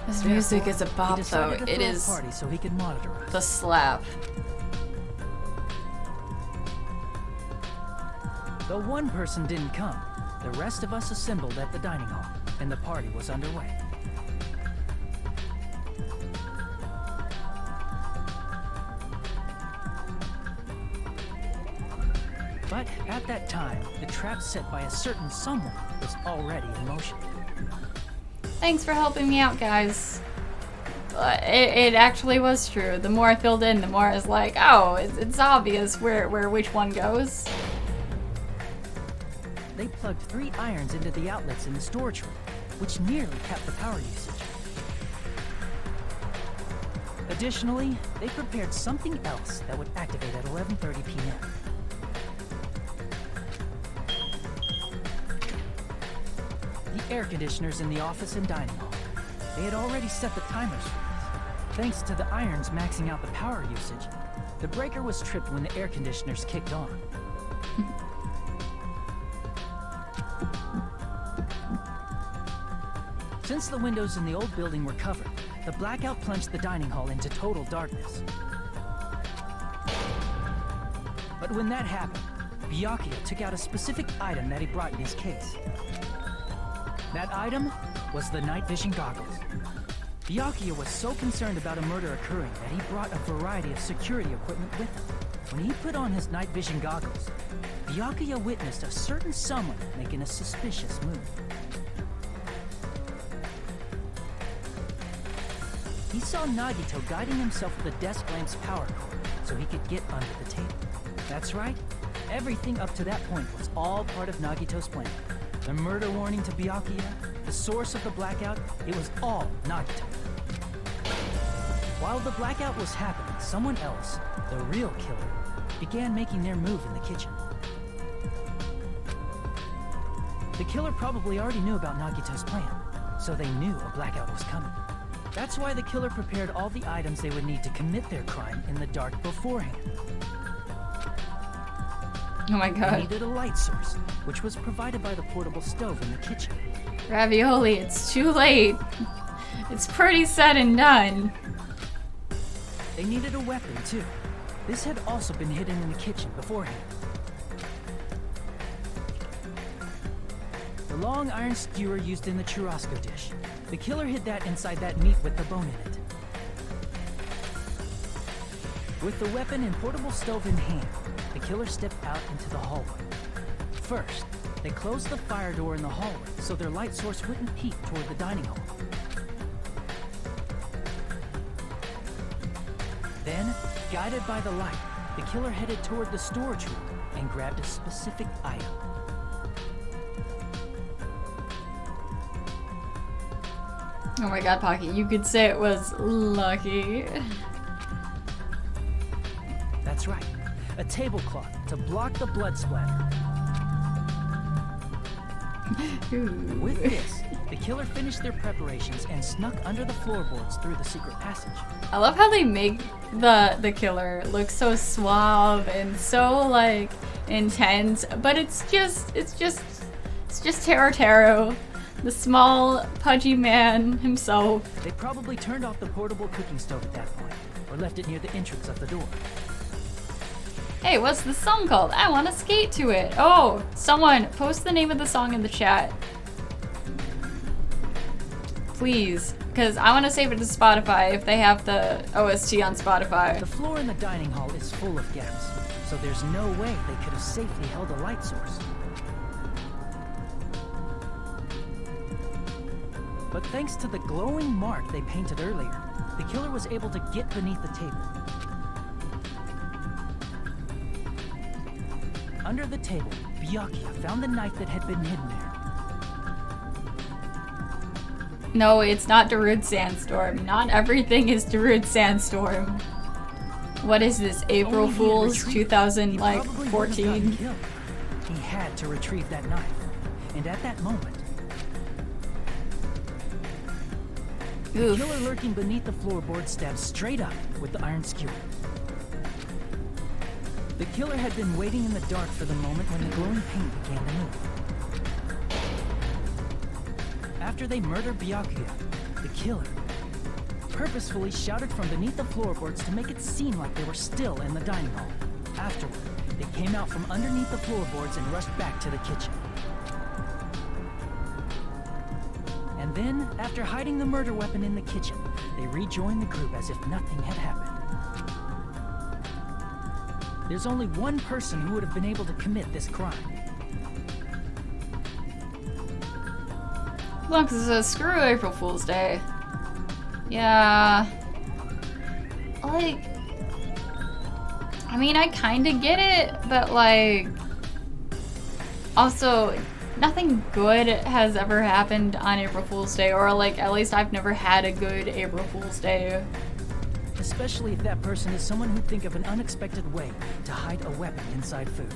This music is a bop, he though. decided to It throw a is party so he could monitor us. the slap. Though one person didn't come, the rest of us assembled at the dining hall, and the party was underway. But at that time, the trap set by a certain someone was already in motion. Thanks for helping me out, guys. It actually was true. The more I filled in, the more I was like, oh, it's obvious where which one goes. They plugged 3 irons into the outlets in the storage room, which nearly capped the power usage. Additionally, they prepared something else that would activate at 11:30 p.m. The air conditioners in the office and dining hall. They had already set the timers for this. Thanks to the irons maxing out the power usage, the breaker was tripped when the air conditioners kicked on. Since the windows in the old building were covered, the blackout plunged the dining hall into total darkness. But when that happened, Byakuya took out a specific item that he brought in his case. That item was the night vision goggles. Byakuya was so concerned about a murder occurring that he brought a variety of security equipment with him. When he put on his night vision goggles, Byakuya witnessed a certain someone making a suspicious move. He saw Nagito guiding himself with a desk lamp's power cord so he could get under the table. That's right, everything up to that point was all part of Nagito's plan. The murder warning to Byakuya, the source of the blackout, it was all Nagito. While the blackout was happening, someone else, the real killer, began making their move in the kitchen. The killer probably already knew about Nagito's plan, so they knew a blackout was coming. That's why the killer prepared all the items they would need to commit their crime in the dark beforehand. Oh my god. They needed a light source, which was provided by the portable stove in the kitchen. Ravioli, it's too late. It's pretty said and done. They needed a weapon, too. This had also been hidden in the kitchen beforehand. The long iron skewer used in the churrasco dish. The killer hid that inside that meat with the bone in it. With the weapon and portable stove in hand, the killer stepped out into the hallway. First, they closed the fire door in the hallway so their light source wouldn't peek toward the dining hall. Then, guided by the light, the killer headed toward the storage room and grabbed a specific item. Oh my god, Pocky, you could say it was lucky. That's right, a tablecloth to block the blood splatter. With this, the killer finished their preparations and snuck under the floorboards through the secret passage. I love how they make the killer look so suave and so like intense, but it's just Taro Taro. The small, pudgy man himself. They probably turned off the portable cooking stove at that point, or left it near the entrance of the door. Hey, what's the song called? I want to skate to it. Oh, someone post the name of the song in the chat. Please, because I want to save it to Spotify if they have the OST on Spotify. The floor in the dining hall is full of gaps, so there's no way they could have safely held a light source. But thanks to the glowing mark they painted earlier, the killer was able to get beneath the table. Under the table, Byakuya found the knife that had been hidden there. No, it's not Darude Sandstorm. Not everything is Darude Sandstorm. What is this, April Fool's 2014? He had to retrieve that knife, and at that moment, the killer lurking beneath the floorboard stabbed straight up with the iron skewer. The killer had been waiting in the dark for the moment when the glowing paint began to move. After they murdered Byakuya, the killer purposefully shouted from beneath the floorboards to make it seem like they were still in the dining hall. Afterward, they came out from underneath the floorboards and rushed back to the kitchen. And then, after hiding the murder weapon in the kitchen, they rejoined the group as if nothing had happened. There's only one person who would have been able to commit this crime. Look, this is screw April Fool's Day. Yeah. Like, I mean, I kinda get it, but like, also, nothing good has ever happened on April Fool's Day, or like, at least I've never had a good April Fool's Day. Especially if that person is someone who'd think of an unexpected way to hide a weapon inside food.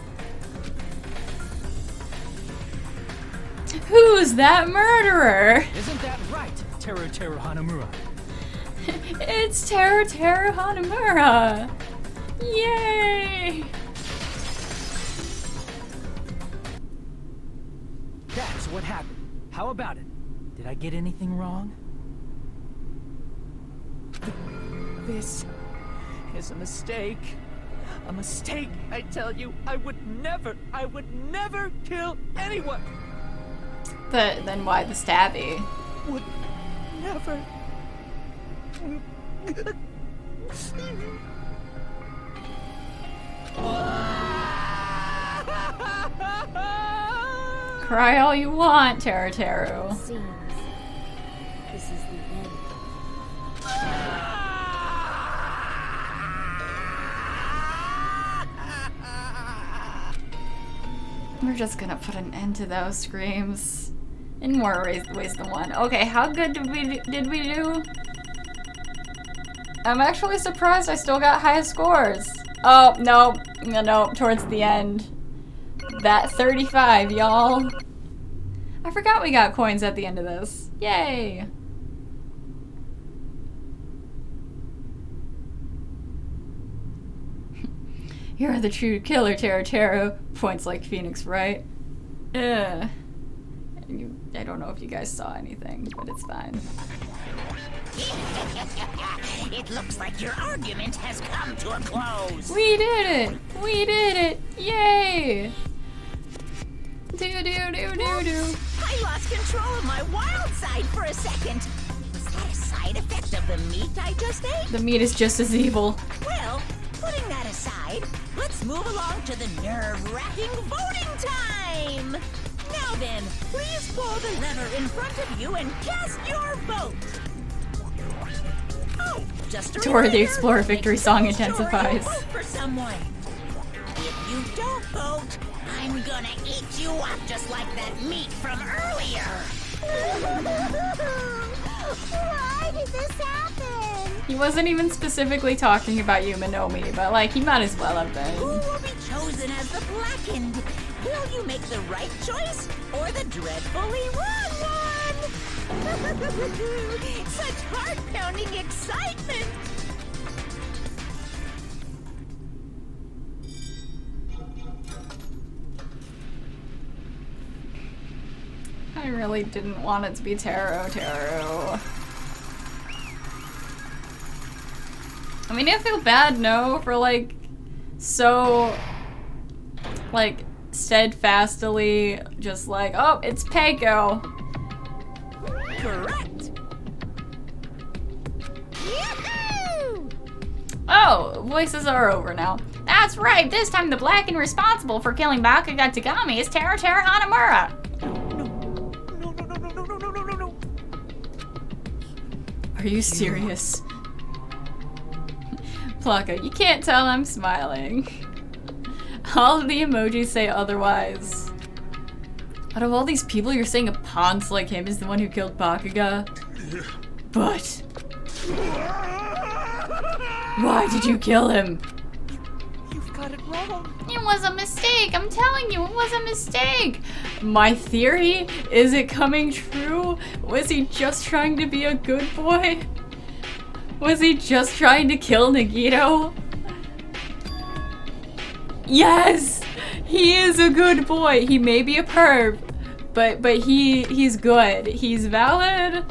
Who's that murderer? Isn't that right, Teru Hanamura? It's Teru Hanamura! Yay! That's what happened. How about it? Did I get anything wrong? This is a mistake. A mistake, I tell you. I would never kill anyone. But then why the stabby? Would never. Cry all you want, Teru. Seems this is the end. We're just gonna put an end to those screams in more ways than one. Okay, how good did we do? I'm actually surprised I still got high scores. Oh, no, towards the end. That 35, y'all. I forgot we got coins at the end of this. Yay! You're the true killer, Teru. Points like Phoenix, right? I don't know if you guys saw anything, but it's fine. It looks like your argument has come to a close. We did it! We did it! Yay! Do. I lost control of my wild side for a second. Was that a side effect of the meat I just ate? The meat is just as evil. Well, putting that aside, let's move along to the nerve-wracking voting time! Now then, please pull the lever in front of you and cast your vote! Oh, just a Dora the reminder, Explorer victory song make sure you intensifies. vote for someone. If you don't vote, I'm gonna eat you up just like that meat from earlier! Why did this happen? He wasn't even specifically talking about you, Minomi, but like, he might as well have been. Who will be chosen as the blackened? Will you make the right choice or the dreadfully wrong one? Such heart-pounding excitement! really didn't want it to be Taro. I mean, I feel bad, no, for like, so, like, steadfastly just like, oh, it's Peiko. Correct. Oh, voices are over now. That's right, this time the black and responsible for killing Bakuga Tagami is Taro Hanamura. No. Are you serious? Plaka, you can't tell I'm smiling. All of the emojis say otherwise. Out of all these people, you're saying a Ponce like him is the one who killed Bakuga? But... why did you kill him? You've got it wrong. It was a mistake, I'm telling you, it was a mistake. My theory? Is it coming true? Was he just trying to be a good boy? Was he just trying to kill Nagito? Yes! He is a good boy. He may be a perv, but he's good. He's valid.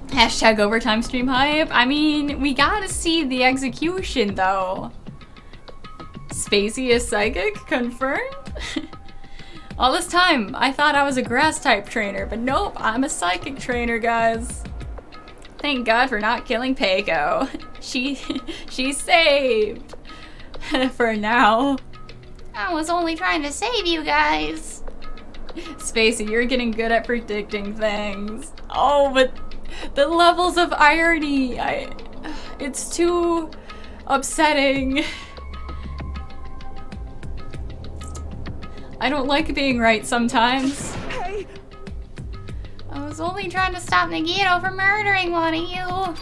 Hashtag overtime stream hype. I mean, we gotta see the execution though. Spacey is psychic? Confirmed? All this time, I thought I was a grass type trainer, but nope, I'm a psychic trainer, guys. Thank God for not killing Peiko. She's saved. For now. I was only trying to save you guys. Spacey, you're getting good at predicting things. Oh, but the levels of irony, it's too upsetting. I don't like being right sometimes. Hey! I was only trying to stop Nagito from murdering one of you.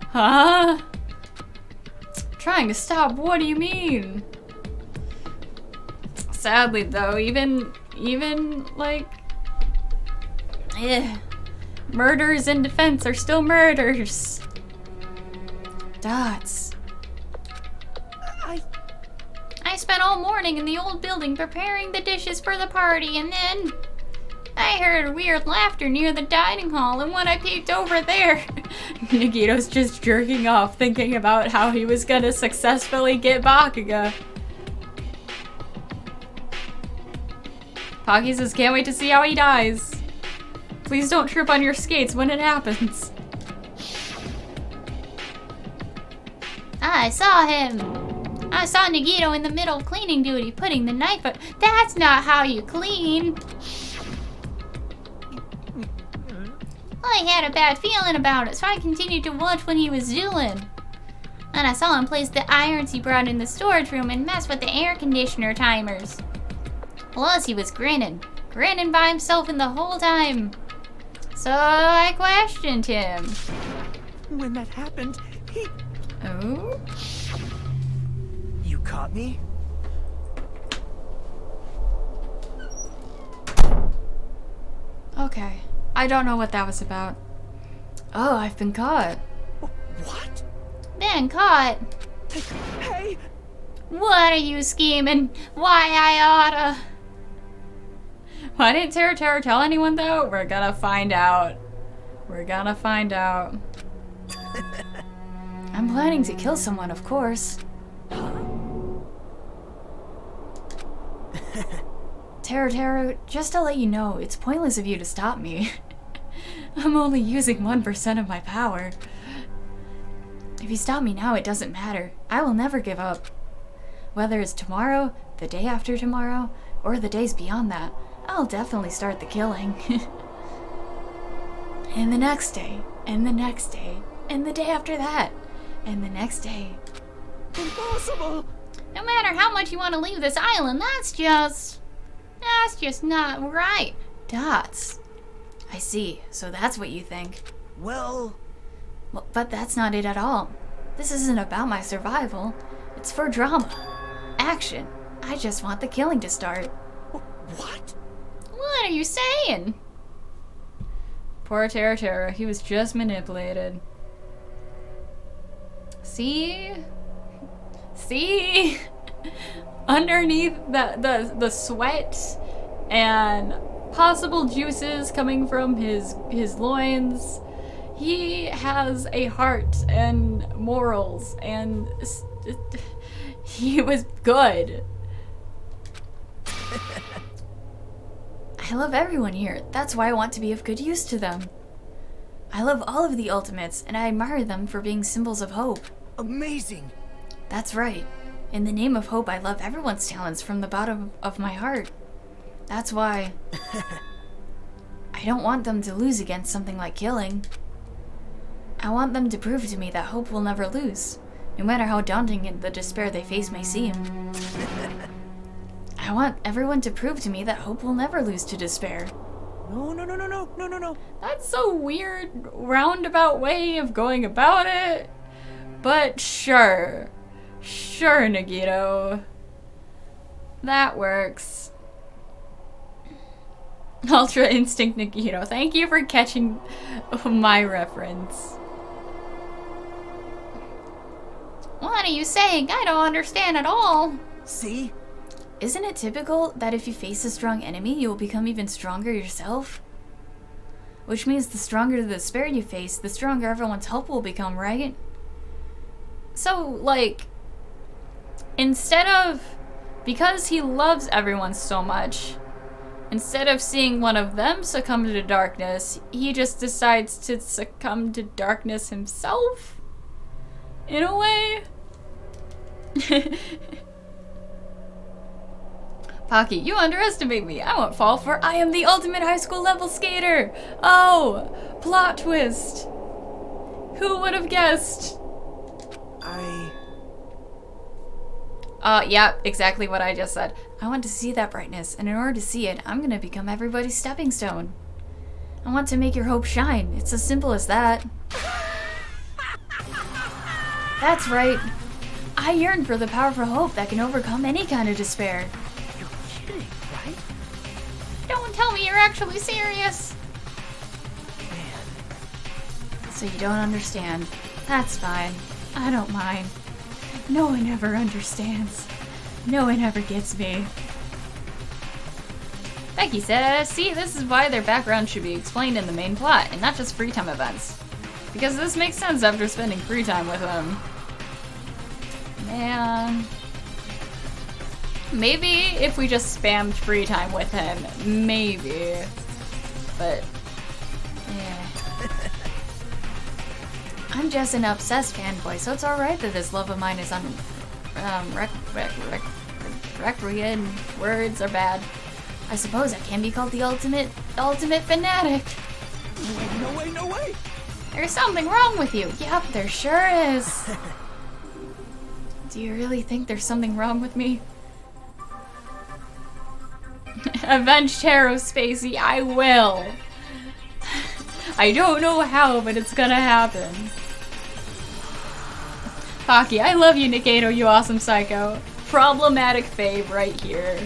Huh? Trying to stop? What do you mean? Sadly though, even like, murders in defense are still murders. Dots. I spent all morning in the old building preparing the dishes for the party, and then I heard weird laughter near the dining hall, and when I peeked over there, Nagito's just jerking off thinking about how he was gonna successfully get Bakuga. Pocky says, can't wait to see how he dies. Please don't trip on your skates when it happens. I saw him. I saw Nagito in the middle of cleaning duty, putting the knife up. That's not how you clean. I had a bad feeling about it, so I continued to watch what he was doing. And I saw him place the irons he brought in the storage room and mess with the air conditioner timers. Plus, he was grinning by himself in the whole time. So I questioned him. When that happened, he... Oh? You caught me? Okay. I don't know what that was about. Oh, I've been caught. What? Been caught? Hey! What are you scheming? Why I oughta... Why didn't Taro tell anyone though? We're gonna find out. We're gonna find out. I'm planning to kill someone, of course. Taro, just to let you know, it's pointless of you to stop me. I'm only using 1% of my power. If you stop me now, it doesn't matter. I will never give up. Whether it's tomorrow, the day after tomorrow, or the days beyond that, I'll definitely start the killing. And the next day, and the next day, and the day after that, and the next day. Impossible! No matter how much you want to leave this island, that's just not right. Dots. I see, so that's what you think. Well, but that's not it at all. This isn't about my survival. It's for drama. Action. I just want the killing to start. what? What are you saying? Poor Taro, he was just manipulated. See? Underneath the sweat and possible juices coming from his loins. He has a heart and morals, and he was good. I love everyone here. That's why I want to be of good use to them. I love all of the Ultimates, and I admire them for being symbols of hope. Amazing! That's right. In the name of hope, I love everyone's talents from the bottom of my heart. That's why I don't want them to lose against something like killing. I want them to prove to me that hope will never lose, no matter how daunting the despair they face may seem. I want everyone to prove to me that hope will never lose to despair. No. That's a weird roundabout way of going about it. But sure. Sure, Nagito. That works. Ultra Instinct Nagito. Thank you for catching my reference. What are you saying? I don't understand at all. See? Isn't it typical that if you face a strong enemy, you will become even stronger yourself? Which means the stronger the despair you face, the stronger everyone's hope will become, right? So, like, instead of, because he loves everyone so much, instead of seeing one of them succumb to darkness, he just decides to succumb to darkness himself? In a way? Pocky, you underestimate me. I won't fall, for I am the ultimate high school level skater. Oh, plot twist. Who would have guessed? Yeah, exactly what I just said. I want to see that brightness, and in order to see it, I'm gonna become everybody's stepping stone. I want to make your hope shine. It's as simple as that. That's right. I yearn for the powerful hope that can overcome any kind of despair. You're kidding, right? Don't tell me you're actually serious. Man. So you don't understand. That's fine. I don't mind. No one ever understands. No one ever gets me. Becky says, see, this is why their background should be explained in the main plot, and not just free time events. Because this makes sense after spending free time with them. Man. Maybe if we just spammed free time with him, maybe. But, yeah. I'm just an obsessed fanboy, so it's alright that this love of mine is recreated. Words are bad. I suppose I can be called the ultimate fanatic. No way! There's something wrong with you. Yep, there sure is. Do you really think there's something wrong with me? Avenge Taro, Spacey, I will. I don't know how, but it's gonna happen. Pocky, I love you, Nikato, you awesome psycho. Problematic fave right here.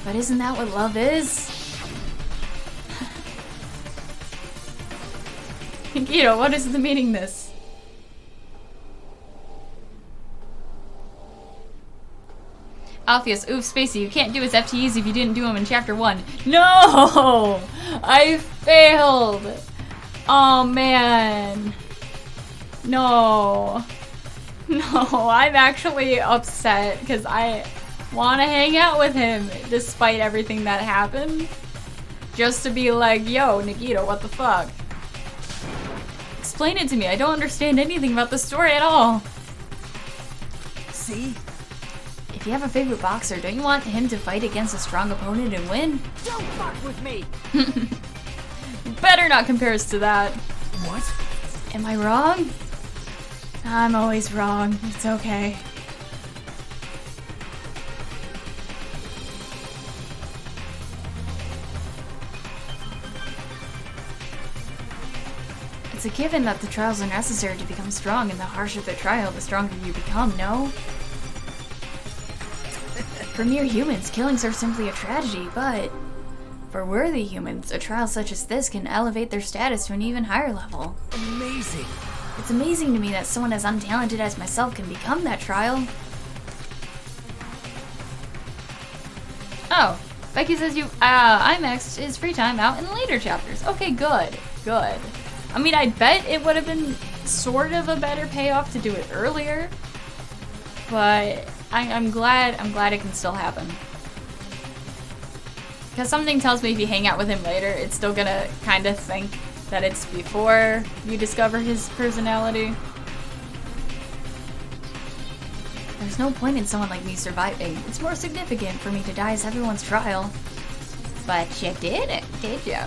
But isn't that what love is? Nikito, what is the meaning of this? Alpheus, oof, Spacey, you can't do his FTEs if you didn't do them in Chapter 1. No! I failed! Oh, man. No. No, I'm actually upset because I want to hang out with him despite everything that happened. Just to be like, yo, Nikito, what the fuck? Explain it to me. I don't understand anything about the story at all. See? If you have a favorite boxer, don't you want him to fight against a strong opponent and win? Don't fuck with me! Better not compare us to that. What? Am I wrong? I'm always wrong. It's okay. It's a given that the trials are necessary to become strong, and the harsher the trial, the stronger you become, no? For mere humans, killings are simply a tragedy, but for worthy humans, a trial such as this can elevate their status to an even higher level. Amazing. It's amazing to me that someone as untalented as myself can become that trial. Oh, Becky says you IMAXed his free time out in later chapters. Okay, good. Good. I mean, I bet it would have been sort of a better payoff to do it earlier. But I'm glad it can still happen. Because something tells me if you hang out with him later, it's still gonna kind of think that it's before you discover his personality. There's no point in someone like me surviving. It's more significant for me to die as everyone's trial. But you did it, did ya?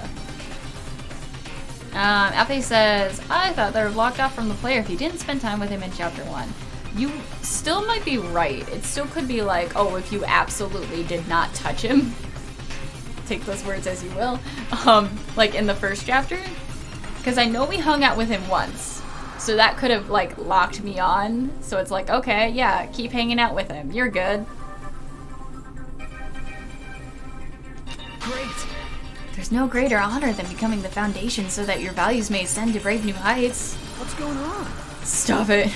Alfie says, I thought they were blocked off from the player if you didn't spend time with him in chapter 1. You still might be right. It still could be like, oh, if you absolutely did not touch him. Take those words as you will. Like in the first chapter. Because I know we hung out with him once. So that could have, like, locked me on. So it's like, okay, yeah, keep hanging out with him. You're good. Great! There's no greater honor than becoming the foundation so that your values may ascend to brave new heights. What's going on? Stop it.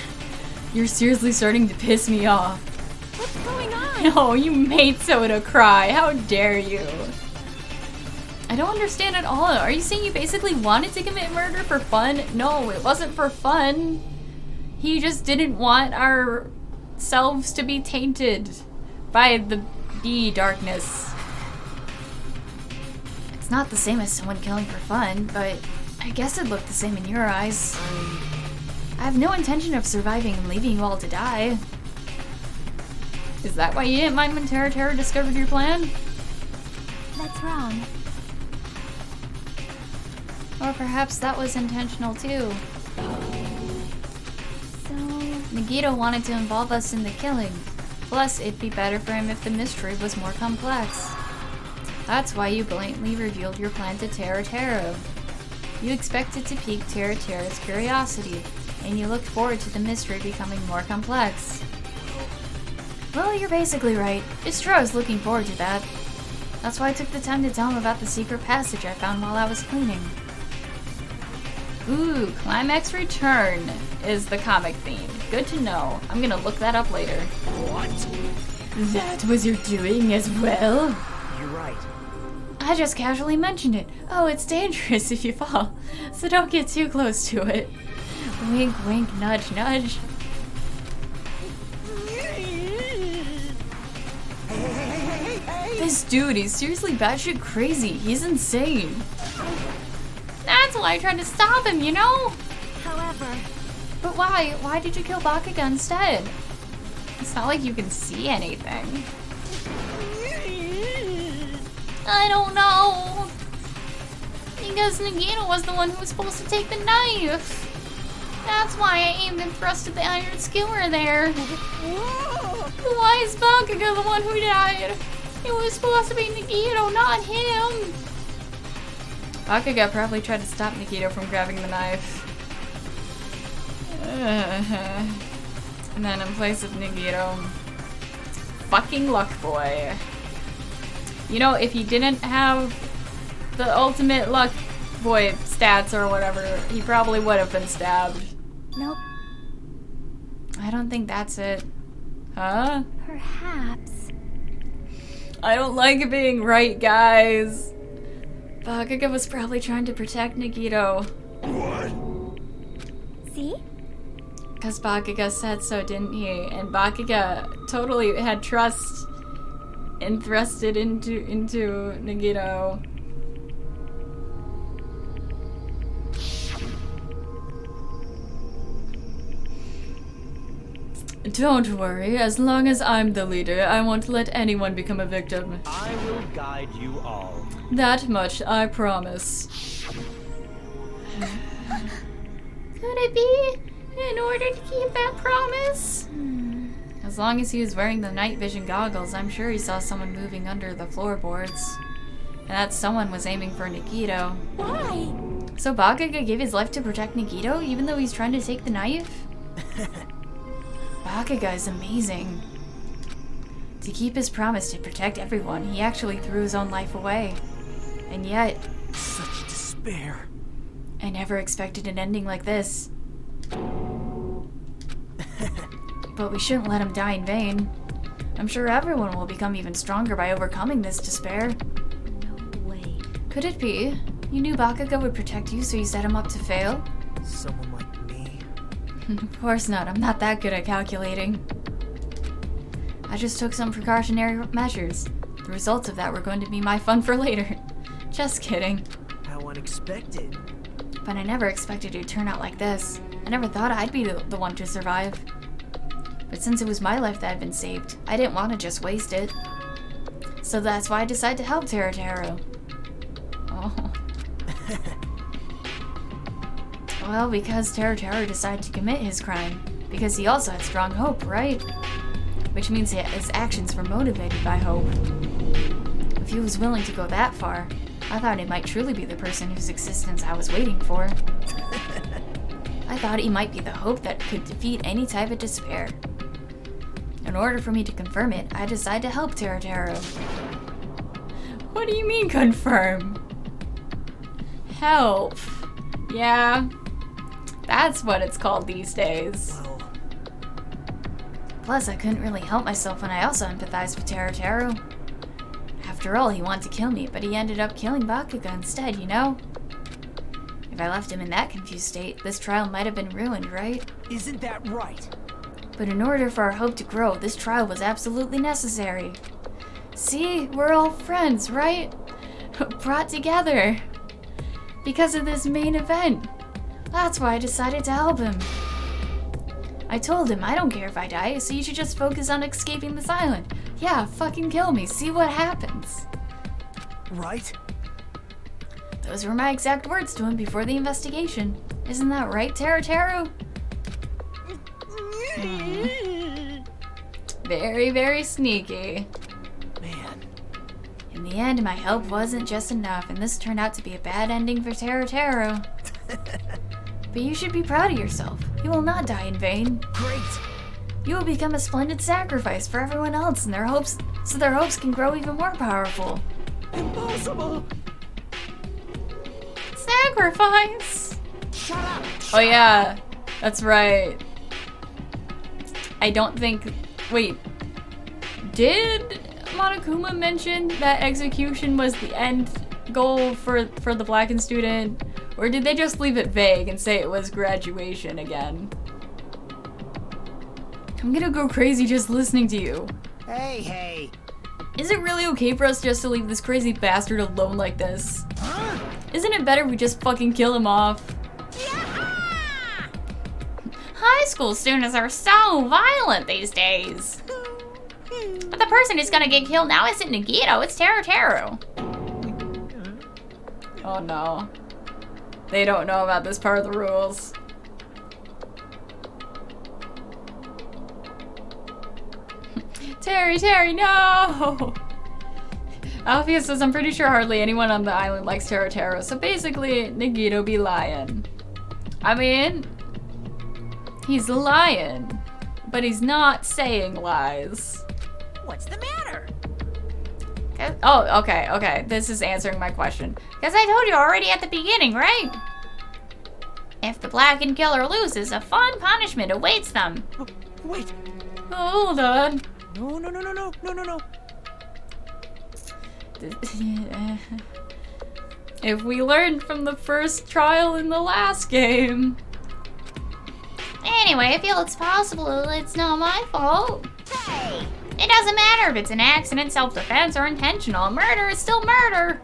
You're seriously starting to piss me off. What's going on? No, you made Soda cry. How dare you? I don't understand at all. Are you saying you basically wanted to commit murder for fun? No, it wasn't for fun. He just didn't want our selves to be tainted by the bee darkness. It's not the same as someone killing for fun, but I guess it looked the same in your eyes. I have no intention of surviving and leaving you all to die. Is that why you didn't mind when Terra discovered your plan? That's wrong. Or perhaps that was intentional too. So... Nagito wanted to involve us in the killing. Plus, it'd be better for him if the mystery was more complex. That's why you blatantly revealed your plan to Terra. You expected to pique Terra's curiosity, and you looked forward to the mystery becoming more complex. Well, you're basically right. It's true I was looking forward to that. That's why I took the time to tell him about the secret passage I found while I was cleaning. Ooh, Climax Return is the comic theme. Good to know. I'm gonna look that up later. What? That was your doing as well? You're right. I just casually mentioned it. Oh, it's dangerous if you fall, so don't get too close to it. Wink, wink, nudge, nudge. This dude, he's seriously batshit crazy. He's insane. That's why I tried to stop him, you know? However... But why? Why did you kill Bakuga instead? It's not like you can see anything. I don't know. Because Nagito was the one who was supposed to take the knife. That's why I aimed and thrusted the iron skewer there. Why is Bakuga the one who died? It was supposed to be Nagito, not him. Bakuga probably tried to stop Nagito from grabbing the knife. And then in place of Nagito, fucking luck boy. You know, if he didn't have the ultimate luck boy stats or whatever, he probably would have been stabbed. Nope. I don't think that's it. Huh? Perhaps. I don't like being right, guys. Bakuga was probably trying to protect Nagito. What? See? Because Bakuga said so, didn't he? And Bakuga totally had trust and thrusted into Nagito. Don't worry, as long as I'm the leader, I won't let anyone become a victim. I will guide you all. That much, I promise. Could it be in order to keep that promise? As long as he was wearing the night vision goggles, I'm sure he saw someone moving under the floorboards. And that someone was aiming for Nagito. Why? So Bakuga gave his life to protect Nagito, even though he's trying to take the knife? Bakuga is amazing. To keep his promise to protect everyone, he actually threw his own life away. And yet... Such despair. I never expected an ending like this. But we shouldn't let him die in vain. I'm sure everyone will become even stronger by overcoming this despair. No way. Could it be? You knew Bakugo would protect you, so you set him up to fail? Someone like me? Of course not. I'm not that good at calculating. I just took some precautionary measures. The results of that were going to be my fun for later. Just kidding. How unexpected. But I never expected it to turn out like this. I never thought I'd be the one to survive. But since it was my life that had been saved, I didn't want to just waste it. So that's why I decided to help Teruteru. Oh. Well, because Teruteru decided to commit his crime. Because he also had strong hope, right? Which means his actions were motivated by hope. If he was willing to go that far, I thought he might truly be the person whose existence I was waiting for. I thought he might be the hope that could defeat any type of despair. In order for me to confirm it, I decided to help Teruteru. What do you mean, confirm? Help. Yeah. That's what it's called these days. Well, Plus, I couldn't really help myself when I also empathized with Teruteru. After all, he wanted to kill me, but he ended up killing Bakugo instead, you know? If I left him in that confused state, this trial might have been ruined, right? isn't that right? But in order for our hope to grow, this trial was absolutely necessary. See, we're all friends, right? Brought together. Because of this main event. That's why I decided to help him. I told him, I don't care if I die, so you should just focus on escaping this island. Yeah, fucking kill me, see what happens. Right? Those were my exact words to him before the investigation. Isn't that right, Teruteru? Very, very sneaky. Man. In the end, my help wasn't just enough, and this turned out to be a bad ending for Teruteru. But you should be proud of yourself. You will not die in vain. Great. You will become a splendid sacrifice for everyone else and their hopes, so their hopes can grow even more powerful. Impossible. Sacrifice. Shut up. Oh yeah, that's right. I don't think. Wait, did Monokuma mention that execution was the end goal for the blackened student, or did they just leave it vague and say it was graduation again? I'm gonna go crazy just listening to you. Hey. Is it really okay for us just to leave this crazy bastard alone like this? Huh? Isn't it better we just fucking kill him off? High school students are so violent these days. But the person who's gonna get killed now isn't Nagito, it's Teruteru. Oh no. They don't know about this part of the rules. Terry, no! Alfia says, I'm pretty sure hardly anyone on the island likes Teruteru, so basically, Nagito be lying. I mean, he's lying, but he's not saying lies. What's the matter? Oh, okay, this is answering my question. Because I told you already at the beginning, right? If the blackened killer loses, a fun punishment awaits them. Wait. Oh, hold on. No. If we learned from the first trial in the last game. Anyway, I feel it's possible it's not my fault. Hey! It doesn't matter if it's an accident, self-defense, or intentional. Murder is still murder.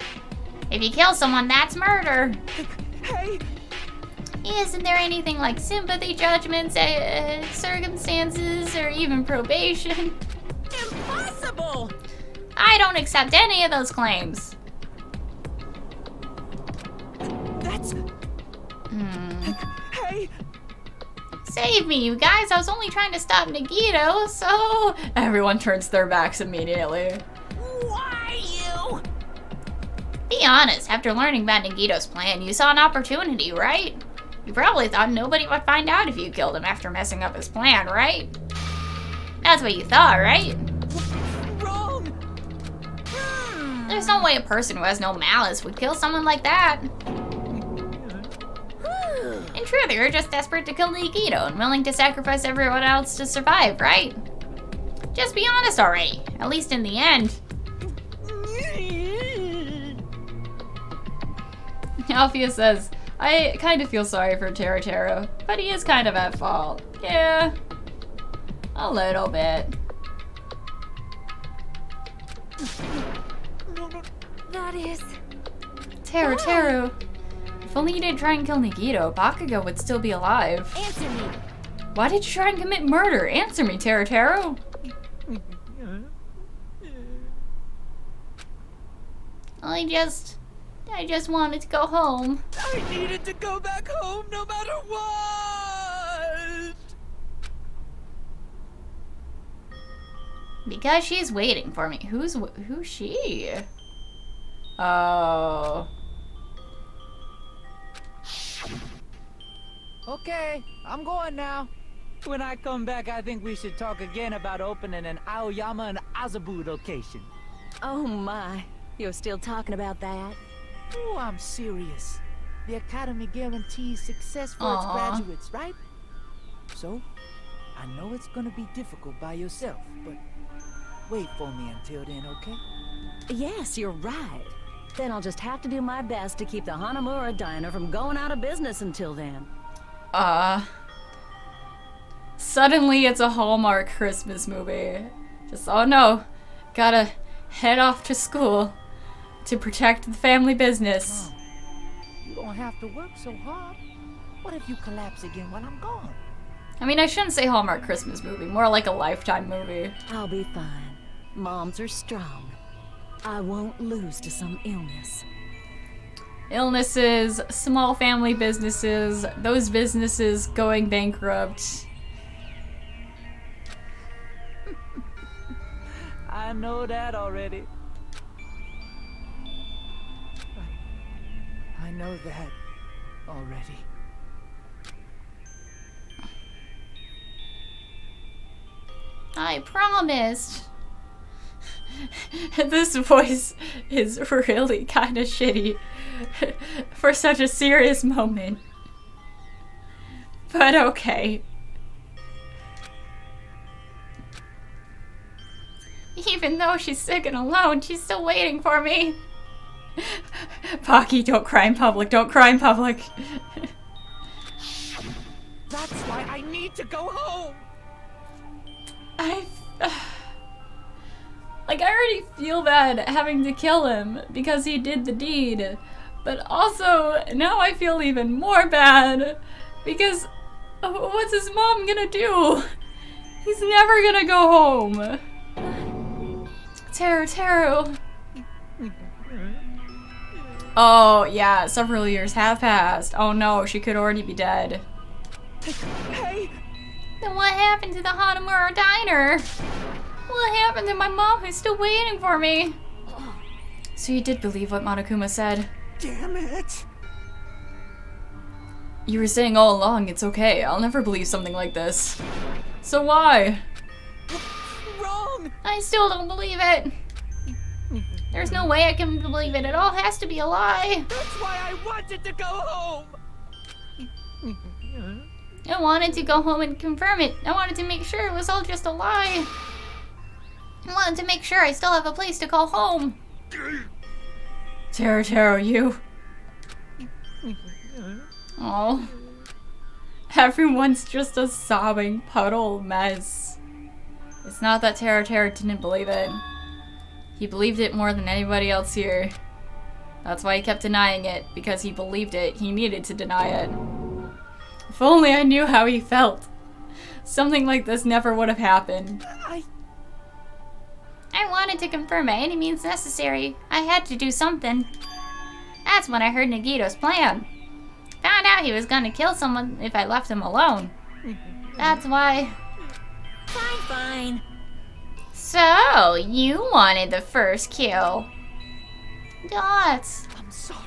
If you kill someone, that's murder. Hey! Isn't there anything like sympathy, judgments, circumstances, or even probation? Impossible! I don't accept any of those claims. That's... Hey! Save me, you guys. I was only trying to stop Nagito, so... Everyone turns their backs immediately. Why you? Be honest, after learning about Nagito's plan, you saw an opportunity, right? You probably thought nobody would find out if you killed him after messing up his plan, right? That's what you thought, right? Wrong! There's no way a person who has no malice would kill someone like that. In truth, you're just desperate to kill Nagito and willing to sacrifice everyone else to survive, right? Just be honest already. At least in the end. Alfia says, I kind of feel sorry for Taro, but he is kind of at fault. Yeah. A little bit. That is... Taro. If only you didn't try and kill Nagito, Bakugo would still be alive. Answer me. Why did you try and commit murder? Answer me, Taro. I just wanted to go home. I needed to go back home no matter what! Because she's waiting for me. Who's she? Oh. Okay, I'm going now. When I come back, I think we should talk again about opening an Aoyama and Azabu location. Oh my, you're still talking about that? Oh, I'm serious. The Academy guarantees success for its graduates, right? So, I know it's gonna be difficult by yourself, but wait for me until then, okay? Yes, you're right. Then I'll just have to do my best to keep the Hanamura Diner from going out of business until then. Suddenly it's a Hallmark Christmas movie. Just, oh no, gotta head off to school to protect the family business. Mom, you don't have to work so hard. What if you collapse again while I'm gone? I mean, I shouldn't say Hallmark Christmas movie, more like a Lifetime movie. I'll be fine. Moms are strong. I won't lose to some illness. Illnesses, small family businesses, those businesses going bankrupt. I know that already. I know that already. I promised. This voice is really kind of shitty for such a serious moment. But okay. Even though she's sick and alone, she's still waiting for me. Pocky, don't cry in public. Don't cry in public. That's why I need to go home! Like, I already feel bad having to kill him because he did the deed. But also, now I feel even more bad because what's his mom gonna do? He's never gonna go home. Taro. Oh, yeah, several years have passed. Oh no, she could already be dead. Hey! Then what happened to the Hanamura Diner? What happened to my mom who's still waiting for me? So you did believe what Monokuma said? Damn it! You were saying all along it's okay. I'll never believe something like this. So why? Wrong! I still don't believe it. There's no way I can believe it. It all has to be a lie. That's why I wanted to go home! I wanted to go home and confirm it. I wanted to make sure it was all just a lie. I wanted to make sure I still have a place to call home. Taro, you. Oh. Everyone's just a sobbing puddle mess. It's not that Taro didn't believe it. He believed it more than anybody else here. That's why he kept denying it, because he believed it. He needed to deny it. If only I knew how he felt. Something like this never would have happened. I wanted to confirm by any means necessary. I had to do something. That's when I heard Nagito's plan. Found out he was gonna kill someone if I left him alone. That's why. Fine. So, you wanted the first kill. Dots. I'm sorry.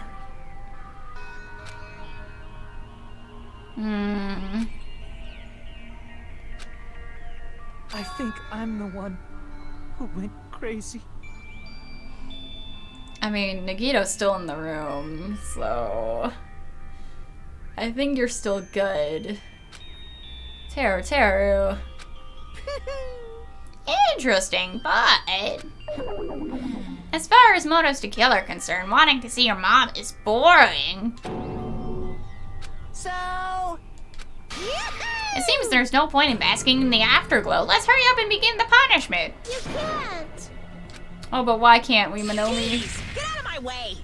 I think I'm the one who went crazy. I mean, Nagito's still in the room, so I think you're still good. Taro. Interesting, but as far as motives to kill are concerned, wanting to see your mom is boring. So... It seems there's no point in basking in the afterglow. Let's hurry up and begin the punishment. You can't. Oh, but why can't we, Manomi? Jeez, get out of my way!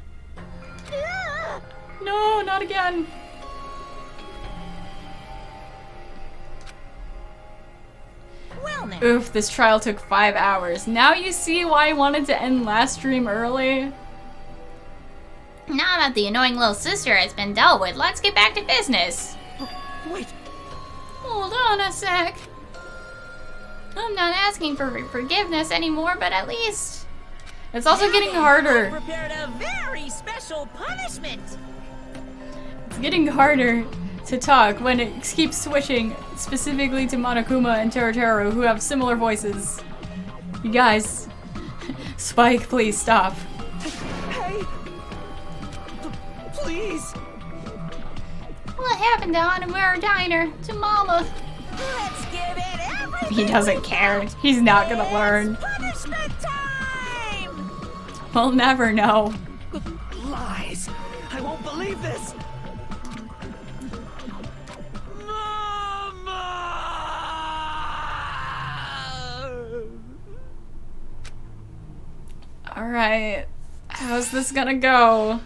No, not again. Well now. Oof, this trial took 5 hours. Now you see why I wanted to end last stream early? Now that the annoying little sister has been dealt with, let's get back to business. Wait. Hold on a sec. I'm not asking for forgiveness anymore, but at least... It's also getting harder. I prepared a very special punishment. It's getting harder to talk when it keeps switching specifically to Monokuma and Teruteru, who have similar voices. You guys, Spike, please stop. Hey! Please! What happened to Hanamura Diner? To Mama? Let's give it everything. He doesn't care. He's not gonna learn. Punishment time! We'll never know. Lies! I won't believe this! Alright. How's this gonna go?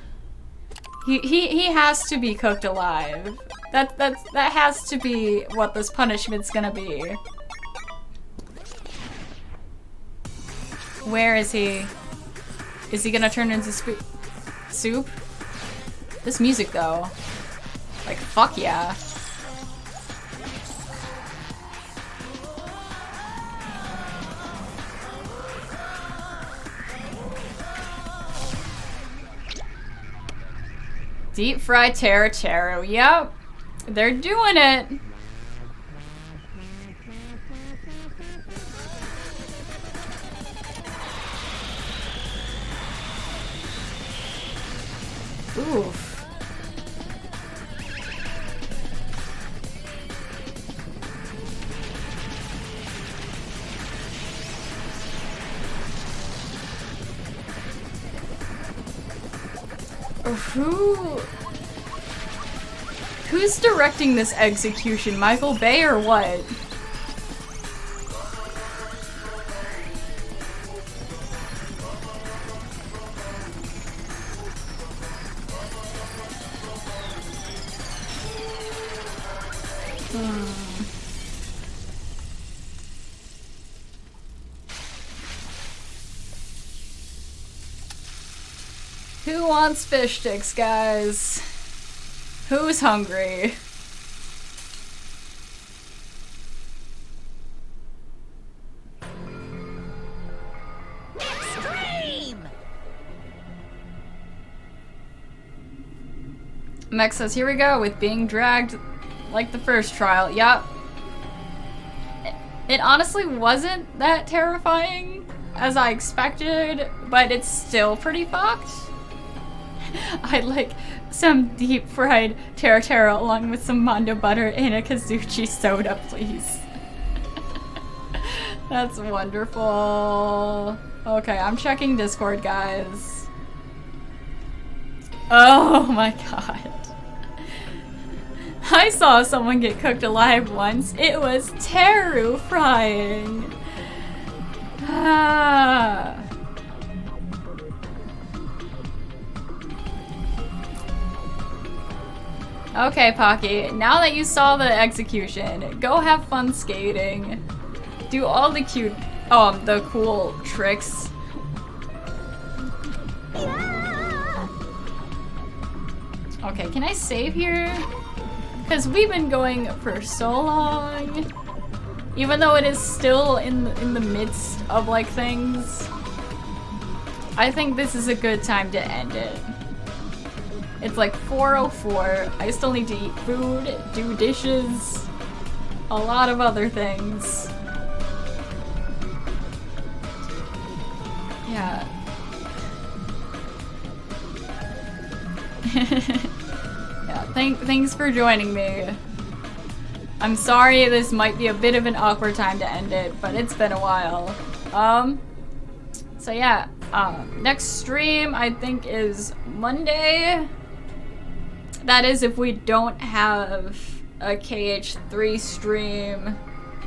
He has to be cooked alive. That has to be what this punishment's gonna be. Where is he? Is he gonna turn into soup? This music though. Like, fuck yeah. Deep fried Teruteru. Yep. They're doing it. Oof. Who's directing this execution? Michael Bay or what? Who wants fish sticks, guys? Who's hungry? Extreme! Mech says, here we go with being dragged like the first trial. Yup. It honestly wasn't that terrifying as I expected, but it's still pretty fucked. I'd like some deep fried Teruteru along with some Mondo butter and a Kazuchi soda, please. That's wonderful. Okay, I'm checking Discord, guys. Oh my god. I saw someone get cooked alive once. It was Teru frying. Ah. Okay, Pocky, now that you saw the execution, go have fun skating. Do all the cute, the cool tricks. Yeah. Okay, can I save here? Because we've been going for so long. Even though it is still in the midst of, like, things. I think this is a good time to end it. It's like 4:04. I still need to eat food, do dishes, a lot of other things. Yeah. Yeah, thanks for joining me. I'm sorry this might be a bit of an awkward time to end it, but it's been a while. So yeah, next stream I think is Monday. That is if we don't have a KH3 stream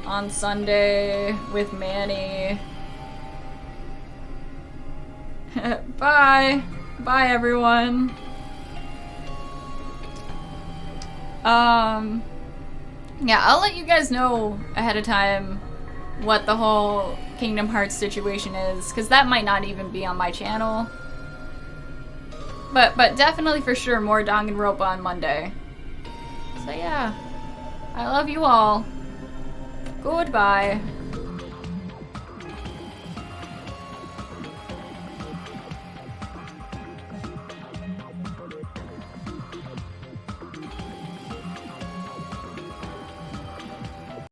on Sunday with Manny. Bye. Bye, everyone. Yeah, I'll let you guys know ahead of time what the whole Kingdom Hearts situation is, because that might not even be on my channel. But definitely for sure more Danganronpa on Monday. So yeah, I love you all. Goodbye.